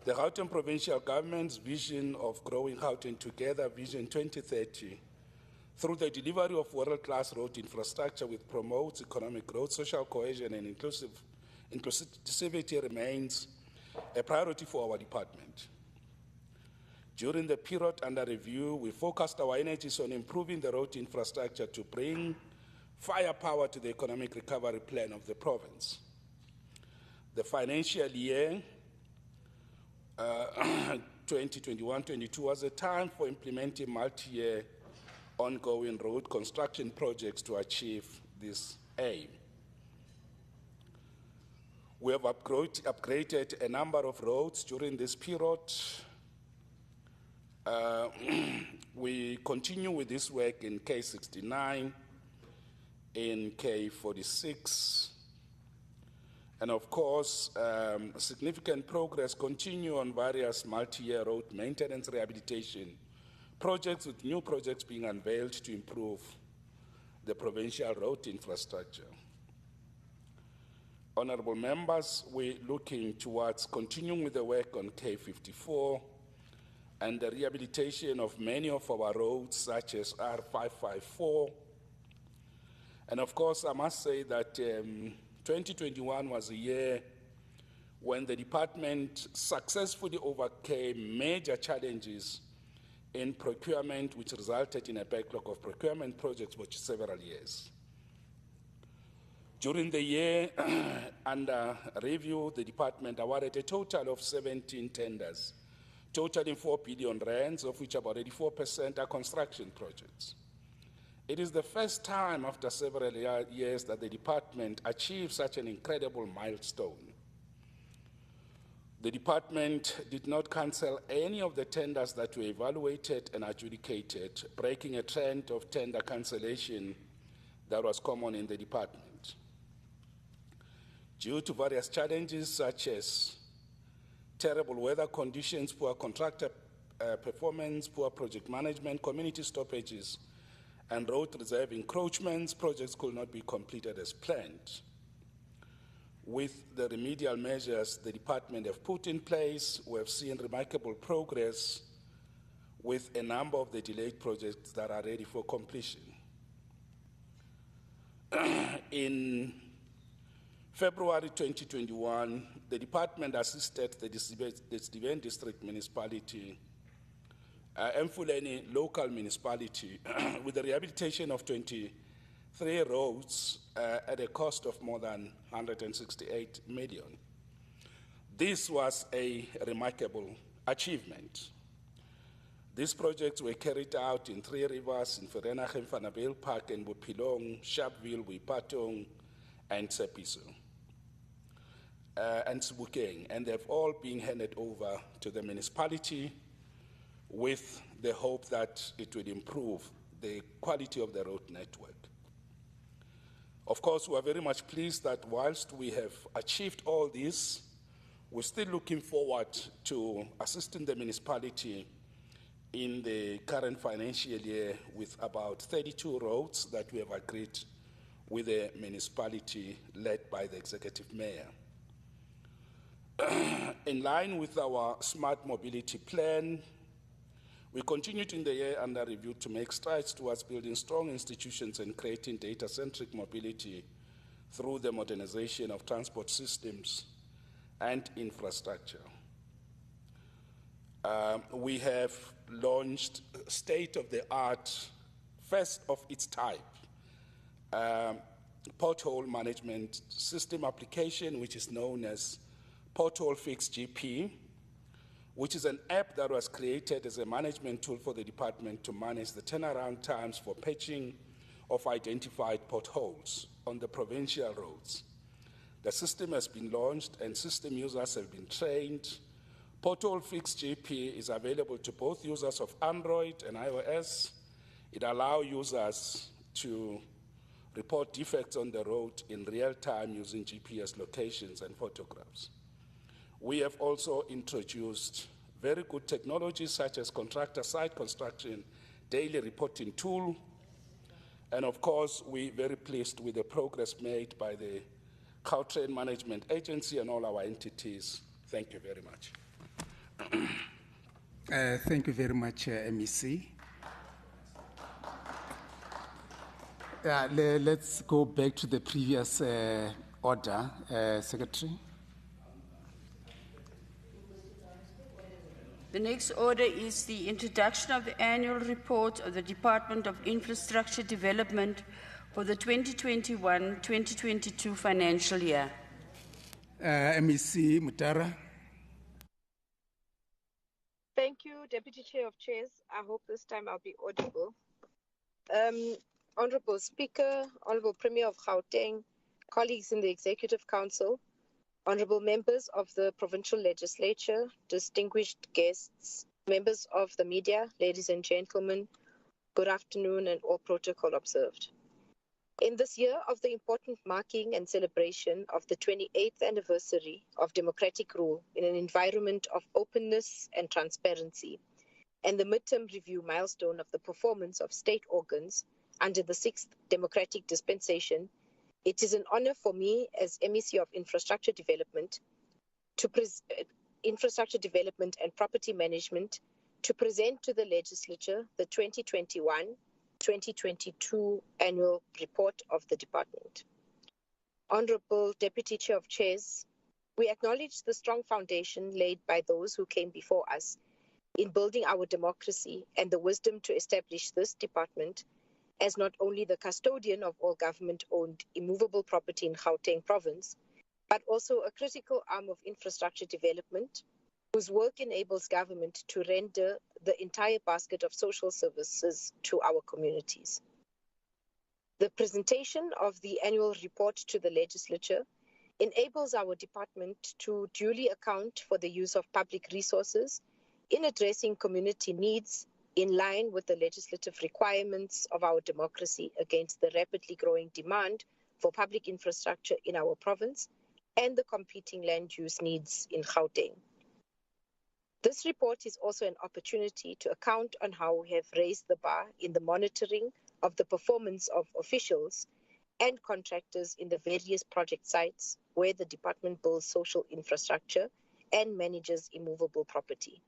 The Gauteng Provincial Government's vision of growing Gauteng Together, Vision 2030, through the delivery of world-class road infrastructure which promotes economic growth, social cohesion, and inclusivity remains a priority for our department. During the period under review, we focused our energies on improving the road infrastructure to bring firepower to the economic recovery plan of the province. The financial year 2021-22 was a time for implementing multi-year ongoing road construction projects to achieve this aim. We have upgraded a number of roads during this period. We continue with this work in K69, in K46, and of course, significant progress continue on various multi-year road maintenance rehabilitation with new projects being unveiled to improve the provincial road infrastructure. Honorable members, we're looking towards continuing with the work on K54 and the rehabilitation of many of our roads, such as R554. And of course, I must say that 2021 was a year when the department successfully overcame major challenges in procurement, which resulted in a backlog of procurement projects for several years. During the year under review, the department awarded a total of 17 tenders, totaling 4 billion rands, of which about 84% are construction projects. It is the first time after several years that the department achieved such an incredible milestone. The department did not cancel any of the tenders that were evaluated and adjudicated, breaking a trend of tender cancellation that was common in the department. Due to various challenges such as terrible weather conditions, poor contractor performance, poor project management, community stoppages, and road reserve encroachments, projects could not be completed as planned. With the remedial measures the department have put in place, we have seen remarkable progress with a number of the delayed projects that are ready for completion. In February 2021, the department assisted the Steven District Municipality, Mfuleni local municipality, with the rehabilitation of 23 roads at a cost of more than 168 million. This was a remarkable achievement. These projects were carried out in 3 rivers, in Vereeniging, Vanabale Park, and Bopilong, Sharpeville, Wipatong, and Tsepiso, and Sebokeng, and they've all been handed over to the municipality with the hope that it will improve the quality of the road network. Of course, we are very much pleased that whilst we have achieved all this, we're still looking forward to assisting the municipality in the current financial year with about 32 roads that we have agreed with the municipality led by the executive mayor. In line with our smart mobility plan, we continued in the year under review to make strides towards building strong institutions and creating data-centric mobility through the modernization of transport systems and infrastructure. We have launched state-of-the-art, first of its type, pothole management system application, which is known as Pothole Fix GP, which is an app that was created as a management tool for the department to manage the turnaround times for patching of identified potholes on the provincial roads. The system has been launched and system users have been trained. Pothole Fix GP is available to both users of Android and iOS. It allows users to report defects on the road in real time using GPS locations and photographs. We have also introduced very good technologies such as contractor site construction, daily reporting tool, and of course, we're very pleased with the progress made by the Gautrain Management Agency and all our entities. Thank you very much. Thank you very much, MEC. Let's go back to the previous order, Secretary. The next order is the introduction of the annual report of the Department of Infrastructure Development for the 2021-2022 financial year. MEC Mutara. Thank you, Deputy Chair of Chairs. I hope this time I'll be audible. Honorable Speaker, Honorable Premier of Gauteng, colleagues in the Executive Council, honorable members of the Provincial Legislature, distinguished guests, members of the media, ladies and gentlemen, good afternoon and all protocol observed. In this year of the important marking and celebration of the 28th anniversary of democratic rule in an environment of openness and transparency, and the midterm review milestone of the performance of state organs under the 6th democratic dispensation, it is an honor for me as MEC of Infrastructure Development and Property Management to present to the Legislature the 2021-2022 annual report of the department. Honorable Deputy Chair of Chairs, we acknowledge the strong foundation laid by those who came before us in building our democracy and the wisdom to establish this department as not only the custodian of all government-owned immovable property in Gauteng province, but also a critical arm of infrastructure development whose work enables government to render the entire basket of social services to our communities. The presentation of the annual report to the Legislature enables our department to duly account for the use of public resources in addressing community needs in line with the legislative requirements of our democracy against the rapidly growing demand for public infrastructure in our province and the competing land use needs in Gauteng. This report is also an opportunity to account on how we have raised the bar in the monitoring of the performance of officials and contractors in the various project sites where the department builds social infrastructure and manages immovable property.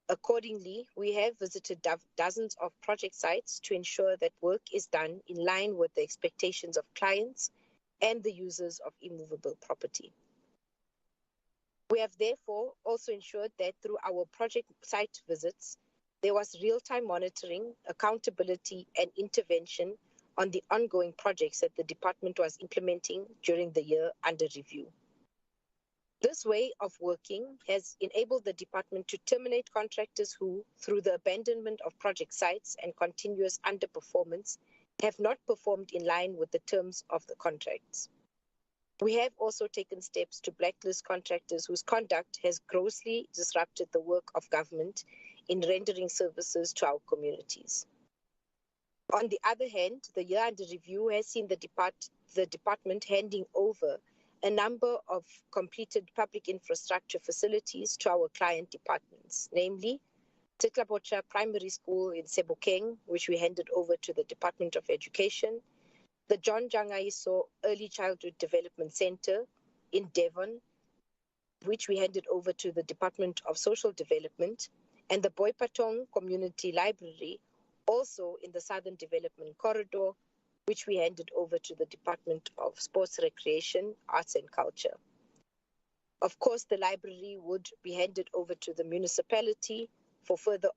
Accordingly, we have visited dozens of project sites to ensure that work is done in line with the expectations of clients and the users of immovable property. We have therefore also ensured that through our project site visits, there was real-time monitoring, accountability, and intervention on the ongoing projects that the department was implementing during the year under review. This way of working has enabled the department to terminate contractors who, through the abandonment of project sites and continuous underperformance, have not performed in line with the terms of the contracts. We have also taken steps to blacklist contractors whose conduct has grossly disrupted the work of government in rendering services to our communities. On the other hand, the year under review has seen the department handing over a number of completed public infrastructure facilities to our client departments, namely Titlabocha Primary School in Sebokeng, which we handed over to the Department of Education, the John Jangaiso Early Childhood Development Center in Devon, which we handed over to the Department of Social Development, and the Boipatong Community Library, also in the Southern Development Corridor, which we handed over to the Department of Sports, Recreation, Arts and Culture. Of course, the library would be handed over to the municipality for further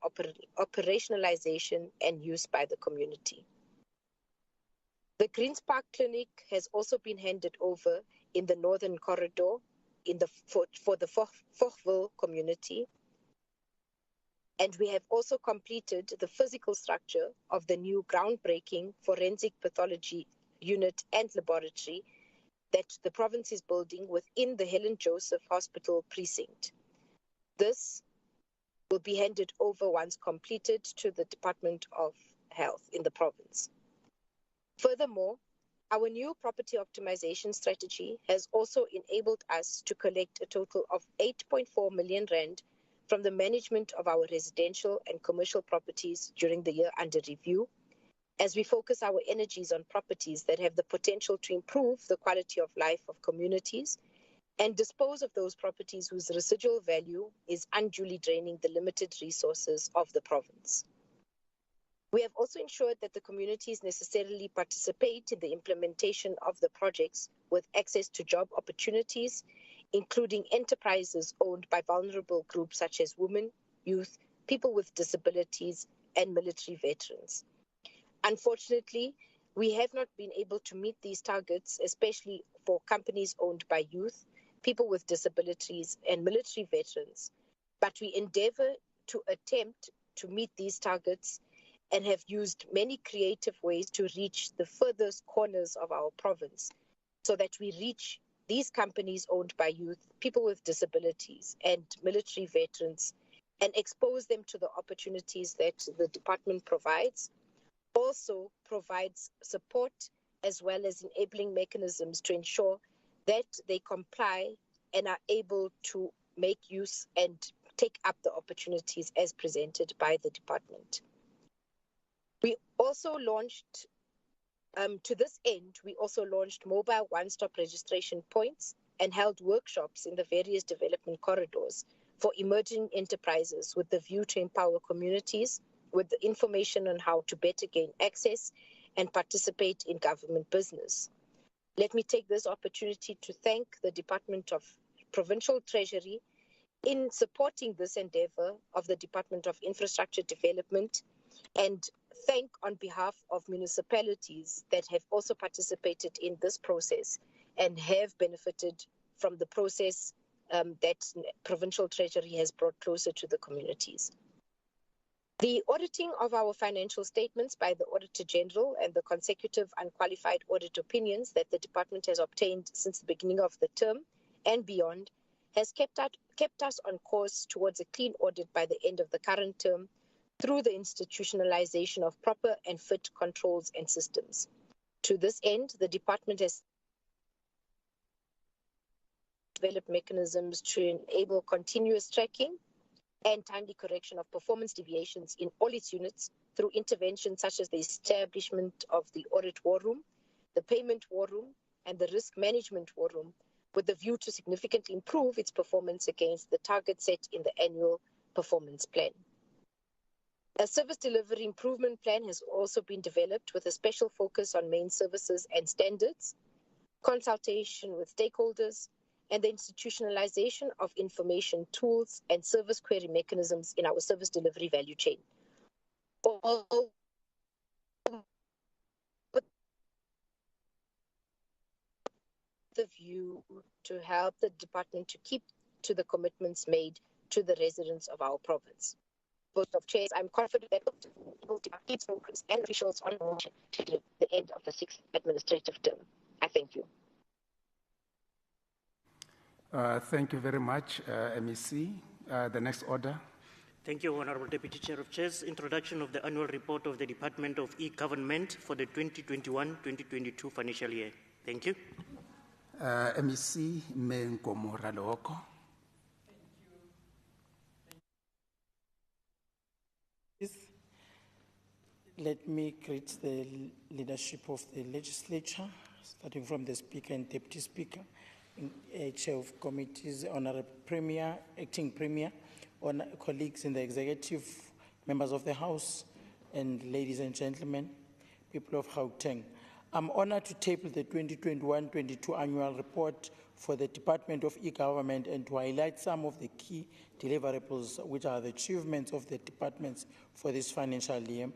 operationalization and use by the community. The Greens Park Clinic has also been handed over in the Northern Corridor for the Fochville community. And we have also completed the physical structure of the new groundbreaking forensic pathology unit and laboratory that the province is building within the Helen Joseph Hospital precinct. This will be handed over once completed to the Department of Health in the province. Furthermore, our new property optimization strategy has also enabled us to collect a total of 8.4 million rand from the management of our residential and commercial properties during the year under review, as we focus our energies on properties that have the potential to improve the quality of life of communities and dispose of those properties whose residual value is unduly draining the limited resources of the province. We have also ensured that the communities necessarily participate in the implementation of the projects with access to job opportunities, including enterprises owned by vulnerable groups such as women, youth, people with disabilities, and military veterans. Unfortunately, we have not been able to meet these targets, especially for companies owned by youth, people with disabilities, and military veterans. But we endeavor to attempt to meet these targets and have used many creative ways to reach the furthest corners of our province so that we reach these companies owned by youth, people with disabilities, and military veterans, and expose them to the opportunities that the department provides, also provides support as well as enabling mechanisms to ensure that they comply and are able to make use and take up the opportunities as presented by the department. We also launched, to this end, we also launched mobile one-stop registration points and held workshops in the various development corridors for emerging enterprises with the view to empower communities with the information on how to better gain access and participate in government business. Let me take this opportunity to thank the Department of Provincial Treasury in supporting this endeavor of the Department of Infrastructure Development, and thank on behalf of municipalities that have also participated in this process and have benefited from the process that Provincial Treasury has brought closer to the communities. The auditing of our financial statements by the Auditor General and the consecutive unqualified audit opinions that the department has obtained since the beginning of the term and beyond has kept us on course towards a clean audit by the end of the current term through the institutionalization of proper and fit controls and systems. To this end, the department has developed mechanisms to enable continuous tracking and timely correction of performance deviations in all its units through interventions such as the establishment of the audit war room, the payment war room, and the risk management war room, with the view to significantly improve its performance against the target set in the annual performance plan. A service delivery improvement plan has also been developed with a special focus on main services and standards, consultation with stakeholders, and the institutionalization of information tools and service query mechanisms in our service delivery value chain. All with the view to help the department to keep to the commitments made to the residents of our province. Both of chairs, I'm confident that we will keep focus and officials on motion to the end of the 6th administrative term. I thank you. Thank you very much, MEC. The next order. Thank you, Honorable Deputy Chair of Chairs. Introduction of the annual report of the Department of E-Government for the 2021-2022 financial year. Thank you. MEC Menkomo Raloko. Let me greet the leadership of the legislature, starting from the Speaker and Deputy Speaker, Chair of Committees, Honorable Premier, Acting Premier, colleagues in the Executive, members of the House, and ladies and gentlemen, people of Gauteng. I'm honored to table the 2021-22 annual report for the Department of E-Government and to highlight some of the key deliverables, which are the achievements of the departments for this financial year.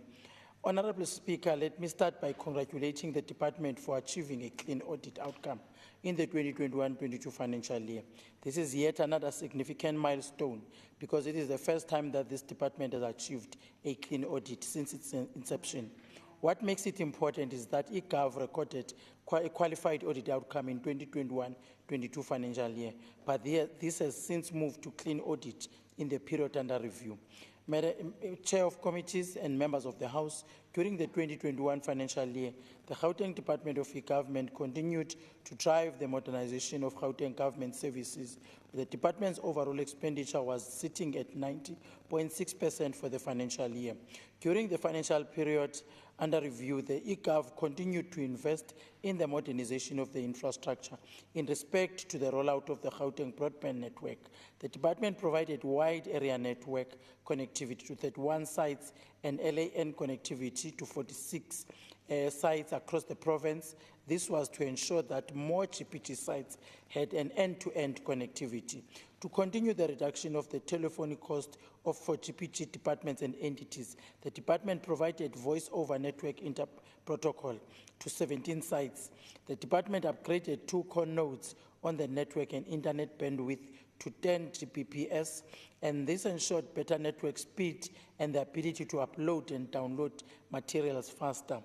Honorable Speaker, let me start by congratulating the department for achieving a clean audit outcome in the 2021-22 financial year. This is yet another significant milestone because it is the first time that this department has achieved a clean audit since its inception. What makes it important is that eGov recorded a qualified audit outcome in 2021-22 financial year, but this has since moved to clean audit in the period under review. Madam Chair of Committees and members of the House, during the 2021 financial year, the Gauteng Department of E-Government continued to drive the modernization of Gauteng government services. The department's overall expenditure was sitting at 90.6% for the financial year. During the financial period under review, the eGov continued to invest in the modernization of the infrastructure. In respect to the rollout of the Gauteng broadband network, the department provided wide area network connectivity to 31 sites and LAN connectivity to 46 sites across the province. This was to ensure that more GPT sites had an end-to-end connectivity. To continue the reduction of the telephony cost for GPT departments and entities, the department provided voice-over network protocol to 17 sites. The department upgraded 2 core nodes on the network and internet bandwidth to 10 Gbps, and this ensured better network speed and the ability to upload and download materials faster.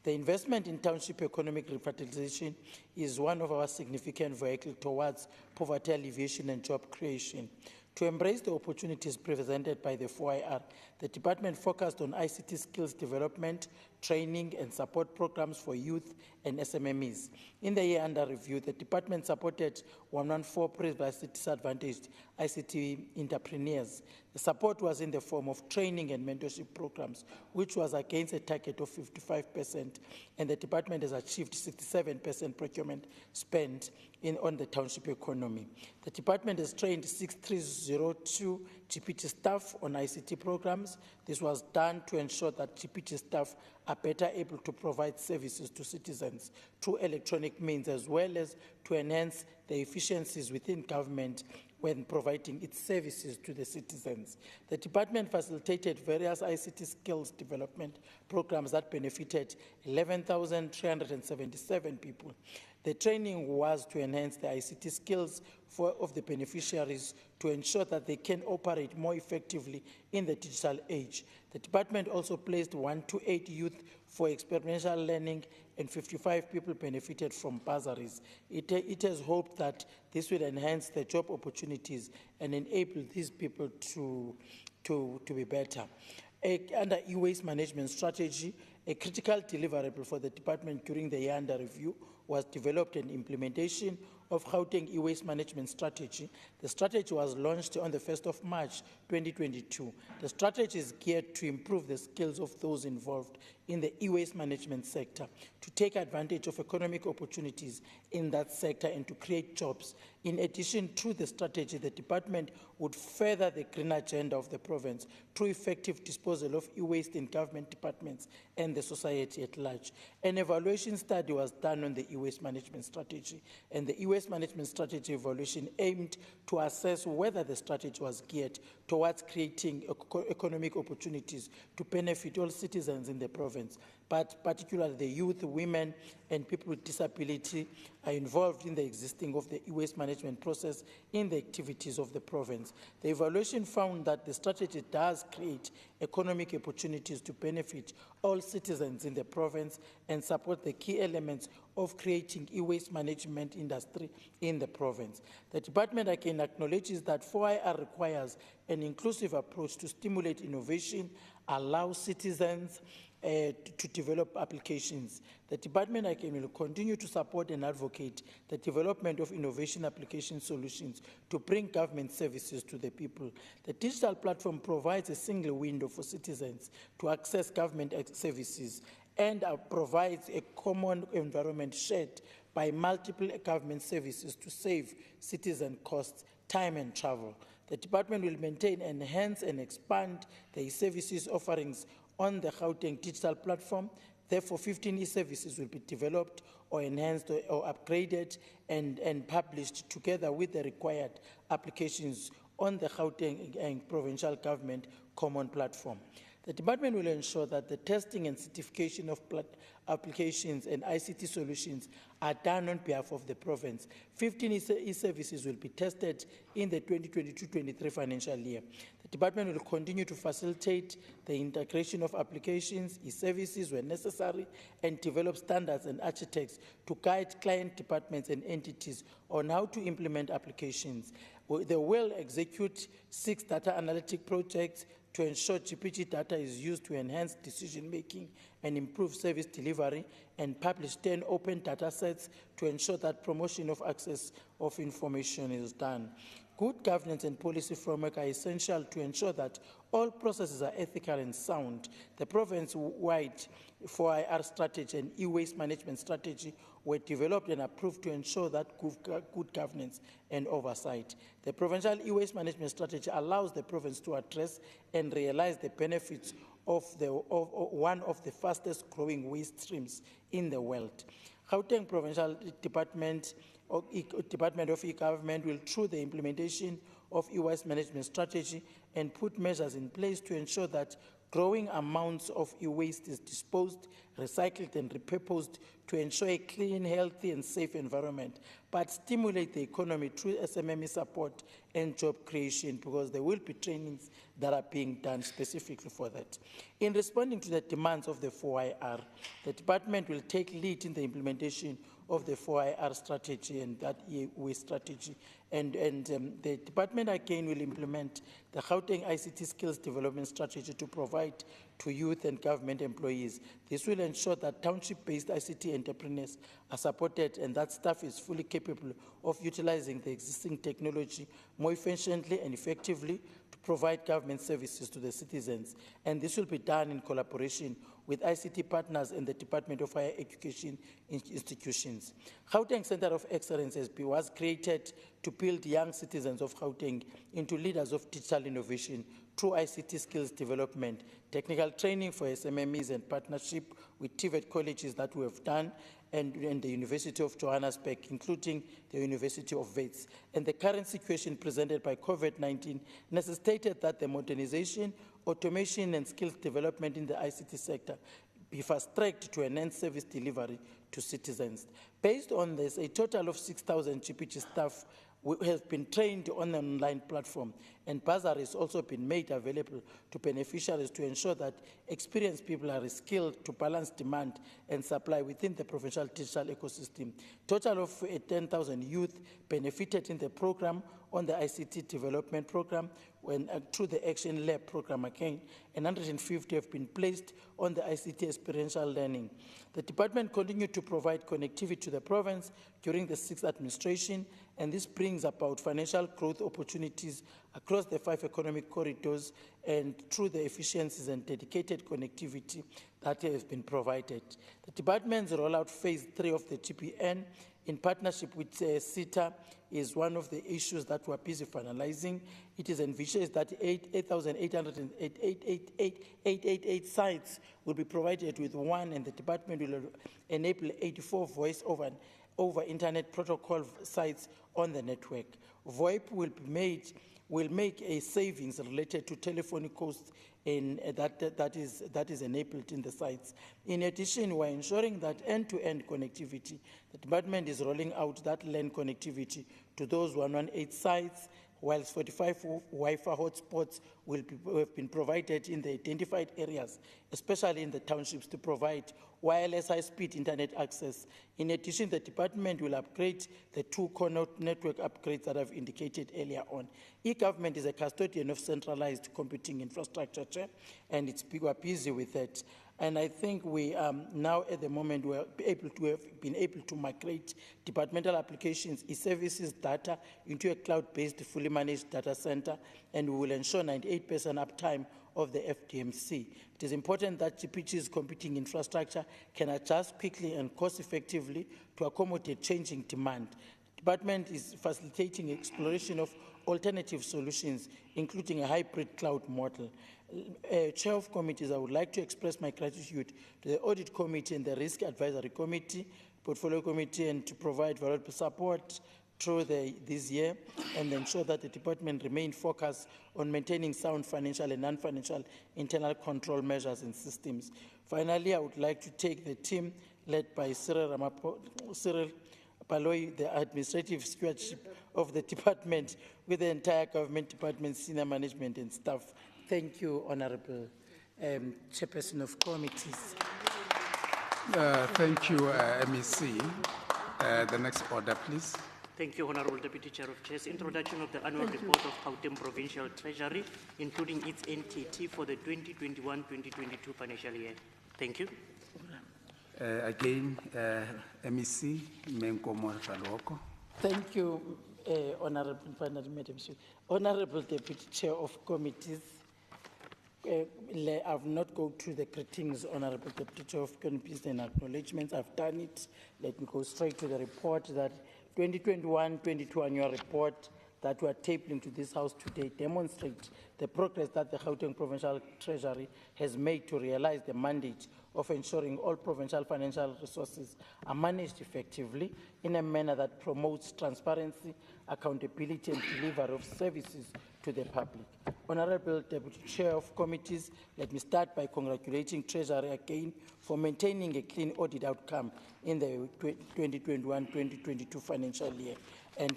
The investment in township economic revitalization is one of our significant vehicles towards poverty alleviation and job creation. To embrace the opportunities presented by the 4IR, the department focused on ICT skills development, training and support programs for youth and SMMEs. In the year under review, the department supported 114 previously disadvantaged ICT entrepreneurs. The support was in the form of training and mentorship programs, which was against a target of 55%, and the department has achieved 67% procurement spend on the township economy. The department has trained 6302 GPT staff on ICT programs. This was done to ensure that GPT staff are better able to provide services to citizens through electronic means, as well as to enhance the efficiencies within government when providing its services to the citizens. The department facilitated various ICT skills development programs that benefited 11,377 people. The training was to enhance the ICT skills of the beneficiaries to ensure that they can operate more effectively in the digital age. The department also placed 128 youth for experiential learning, and 55 people benefited from bursaries. It has hoped that this will enhance the job opportunities and enable these people to be better. Under e-waste management strategy, a critical deliverable for the department during the year under review was developed and implementation of Gauteng e-waste management strategy. The strategy was launched on the 1st of March 2022. The strategy is geared to improve the skills of those involved in the e-waste management sector, to take advantage of economic opportunities in that sector and to create jobs. In addition to the strategy, the department would further the green agenda of the province through effective disposal of e-waste in government departments and the society at large. An evaluation study was done on the e-waste management strategy, and the e-waste management strategy evaluation aimed to assess whether the strategy was geared towards creating economic opportunities to benefit all citizens in the province, but particularly the youth, women, and people with disability are involved in the existing of the e-waste management process in the activities of the province. The evaluation found that the strategy does create economic opportunities to benefit all citizens in the province and support the key elements of creating e-waste management industry in the province. The department again acknowledges that 4IR requires an inclusive approach to stimulate innovation, allow citizens to develop applications. The department again will continue to support and advocate the development of innovation application solutions to bring government services to the people. The digital platform provides a single window for citizens to access government services and provides a common environment shared by multiple government services to save citizen costs, time and travel. The department will maintain, enhance and expand the services offerings on the Gauteng digital platform. Therefore, 15 e-services will be developed or enhanced or upgraded and published together with the required applications on the Gauteng and Provincial Government Common Platform. The department will ensure that the testing and certification of applications and ICT solutions are done on behalf of the province. 15 e-services will be tested in the 2022-23 financial year. The department will continue to facilitate the integration of applications, e-services where necessary, and develop standards and architects to guide client departments and entities on how to implement applications. They will execute 6 data analytic projects to ensure GPT data is used to enhance decision-making and improve service delivery, and publish 10 open data sets to ensure that promotion of access of information is done. Good governance and policy framework are essential to ensure that all processes are ethical and sound. The province-wide 4IR strategy and e-waste management strategy were developed and approved to ensure that good governance and oversight. The provincial e-waste management strategy allows the province to address and realize the benefits of one of the fastest growing waste streams in the world. Gauteng Provincial Department of E-Government will, through the implementation of e-waste management strategy, and put measures in place to ensure that growing amounts of e-waste is disposed, recycled and repurposed to ensure a clean, healthy and safe environment, but stimulate the economy through SMME support and job creation, because there will be trainings that are being done specifically for that. In responding to the demands of the 4IR, the department will take lead in the implementation of the 4IR strategy and that e-waste strategy, And the department again will implement the Gauteng ICT Skills Development Strategy to provide to youth and government employees. This will ensure that township-based ICT entrepreneurs are supported and that staff is fully capable of utilizing the existing technology more efficiently and effectively to provide government services to the citizens. And this will be done in collaboration with ICT partners and the Department of Higher Education institutions. Gauteng Center of Excellence was created to build young citizens of Gauteng into leaders of digital innovation through ICT skills development, technical training for SMMEs and partnership with TVET colleges that we have done, and the University of Johannesburg, including the University of Wits. And the current situation presented by COVID-19 necessitated that the modernization, automation, and skills development in the ICT sector be fast-tracked to enhance service delivery to citizens. Based on this, a total of 6,000 GPG staff has been trained on an online platform, and bursary has also been made available to beneficiaries to ensure that experienced people are skilled to balance demand and supply within the provincial digital ecosystem. Total of 10,000 youth benefited in the program on the ICT development program through the Action Lab program again, and 150 have been placed on the ICT experiential learning. The department continued to provide connectivity to the province during the 6th administration, and this brings about financial growth opportunities across the 5 economic corridors and through the efficiencies and dedicated connectivity that has been provided. The department's rollout phase 3 of the TPN in partnership with CETA is one of the issues that we're busy finalizing. It is envisaged that 8,888 sites will be provided with one, and the department will enable 84 voice over internet protocol sites on the network. VoIP will make a savings related to telephonic costs that is enabled in the sites. In addition, we're ensuring that end-to-end connectivity. The department is rolling out that LAN connectivity to those 118 sites, whilst 45 Wi-Fi hotspots have been provided in the identified areas, especially in the townships, to provide wireless high-speed internet access. In addition, the department will upgrade the 2 core network upgrades that I've indicated earlier on. E-government is a custodian of centralized computing infrastructure, and we're busy with that. And I think we now at the moment we have been able to migrate departmental applications, e-services data into a cloud-based, fully managed data center, and we will ensure 98% uptime of the FDMC. It is important that GPG's computing infrastructure can adjust quickly and cost-effectively to accommodate changing demand. The department is facilitating exploration of alternative solutions, including a hybrid cloud model. Chair of committees, I would like to express my gratitude to the Audit Committee and the Risk Advisory Committee, Portfolio Committee, and to provide valuable support through this year and ensure that the department remain focused on maintaining sound financial and non-financial internal control measures and systems. Finally, I would like to take the team led by Cyril Paloi, the administrative stewardship of the department, with the entire government department, senior management and staff. Thank you, Honorable Chairperson of Committees. Thank you, MEC. The next order, please. Thank you, Honorable Deputy Chair of Chairs. Introduction of the annual report of Gauteng Provincial Treasury, including its NTT for the 2021-2022 financial year. Thank you. Again, MEC Menkomo Faloko. Thank you, Honorable Deputy Chair of Committees. I've not gone through the greetings, Honorable Deputy Chair of Committees, and acknowledgements. I've done it. Let me go straight to the report. That 2021-22 annual report that we are tabling to this House today demonstrates the progress that the Gauteng Provincial Treasury has made to realize the mandate of ensuring all provincial financial resources are managed effectively in a manner that promotes transparency, accountability, and delivery of services to the public. Honorable Deputy Chair of Committees, let me start by congratulating Treasury again for maintaining a clean audit outcome in the 2021-2022 financial year. And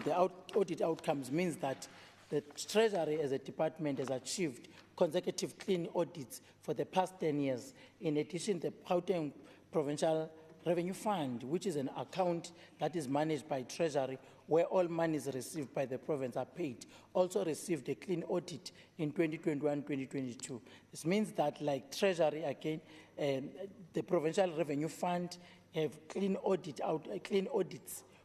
the audit outcomes means that the Treasury as a department has achieved consecutive clean audits for the past 10 years. In addition, the Gauteng Provincial Revenue Fund, which is an account that is managed by Treasury, where all monies received by the province are paid, also received a clean audit in 2021-2022. This means that, like Treasury again, the Provincial Revenue Fund have clean audits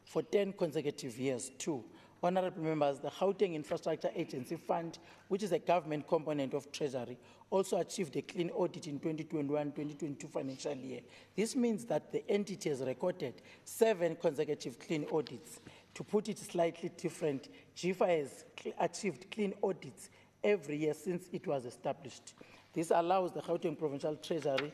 for 10 consecutive years too. Honorable members, the Gauteng Infrastructure Agency Fund, which is a government component of Treasury, also achieved a clean audit in 2021-2022 financial year. This means that the entity has recorded 7 consecutive clean audits. To put it slightly different, GIFA has achieved clean audits every year since it was established. This allows the Gauteng Provincial Treasury,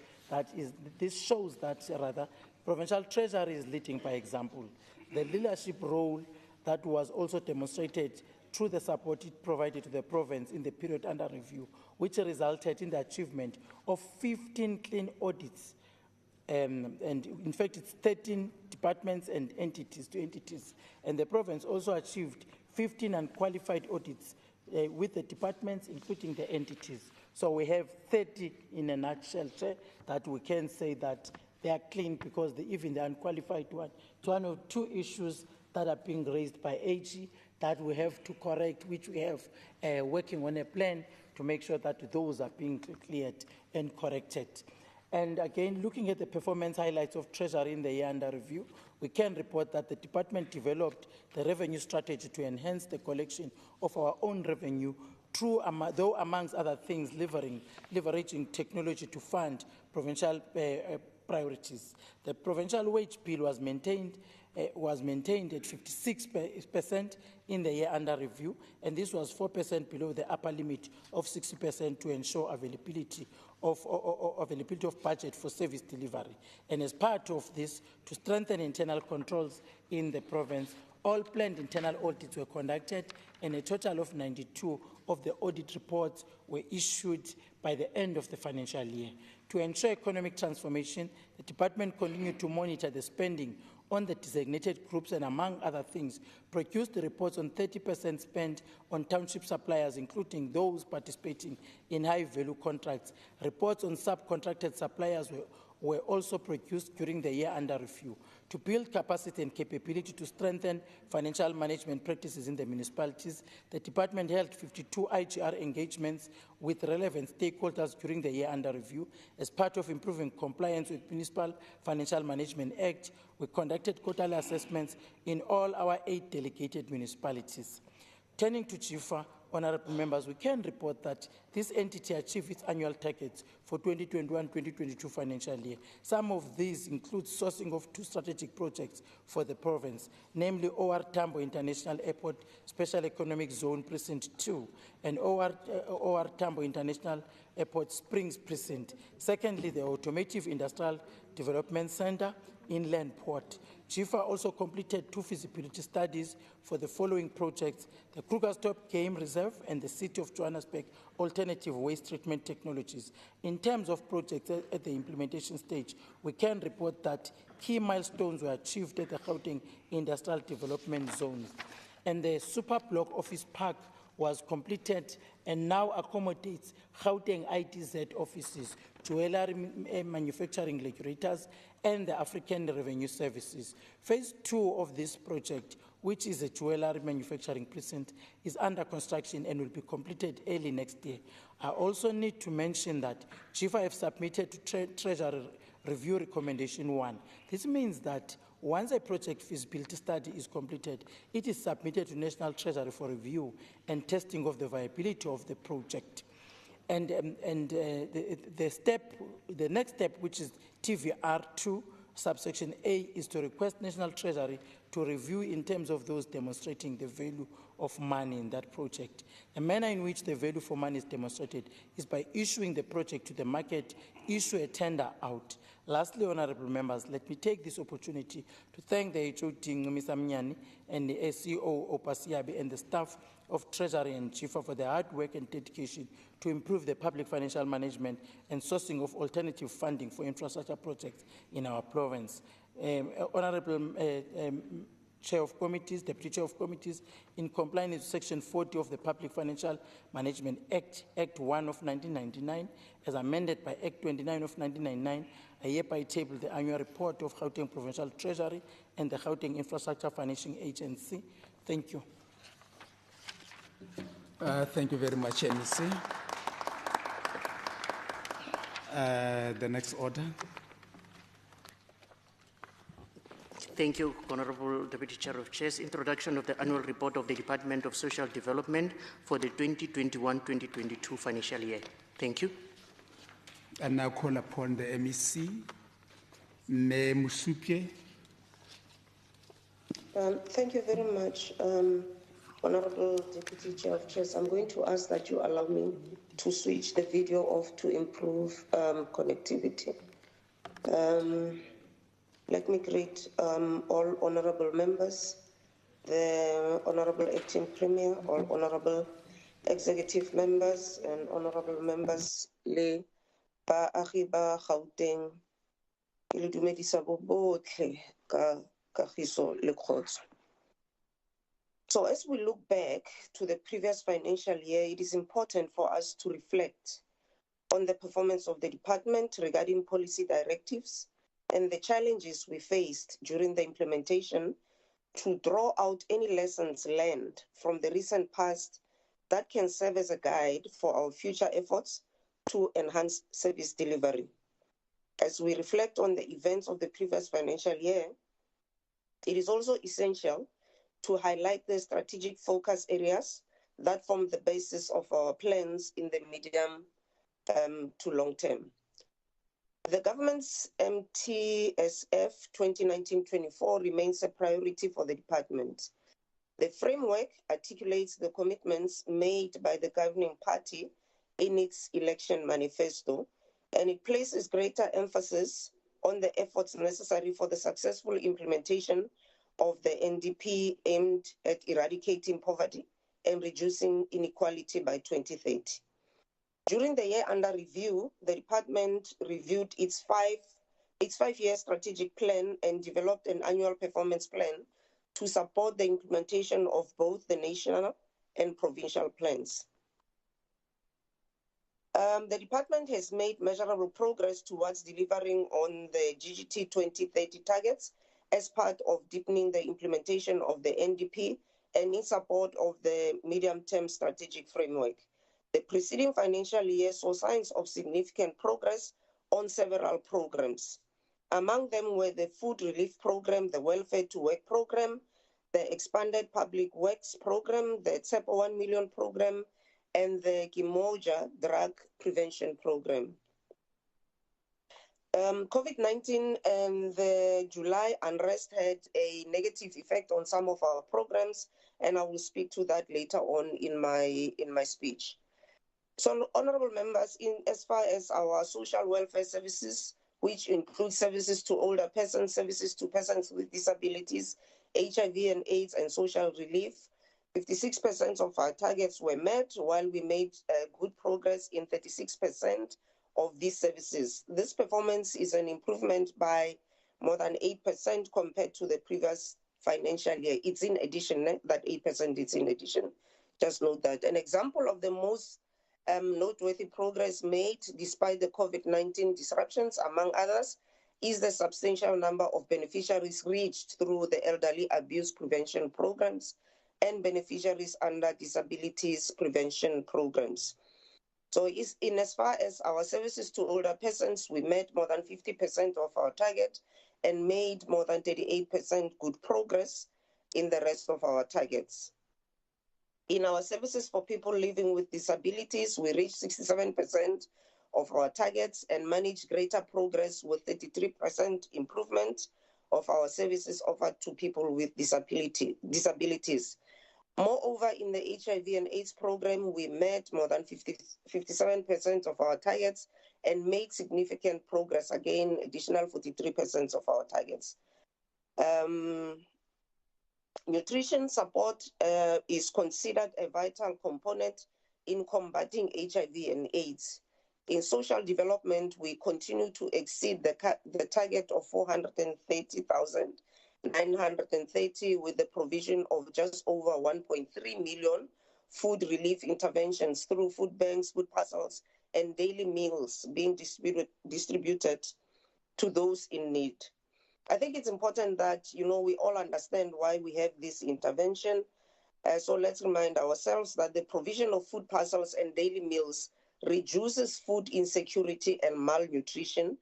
this shows that rather, Provincial Treasury is leading by example. The leadership role that was also demonstrated through the support it provided to the province in the period under review, which resulted in the achievement of 15 clean audits. And in fact, it's 13 departments and entities. And the province also achieved 15 unqualified audits with the departments, including the entities. So we have 30 in a nutshell, that we can say that they are clean, because even the unqualified one, it's one of 2 issues that are being raised by AG that we have to correct, which we have working on a plan to make sure that those are being cleared and corrected. And again, looking at the performance highlights of Treasury in the year under review, we can report that the department developed the revenue strategy to enhance the collection of our own revenue through, though amongst other things, leveraging technology to fund provincial priorities. The provincial wage bill was maintained at 56% in the year under review, and this was 4% below the upper limit of 60% to ensure availability of budget for service delivery. And as part of this, to strengthen internal controls in the province, all planned internal audits were conducted, and a total of 92 of the audit reports were issued by the end of the financial year. To ensure economic transformation, the department continued to monitor the spending on the designated groups and, among other things, produced the reports on 30% spent on township suppliers, including those participating in high-value contracts. Reports on subcontracted suppliers were also produced during the year under review. To build capacity and capability to strengthen financial management practices in the municipalities, the department held 52 IGR engagements with relevant stakeholders during the year under review. As part of improving compliance with Municipal Financial Management Act, we conducted quarterly assessments in all our 8 delegated municipalities. Turning to GIFA, honorable members, we can report that this entity achieved its annual targets for 2021-2022 financial year. Some of these include sourcing of 2 strategic projects for the province, namely OR Tambo International Airport Special Economic Zone Precinct 2 and OR Tambo International Airport Springs Precinct. Secondly, the Automotive Industrial Development Center, Inland Port. GIFA also completed 2 feasibility studies for the following projects: the Krugersdorp Game Reserve and the City of Johannesburg Alternative Waste Treatment Technologies. In terms of projects at the implementation stage, we can report that key milestones were achieved at the Gauteng Industrial Development Zones. And the Super Block Office Park was completed and now accommodates Gauteng ITZ offices, jewelry manufacturing regulators, and the African Revenue Services. Phase 2 of this project, which is a jewelry manufacturing precinct, is under construction and will be completed early next year. I also need to mention that GIFA have submitted to Treasury Review Recommendation 1. This means that once a project feasibility study is completed, it is submitted to National Treasury for review and testing of the viability of the project. And the next step, which is TVR2, subsection A, is to request National Treasury to review in terms of those demonstrating the value of money in that project. The manner in which the value for money is demonstrated is by issuing the project to the market, issue a tender out. Lastly, honorable members, let me take this opportunity to thank the HOD, Mr. Mnyani, and the SEO, Opasiabi, and the staff of Treasury and GIFA for their hard work and dedication to improve the public financial management and sourcing of alternative funding for infrastructure projects in our province. Honorable Chair of Committees, Deputy Chair of Committees, in compliance with Section 40 of the Public Financial Management Act, Act 1 of 1999, as amended by Act 29 of 1999, I hereby table the annual report of Gauteng Provincial Treasury and the Gauteng Infrastructure Financing Agency. Thank you. Thank you very much, NEC. The next order. Thank you, Honorable Deputy Chair of Chairs. Introduction of the annual report of the Department of Social Development for the 2021-2022 financial year. Thank you. And now call upon the MEC, Me Musupye. Thank you very much, Honorable Deputy Chair of Chairs. I'm going to ask that you allow me to switch the video off to improve connectivity. Let me greet all honorable members, the Honorable Acting Premier, all honorable executive members, and honorable members le baagi ba Gauteng. Ke le dumedisa bo botlhe ka kagiso le kgotso. So as we look back to the previous financial year, it is important for us to reflect on the performance of the department regarding policy directives and the challenges we faced during the implementation, to draw out any lessons learned from the recent past that can serve as a guide for our future efforts to enhance service delivery. As we reflect on the events of the previous financial year, it is also essential to highlight the strategic focus areas that form the basis of our plans in the medium to long term. The government's MTSF 2019-24 remains a priority for the department. The framework articulates the commitments made by the governing party in its election manifesto, and it places greater emphasis on the efforts necessary for the successful implementation of the NDP aimed at eradicating poverty and reducing inequality by 2030. During the year under review, the department reviewed its five-year strategic plan and developed an annual performance plan to support the implementation of both the national and provincial plans. The department has made measurable progress towards delivering on the GGT 2030 targets as part of deepening the implementation of the NDP and in support of the medium-term strategic framework. The preceding financial year saw signs of significant progress on several programs. Among them were the Food Relief Program, the Welfare to Work Program, the Expanded Public Works Program, the TSEPO 1 Million Program, and the Kimoja Drug Prevention Program. COVID-19 and the July unrest had a negative effect on some of our programs, and I will speak to that later on in my speech. So, honorable members, as far as our social welfare services, which include services to older persons, services to persons with disabilities, HIV and AIDS, and social relief, 56% of our targets were met, while we made good progress in 36% of these services. This performance is an improvement by more than 8% compared to the previous financial year. It's in addition, that 8% is in addition. Just note that. An example of the most noteworthy progress made despite the COVID-19 disruptions, among others, is the substantial number of beneficiaries reached through the elderly abuse prevention programs and beneficiaries under disabilities prevention programs. So in as far as our services to older persons, we met more than 50% of our target and made more than 38% good progress in the rest of our targets. In our services for people living with disabilities, we reached 67% of our targets and managed greater progress with 33% improvement of our services offered to people with disabilities. Moreover, in the HIV and AIDS program, we met more than 57% of our targets and made significant progress, again, additional 43% of our targets. Nutrition support is considered a vital component in combating HIV and AIDS. In social development, we continue to exceed the target of 430,000 930 with the provision of just over 1.3 million food relief interventions through food banks, food parcels, and daily meals being distributed to those in need. I think it's important that, we all understand why we have this intervention. So let's remind ourselves that the provision of food parcels and daily meals reduces food insecurity and malnutrition.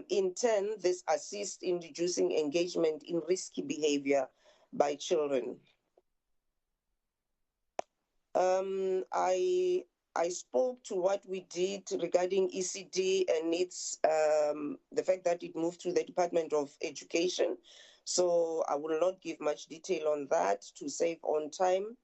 In turn, this assists in reducing engagement in risky behavior by children. I spoke to what we did regarding ECD and its the fact that it moved to the Department of Education. So I will not give much detail on that to save on time.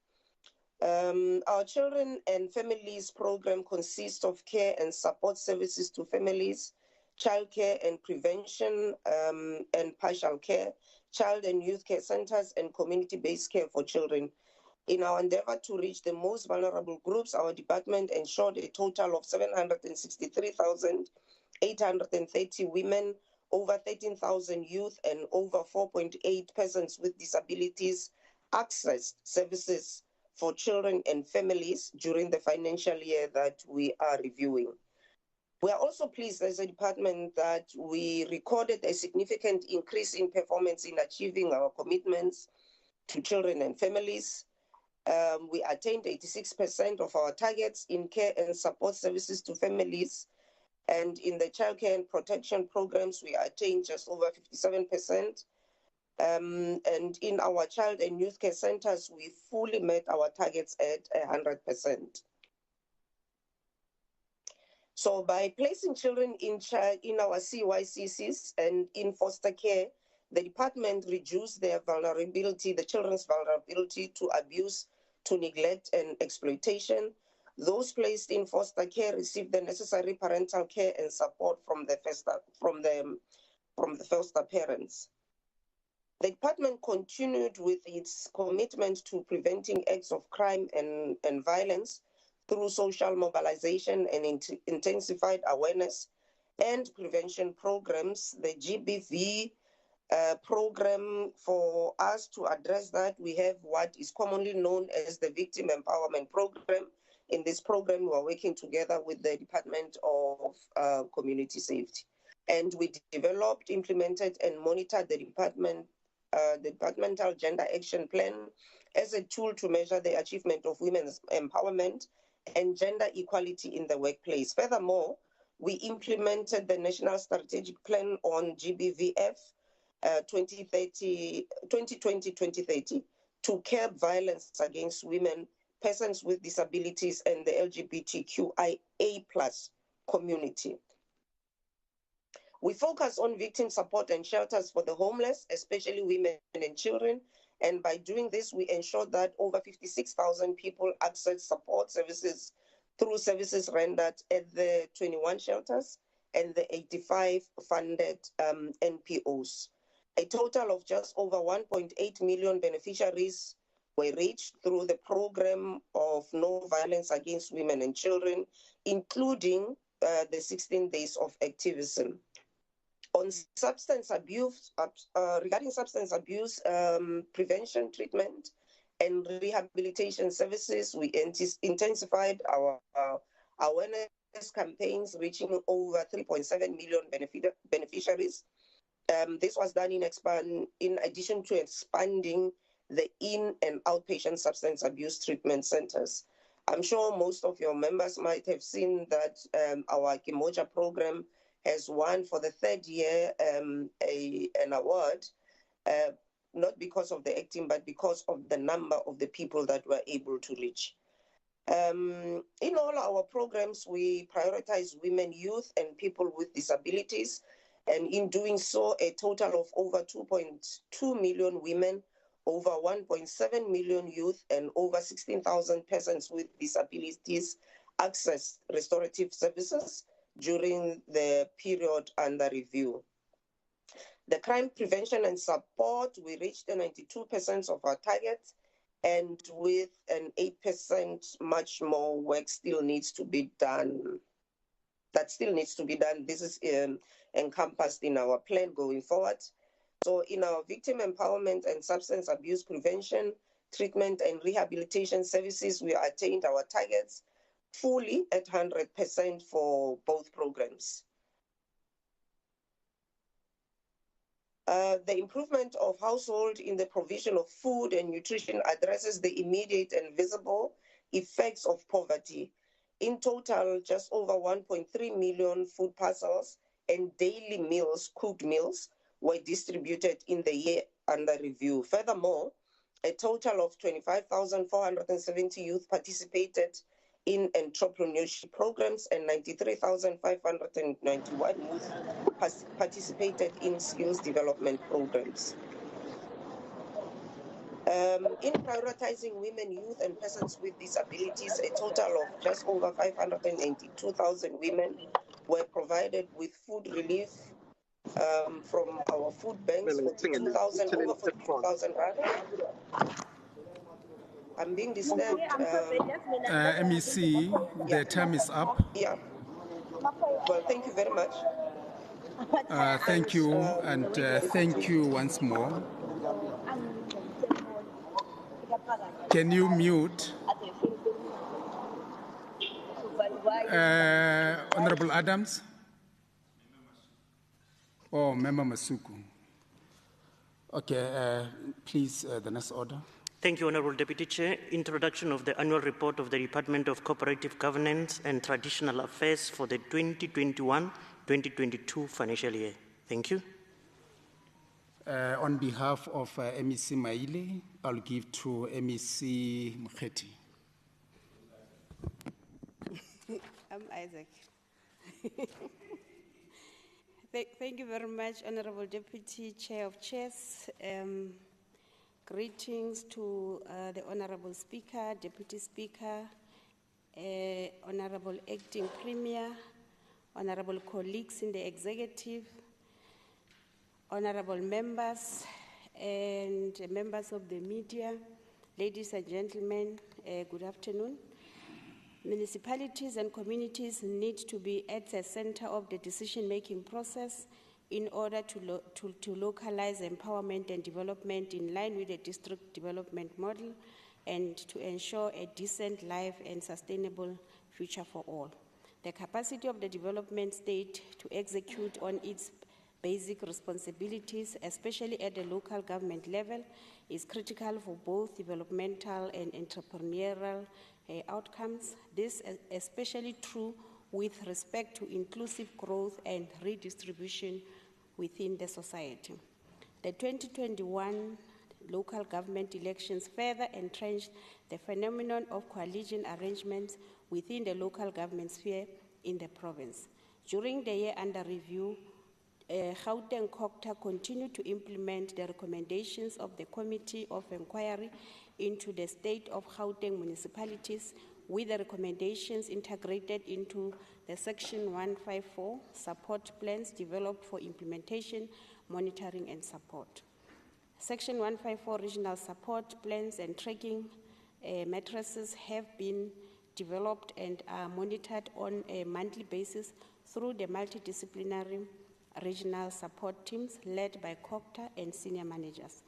Our Children and Families program consists of care and support services to families, childcare and prevention and partial care, child and youth care centers, and community-based care for children. In our endeavor to reach the most vulnerable groups, our department ensured a total of 763,830 women, over 13,000 youth, and over 4.8 persons with disabilities accessed services for children and families during the financial year that we are reviewing. We are also pleased as a department that we recorded a significant increase in performance in achieving our commitments to children and families. We attained 86% of our targets in care and support services to families, and in the childcare and protection programs, we attained just over 57%. And in our child and youth care centers, we fully met our targets at 100%. So by placing children in our CYCCs and in foster care, the department reduced their vulnerability, the children's vulnerability to abuse, to neglect and exploitation. Those placed in foster care received the necessary parental care and support from the foster parents. The department continued with its commitment to preventing acts of crime and violence through social mobilization and intensified awareness and prevention programs. The GBV program, for us to address that, we have what is commonly known as the Victim Empowerment Program. In this program, we are working together with the Department of Community Safety. And we developed, implemented, and monitored the departmental gender action plan as a tool to measure the achievement of women's empowerment and gender equality in the workplace. Furthermore, we implemented the National Strategic Plan on GBVF 2020-2030 to curb violence against women, persons with disabilities, and the LGBTQIA+ community. We focus on victim support and shelters for the homeless, especially women and children. And by doing this, we ensure that over 56,000 people access support services through services rendered at the 21 shelters and the 85 funded NPOs. A total of just over 1.8 million beneficiaries were reached through the program of No Violence Against Women and Children, including the 16 days of activism. On substance abuse, regarding substance abuse prevention, treatment, and rehabilitation services, we intensified our awareness campaigns, reaching over 3.7 million beneficiaries. This was done in addition to expanding the in- and outpatient substance abuse treatment centers. I'm sure most of your members might have seen that our Kimoja program has won for the third year an award, not because of the acting, but because of the number of the people that we're able to reach. In all our programs, we prioritize women, youth, and people with disabilities. And in doing so, a total of over 2.2 million women, over 1.7 million youth, and over 16,000 persons with disabilities access restorative services during the period under review. The crime prevention and support, we reached 92% of our targets, and with an 8% much more work still needs to be done. That still needs to be done. This is encompassed in our plan going forward. So in our victim empowerment and substance abuse prevention, treatment and rehabilitation services, we attained our targets fully at 100% for both programs. The improvement of household in the provision of food and nutrition addresses the immediate and visible effects of poverty. In total, just over 1.3 million food parcels and daily meals, cooked meals, were distributed in the year under review. Furthermore, a total of 25,470 youth participated in entrepreneurship programs and 93,591 youth participated in skills development programs. In prioritizing women, youth, and persons with disabilities, a total of just over 582,000 women were provided with food relief from our food banks, 42,000, over 42,000 rand. I'm being disturbed. MEC, the time is up. Yeah. Well, thank you very much. Thank you, and thank you once more. Can you mute? Honorable Adams? Oh, Member Masuku. Okay, please, the next order. Thank you, Honorable Deputy Chair. Introduction of the annual report of the Department of Cooperative Governance and Traditional Affairs for the 2021-2022 financial year. Thank you. On behalf of MEC Maile, I'll give to MEC Mkheti. I'm Isaac. Thank you very much, Honorable Deputy Chair of Chairs. Greetings to the Honorable Speaker, Deputy Speaker, Honorable Acting Premier, Honorable colleagues in the Executive, Honorable members and members of the media, ladies and gentlemen, good afternoon. Municipalities and communities need to be at the center of the decision-making process in order to localize empowerment and development in line with the district development model and to ensure a decent life and sustainable future for all. The capacity of the development state to execute on its basic responsibilities, especially at the local government level, is critical for both developmental and entrepreneurial outcomes. This is especially true with respect to inclusive growth and redistribution within the society. The 2021 local government elections further entrenched the phenomenon of coalition arrangements within the local government sphere in the province. During the year under review, Gauteng COCTA continued to implement the recommendations of the Committee of Inquiry into the state of Gauteng municipalities, with the recommendations integrated into the Section 154 support plans developed for implementation, monitoring and support. Section 154 regional support plans and tracking matrices have been developed and are monitored on a monthly basis through the multidisciplinary regional support teams led by COCTA and senior managers.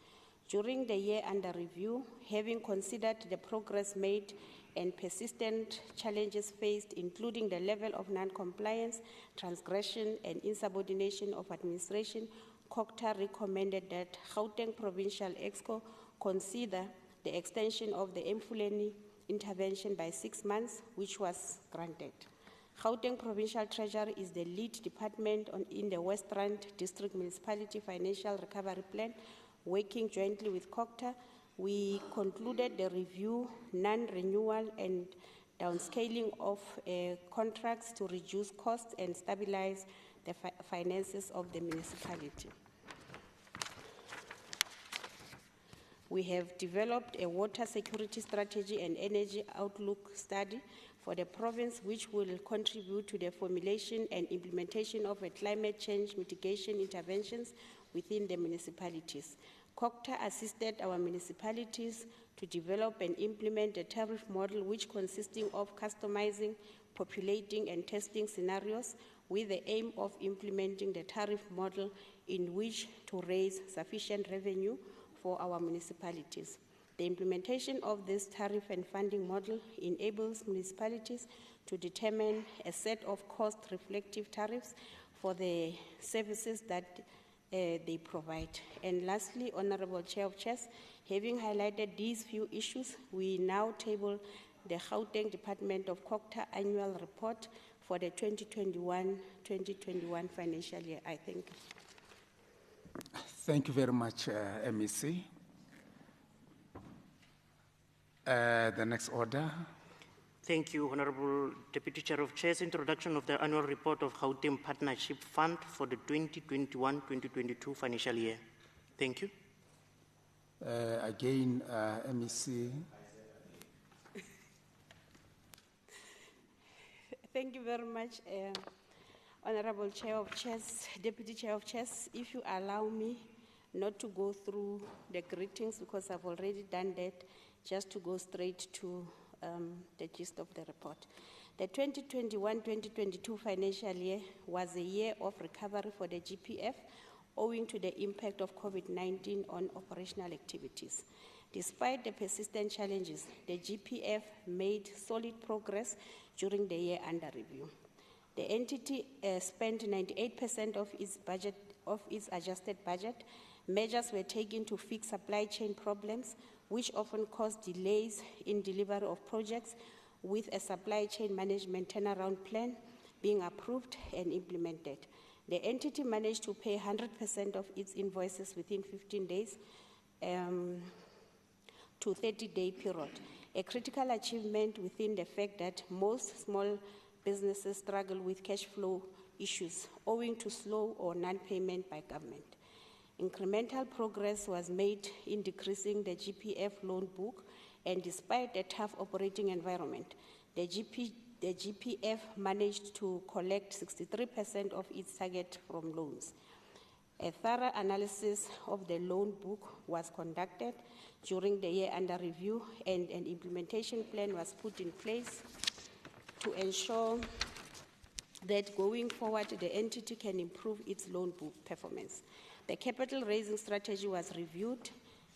During the year under review, having considered the progress made and persistent challenges faced, including the level of non-compliance, transgression, and insubordination of administration, COCTA recommended that Gauteng Provincial Exco consider the extension of the Mfuleni intervention by 6 months, which was granted. Gauteng Provincial Treasury is the lead department in the West Rand District Municipality Financial Recovery Plan. Working jointly with COCTA, we concluded the review, non-renewal and downscaling of contracts to reduce costs and stabilize the finances of the municipality. We have developed a water security strategy and energy outlook study for the province, which will contribute to the formulation and implementation of a climate change mitigation interventions within the municipalities. COCTA assisted our municipalities to develop and implement a tariff model which consisting of customizing, populating and testing scenarios with the aim of implementing the tariff model in which to raise sufficient revenue for our municipalities. The implementation of this tariff and funding model enables municipalities to determine a set of cost-reflective tariffs for the services that they provide. And lastly, Honorable Chair of Chairs, having highlighted these few issues, we now table the Gauteng Department of COCTA annual report for the 2021-2021 financial year. I thank you. Thank you very much, MEC. The next order. Thank you, Honorable Deputy Chair of Chairs. Introduction of the annual report of Gauteng Partnership Fund for the 2021-2022 financial year. Thank you. Again, MEC. Thank you very much, Honorable Chair of Chairs, Deputy Chair of Chairs. If you allow me not to go through the greetings because I've already done that, just to go straight to the gist of the report. The 2021-2022 financial year was a year of recovery for the GPF owing to the impact of COVID-19 on operational activities. Despite the persistent challenges, the GPF made solid progress during the year under review. The entity spent 98% of its budget, of its adjusted budget. Measures were taken to fix supply chain problems, which often cause delays in delivery of projects, with a supply chain management turnaround plan being approved and implemented. The entity managed to pay 100% of its invoices within 15 days to 30-day period, a critical achievement within the fact that most small businesses struggle with cash flow issues owing to slow or non-payment by government. Incremental progress was made in decreasing the GPF loan book, and despite a tough operating environment, the GPF managed to collect 63% of its target from loans. A thorough analysis of the loan book was conducted during the year under review, and an implementation plan was put in place to ensure that going forward, the entity can improve its loan book performance. The capital raising strategy was reviewed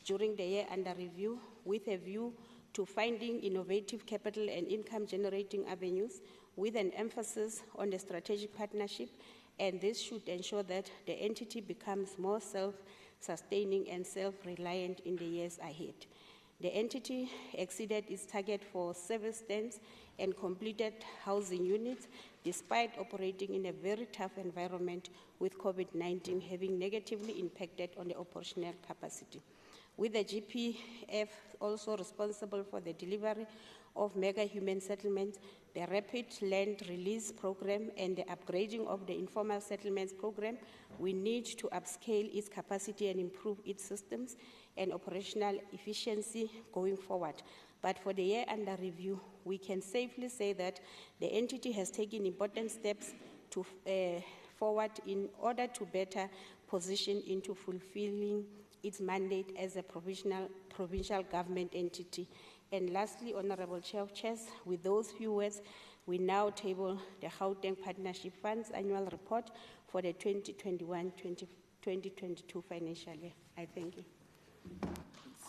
during the year under review with a view to finding innovative capital and income generating avenues with an emphasis on the strategic partnership, and this should ensure that the entity becomes more self-sustaining and self-reliant in the years ahead. The entity exceeded its target for service stands and completed housing units despite operating in a very tough environment with COVID-19 having negatively impacted on the operational capacity. With the GPF also responsible for the delivery of mega human settlements, the rapid land release program and the upgrading of the informal settlements program, we need to upscale its capacity and improve its systems and operational efficiency going forward. But for the year under review, we can safely say that the entity has taken important steps to forward in order to better position into fulfilling its mandate as a provincial government entity. And lastly, Honorable Chair of Chairs, with those few words, we now table the Gauteng Partnership Fund's annual report for the 2021-2022 financial year. I thank you.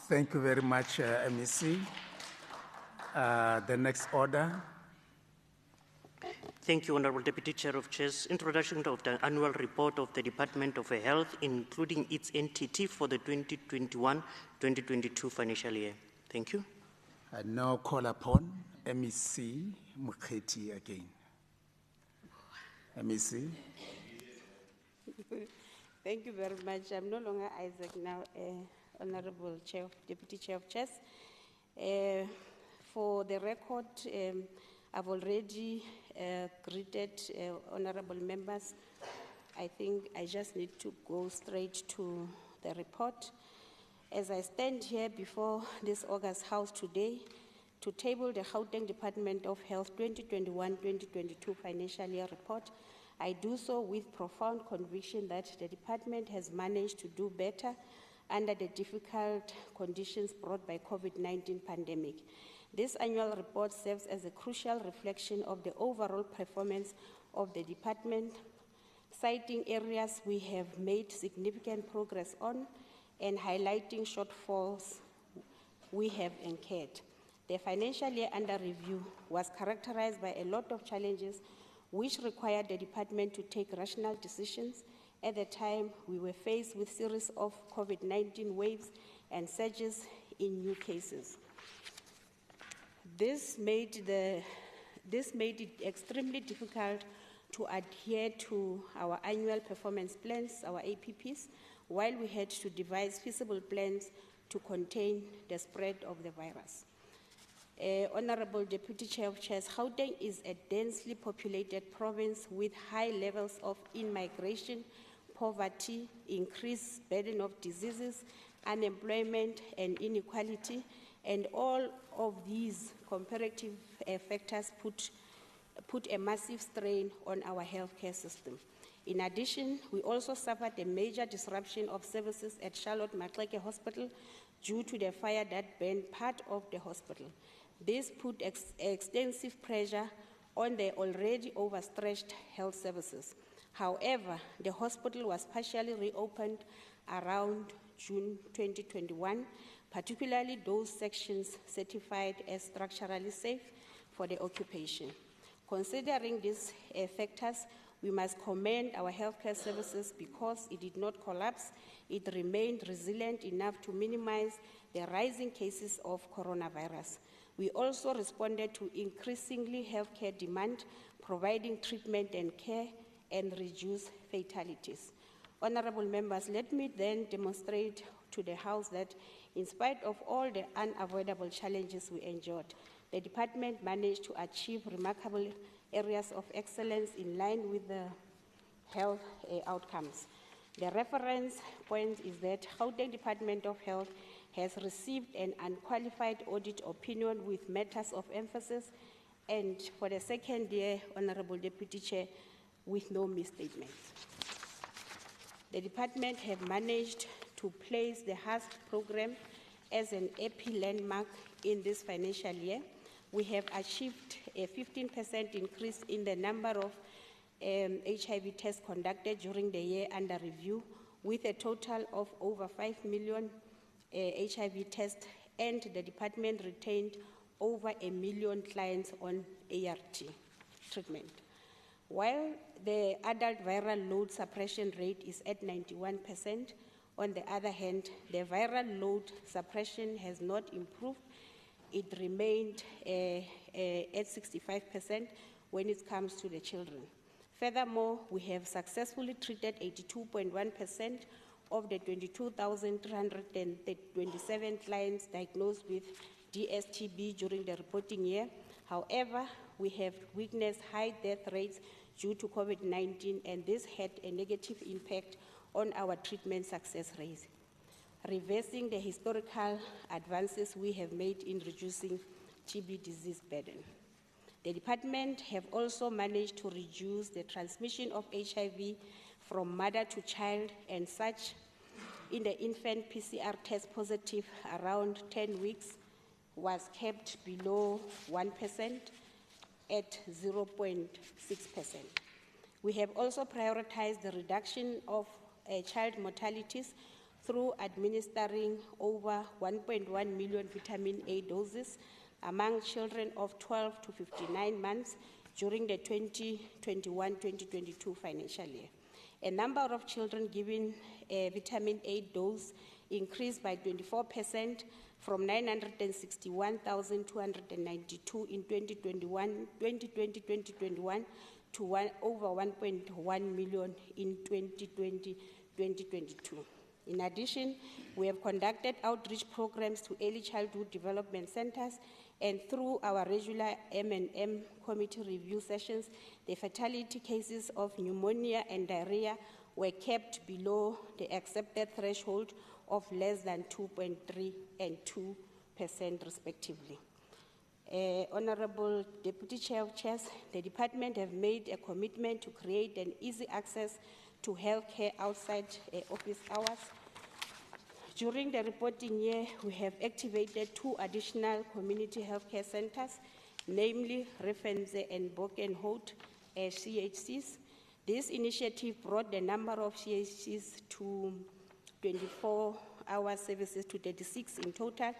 Thank you very much, MEC. The next order. Thank you, Honorable Deputy Chair of Chairs. Introduction of the annual report of the Department of Health, including its entity for the 2021-2022 financial year. Thank you. I now call upon MEC Mukherjee again. MEC. Thank you very much. I'm no longer Isaac now, Honorable Chair, Deputy Chair of Chairs. For the record, I've already greeted honorable members. I think I just need to go straight to the report. As I stand here before this August House today to table the Gauteng Department of Health 2021-2022 financial year report, I do so with profound conviction that the department has managed to do better under the difficult conditions brought by COVID-19 pandemic. This annual report serves as a crucial reflection of the overall performance of the department, citing areas we have made significant progress on and highlighting shortfalls we have incurred. The financial year under review was characterized by a lot of challenges which required the department to take rational decisions. At the time, we were faced with a series of COVID-19 waves and surges in new cases. This made it extremely difficult to adhere to our annual performance plans, our APPs, while we had to devise feasible plans to contain the spread of the virus. Honorable Deputy Chair of Chairs, Gauteng is a densely populated province with high levels of in-migration, poverty, increased burden of diseases, unemployment, and inequality, and all of these comparative factors put a massive strain on our healthcare system. In addition, we also suffered a major disruption of services at Charlotte Maxeke Hospital due to the fire that burned part of the hospital. This put extensive pressure on the already overstretched health services. However, the hospital was partially reopened around June 2021, particularly those sections certified as structurally safe for the occupation. Considering these factors, we must commend our healthcare services because it did not collapse. It remained resilient enough to minimize the rising cases of coronavirus. We also responded to increasingly healthcare demand, providing treatment and care, and reduce fatalities. Honorable members, let me then demonstrate to the House that in spite of all the unavoidable challenges we endured, the department managed to achieve remarkable areas of excellence in line with the health outcomes. The reference point is that Gauteng Department of Health has received an unqualified audit opinion with matters of emphasis, and for the second year, Honorable Deputy Chair, with no misstatements. The department have managed to place the HASP program as an AP landmark in this financial year. We have achieved a 15% increase in the number of HIV tests conducted during the year under review, with a total of over 5 million HIV tests, and the department retained over 1 million clients on ART treatment. While the adult viral load suppression rate is at 91%, on the other hand, the viral load suppression has not improved. It remained at 65% when it comes to the children. Furthermore, we have successfully treated 82.1% of the 22,327 clients diagnosed with DSTB during the reporting year. However, we have witnessed high death rates due to COVID-19, and this had a negative impact on our treatment success rate, reversing the historical advances we have made in reducing TB disease burden. The department have also managed to reduce the transmission of HIV from mother to child, and such in the infant PCR test positive around 10 weeks was kept below 1% at 0.6%. We have also prioritized the reduction of child mortalities through administering over 1.1 million vitamin A doses among children of 12 to 59 months during the 2021-2022 financial year. A number of children given a vitamin A dose increased by 24% from 961,292 in 2020-2021 to over 1.1 million in 2020-2022. In addition, we have conducted outreach programs to early childhood development centers, and through our regular M&M committee review sessions, the fatality cases of pneumonia and diarrhea were kept below the accepted threshold of less than 2.3% and 2% respectively. Honorable Deputy Chair of Chairs, the department have made a commitment to create an easy access to healthcare outside office hours. During the reporting year, we have activated 2 additional community healthcare centers, namely Refense and Bokenhout CHCs. This initiative brought the number of CHCs to 24-hour services to 36 in total.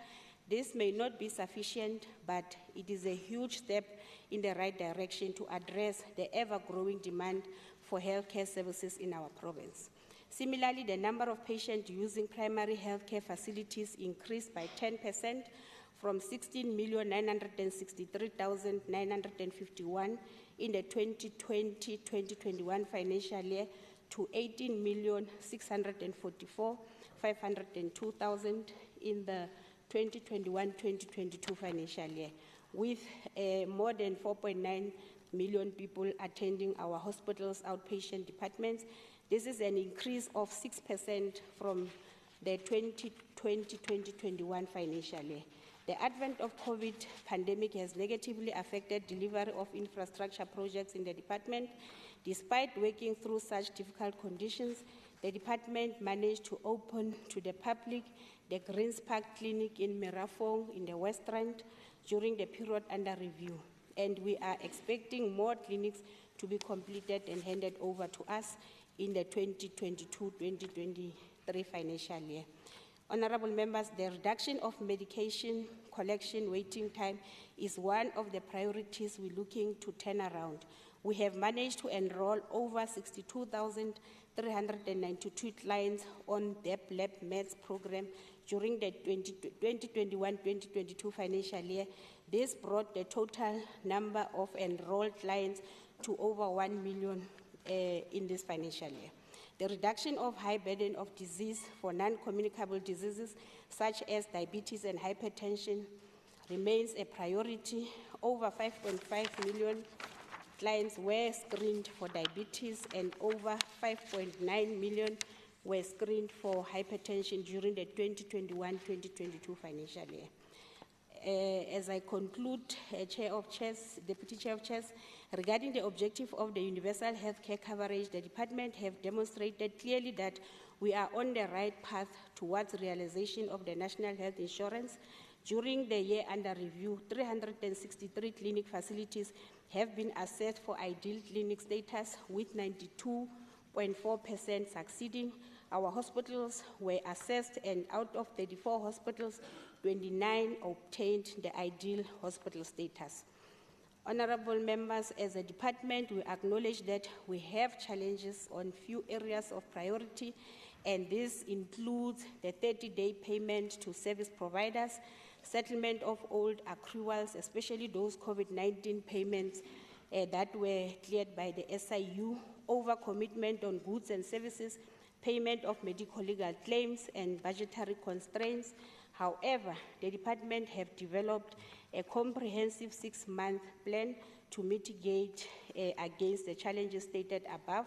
This may not be sufficient, but it is a huge step in the right direction to address the ever-growing demand for healthcare services in our province. Similarly, the number of patients using primary healthcare facilities increased by 10% from 16,963,951 in the 2020-2021 financial year to 18,644,502,000 in the 2021-2022 financial year, with more than 4.9 million people attending our hospitals' outpatient departments. This is an increase of 6% from the 2020-2021 financial year. The advent of COVID pandemic has negatively affected delivery of infrastructure projects in the department. Despite working through such difficult conditions, the department managed to open to the public the Greens Park Clinic in Mirafong in the West Rand during the period under review. And we are expecting more clinics to be completed and handed over to us in the 2022-2023 financial year. Honorable members, the reduction of medication collection waiting time is one of the priorities we're looking to turn around. We have managed to enroll over 62,392 clients on the Lab Meds program during the 2021-2022 financial year. This brought the total number of enrolled clients to over 1 million in this financial year. The reduction of high burden of disease for non-communicable diseases such as diabetes and hypertension remains a priority. Over 5.5 million clients were screened for diabetes and over 5.9 million were screened for hypertension during the 2021-2022 financial year. As I conclude, Deputy Chair of Chairs, regarding the objective of the universal healthcare coverage, the department have demonstrated clearly that we are on the right path towards realization of the national health insurance. During the year under review, 363 clinic facilities have been assessed for ideal clinic status, with 92.4% succeeding. Our hospitals were assessed, and out of 34 hospitals, 29 obtained the ideal hospital status. Honorable members, as a department, we acknowledge that we have challenges on few areas of priority, and this includes the 30-day payment to service providers, settlement of old accruals, especially those COVID-19 payments that were cleared by the SIU, overcommitment on goods and services, payment of medical legal claims, and budgetary constraints. However, the department have developed a comprehensive 6-month plan to mitigate against the challenges stated above.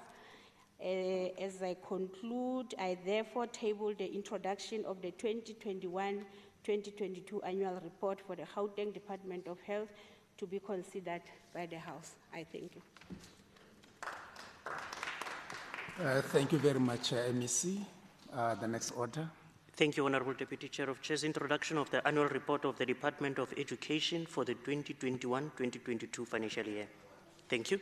As I conclude, I therefore table the introduction of the 2021-2022 annual report for the Gauteng Department of Health to be considered by the House. I thank you. Thank you very much, MEC. The next order. Thank you, Honorable Deputy Chair of Chairs. Introduction of the annual report of the Department of Education for the 2021-2022 financial year. Thank you.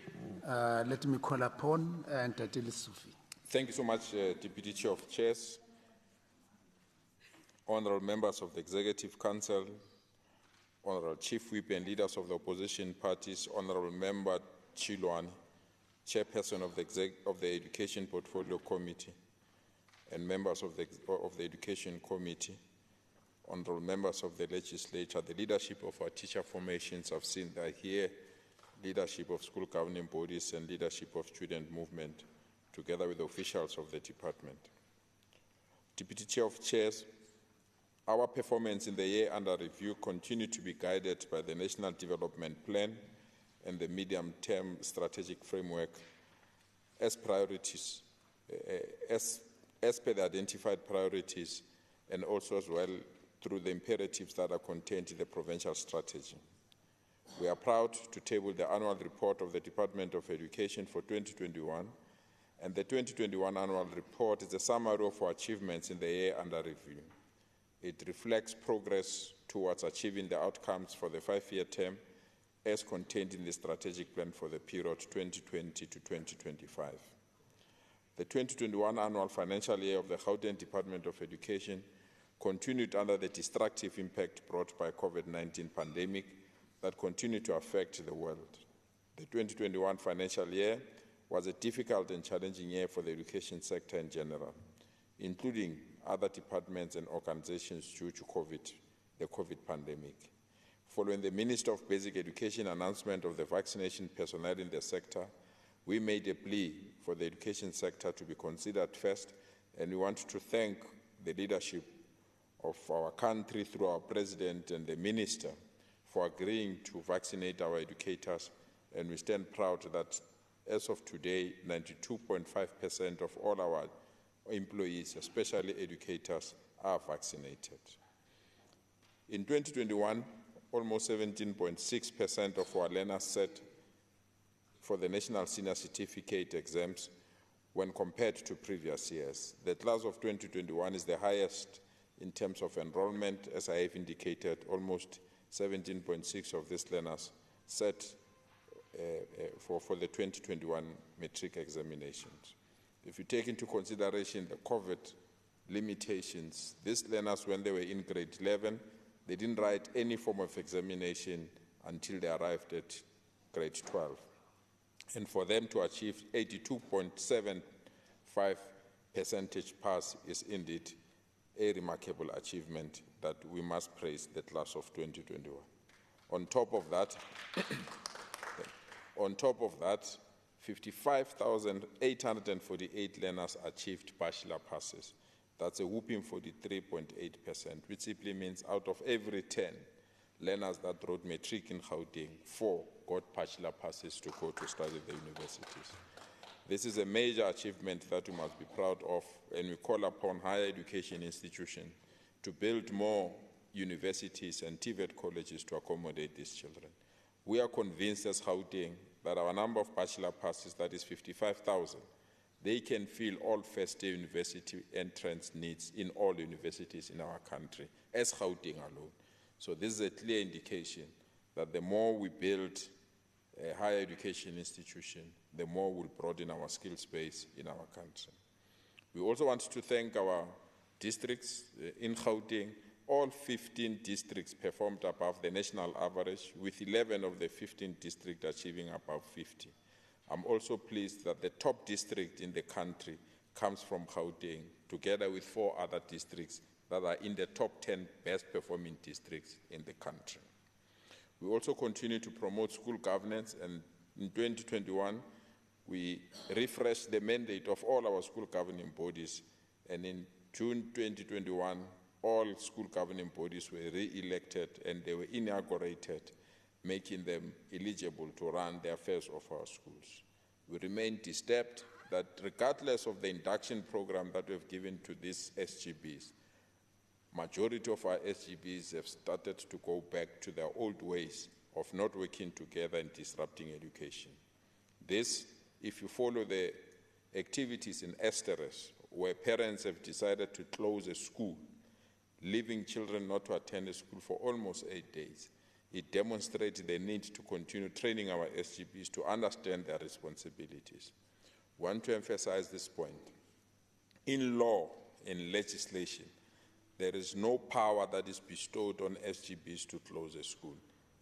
Let me call upon Untitled Chapter. Thank you so much, Deputy Chair of Chairs. Honorable members of the Executive Council, Honorable Chief Whip and leaders of the opposition parties, Honorable Member Chilwan, Chairperson of the Education Portfolio Committee, and members of the Education Committee, honorable members of the legislature, the leadership of our teacher formations I've seen that here, leadership of school governing bodies and leadership of student movement, together with the officials of the department. Deputy Chair of Chairs, our performance in the year under review continued to be guided by the National Development Plan and the medium-term strategic framework as priorities, as per the identified priorities, and also as well through the imperatives that are contained in the provincial strategy. We are proud to table the annual report of the Department of Education for 2021, and the 2021 annual report is a summary of our achievements in the year under review. It reflects progress towards achieving the outcomes for the 5-year term as contained in the strategic plan for the period 2020 to 2025. The 2021 annual financial year of the Gauteng Department of Education continued under the destructive impact brought by COVID-19 pandemic that continued to affect the world. The 2021 financial year was a difficult and challenging year for the education sector in general, including other departments and organizations due to the COVID pandemic. Following the Minister of Basic Education announcement of the vaccination personnel in the sector, we made a plea for the education sector to be considered first, and we want to thank the leadership of our country through our President and the Minister for agreeing to vaccinate our educators, and we stand proud that as of today, 92.5% of all our employees, especially educators, are vaccinated. In 2021, almost 17.6% of our learners sat for the National Senior Certificate exams when compared to previous years. The class of 2021 is the highest in terms of enrollment, as I have indicated. Almost 17.6% of these learners sat for the 2021 matric examinations. If you take into consideration the COVID limitations, these learners, when they were in grade 11, they didn't write any form of examination until they arrived at grade 12. And for them to achieve 82.75% pass is indeed a remarkable achievement that we must praise the class of 2021. On top of that, 55,848 learners achieved bachelor passes. That's a whooping 43.8%, which simply means out of every 10 learners that wrote matric in Gauteng, 4 got bachelor passes to go to study at the universities. This is a major achievement that we must be proud of, and we call upon higher education institutions to build more universities and TVET colleges to accommodate these children. We are convinced as Gauteng that our number of bachelor passes, that is 55,000, they can fill all first-year university entrance needs in all universities in our country, as Gauteng alone. So this is a clear indication that the more we build a higher education institution, the more we'll broaden our skill space in our country. We also want to thank our districts in Gauteng. All 15 districts performed above the national average, with 11 of the 15 districts achieving above 50. I'm also pleased that the top district in the country comes from Gauteng, together with 4 other districts that are in the top 10 best performing districts in the country. We also continue to promote school governance, and in 2021, we refreshed the mandate of all our school governing bodies, and in June 2021, all school governing bodies were re-elected and they were inaugurated, making them eligible to run the affairs of our schools. We remain disturbed that regardless of the induction program that we've given to these SGBs, majority of our SGBs have started to go back to their old ways of not working together and disrupting education. This, if you follow the activities in Esteres, where parents have decided to close a school, leaving children not to attend a school for almost 8 days, it demonstrates the need to continue training our SGBs to understand their responsibilities. We want to emphasize this point. In law and legislation, there is no power that is bestowed on SGBs to close a school.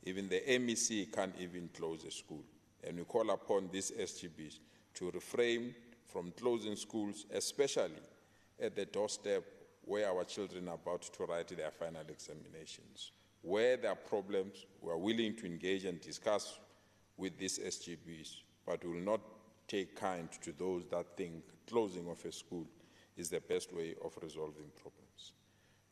Even the MEC can't even close a school. And we call upon these SGBs to refrain from closing schools, especially at the doorstep where our children are about to write their final examinations. Where there are problems, we are willing to engage and discuss with these SGBs, but we will not take kind to those that think closing of a school is the best way of resolving problems.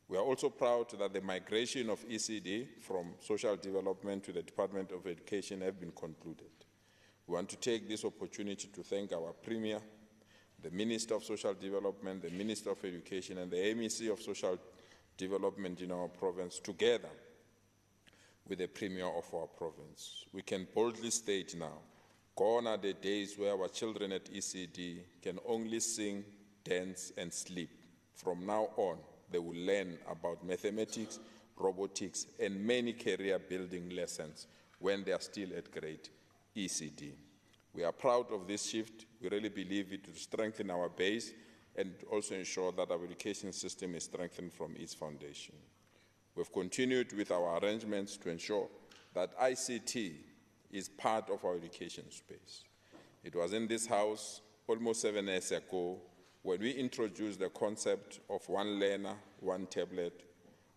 We are also proud that the migration of ECD from social development to the Department of Education have been concluded. We want to take this opportunity to thank our Premier, the Minister of Social Development, the Minister of Education, and the MEC of Social Development in our province, together with the Premier of our province. We can boldly state now, gone are the days where our children at ECD can only sing, dance, and sleep. From now on, they will learn about mathematics, robotics, and many career building lessons when they are still at grade ECD. We are proud of this shift. We really believe it will strengthen our base and also ensure that our education system is strengthened from its foundation. We've continued with our arrangements to ensure that ICT is part of our education space. It was in this house almost 7 years ago when we introduced the concept of one learner, one tablet,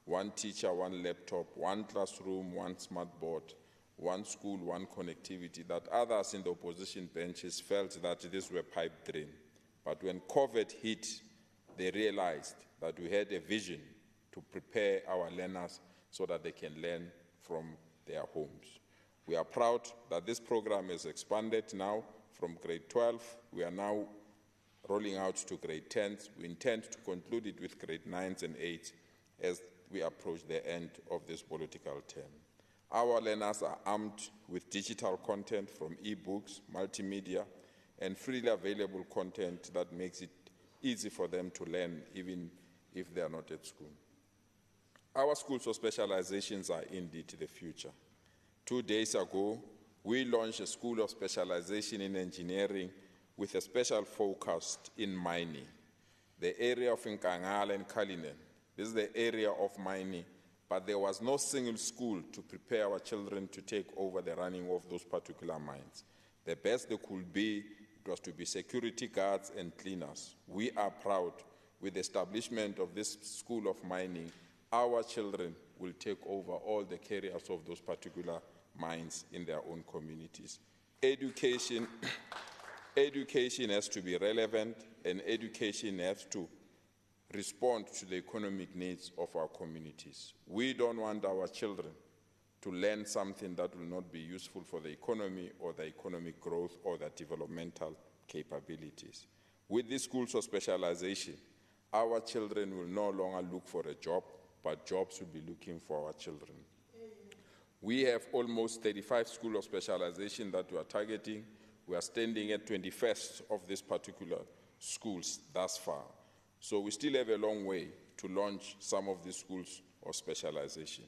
one teacher, one laptop, one classroom, one smart board, one school, one connectivity, that others in the opposition benches felt that these were pipe dream. But when COVID hit, they realized that we had a vision to prepare our learners so that they can learn from their homes. We are proud that this program is expanded now from grade 12. We are now rolling out to grade 10s. We intend to conclude it with grade 9s and 8s as we approach the end of this political term. Our learners are armed with digital content from e-books, multimedia, and freely available content that makes it easy for them to learn even if they are not at school. Our schools of specializations are indeed the future. 2 days ago, we launched a school of specialization in engineering with a special focus in mining. The area of Nkangala and Kalinen, this is the area of mining, but there was no single school to prepare our children to take over the running of those particular mines. The best they could be, it was to be security guards and cleaners. We are proud with the establishment of this school of mining, our children will take over all the careers of those particular mines in their own communities. Education has to be relevant, and education has to respond to the economic needs of our communities. We don't want our children to learn something that will not be useful for the economy or the economic growth or the developmental capabilities. With these schools of specialization, our children will no longer look for a job, but jobs will be looking for our children. We have almost 35 schools of specialization that we are targeting. We are standing at 21st of these particular schools thus far. So we still have a long way to launch some of these schools of specialization.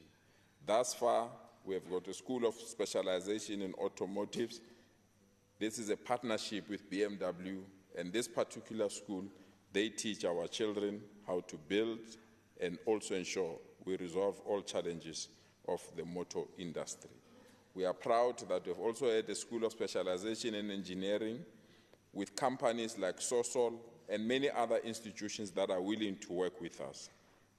Thus far, we have got a school of specialization in automotives. This is a partnership with BMW, and this particular school, they teach our children how to build and also ensure we resolve all challenges of the motor industry. We are proud that we've also had a school of specialization in engineering with companies like Sosol and many other institutions that are willing to work with us.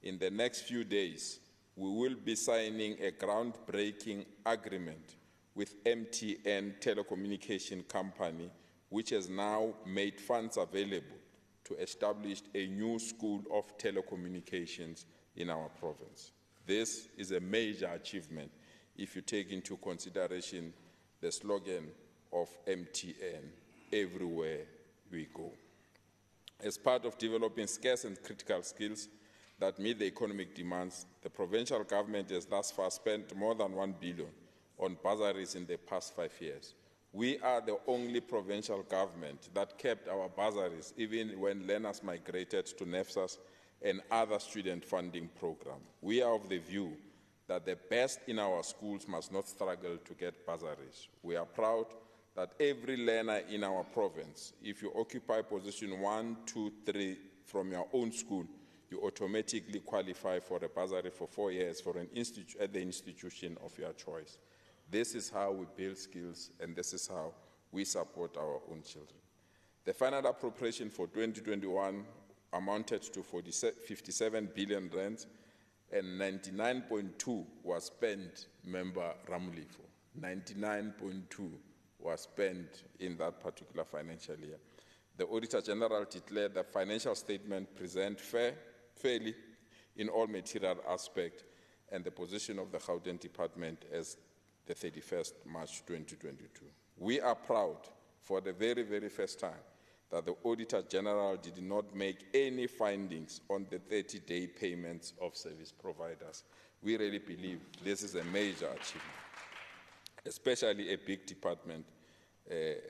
In the next few days, we will be signing a groundbreaking agreement with MTN Telecommunication Company, which has now made funds available to establish a new school of telecommunications in our province. This is a major achievement if you take into consideration the slogan of MTN, everywhere we go. As part of developing scarce and critical skills that meet the economic demands, the provincial government has thus far spent more than 1 billion on bursaries in the past 5 years. We are the only provincial government that kept our bursaries even when learners migrated to NEFSAS and other student funding programs. We are of the view that the best in our schools must not struggle to get bursaries. We are proud that every learner in our province, if you occupy position 1, 2, 3 from your own school, you automatically qualify for a bursary for 4 years for an at the institution of your choice. This is how we build skills, and this is how we support our own children. The final appropriation for 2021 amounted to 57 billion rands, and 99.2 was spent, member Ramulifo. 99.2 was spent in that particular financial year. The Auditor General declared the financial statement present fairly in all material aspects and the position of the Gauteng Department as the 31st March 2022. We are proud for the very, very first time that the Auditor General did not make any findings on the 30-day payments of service providers. We really believe this is a major achievement, especially a big department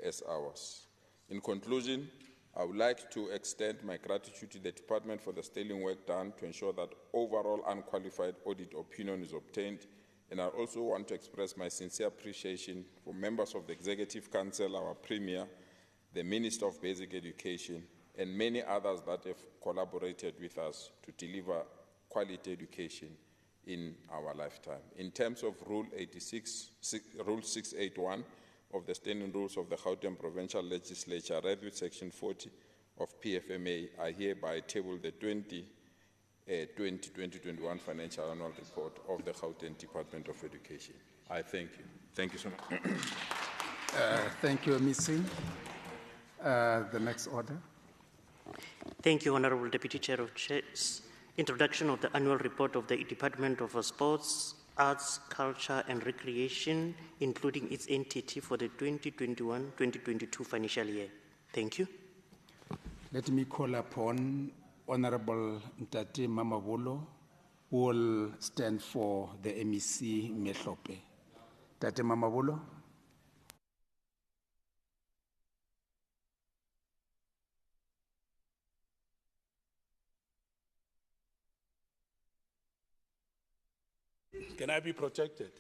as ours. In conclusion, I would like to extend my gratitude to the department for the sterling work done to ensure that overall unqualified audit opinion is obtained. And I also want to express my sincere appreciation for members of the Executive Council, our Premier, the Minister of Basic Education, and many others that have collaborated with us to deliver quality education in our lifetime. In terms of Rule 681 of the Standing Rules of the Gauteng Provincial Legislature, read with Section 40 of PFMA, I hereby table the 2020-2021 Financial Annual Report of the Gauteng Department of Education. I thank you. Thank you so much. Thank you, Ms. Singh. The next order. Thank you, Honorable Deputy Chair of Chairs. Introduction of the annual report of the Department of Sports, Arts, Culture and Recreation, including its entity for the 2021-2022 financial year. Thank you. Let me call upon Honorable Ntate Mamabolo, who will stand for the MEC Mehlope. Ntate Mamabolo. Can I be protected?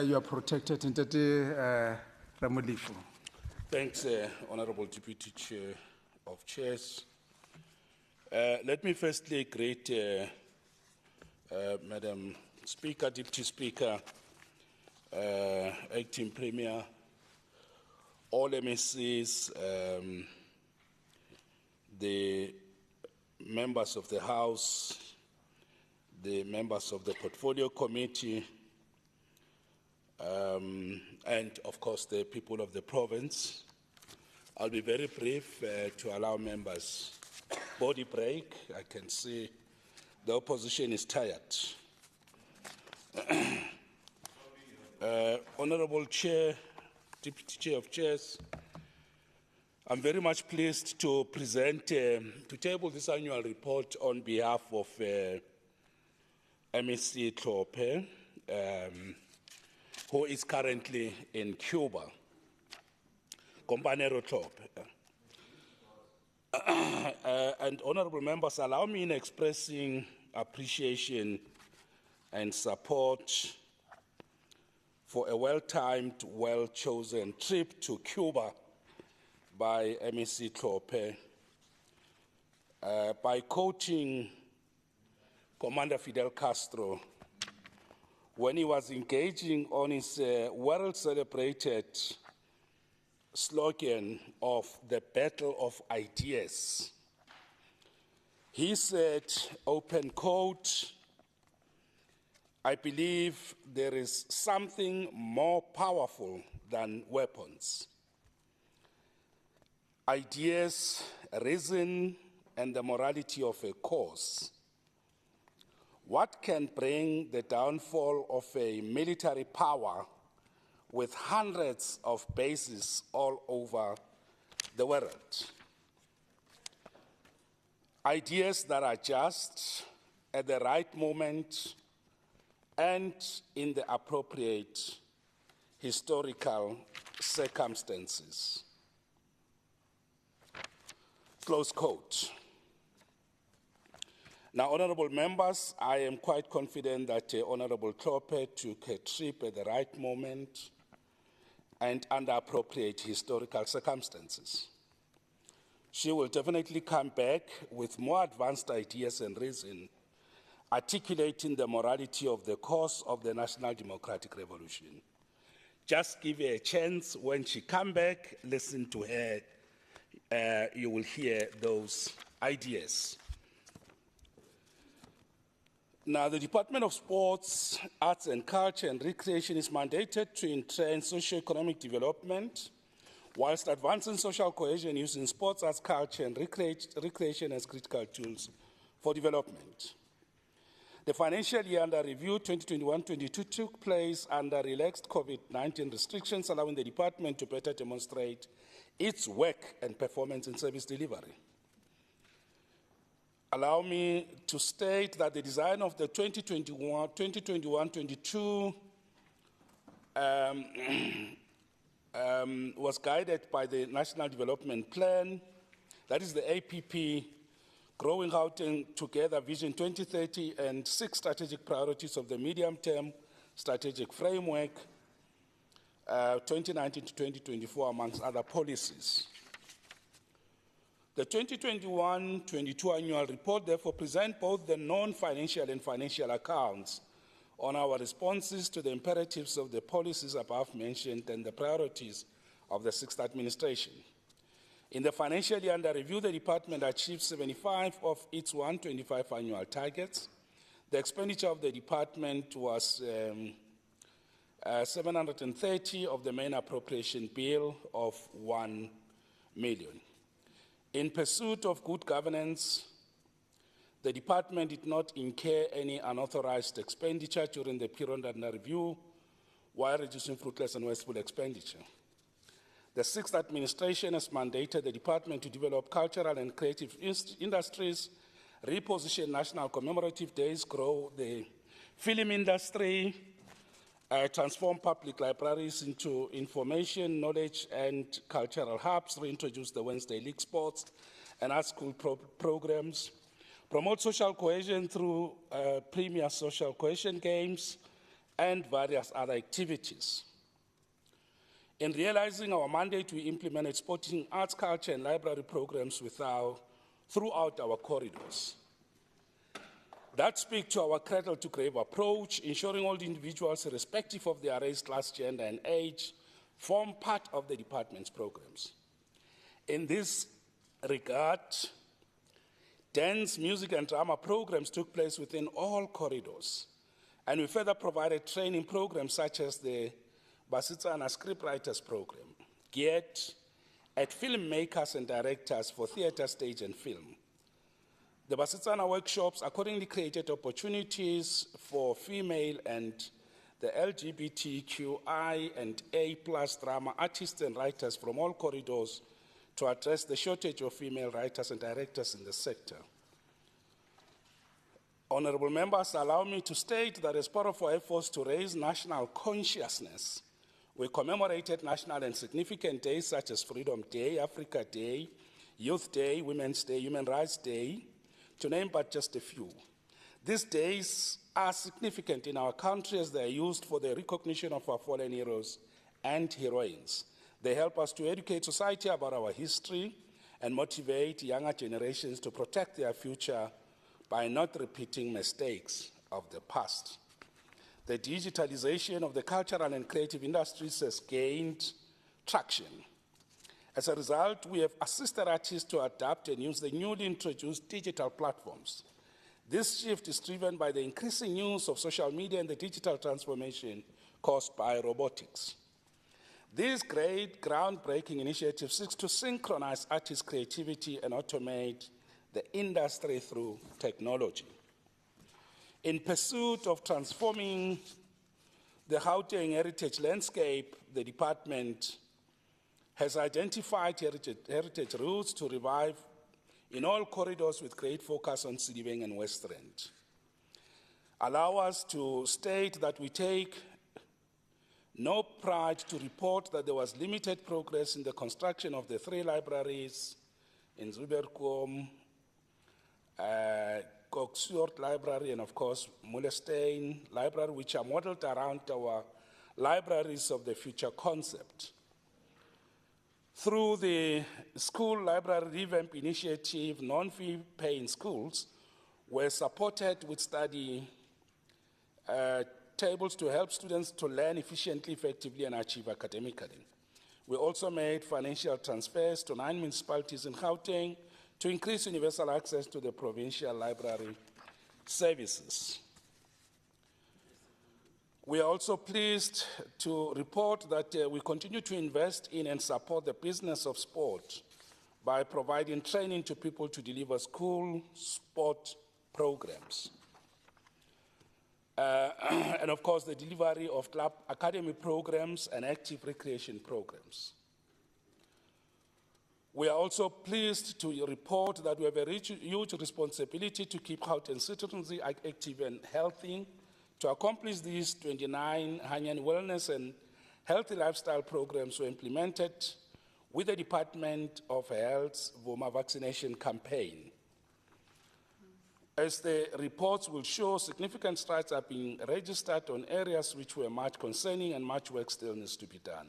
You are protected, Ntate Ramolifu. Thanks, Honorable Deputy Chair of Chairs. Let me firstly greet Madam Speaker, Deputy Speaker, Acting Premier, all MSCs, the members of the House, the members of the Portfolio Committee, and of course the people of the province. I'll be very brief to allow members body break. I can see the opposition is tired. Honorable Chair, Deputy Chair of Chairs, I'm very much pleased to present, to table this annual report on behalf of MEC Tlhophe, who is currently in Cuba. Companero Tlhophe. And honorable members, allow me in expressing appreciation and support for a well-timed, well-chosen trip to Cuba by MEC Tlhophe. By quoting Commander Fidel Castro, when he was engaging on his world-celebrated slogan of the Battle of Ideas, he said, open quote, I believe there is something more powerful than weapons. Ideas, reason, and the morality of a cause. What can bring the downfall of a military power with hundreds of bases all over the world? Ideas that are just at the right moment and in the appropriate historical circumstances. Close quote. Now, honorable members, I am quite confident that Honorable Tlhophe took a trip at the right moment and under appropriate historical circumstances. She will definitely come back with more advanced ideas and reason, articulating the morality of the cause of the National Democratic Revolution. Just give her a chance. When she comes back, listen to her. You will hear those ideas. Now, the Department of Sports, Arts and Culture and Recreation is mandated to entrench socio-economic development whilst advancing social cohesion using sports, arts, culture and recreation as critical tools for development. The financial year under review 2021-22 took place under relaxed COVID-19 restrictions, allowing the department to better demonstrate its work and performance in service delivery. Allow me to state that the design of the 2021-22 was guided by the National Development Plan, that is the APP, Growing Gauteng Together Vision 2030, and 6 strategic priorities of the medium-term strategic framework, 2019 to 2024, amongst other policies. The 2021-22 annual report therefore presents both the non-financial and financial accounts on our responses to the imperatives of the policies above mentioned and the priorities of the 6th administration. In the financial year under review, the department achieved 75 of its 125 annual targets. The expenditure of the department was 730 of the main appropriation bill of 1 million. In pursuit of good governance, the department did not incur any unauthorized expenditure during the period under review while reducing fruitless and wasteful expenditure. The 6th administration has mandated the department to develop cultural and creative industries, reposition national commemorative days, grow the film industry, transform public libraries into information, knowledge, and cultural hubs, reintroduce the Wednesday League sports and art school programs, promote social cohesion through premier social cohesion games, and various other activities. In realizing our mandate, we implemented sporting, arts, culture, and library programs throughout our corridors. That speaks to our cradle-to-grave approach, ensuring all the individuals, irrespective of their race, class, gender, and age, form part of the department's programs. In this regard, dance, music, and drama programs took place within all corridors, and we further provided training programs such as the Basitsana Scriptwriters Program, geared at filmmakers and directors for theater, stage, and film. The Basitsana workshops accordingly created opportunities for female and the LGBTQI and A+ drama artists and writers from all corridors to address the shortage of female writers and directors in the sector. Honorable members, allow me to state that as part of our efforts to raise national consciousness, we commemorated national and significant days such as Freedom Day, Africa Day, Youth Day, Women's Day, Human Rights Day, to name but just a few. These days are significant in our country as they are used for the recognition of our fallen heroes and heroines. They help us to educate society about our history and motivate younger generations to protect their future by not repeating mistakes of the past. The digitalization of the cultural and creative industries has gained traction. As a result, we have assisted artists to adapt and use the newly introduced digital platforms. This shift is driven by the increasing use of social media and the digital transformation caused by robotics. These great groundbreaking initiatives seek to synchronize artists' creativity and automate the industry through technology. In pursuit of transforming the Gauteng heritage landscape, the department has identified heritage routes to revive in all corridors with great focus on Sidibeng and West Rand. Allow us to state that we take no pride to report that there was limited progress in the construction of the 3 libraries in Zuberkom, Koksort Library, and of course, Mulestein Library, which are modeled around our libraries of the future concept. Through the School Library Revamp Initiative, non-fee paying schools were supported with study tables to help students to learn efficiently, effectively, and achieve academically. We also made financial transfers to 9 municipalities in Gauteng to increase universal access to the provincial library services. We are also pleased to report that we continue to invest in and support the business of sport by providing training to people to deliver school sport programs. And of course, the delivery of club academy programs and active recreation programs. We are also pleased to report that we have a huge responsibility to keep Gauteng citizens active and healthy. To accomplish these, 29 Hanyan Wellness and Healthy lifestyle programs were implemented with the Department of Health's Vuma vaccination campaign. As the reports will show, significant strides are being registered on areas which were much concerning and much work still needs to be done.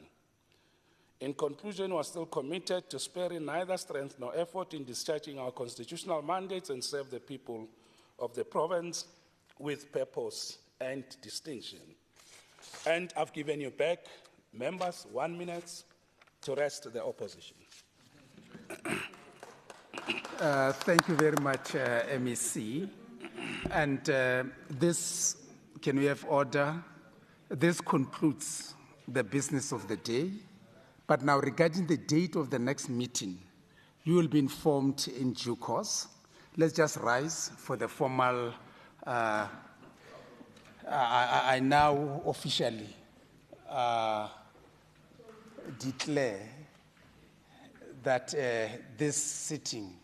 In conclusion, we are still committed to sparing neither strength nor effort in discharging our constitutional mandates and serve the people of the province with purpose and distinction. And I've given you back, members, 1 minute to rest the opposition. Thank you very much, MEC. And this, can we have order? This concludes the business of the day. But now, regarding the date of the next meeting, you will be informed in due course. Let's just rise for the formal. I now officially declare that this sitting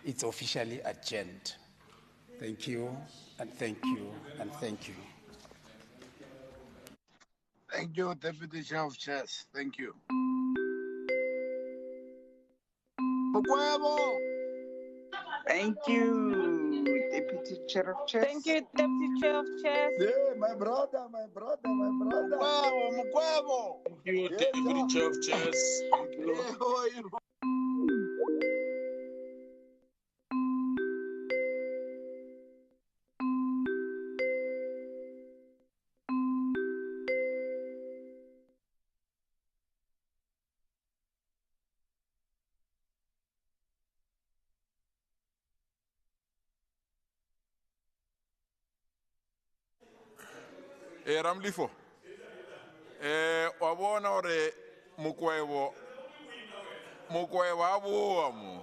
is officially adjourned. Thank you, and thank you, and thank you. Thank you, Deputy Chair of Chairs. Thank you. Thank you, Deputy Chair of Chairs. Thank you, Deputy Chair of Chairs. Yeah, my brother. Thank you, Deputy Chair of Chairs. Thank you. Ramlifo, wabona ore mukwevo abu amu,